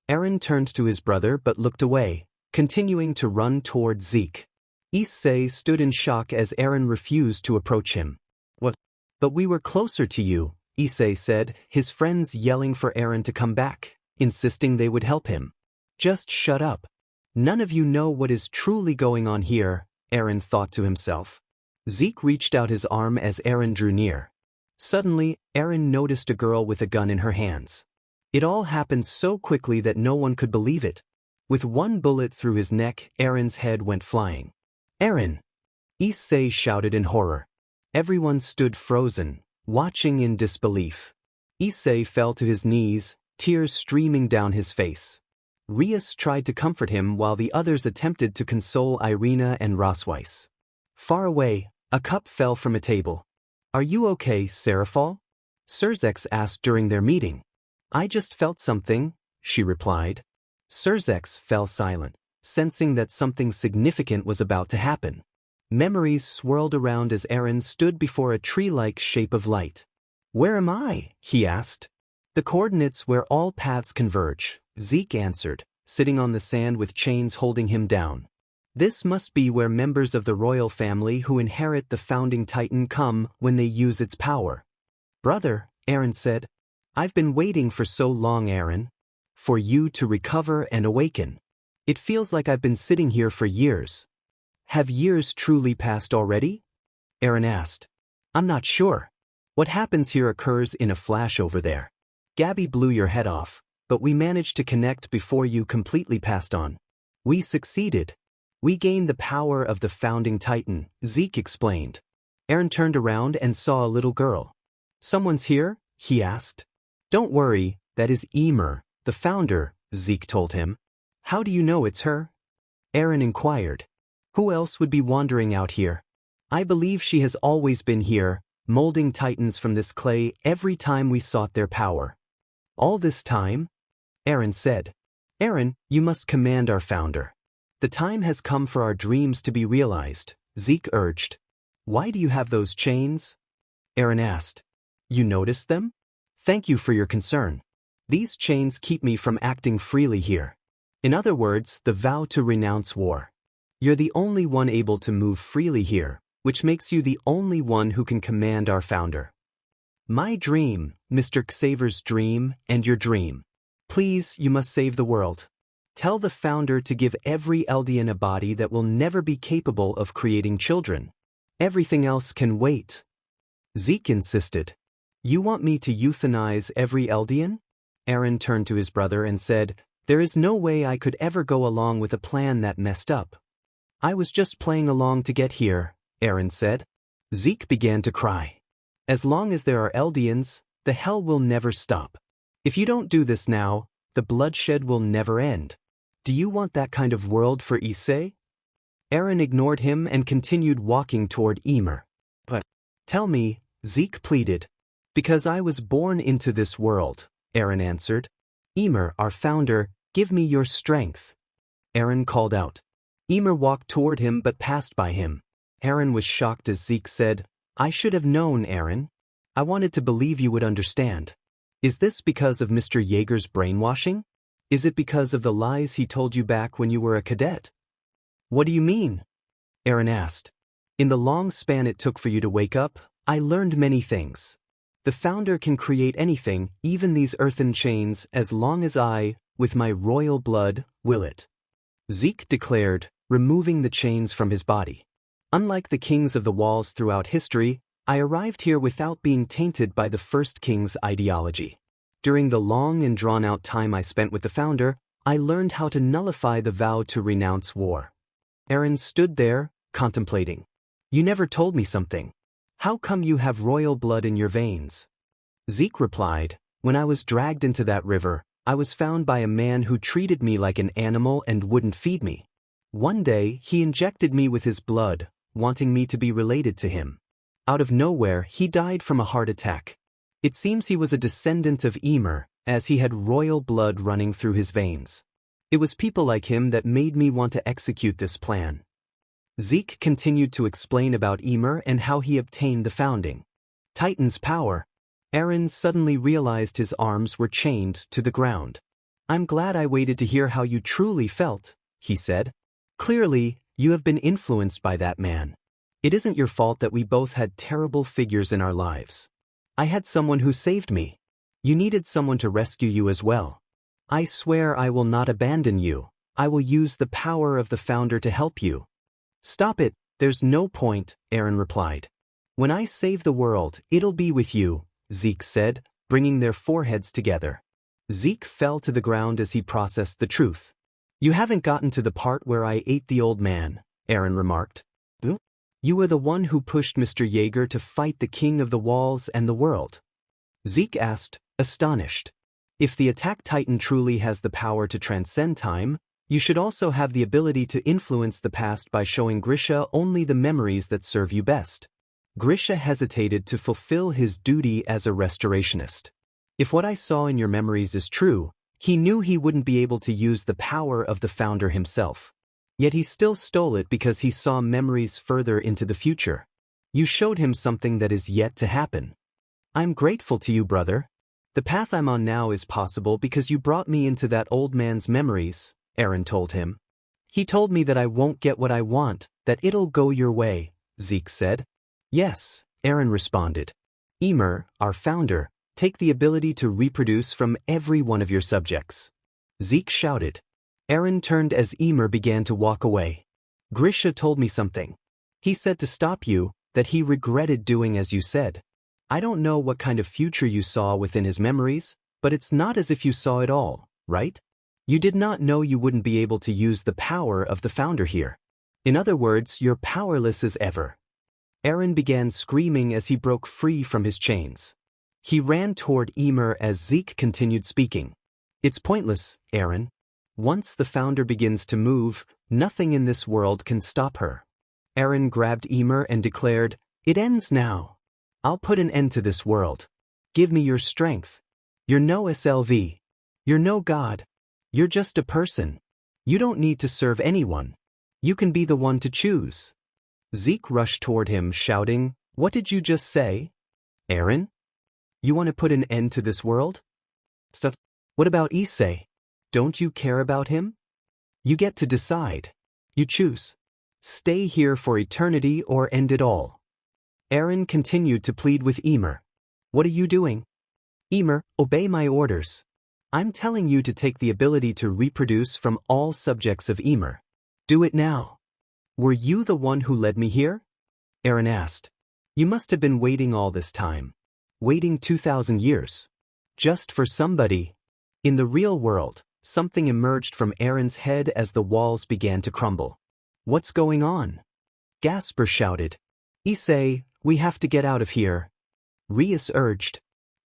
Eren turned to his brother but looked away, continuing to run toward Zeke. Issei stood in shock as Eren refused to approach him. What? But we were closer to you, Issei said, his friends yelling for Eren to come back, insisting they would help him. Just shut up. None of you know what is truly going on here, Eren thought to himself. Zeke reached out his arm as Eren drew near. Suddenly, Eren noticed a girl with a gun in her hands. It all happened so quickly that no one could believe it. With one bullet through his neck, Eren's head went flying. Eren! Issei shouted in horror. Everyone stood frozen, watching in disbelief. Issei fell to his knees, tears streaming down his face. Rias tried to comfort him while the others attempted to console Ireina and Rosweiss. Far away, a cup fell from a table. "Are you okay, Serafal?" Surzex asked during their meeting. "I just felt something," she replied. Surzex fell silent, sensing that something significant was about to happen. Memories swirled around as Eren stood before a tree-like shape of light. "Where am I?" he asked. "The coordinates where all paths converge," Zeke answered, sitting on the sand with chains holding him down. "This must be where members of the royal family who inherit the founding titan come when they use its power." "Brother," Eren said, "I've been waiting for so long, Eren. For you to recover and awaken. It feels like I've been sitting here for years." "Have years truly passed already?" Eren asked. "I'm not sure. What happens here occurs in a flash over there. Gabby blew your head off, but we managed to connect before you completely passed on. We succeeded. We gained the power of the founding titan," Zeke explained. Eren turned around and saw a little girl. "Someone's here?" he asked. "Don't worry, that is Ymir, the founder," Zeke told him. "How do you know it's her?" Eren inquired. "Who else would be wandering out here? I believe she has always been here, molding titans from this clay every time we sought their power." "All this time?" Eren said. "Eren, you must command our founder. The time has come for our dreams to be realized," Zeke urged. "Why do you have those chains?" Eren asked. "You noticed them? Thank you for your concern. These chains keep me from acting freely here. In other words, the vow to renounce war. You're the only one able to move freely here, which makes you the only one who can command our founder. My dream, Mr. Xaver's dream, and your dream. Please, you must save the world. Tell the founder to give every Eldian a body that will never be capable of creating children. Everything else can wait." Zeke insisted. "You want me to euthanize every Eldian?" Eren turned to his brother and said, "There is no way I could ever go along with a plan that messed up." "I was just playing along to get here," Eren said. Zeke began to cry. "As long as there are Eldians, the hell will never stop. If you don't do this now, the bloodshed will never end. Do you want that kind of world for Issei?" Eren ignored him and continued walking toward Ymir. "But tell me," Zeke pleaded. "Because I was born into this world," Eren answered. "Ymir, our founder, give me your strength." Eren called out. Ymir walked toward him but passed by him. Eren was shocked as Zeke said, "I should have known, Eren. I wanted to believe you would understand. Is this because of Mr. Jaeger's brainwashing? Is it because of the lies he told you back when you were a cadet?" "What do you mean?" Eren asked. "In the long span it took for you to wake up, I learned many things. The founder can create anything, even these earthen chains, as long as I, with my royal blood, will it," Zeke declared, removing the chains from his body. "Unlike the kings of the walls throughout history, I arrived here without being tainted by the first king's ideology. During the long and drawn-out time I spent with the founder, I learned how to nullify the vow to renounce war." Eren stood there, contemplating. "You never told me something. How come you have royal blood in your veins?" Zeke replied, "When I was dragged into that river, I was found by a man who treated me like an animal and wouldn't feed me. One day, he injected me with his blood, wanting me to be related to him. Out of nowhere, he died from a heart attack. It seems he was a descendant of Ymir, as he had royal blood running through his veins. It was people like him that made me want to execute this plan." Zeke continued to explain about Ymir and how he obtained the founding Titan's power. Eren suddenly realized his arms were chained to the ground. "I'm glad I waited to hear how you truly felt," he said. "Clearly, you have been influenced by that man. It isn't your fault that we both had terrible figures in our lives. I had someone who saved me. You needed someone to rescue you as well. I swear I will not abandon you. I will use the power of the founder to help you." "Stop it, there's no point," Eren replied. "When I save the world, it'll be with you," Zeke said, bringing their foreheads together. Zeke fell to the ground as he processed the truth. You haven't gotten to the part where I ate the old man, Eren remarked. You were the one who pushed Mr. Jaeger to fight the king of the walls and the world. Zeke asked, astonished. If the attack titan truly has the power to transcend time, you should also have the ability to influence the past by showing Grisha only the memories that serve you best. Grisha hesitated to fulfill his duty as a restorationist. If what I saw in your memories is true, he knew he wouldn't be able to use the power of the founder himself. Yet he still stole it because he saw memories further into the future. You showed him something that is yet to happen. I'm grateful to you, brother. The path I'm on now is possible because you brought me into that old man's memories, Eren told him. He told me that I won't get what I want, that it'll go your way, Zeke said. Yes, Eren responded. Ymir, our founder, take the ability to reproduce from every one of your subjects. Zeke shouted. Eren turned as Ymir began to walk away. Grisha told me something. He said to stop you, that he regretted doing as you said. I don't know what kind of future you saw within his memories, but it's not as if you saw it all, right? You did not know you wouldn't be able to use the power of the founder here. In other words, you're powerless as ever. Eren began screaming as he broke free from his chains. He ran toward Ymir as Zeke continued speaking. It's pointless, Eren. Once the founder begins to move, nothing in this world can stop her. Eren grabbed Ymir and declared, It ends now. I'll put an end to this world. Give me your strength. You're no SLV. You're no god. You're just a person. You don't need to serve anyone. You can be the one to choose. Zeke rushed toward him, shouting, What did you just say? Eren? You want to put an end to this world? Stop. What about Issei? Don't you care about him? You get to decide. You choose. Stay here for eternity or end it all. Eren continued to plead with Ymir. What are you doing? Ymir, obey my orders. I'm telling you to take the ability to reproduce from all subjects of Ymir. Do it now. Were you the one who led me here? Eren asked. You must have been waiting all this time. Waiting 2,000 years. Just for somebody. In the real world, something emerged from Eren's head as the walls began to crumble. What's going on? Gasper shouted. Issei, we have to get out of here. Rias urged.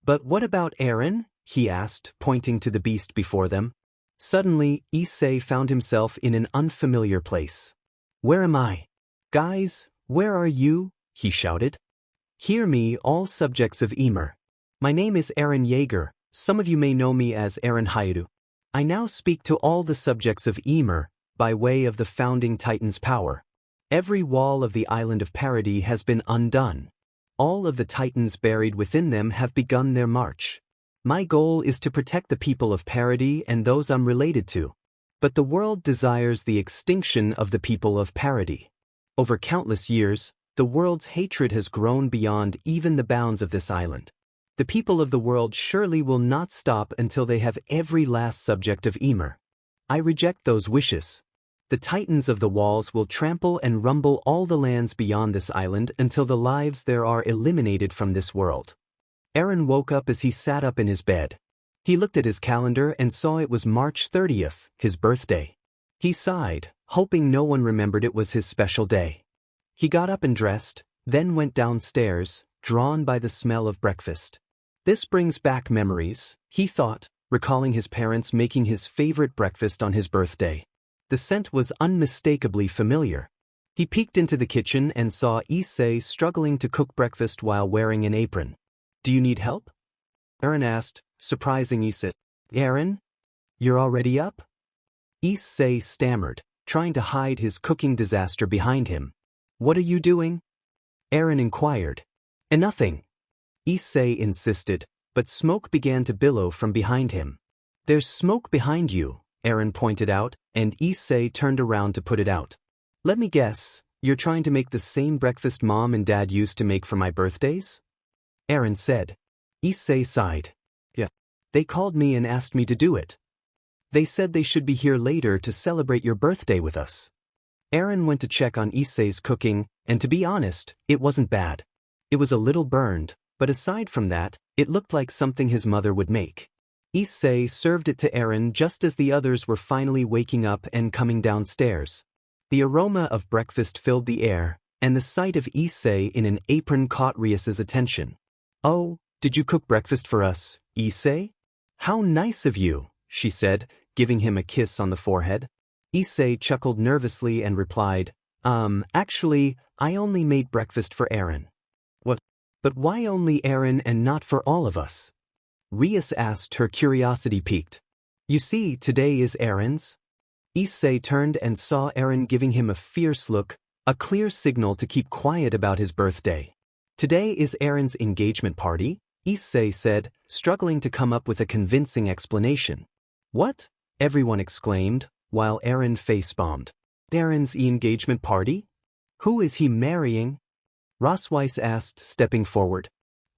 But what about Eren? He asked, pointing to the beast before them. Suddenly, Issei found himself in an unfamiliar place. Where am I? Guys, where are you? He shouted. Hear me, all subjects of Ymir. My name is Eren Jaeger. Some of you may know me as Eren Hyoudou. I now speak to all the subjects of Ymir, by way of the founding Titan's power. Every wall of the island of Parody has been undone. All of the Titans buried within them have begun their march. My goal is to protect the people of Parody and those I'm related to. But the world desires the extinction of the people of Parody. Over countless years, the world's hatred has grown beyond even the bounds of this island. The people of the world surely will not stop until they have every last subject of Ymir. I reject those wishes. The Titans of the walls will trample and rumble all the lands beyond this island until the lives there are eliminated from this world. Eren woke up as he sat up in his bed. He looked at his calendar and saw it was March 30th, his birthday. He sighed, hoping no one remembered it was his special day. He got up and dressed, then went downstairs, drawn by the smell of breakfast. This brings back memories, he thought, recalling his parents making his favorite breakfast on his birthday. The scent was unmistakably familiar. He peeked into the kitchen and saw Issei struggling to cook breakfast while wearing an apron. Do you need help? Eren asked, surprising Issei. Eren? You're already up? Issei stammered, trying to hide his cooking disaster behind him. What are you doing? Eren inquired. Nothing. Issei insisted, but smoke began to billow from behind him. There's smoke behind you, Eren pointed out, and Issei turned around to put it out. Let me guess, you're trying to make the same breakfast Mom and Dad used to make for my birthdays? Eren said. Issei sighed. Yeah. They called me and asked me to do it. They said they should be here later to celebrate your birthday with us. Eren went to check on Issei's cooking, and to be honest, it wasn't bad. It was a little burned, but aside from that, it looked like something his mother would make. Issei served it to Eren just as the others were finally waking up and coming downstairs. The aroma of breakfast filled the air, and the sight of Issei in an apron caught Rias's attention. "Oh, did you cook breakfast for us, Issei? How nice of you," she said, giving him a kiss on the forehead. Issei chuckled nervously and replied, Actually, I only made breakfast for Eren." "What? But why only Eren and not for all of us?" Rias asked, her curiosity piqued. "You see, today is Eren's." Issei turned and saw Eren giving him a fierce look, a clear signal to keep quiet about his birthday. "Today is Eren's engagement party," Issei said, struggling to come up with a convincing explanation. "What?" everyone exclaimed, while Eren face-bombed. "Eren's engagement party? Who is he marrying?" Rosweiss asked, stepping forward.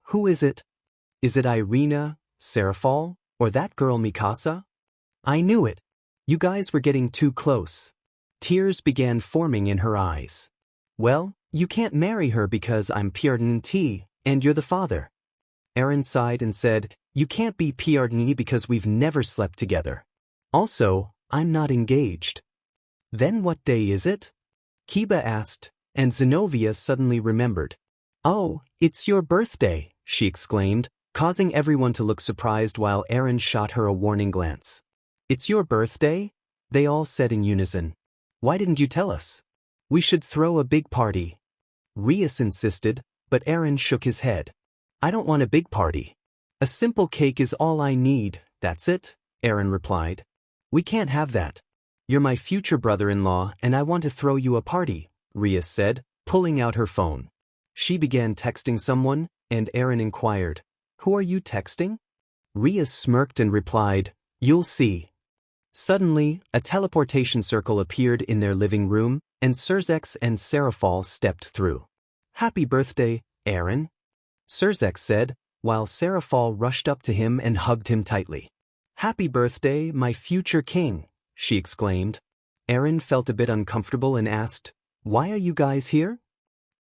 "Who is it? Is it Ireina, Serafal, or that girl Mikasa?" "I knew it. You guys were getting too close." Tears began forming in her eyes. "Well, you can't marry her because I'm Parody, and you're the father." Eren sighed and said, "You can't be Parody because we've never slept together. Also, I'm not engaged." "Then what day is it?" Kiba asked, and Zenobia suddenly remembered. "Oh, it's your birthday," she exclaimed, causing everyone to look surprised while Eren shot her a warning glance. "It's your birthday?" they all said in unison. "Why didn't you tell us? We should throw a big party." Rias insisted, but Eren shook his head. "I don't want a big party. A simple cake is all I need, that's it," Eren replied. "We can't have that. You're my future brother-in-law and I want to throw you a party," Rias said, pulling out her phone. She began texting someone, and Eren inquired, "Who are you texting?" Rias smirked and replied, "You'll see." Suddenly, a teleportation circle appeared in their living room, and Surzex and Serafal stepped through. "Happy birthday, Eren," Surzex said, while Serafal rushed up to him and hugged him tightly. "Happy birthday, my future king," she exclaimed. Eren felt a bit uncomfortable and asked, "Why are you guys here?"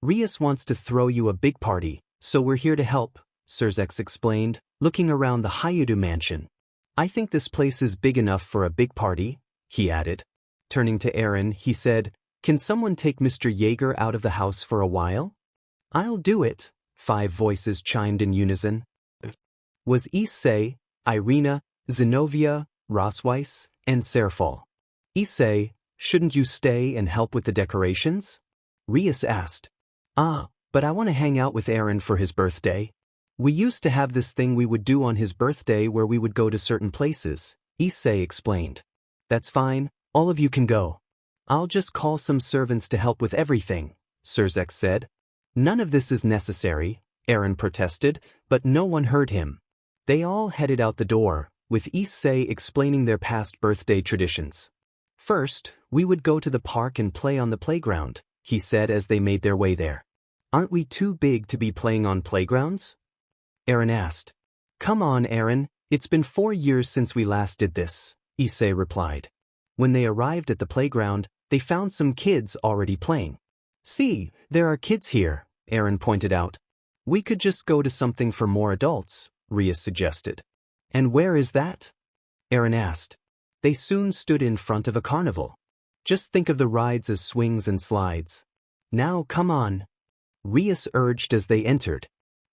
"Rias wants to throw you a big party, so we're here to help," Surzex explained, looking around the Hyoudou mansion. "I think this place is big enough for a big party," he added. Turning to Eren, he said, "Can someone take Mr. Jaeger out of the house for a while?" "I'll do it," 5 voices chimed in unison. Was Issei, Ireina, Zenobia, Rosweiss, and Serafal. "Issei, shouldn't you stay and help with the decorations?" Rias asked. But I want to hang out with Eren for his birthday. We used to have this thing we would do on his birthday where we would go to certain places," Issei explained. "That's fine, all of you can go. I'll just call some servants to help with everything," Surzex said. "None of this is necessary," Eren protested, but no one heard him. They all headed out the door, with Issei explaining their past birthday traditions. "First, we would go to the park and play on the playground," he said as they made their way there. "Aren't we too big to be playing on playgrounds?" Eren asked. "Come on, Eren, it's been 4 years since we last did this," Issei replied. When they arrived at the playground, they found some kids already playing. "See, there are kids here," Eren pointed out. "We could just go to something for more adults," Rias suggested. "And where is that?" Eren asked. They soon stood in front of a carnival. "Just think of the rides as swings and slides. Now come on," Rias urged as they entered.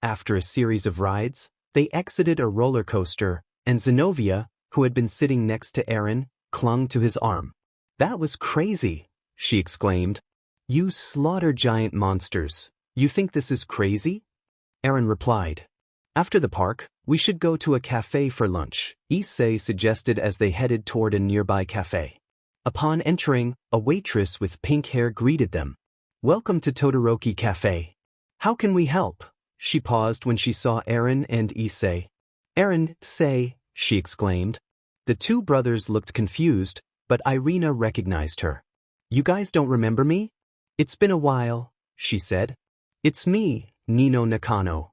After a series of rides, they exited a roller coaster, and Zenobia, who had been sitting next to Eren, clung to his arm. "That was crazy," she exclaimed. "You slaughter giant monsters. You think this is crazy?" Eren replied. "After the park, we should go to a cafe for lunch," Issei suggested as they headed toward a nearby cafe. Upon entering, a waitress with pink hair greeted them. "Welcome to Todoroki Cafe. How can we help?" She paused when she saw Eren and Issei. "Eren, say," she exclaimed. The 2 brothers looked confused, but Ireina recognized her. "You guys don't remember me? It's been a while," she said. "It's me, Nino Nakano."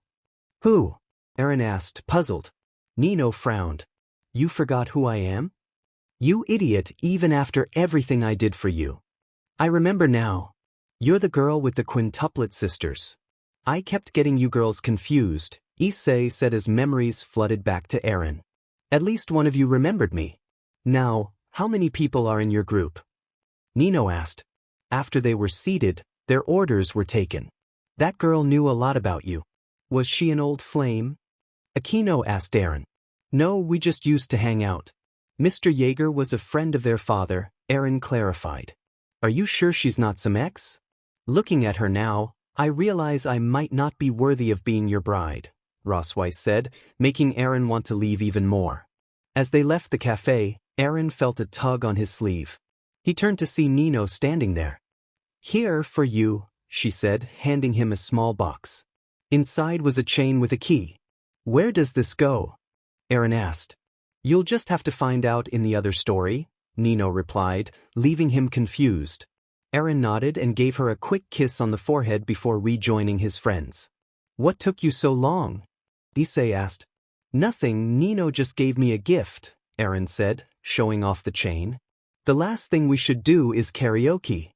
"Who?" Eren asked, puzzled. Nino frowned. "You forgot who I am? You idiot, even after everything I did for you." "I remember now. You're the girl with the quintuplet sisters. I kept getting you girls confused," Issei said as memories flooded back to Eren. At least one of you remembered me. Now, how many people are in your group? Nino asked. After they were seated, their orders were taken. That girl knew a lot about you. Was she an old flame? Aquino asked Eren. No, we just used to hang out. Mr. Yeager was a friend of their father, Eren clarified. Are you sure she's not some ex? Looking at her now, I realize I might not be worthy of being your bride, Rossweiss said, making Eren want to leave even more. As they left the cafe, Eren felt a tug on his sleeve. He turned to see Nino standing there. Here for you, she said, handing him a small box. Inside was a chain with a key. Where does this go? Eren asked. You'll just have to find out in the other story, Nino replied, leaving him confused. Eren nodded and gave her a quick kiss on the forehead before rejoining his friends. What took you so long? Issei asked. Nothing, Nino just gave me a gift, Eren said, showing off the chain. The last thing we should do is karaoke.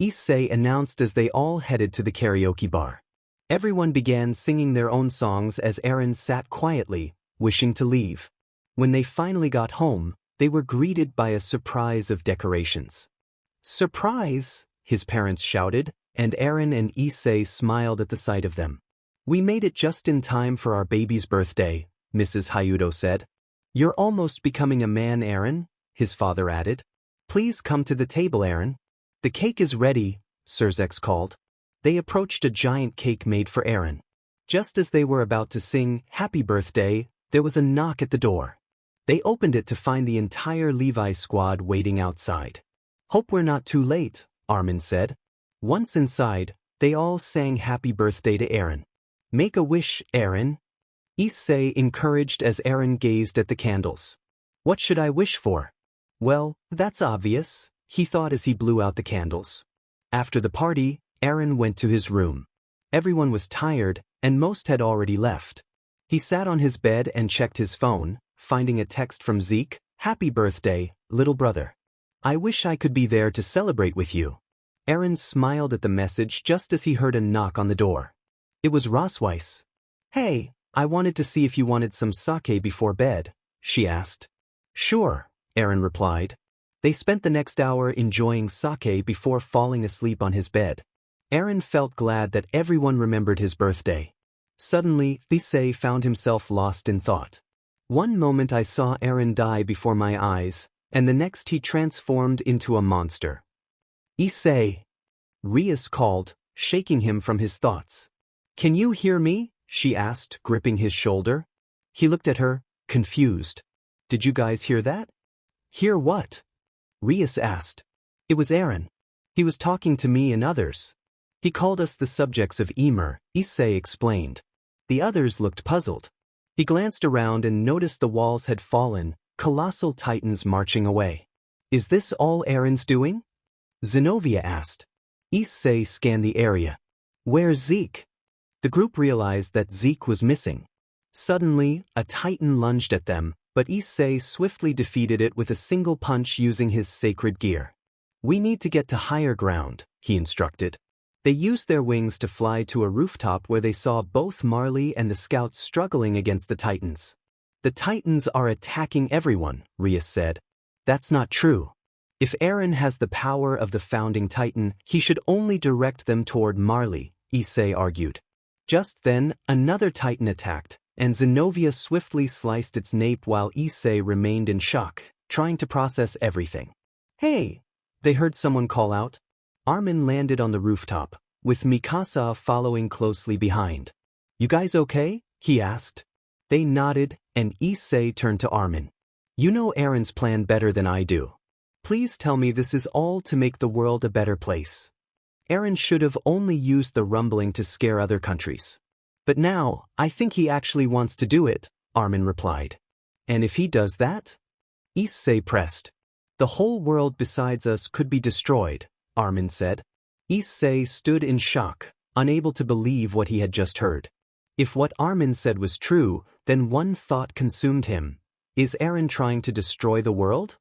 Issei announced as they all headed to the karaoke bar. Everyone began singing their own songs as Eren sat quietly, wishing to leave. When they finally got home, they were greeted by a surprise of decorations. Surprise! His parents shouted, and Eren and Issei smiled at the sight of them. We made it just in time for our baby's birthday, Mrs. Hyoudou said. You're almost becoming a man, Eren, his father added. Please come to the table, Eren. The cake is ready, Serzex called. They approached a giant cake made for Eren. Just as they were about to sing Happy Birthday, there was a knock at the door. They opened it to find the entire Levi squad waiting outside. Hope we're not too late, Armin said. Once inside, they all sang Happy Birthday to Eren. Make a wish, Eren. Issei encouraged as Eren gazed at the candles. What should I wish for? Well, that's obvious, he thought as he blew out the candles. After the party, Eren went to his room. Everyone was tired, and most had already left. He sat on his bed and checked his phone, finding a text from Zeke. Happy birthday, little brother. I wish I could be there to celebrate with you. Eren smiled at the message just as he heard a knock on the door. It was Rossweiss. Hey, I wanted to see if you wanted some sake before bed, she asked. Sure, Eren replied. They spent the next hour enjoying sake before falling asleep on his bed. Eren felt glad that everyone remembered his birthday. Suddenly, Issei found himself lost in thought. One moment I saw Eren die before my eyes, and the next he transformed into a monster. Issei! Rias called, shaking him from his thoughts. Can you hear me? She asked, gripping his shoulder. He looked at her, confused. Did you guys hear that? Hear what? Rias asked. It was Eren. He was talking to me and others. He called us the subjects of Ymir, Issei explained. The others looked puzzled. He glanced around and noticed the walls had fallen, colossal titans marching away. Is this all Eren's doing? Zenobia asked. Issei scanned the area. Where's Zeke? The group realized that Zeke was missing. Suddenly, a titan lunged at them, but Issei swiftly defeated it with a single punch using his sacred gear. We need to get to higher ground, he instructed. They used their wings to fly to a rooftop where they saw both Marley and the scouts struggling against the titans. The titans are attacking everyone, Rias said. That's not true. If Eren has the power of the founding titan, he should only direct them toward Marley, Issei argued. Just then, another titan attacked, and Zenobia swiftly sliced its nape while Issei remained in shock, trying to process everything. Hey! They heard someone call out. Armin landed on the rooftop, with Mikasa following closely behind. You guys okay? He asked. They nodded, and Issei turned to Armin. You know Eren's plan better than I do. Please tell me this is all to make the world a better place. Eren should have only used the rumbling to scare other countries. But now, I think he actually wants to do it, Armin replied. And if he does that? Issei pressed. The whole world besides us could be destroyed, Armin said. Issei stood in shock, unable to believe what he had just heard. If what Armin said was true, then one thought consumed him. Is Eren trying to destroy the world?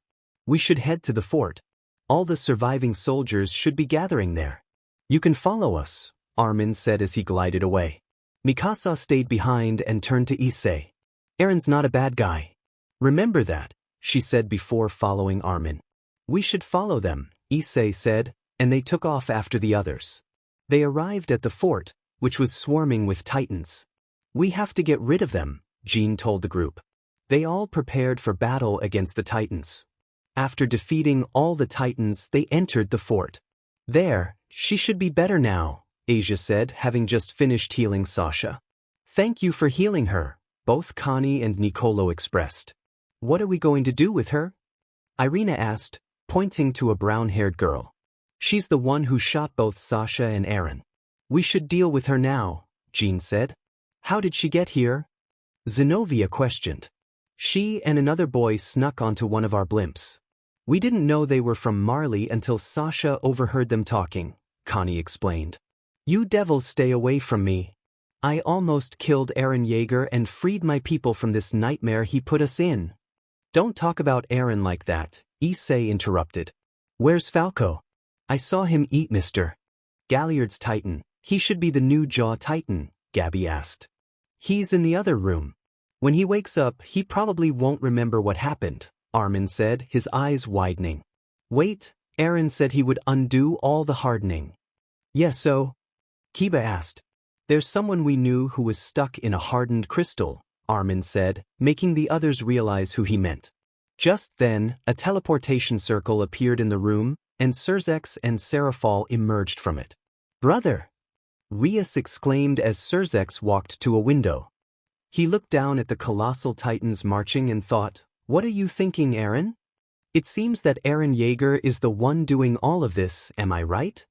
We should head to the fort. All the surviving soldiers should be gathering there. You can follow us, Armin said as he glided away. Mikasa stayed behind and turned to Issei. Eren's not a bad guy. Remember that, she said before following Armin. We should follow them, Issei said, and they took off after the others. They arrived at the fort, which was swarming with titans. We have to get rid of them, Jean told the group. They all prepared for battle against the titans. After defeating all the titans, they entered the fort. There, she should be better now, Asia said, having just finished healing Sasha. Thank you for healing her, both Connie and Nicolo expressed. What are we going to do with her? Ireina asked, pointing to a brown-haired girl. She's the one who shot both Sasha and Eren. We should deal with her now, Jean said. How did she get here? Zenobia questioned. She and another boy snuck onto one of our blimps. We didn't know they were from Marley until Sasha overheard them talking, Connie explained. You devils stay away from me. I almost killed Eren Yeager and freed my people from this nightmare he put us in. Don't talk about Eren like that, Issei interrupted. Where's Falco? I saw him eat Mr. Galliard's Titan. He should be the new Jaw Titan, Gabby asked. He's in the other room. When he wakes up, he probably won't remember what happened, Armin said, his eyes widening. Wait, Eren said he would undo all the hardening. Yes, so? Kiba asked. There's someone we knew who was stuck in a hardened crystal, Armin said, making the others realize who he meant. Just then, a teleportation circle appeared in the room, and Surzex and Serafal emerged from it. Brother! Rias exclaimed as Surzex walked to a window. He looked down at the colossal titans marching and thought, what are you thinking, Eren? It seems that Eren Yeager is the one doing all of this, am I right?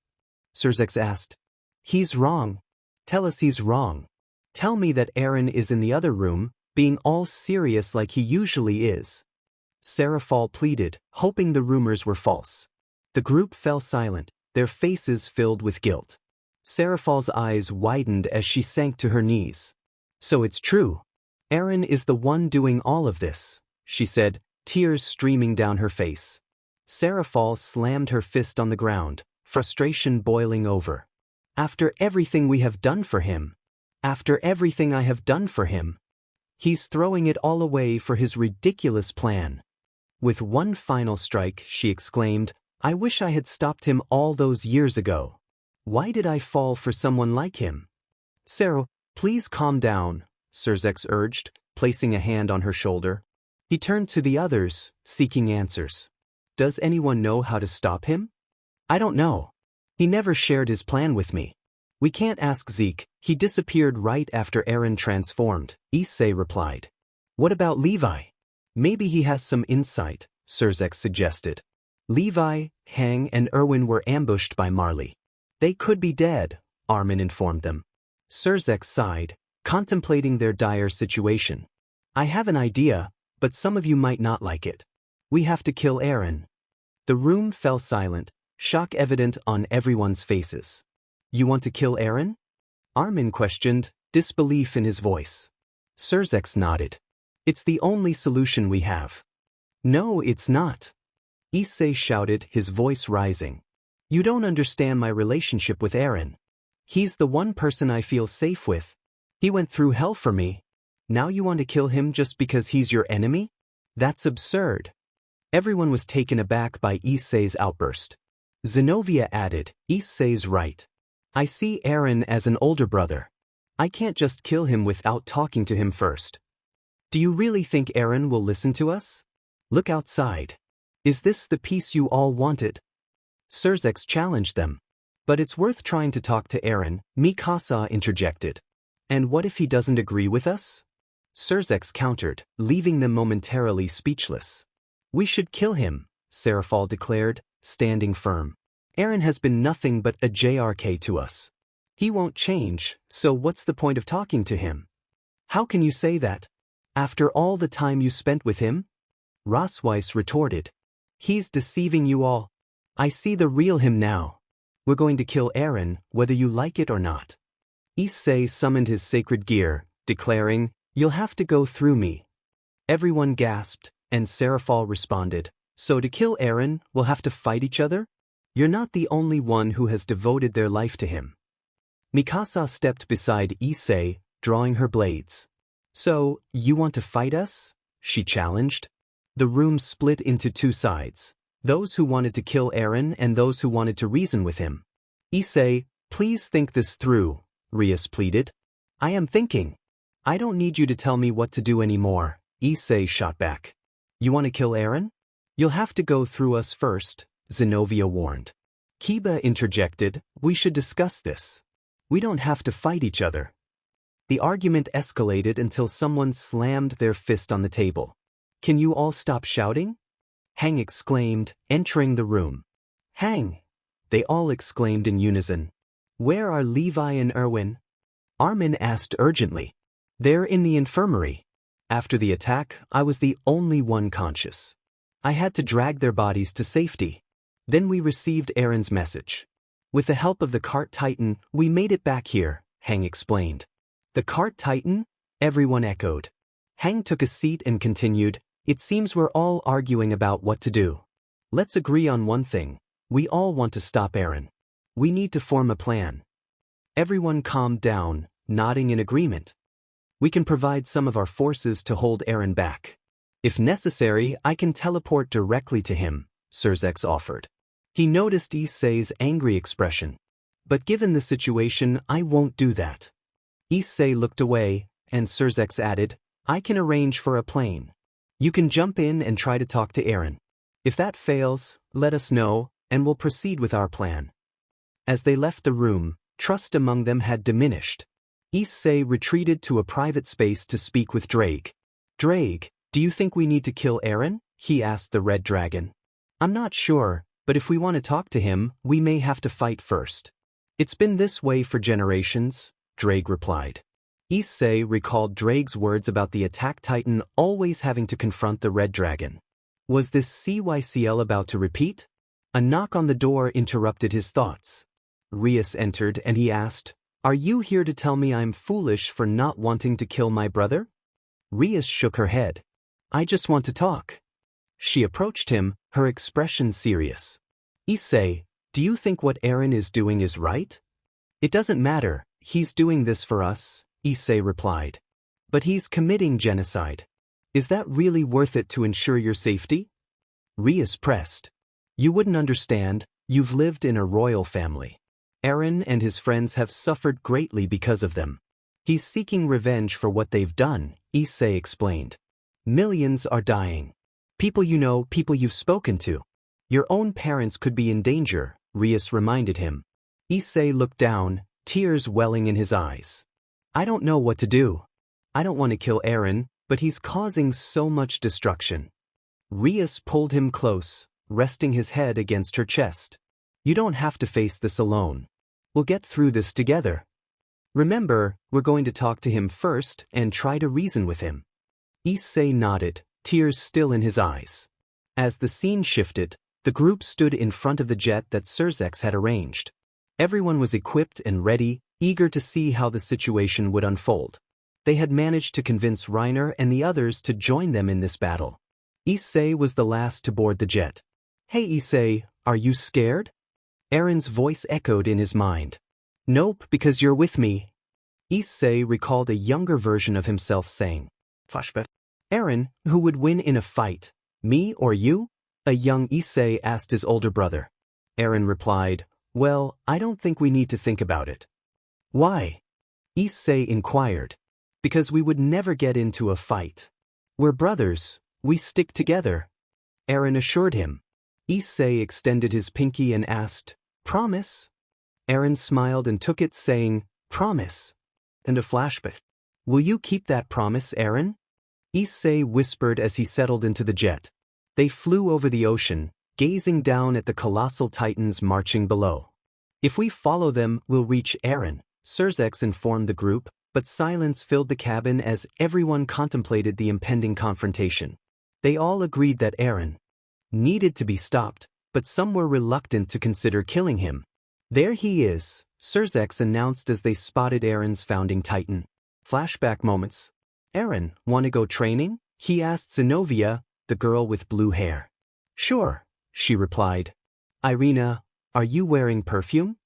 Surzex asked. He's wrong. Tell us he's wrong. Tell me that Eren is in the other room, being all serious like he usually is. Serafal pleaded, hoping the rumors were false. The group fell silent, their faces filled with guilt. Serafal's eyes widened as she sank to her knees. So it's true. Eren is the one doing all of this, she said, tears streaming down her face. Serafal slammed her fist on the ground, frustration boiling over. After everything we have done for him. After everything I have done for him. He's throwing it all away for his ridiculous plan. With one final strike, she exclaimed, I wish I had stopped him all those years ago. Why did I fall for someone like him? Sero, please calm down, Surzex urged, placing a hand on her shoulder. He turned to the others, seeking answers. Does anyone know how to stop him? I don't know. He never shared his plan with me. We can't ask Zeke, he disappeared right after Eren transformed, Issei replied. What about Levi? Maybe he has some insight, Surzex suggested. Levi, Hang, and Erwin were ambushed by Marley. They could be dead, Armin informed them. Surzex sighed, contemplating their dire situation. I have an idea, but some of you might not like it. We have to kill Eren. The room fell silent, shock evident on everyone's faces. You want to kill Eren? Armin questioned, disbelief in his voice. Surzex nodded. It's the only solution we have. No, it's not. Issei shouted, his voice rising. You don't understand my relationship with Eren. He's the one person I feel safe with. He went through hell for me. Now you want to kill him just because he's your enemy? That's absurd. Everyone was taken aback by Issei's outburst. Zenobia added, Issei's right. I see Eren as an older brother. I can't just kill him without talking to him first. Do you really think Eren will listen to us? Look outside. Is this the peace you all wanted? Surzex challenged them. But it's worth trying to talk to Eren, Mikasa interjected. And what if he doesn't agree with us? Surzex countered, leaving them momentarily speechless. We should kill him, Serafal declared, standing firm. Eren has been nothing but a JRK to us. He won't change, so what's the point of talking to him? How can you say that? After all the time you spent with him? Rosweiss retorted. He's deceiving you all. I see the real him now. We're going to kill Eren, whether you like it or not. Issei summoned his sacred gear, declaring, You'll have to go through me. Everyone gasped, and Serafal responded, So to kill Eren, we'll have to fight each other? You're not the only one who has devoted their life to him. Mikasa stepped beside Issei, drawing her blades. So, you want to fight us? she challenged. The room split into two sides, those who wanted to kill Eren and those who wanted to reason with him. Issei, please think this through, Rias pleaded. I am thinking. I don't need you to tell me what to do anymore, Issei shot back. You want to kill Eren? You'll have to go through us first, Zenobia warned. Kiba interjected, we should discuss this. We don't have to fight each other. The argument escalated until someone slammed their fist on the table. Can you all stop shouting? Hang exclaimed, entering the room. Hang! They all exclaimed in unison. Where are Levi and Erwin? Armin asked urgently. They're in the infirmary. After the attack, I was the only one conscious. I had to drag their bodies to safety. Then we received Eren's message. With the help of the cart titan, we made it back here, Hang explained. The cart titan? Everyone echoed. Hang took a seat and continued, it seems we're all arguing about what to do. Let's agree on one thing. We all want to stop Eren. We need to form a plan. Everyone calmed down, nodding in agreement. We can provide some of our forces to hold Eren back. If necessary, I can teleport directly to him, Surzex offered. He noticed Issei's angry expression. But given the situation, I won't do that. Issei looked away, and Surzex added, I can arrange for a plane. You can jump in and try to talk to Eren. If that fails, let us know, and we'll proceed with our plan. As they left the room, trust among them had diminished. Issei retreated to a private space to speak with Drake. Drake, do you think we need to kill Eren? He asked the Red Dragon. I'm not sure, but if we want to talk to him, we may have to fight first. It's been this way for generations, Drake replied. Issei recalled Drake's words about the attack titan always having to confront the Red Dragon. Was this CYCL about to repeat? A knock on the door interrupted his thoughts. Rias entered and he asked, Are you here to tell me I'm foolish for not wanting to kill my brother? Rias shook her head. I just want to talk. She approached him, her expression serious. Issei, do you think what Eren is doing is right? It doesn't matter, he's doing this for us, Issei replied. But he's committing genocide. Is that really worth it to ensure your safety? Rias pressed. You wouldn't understand, you've lived in a royal family. Eren and his friends have suffered greatly because of them. He's seeking revenge for what they've done, Issei explained. Millions are dying. People you know, people you've spoken to. Your own parents could be in danger, Rias reminded him. Issei looked down, tears welling in his eyes. I don't know what to do. I don't want to kill Eren, but he's causing so much destruction. Rias pulled him close, resting his head against her chest. You don't have to face this alone. We'll get through this together. Remember, we're going to talk to him first and try to reason with him. Issei nodded, tears still in his eyes. As the scene shifted, the group stood in front of the jet that Surzex had arranged. Everyone was equipped and ready, eager to see how the situation would unfold. They had managed to convince Reiner and the others to join them in this battle. Issei was the last to board the jet. Hey Issei, are you scared? Eren's voice echoed in his mind. Nope, because you're with me. Issei recalled a younger version of himself saying. Flashback. Eren, who would win in a fight, me or you? A young Issei asked his older brother. Eren replied, Well, I don't think we need to think about it. Why? Issei inquired. Because we would never get into a fight. We're brothers, we stick together. Eren assured him. Issei extended his pinky and asked, Promise? Eren smiled and took it, saying, Promise. And a flashback. Will you keep that promise, Eren? Issei whispered as he settled into the jet. They flew over the ocean, gazing down at the colossal titans marching below. If we follow them, we'll reach Eren, Surzex informed the group, but silence filled the cabin as everyone contemplated the impending confrontation. They all agreed that Eren needed to be stopped, but some were reluctant to consider killing him. There he is, Surzex announced as they spotted Eren's founding titan. Flashback moments. Eren, wanna go training? He asked Zenobia, the girl with blue hair. Sure, she replied. Ireina, are you wearing perfume?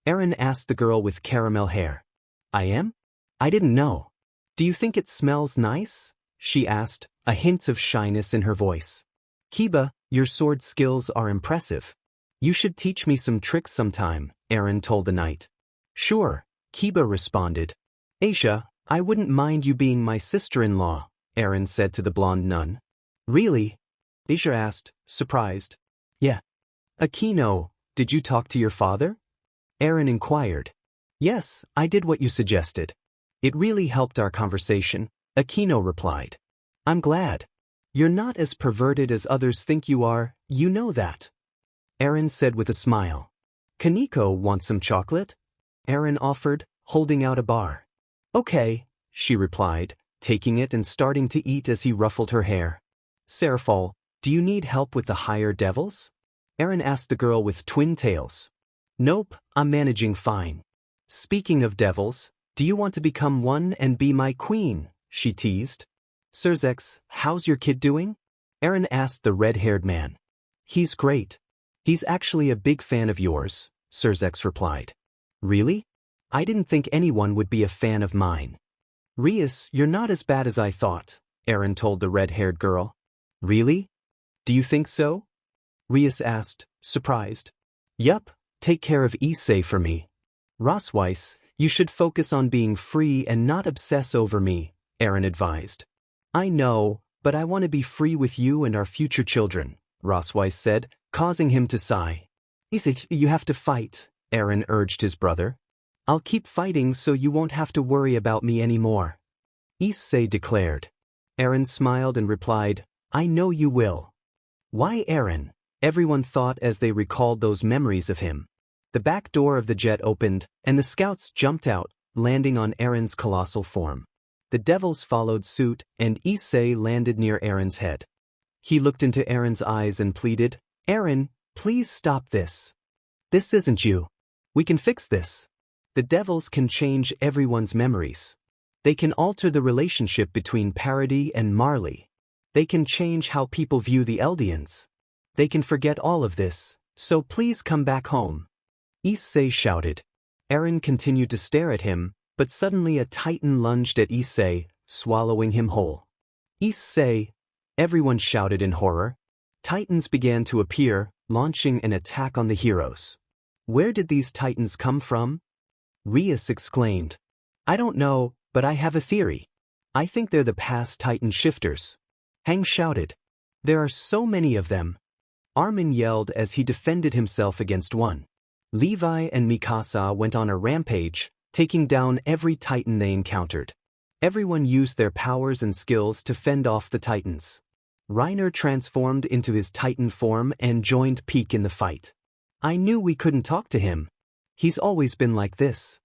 Eren asked the girl with caramel hair. I am? I didn't know. Do you think it smells nice? She asked, a hint of shyness in her voice. Kiba, your sword skills are impressive. You should teach me some tricks sometime, Eren told the knight. Sure, Kiba responded. Asia, I wouldn't mind you being my sister-in-law, Eren said to the blonde nun. Really? Asia asked, surprised. Yeah. Aquino, did you talk to your father? Eren inquired. Yes, I did what you suggested. It really helped our conversation, Aquino replied. I'm glad. You're not as perverted as others think you are, you know that. Eren said with a smile. Kaneko wants some chocolate? Eren offered, holding out a bar. Okay, she replied, taking it and starting to eat as he ruffled her hair. Serafal, do you need help with the higher devils? Eren asked the girl with twin tails. Nope, I'm managing fine. Speaking of devils, do you want to become one and be my queen? She teased. Surzex, how's your kid doing? Eren asked the red-haired man. He's great. He's actually a big fan of yours, Surzex replied. Really? I didn't think anyone would be a fan of mine. Rias, you're not as bad as I thought, Eren told the red-haired girl. Really? Do you think so? Rias asked, surprised. Yup, take care of Issei for me. Rosweiss, you should focus on being free and not obsess over me, Eren advised. I know, but I want to be free with you and our future children, Rosweiss said, causing him to sigh. Issei, you have to fight, Eren urged his brother. I'll keep fighting so you won't have to worry about me anymore. Issei declared. Eren smiled and replied, I know you will. Why Eren? Everyone thought as they recalled those memories of him. The back door of the jet opened, and the scouts jumped out, landing on Eren's colossal form. The devils followed suit, and Issei landed near Eren's head. He looked into Eren's eyes and pleaded, Eren, please stop this. This isn't you. We can fix this. The devils can change everyone's memories. They can alter the relationship between Parody and Marley. They can change how people view the Eldians. They can forget all of this, so please come back home. Issei shouted. Eren continued to stare at him, but suddenly a titan lunged at Issei, swallowing him whole. Issei! Everyone shouted in horror. Titans began to appear, launching an attack on the heroes. Where did these titans come from? Rias exclaimed. I don't know, but I have a theory. I think they're the past titan shifters. Hang shouted. There are so many of them. Armin yelled as he defended himself against one. Levi and Mikasa went on a rampage, taking down every titan they encountered. Everyone used their powers and skills to fend off the titans. Reiner transformed into his titan form and joined Peak in the fight. I knew we couldn't talk to him. He's always been like this.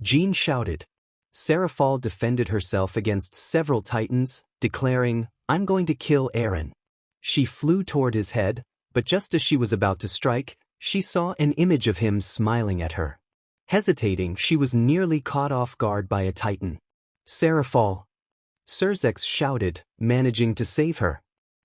Jean shouted. Serafal defended herself against several titans, declaring, I'm going to kill Eren. She flew toward his head, but just as she was about to strike, she saw an image of him smiling at her. Hesitating, she was nearly caught off guard by a titan. Serafal. Surzex shouted, managing to save her.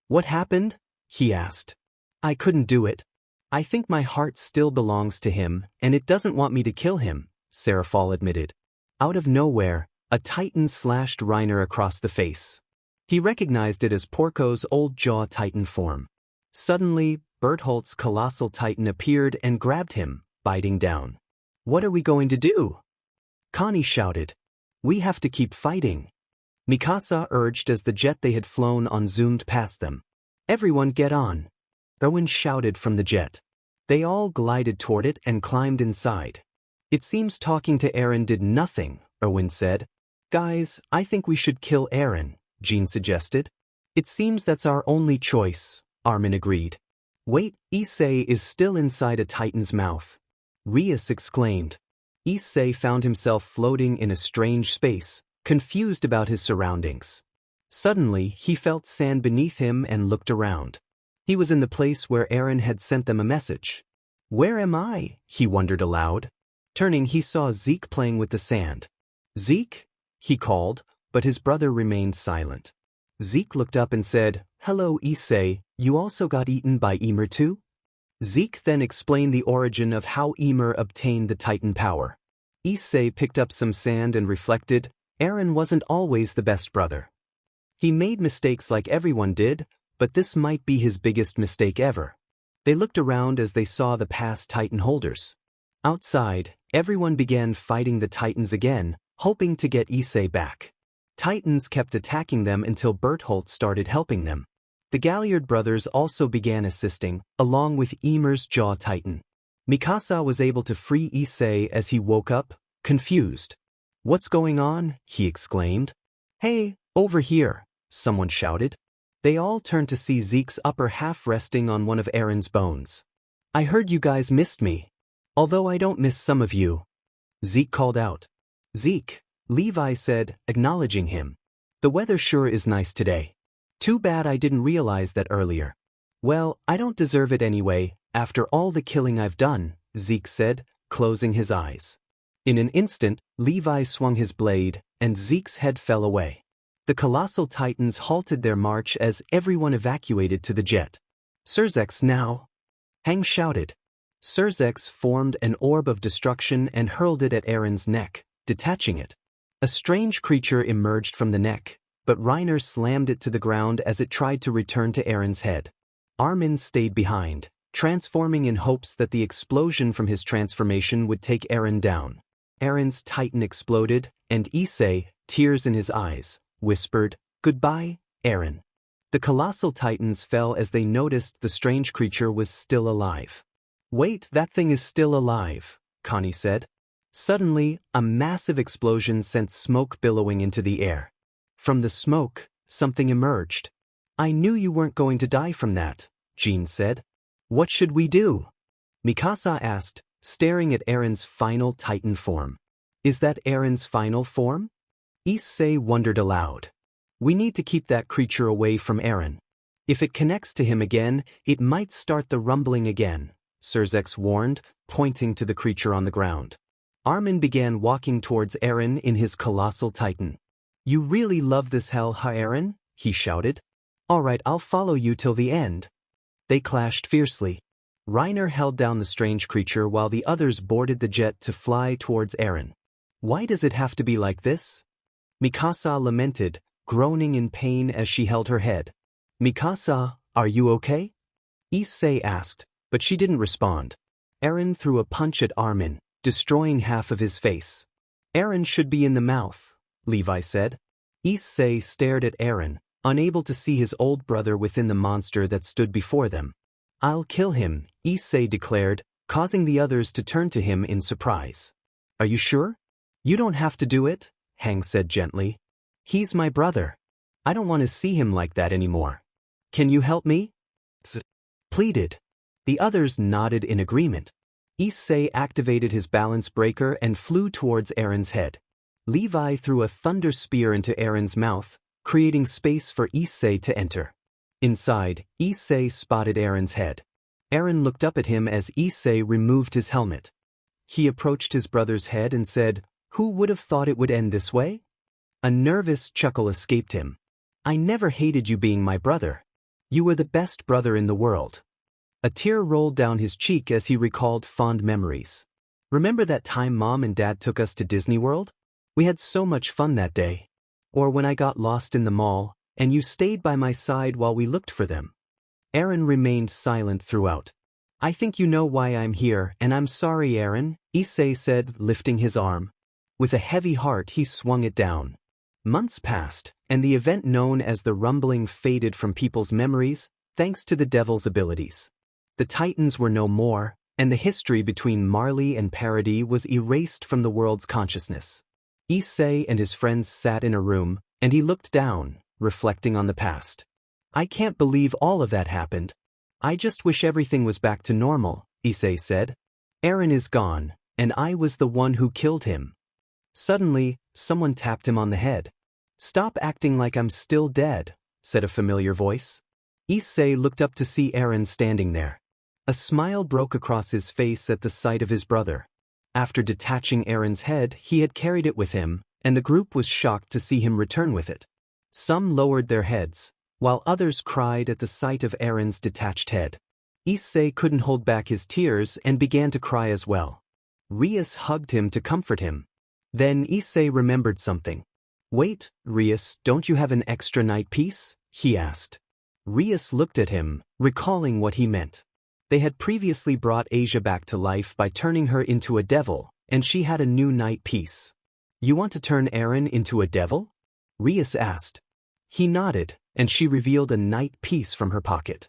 What happened? He asked. I couldn't do it. I think my heart still belongs to him, and it doesn't want me to kill him, Serafal admitted. Out of nowhere, a titan slashed Reiner across the face. He recognized it as Porco's old jaw titan form. Suddenly, Bertholt's colossal titan appeared and grabbed him, biting down. What are we going to do? Connie shouted. We have to keep fighting. Mikasa urged as the jet they had flown on zoomed past them. Everyone get on. Owen shouted from the jet. They all glided toward it and climbed inside. It seems talking to Eren did nothing, Owen said. Guys, I think we should kill Eren, Jean suggested. It seems that's our only choice, Armin agreed. Wait, Issei is still inside a titan's mouth. Rias exclaimed. Issei found himself floating in a strange space, confused about his surroundings. Suddenly, he felt sand beneath him and looked around. He was in the place where Eren had sent them a message. Where am I? He wondered aloud. Turning, he saw Zeke playing with the sand. Zeke? He called, but his brother remained silent. Zeke looked up and said, Hello, Issei, you also got eaten by Ymir too? Zeke then explained the origin of how Ymir obtained the Titan power. Issei picked up some sand and reflected, Eren wasn't always the best brother. He made mistakes like everyone did, but this might be his biggest mistake ever. They looked around as they saw the past Titan holders. Outside, everyone began fighting the Titans again, hoping to get Issei back. Titans kept attacking them until Bertholdt started helping them. The Galliard brothers also began assisting, along with Ymir's Jaw Titan. Mikasa was able to free Issei as he woke up, confused. "What's going on?" he exclaimed. "Hey, over here," someone shouted. They all turned to see Zeke's upper half resting on one of Eren's bones. "I heard you guys missed me. Although I don't miss some of you," Zeke called out. "Zeke," Levi said, acknowledging him. "The weather sure is nice today. Too bad I didn't realize that earlier." "Well, I don't deserve it anyway, after all the killing I've done," Zeke said, closing his eyes. In an instant, Levi swung his blade, and Zeke's head fell away. The colossal titans halted their march as everyone evacuated to the jet. "Surzex now!" Hang shouted. Surzex formed an orb of destruction and hurled it at Eren's neck, detaching it. A strange creature emerged from the neck, but Reiner slammed it to the ground as it tried to return to Eren's head. Armin stayed behind, transforming in hopes that the explosion from his transformation would take Eren down. Eren's titan exploded, and Issei, tears in his eyes, whispered, "Goodbye, Eren." The colossal titans fell as they noticed the strange creature was still alive. "Wait, that thing is still alive," Connie said. Suddenly, a massive explosion sent smoke billowing into the air. From the smoke, something emerged. "I knew you weren't going to die from that," Jean said. "What should we do?" Mikasa asked, staring at Eren's final titan form. "Is that Eren's final form?" Issei wondered aloud. "We need to keep that creature away from Eren. If it connects to him again, it might start the rumbling again," Surzex warned, pointing to the creature on the ground. Armin began walking towards Eren in his colossal titan. "You really love this hell, huh, Eren?" he shouted. "All right, I'll follow you till the end." They clashed fiercely. Reiner held down the strange creature while the others boarded the jet to fly towards Eren. "Why does it have to be like this?" Mikasa lamented, groaning in pain as she held her head. "Mikasa, are you okay?" Issei asked, but she didn't respond. Eren threw a punch at Armin, destroying half of his face. "Eren should be in the mouth," Levi said. Issei stared at Eren, unable to see his old brother within the monster that stood before them. "I'll kill him," Issei declared, causing the others to turn to him in surprise. "Are you sure?" "You don't have to do it," Hang said gently. "He's my brother. I don't want to see him like that anymore. Can you help me?" Pleaded. The others nodded in agreement. Issei activated his balance breaker and flew towards Eren's head. Levi threw a thunder spear into Eren's mouth, creating space for Issei to enter. Inside, Issei spotted Eren's head. Eren looked up at him as Issei removed his helmet. He approached his brother's head and said, "Who would have thought it would end this way?" A nervous chuckle escaped him. "I never hated you being my brother. You were the best brother in the world." A tear rolled down his cheek as he recalled fond memories. "Remember that time Mom and Dad took us to Disney World? We had so much fun that day. Or when I got lost in the mall, and you stayed by my side while we looked for them." Eren remained silent throughout. "I think you know why I'm here, and I'm sorry, Eren," Issei said, lifting his arm. With a heavy heart he swung it down. Months passed, and the event known as the Rumbling faded from people's memories, thanks to the Devil's abilities. The Titans were no more, and the history between Marley and Parody was erased from the world's consciousness. Issei and his friends sat in a room, and he looked down, reflecting on the past. "I can't believe all of that happened. I just wish everything was back to normal," Issei said. "Eren is gone, and I was the one who killed him." Suddenly, someone tapped him on the head. "Stop acting like I'm still dead," said a familiar voice. Issei looked up to see Eren standing there. A smile broke across his face at the sight of his brother. After detaching Eren's head, he had carried it with him, and the group was shocked to see him return with it. Some lowered their heads, while others cried at the sight of Eren's detached head. Issei couldn't hold back his tears and began to cry as well. Rias hugged him to comfort him. Then Issei remembered something. Wait, Rias, don't you have an extra night piece? He asked. Rias looked at him, recalling what he meant. They had previously brought Asia back to life by turning her into a devil, and she had a new night piece. You want to turn Eren into a devil? Rias asked. He nodded, and she revealed a night piece from her pocket.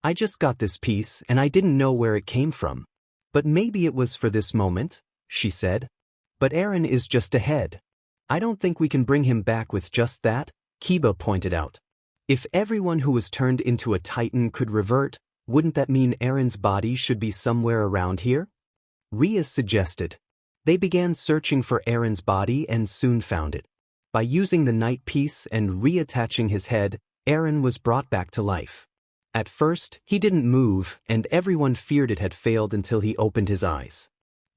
I just got this piece and I didn't know where it came from. But maybe it was for this moment, she said. But Eren is just ahead. I don't think we can bring him back with just that, Kiba pointed out. If everyone who was turned into a Titan could revert, wouldn't that mean Eren's body should be somewhere around here? Rias suggested. They began searching for Eren's body and soon found it. By using the night piece and reattaching his head, Eren was brought back to life. At first, he didn't move, and everyone feared it had failed until he opened his eyes.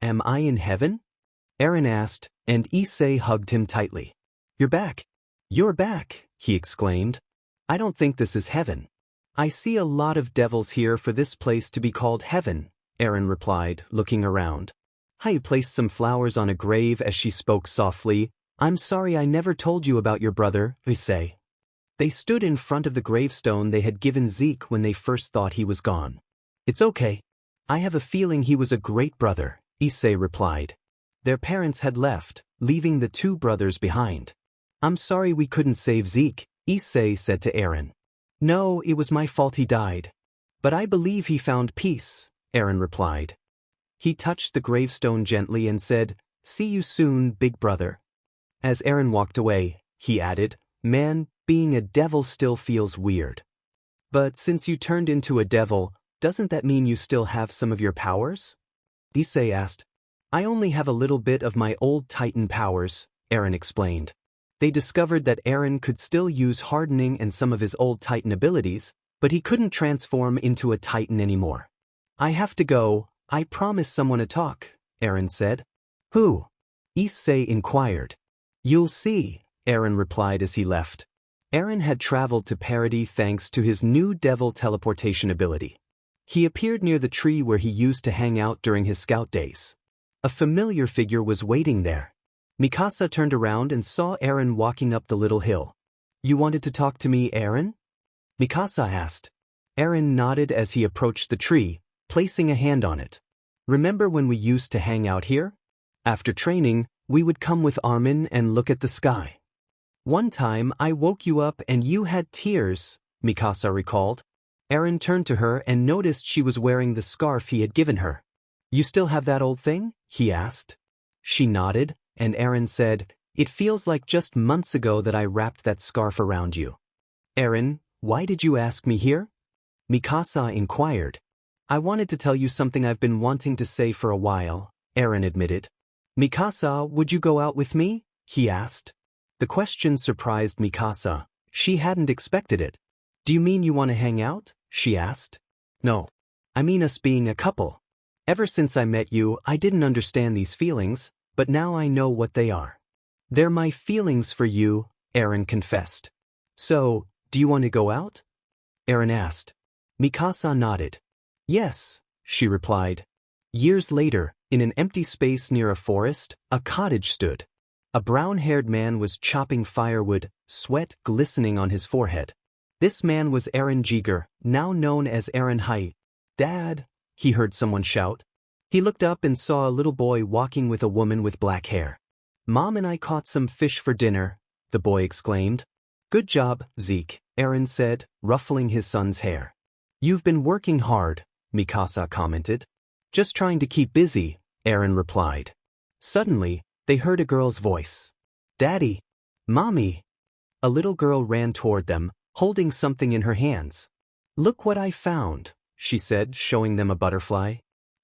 Am I in heaven? Eren asked, and Issei hugged him tightly. You're back. You're back, he exclaimed. I don't think this is heaven. I see a lot of devils here for this place to be called heaven, Eren replied, looking around. Hai placed some flowers on a grave as she spoke softly. I'm sorry I never told you about your brother, Issei. They stood in front of the gravestone they had given Zeke when they first thought he was gone. It's okay. I have a feeling he was a great brother, Issei replied. Their parents had left, leaving the two brothers behind. I'm sorry we couldn't save Zeke, Issei said to Eren. No, it was my fault he died. But I believe he found peace, Eren replied. He touched the gravestone gently and said, See you soon, big brother. As Eren walked away, he added, Man, being a devil still feels weird. But since you turned into a devil, doesn't that mean you still have some of your powers? Issei asked. I only have a little bit of my old Titan powers, Eren explained. They discovered that Eren could still use hardening and some of his old Titan abilities, but he couldn't transform into a Titan anymore. I have to go, I promised someone to talk, Eren said. Who? Issei inquired. You'll see, Eren replied as he left. Eren had traveled to Parody thanks to his new devil teleportation ability. He appeared near the tree where he used to hang out during his scout days. A familiar figure was waiting there. Mikasa turned around and saw Eren walking up the little hill. You wanted to talk to me, Eren? Mikasa asked. Eren nodded as he approached the tree, placing a hand on it. Remember when we used to hang out here? After training, we would come with Armin and look at the sky. One time I woke you up and you had tears, Mikasa recalled. Eren turned to her and noticed she was wearing the scarf he had given her. You still have that old thing? He asked. She nodded, and Eren said, It feels like just months ago that I wrapped that scarf around you. Eren, why did you ask me here? Mikasa inquired. I wanted to tell you something I've been wanting to say for a while, Eren admitted. Mikasa, would you go out with me? He asked. The question surprised Mikasa. She hadn't expected it. Do you mean you want to hang out? She asked. No. I mean us being a couple. Ever since I met you, I didn't understand these feelings, but now I know what they are. They're my feelings for you, Eren confessed. So, do you want to go out? Eren asked. Mikasa nodded. Yes, she replied. Years later, in an empty space near a forest, a cottage stood. A brown-haired man was chopping firewood, sweat glistening on his forehead. This man was Eren Jaeger, now known as Eren Hyoudou. Dad, he heard someone shout. He looked up and saw a little boy walking with a woman with black hair. Mom and I caught some fish for dinner, the boy exclaimed. Good job, Zeke, Eren said, ruffling his son's hair. You've been working hard, Mikasa commented. Just trying to keep busy, Eren replied. Suddenly, they heard a girl's voice. Daddy! Mommy! A little girl ran toward them, holding something in her hands. Look what I found, she said, showing them a butterfly.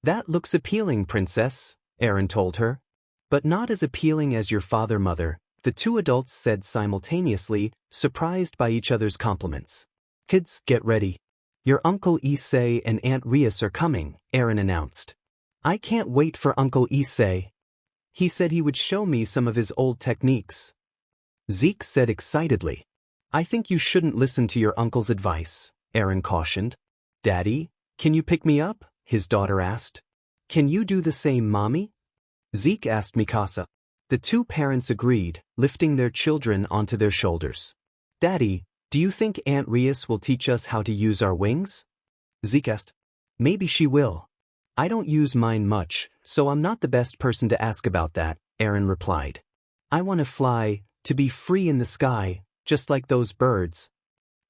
That looks appealing, princess, Eren told her. But not as appealing as your father, mother, the two adults said simultaneously, surprised by each other's compliments. Kids, get ready. Your Uncle Issei and Aunt Rias are coming, Eren announced. I can't wait for Uncle Issei. He said he would show me some of his old techniques. Zeke said excitedly. I think you shouldn't listen to your uncle's advice, Eren cautioned. Daddy, can you pick me up? His daughter asked. Can you do the same, Mommy? Zeke asked Mikasa. The two parents agreed, lifting their children onto their shoulders. Daddy, do you think Aunt Rias will teach us how to use our wings? Zeke asked. Maybe she will. I don't use mine much, so I'm not the best person to ask about that, Eren replied. I want to fly, to be free in the sky, just like those birds.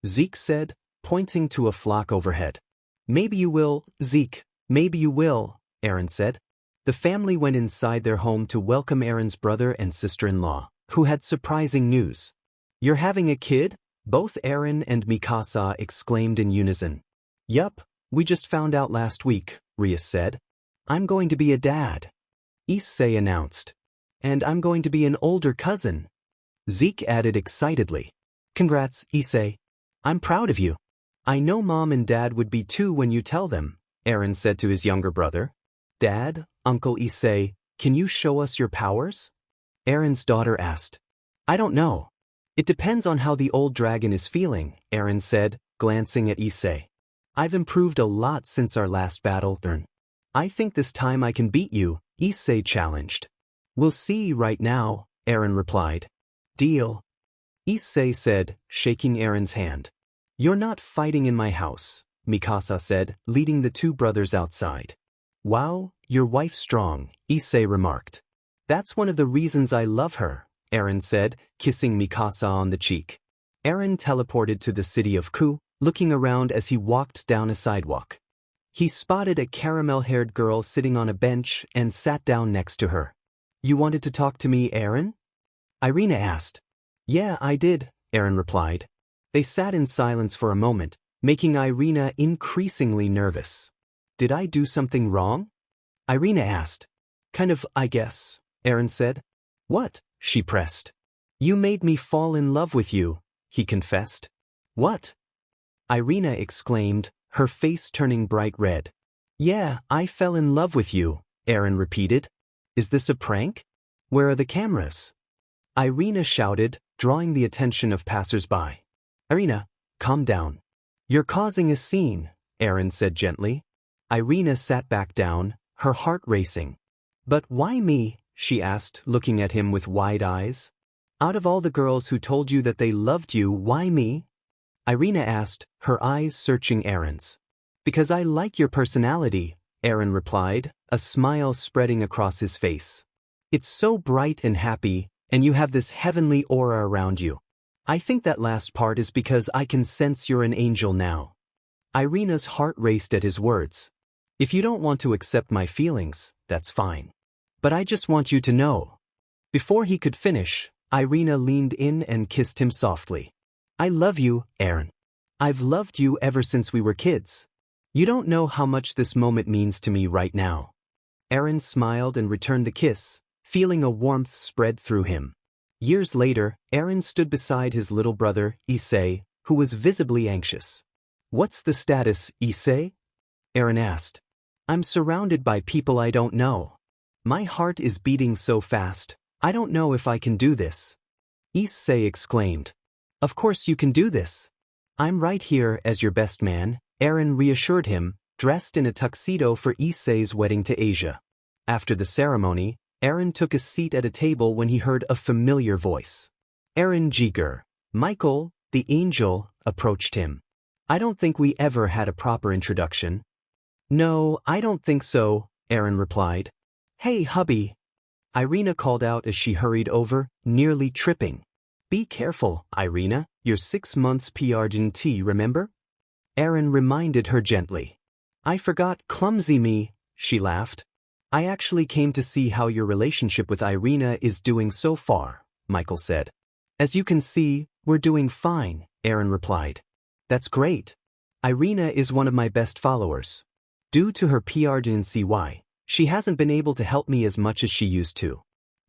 Zeke said, pointing to a flock overhead. Maybe you will, Zeke, maybe you will, Eren said. The family went inside their home to welcome Eren's brother and sister-in-law, who had surprising news. You're having a kid? Both Eren and Mikasa exclaimed in unison. Yup, we just found out last week, Rias said. I'm going to be a dad. Issei announced. And I'm going to be an older cousin. Zeke added excitedly. Congrats, Issei. I'm proud of you. I know Mom and Dad would be too when you tell them, Eren said to his younger brother. Dad, Uncle Issei, can you show us your powers? Eren's daughter asked. I don't know. It depends on how the old dragon is feeling, Eren said, glancing at Issei. I've improved a lot since our last battle, Eren. I think this time I can beat you, Issei challenged. We'll see right now, Eren replied. Deal. Issei said, shaking Eren's hand. You're not fighting in my house, Mikasa said, leading the two brothers outside. Wow, your wife's strong, Issei remarked. That's one of the reasons I love her, Eren said, kissing Mikasa on the cheek. Eren teleported to the city of Ku, looking around as he walked down a sidewalk. He spotted a caramel-haired girl sitting on a bench and sat down next to her. You wanted to talk to me, Eren? Ireina asked. Yeah, I did, Eren replied. They sat in silence for a moment, making Ireina increasingly nervous. Did I do something wrong? Ireina asked. Kind of, I guess, Eren said. What? She pressed. You made me fall in love with you, he confessed. What? Ireina exclaimed, her face turning bright red. Yeah, I fell in love with you, Eren repeated. Is this a prank? Where are the cameras? Ireina shouted, drawing the attention of passers-by. Ireina, calm down. You're causing a scene, Eren said gently. Ireina sat back down, her heart racing. But why me? She asked, looking at him with wide eyes. Out of all the girls who told you that they loved you, why me? Ireina asked, her eyes searching Eren's. Because I like your personality, Eren replied, a smile spreading across his face. It's so bright and happy, and you have this heavenly aura around you. I think that last part is because I can sense you're an angel now. Ireina's heart raced at his words. If you don't want to accept my feelings, that's fine. But I just want you to know. Before he could finish, Ireina leaned in and kissed him softly. I love you, Eren. I've loved you ever since we were kids. You don't know how much this moment means to me right now. Eren smiled and returned the kiss, feeling a warmth spread through him. Years later, Eren stood beside his little brother, Issei, who was visibly anxious. What's the status, Issei? Eren asked. I'm surrounded by people I don't know. My heart is beating so fast, I don't know if I can do this. Issei exclaimed. Of course you can do this. I'm right here as your best man, Eren reassured him, dressed in a tuxedo for Issei's wedding to Asia. After the ceremony, Eren took a seat at a table when he heard a familiar voice. Eren Jiger, Michael, the angel, approached him. I don't think we ever had a proper introduction. No, I don't think so, Eren replied. Hey, hubby. Ireina called out as she hurried over, nearly tripping. Be careful, Ireina, you're 6 months PR'd, remember? Eren reminded her gently. I forgot, clumsy me, she laughed. I actually came to see how your relationship with Ireina is doing so far, Michael said. As you can see, we're doing fine, Eren replied. That's great. Ireina is one of my best followers. Due to her PR'd, she hasn't been able to help me as much as she used to.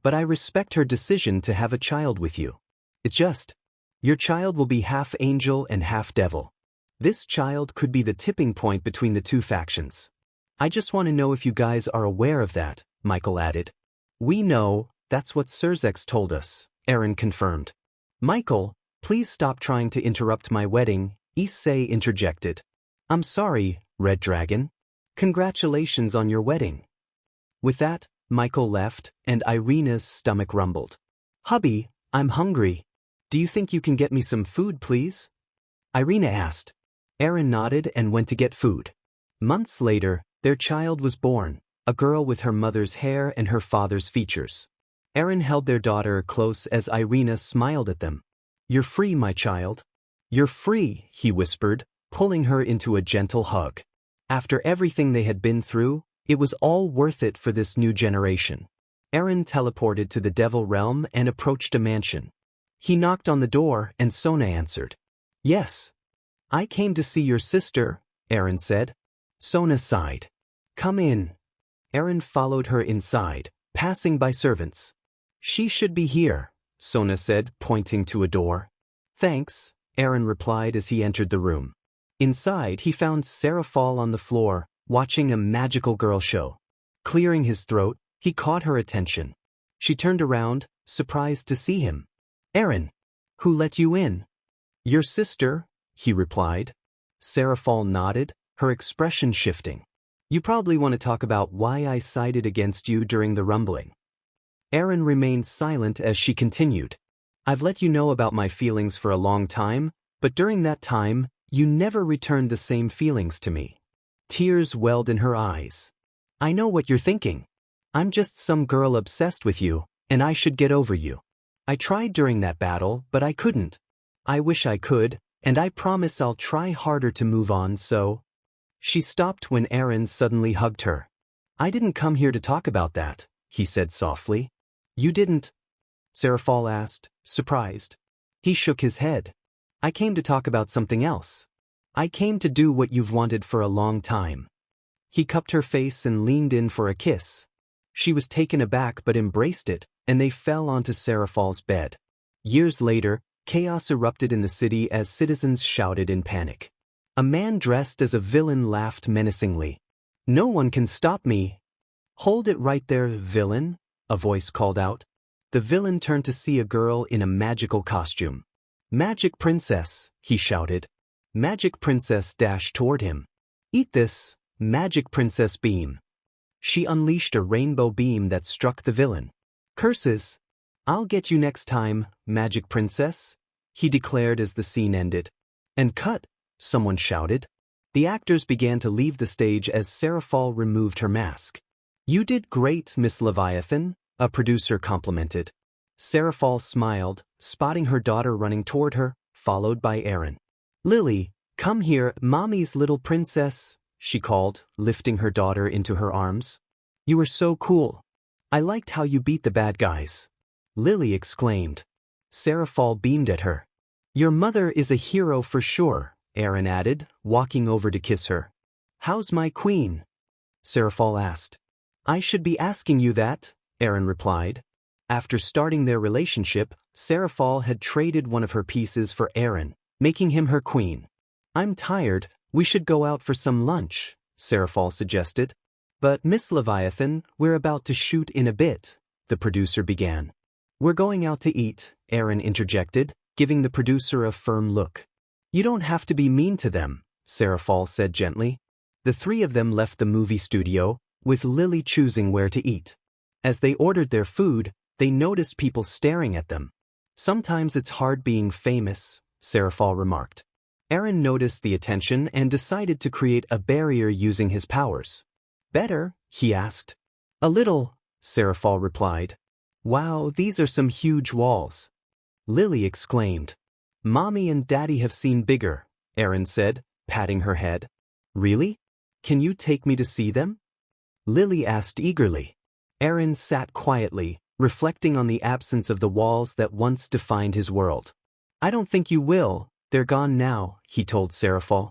But I respect her decision to have a child with you. It's just, your child will be half angel and half devil. This child could be the tipping point between the two factions. I just want to know if you guys are aware of that, Michael added. We know, that's what Surzex told us, Eren confirmed. Michael, please stop trying to interrupt my wedding, Issei interjected. I'm sorry, Red Dragon. Congratulations on your wedding. With that, Michael left, and Irena's stomach rumbled. "Hubby, I'm hungry. Do you think you can get me some food, please?" Ireina asked. Eren nodded and went to get food. Months later, their child was born, a girl with her mother's hair and her father's features. Eren held their daughter close as Ireina smiled at them. "You're free, my child. You're free," he whispered, pulling her into a gentle hug. After everything they had been through, it was all worth it for this new generation. Eren teleported to the Devil Realm and approached a mansion. He knocked on the door and Sona answered. "Yes. I came to see your sister," Eren said. Sona sighed. "Come in." Eren followed her inside, passing by servants. "She should be here," Sona said, pointing to a door. "Thanks," Eren replied as he entered the room. Inside, he found Seraphal on the floor, watching a magical girl show. Clearing his throat, he caught her attention. She turned around, surprised to see him. "Eren, who let you in?" "Your sister," he replied. Seraphal nodded, her expression shifting. "You probably want to talk about why I sided against you during the rumbling." Eren remained silent as she continued. "I've let you know about my feelings for a long time, but during that time, you never returned the same feelings to me." Tears welled in her eyes. "I know what you're thinking. I'm just some girl obsessed with you, and I should get over you. I tried during that battle, but I couldn't. I wish I could, and I promise I'll try harder to move on so—" She stopped when Eren suddenly hugged her. "I didn't come here to talk about that," he said softly. "You didn't?" Seraphal asked, surprised. He shook his head. "I came to talk about something else. I came to do what you've wanted for a long time." He cupped her face and leaned in for a kiss. She was taken aback but embraced it, and they fell onto Seraphal's bed. Years later, chaos erupted in the city as citizens shouted in panic. A man dressed as a villain laughed menacingly. "No one can stop me." "Hold it right there, villain," a voice called out. The villain turned to see a girl in a magical costume. "Magic Princess," he shouted. Magic Princess dashed toward him. "Eat this, Magic Princess beam." She unleashed a rainbow beam that struck the villain. "Curses! I'll get you next time, Magic Princess," he declared as the scene ended. "And cut," someone shouted. The actors began to leave the stage as Seraphal removed her mask. "You did great, Miss Leviathan," a producer complimented. Seraphal smiled, spotting her daughter running toward her, followed by Eren. "Lily, come here, Mommy's little princess," she called, lifting her daughter into her arms. "You were so cool. I liked how you beat the bad guys," Lily exclaimed. Seraphal beamed at her. "Your mother is a hero for sure," Eren added, walking over to kiss her. "How's my queen?" Seraphal asked. "I should be asking you that," Eren replied. After starting their relationship, Seraphal had traded one of her pieces for Eren, making him her queen. "I'm tired, we should go out for some lunch," Seraphal suggested. "But Miss Leviathan, we're about to shoot in a bit," the producer began. "We're going out to eat," Eren interjected, giving the producer a firm look. "You don't have to be mean to them," Seraphal said gently. The three of them left the movie studio, with Lily choosing where to eat. As they ordered their food, they noticed people staring at them. "Sometimes it's hard being famous," Seraphal remarked. Eren noticed the attention and decided to create a barrier using his powers. "Better?" he asked. "A little," Seraphal replied. "Wow, these are some huge walls." Lily exclaimed. "Mommy and Daddy have seen bigger," Eren said, patting her head. "Really? Can you take me to see them?" Lily asked eagerly. Eren sat quietly, reflecting on the absence of the walls that once defined his world. "I don't think you will, they're gone now," he told Seraphal.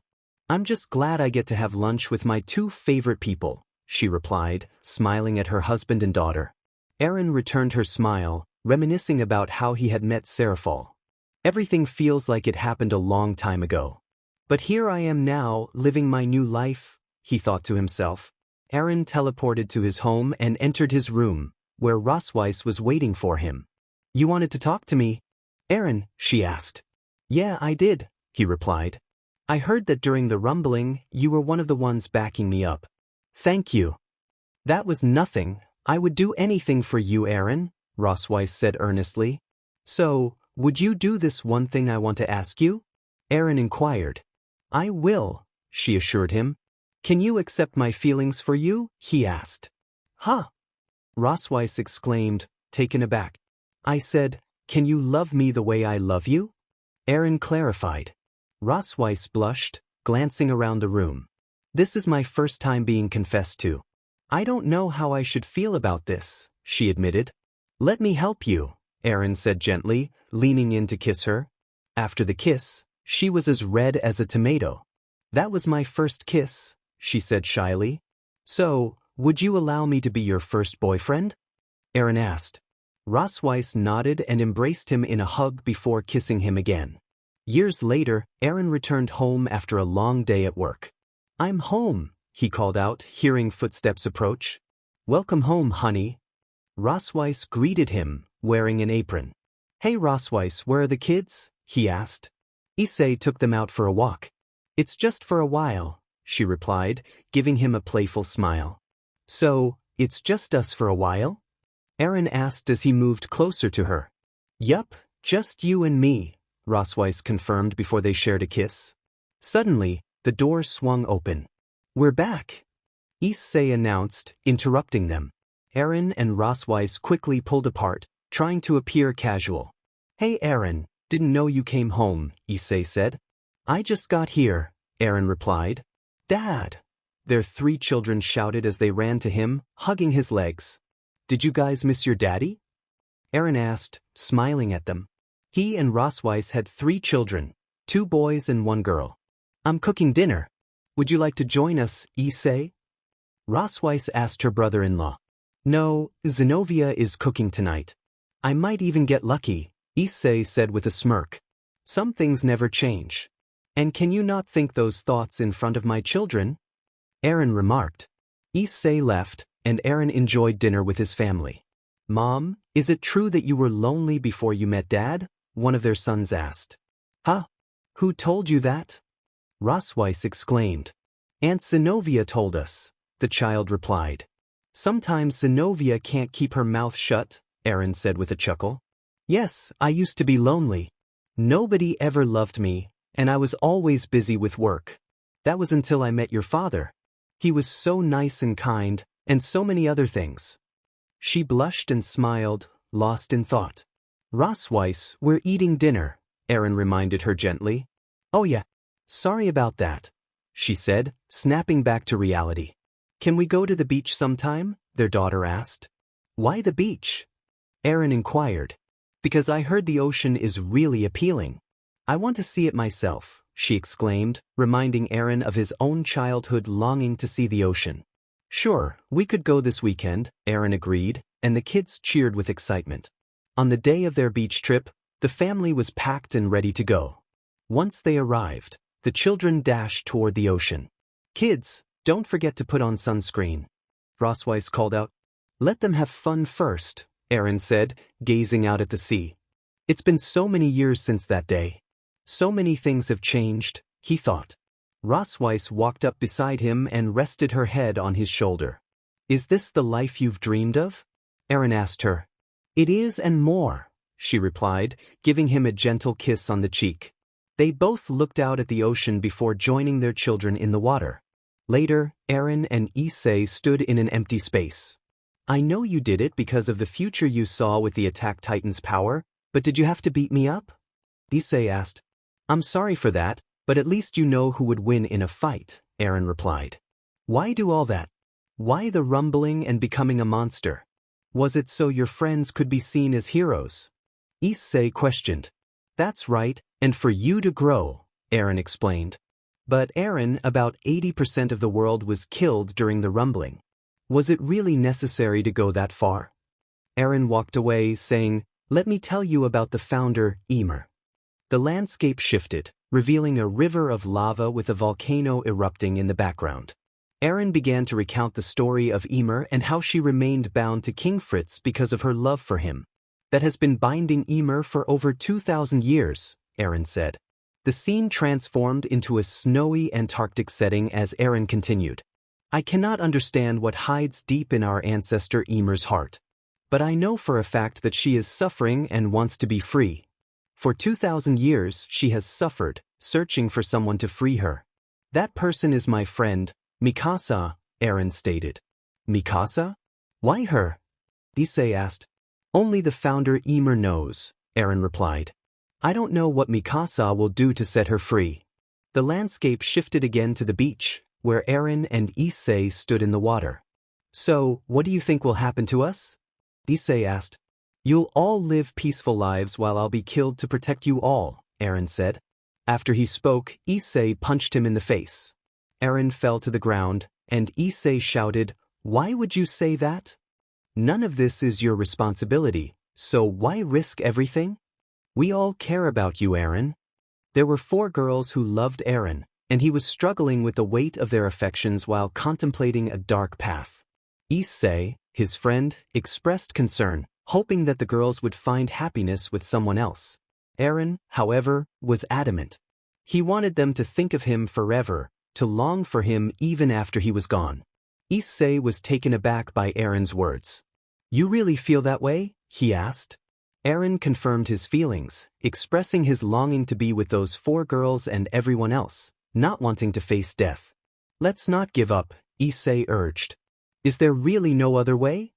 "I'm just glad I get to have lunch with my two favorite people," she replied, smiling at her husband and daughter. Eren returned her smile, reminiscing about how he had met Seraphal. "Everything feels like it happened a long time ago. But here I am now, living my new life," he thought to himself. Eren teleported to his home and entered his room, where Rosweiss was waiting for him. "You wanted to talk to me, Eren?" she asked. "Yeah, I did," he replied. "I heard that during the rumbling, you were one of the ones backing me up." "Thank you." "That was nothing," I would do anything for you, Eren, Rosweiss said earnestly. So, would you do this one thing I want to ask you? Eren inquired. I will, she assured him. Can you accept my feelings for you? He asked. Huh? Rosweiss exclaimed, taken aback. I said, can you love me the way I love you? Eren clarified. Rosweiss blushed, glancing around the room. This is my first time being confessed to. I don't know how I should feel about this, she admitted. Let me help you, Eren said gently, leaning in to kiss her. After the kiss, she was as red as a tomato. That was my first kiss, she said shyly. So, would you allow me to be your first boyfriend? Eren asked. Rosweiss nodded and embraced him in a hug before kissing him again. Years later, Eren returned home after a long day at work. I'm home, he called out, hearing footsteps approach. Welcome home, honey. Rosweiss greeted him, wearing an apron. Hey Rosweiss, where are the kids? He asked. Issei took them out for a walk. It's just for a while, she replied, giving him a playful smile. So, it's just us for a while? Eren asked as he moved closer to her. Yup, just you and me, Rosweiss confirmed before they shared a kiss. Suddenly, the door swung open. We're back, Issei announced, interrupting them. Eren and Rosweiss quickly pulled apart, trying to appear casual. Hey Eren, didn't know you came home, Issei said. I just got here, Eren replied. Dad! Their 3 children shouted as they ran to him, hugging his legs. Did you guys miss your daddy? Eren asked, smiling at them. He and Rosweiss had 3 children, 2 boys and 1 girl. I'm cooking dinner. Would you like to join us, Issei? Rosweiss asked her brother-in-law. No, Zenobia is cooking tonight. I might even get lucky, Issei said with a smirk. Some things never change. And can you not think those thoughts in front of my children? Eren remarked. Issei left, and Eren enjoyed dinner with his family. Mom, is it true that you were lonely before you met Dad? One of their sons asked. Huh? Who told you that? Rosweiss exclaimed. Aunt Zenobia told us, the child replied. Sometimes Zenobia can't keep her mouth shut, Eren said with a chuckle. Yes, I used to be lonely. Nobody ever loved me, and I was always busy with work. That was until I met your father. He was so nice and kind, and so many other things. She blushed and smiled, lost in thought. Rosweiss, we're eating dinner, Eren reminded her gently. Oh yeah, sorry about that, she said, snapping back to reality. Can we go to the beach sometime? Their daughter asked. Why the beach? Eren inquired. Because I heard the ocean is really appealing. I want to see it myself, she exclaimed, reminding Eren of his own childhood longing to see the ocean. Sure, we could go this weekend, Eren agreed, and the kids cheered with excitement. On the day of their beach trip, the family was packed and ready to go. Once they arrived, the children dashed toward the ocean. Kids, don't forget to put on sunscreen, Rosweiss called out. Let them have fun first, Eren said, gazing out at the sea. It's been so many years since that day. So many things have changed, he thought. Rosweiss walked up beside him and rested her head on his shoulder. Is this the life you've dreamed of? Eren asked her. It is and more, she replied, giving him a gentle kiss on the cheek. They both looked out at the ocean before joining their children in the water. Later, Eren and Issei stood in an empty space. I know you did it because of the future you saw with the Attack Titan's power, but did you have to beat me up? Issei asked. I'm sorry for that, but at least you know who would win in a fight, Eren replied. Why do all that? Why the rumbling and becoming a monster? Was it so your friends could be seen as heroes? Issei questioned. That's right, and for you to grow, Eren explained. But Eren, about 80% of the world was killed during the rumbling. Was it really necessary to go that far? Eren walked away, saying, Let me tell you about the founder, Ymir. The landscape shifted, revealing a river of lava with a volcano erupting in the background. Eren began to recount the story of Ymir and how she remained bound to King Fritz because of her love for him. That has been binding Ymir for over 2,000 years, Eren said. The scene transformed into a snowy Antarctic setting as Eren continued. I cannot understand what hides deep in our ancestor Ymir's heart. But I know for a fact that she is suffering and wants to be free. For 2,000 years she has suffered, searching for someone to free her. That person is my friend, Mikasa, Eren stated. Mikasa? Why her? Issei asked. Only the founder Ymir knows, Eren replied. I don't know what Mikasa will do to set her free. The landscape shifted again to the beach, where Eren and Issei stood in the water. So, what do you think will happen to us? Issei asked. You'll all live peaceful lives while I'll be killed to protect you all, Eren said. After he spoke, Issei punched him in the face. Eren fell to the ground, and Issei shouted, Why would you say that? None of this is your responsibility, so why risk everything? We all care about you, Eren. There were 4 girls who loved Eren, and he was struggling with the weight of their affections while contemplating a dark path. Issei, his friend, expressed concern, hoping that the girls would find happiness with someone else. Eren, however, was adamant. He wanted them to think of him forever, to long for him even after he was gone. Issei was taken aback by Eren's words. You really feel that way? He asked. Eren confirmed his feelings, expressing his longing to be with those 4 girls and everyone else, not wanting to face death. Let's not give up, Issei urged. Is there really no other way?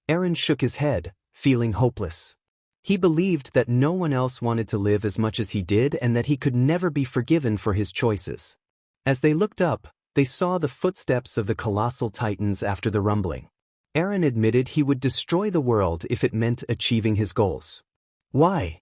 Eren shook his head, feeling hopeless. He believed that no one else wanted to live as much as he did and that he could never be forgiven for his choices. As they looked up, they saw the footsteps of the colossal titans after the rumbling. Eren admitted he would destroy the world if it meant achieving his goals. Why?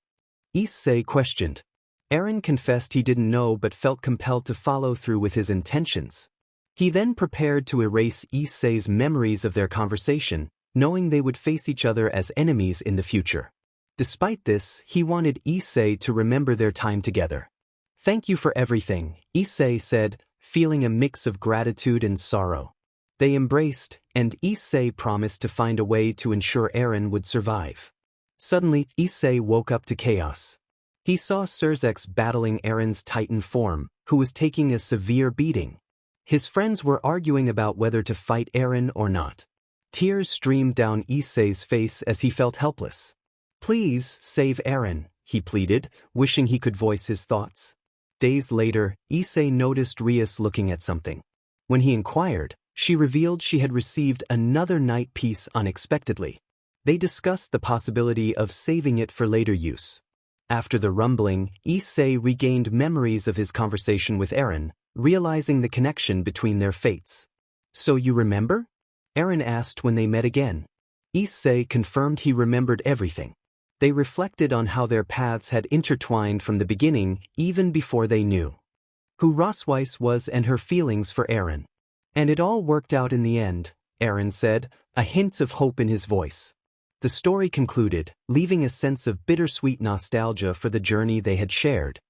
Issei questioned. Eren confessed he didn't know but felt compelled to follow through with his intentions. He then prepared to erase Issei's memories of their conversation, knowing they would face each other as enemies in the future. Despite this, he wanted Issei to remember their time together. Thank you for everything, Issei said, feeling a mix of gratitude and sorrow. They embraced, and Issei promised to find a way to ensure Eren would survive. Suddenly, Issei woke up to chaos. He saw Surzex battling Eren's titan form, who was taking a severe beating. His friends were arguing about whether to fight Eren or not. Tears streamed down Issei's face as he felt helpless. Please, save Eren, he pleaded, wishing he could voice his thoughts. Days later, Issei noticed Rias looking at something. When he inquired, she revealed she had received another night piece unexpectedly. They discussed the possibility of saving it for later use. After the rumbling, Issei regained memories of his conversation with Eren, realizing the connection between their fates. So you remember? Eren asked when they met again. Issei confirmed he remembered everything. They reflected on how their paths had intertwined from the beginning, even before they knew who Rosweiss was and her feelings for Eren. And it all worked out in the end, Eren said, a hint of hope in his voice. The story concluded, leaving a sense of bittersweet nostalgia for the journey they had shared,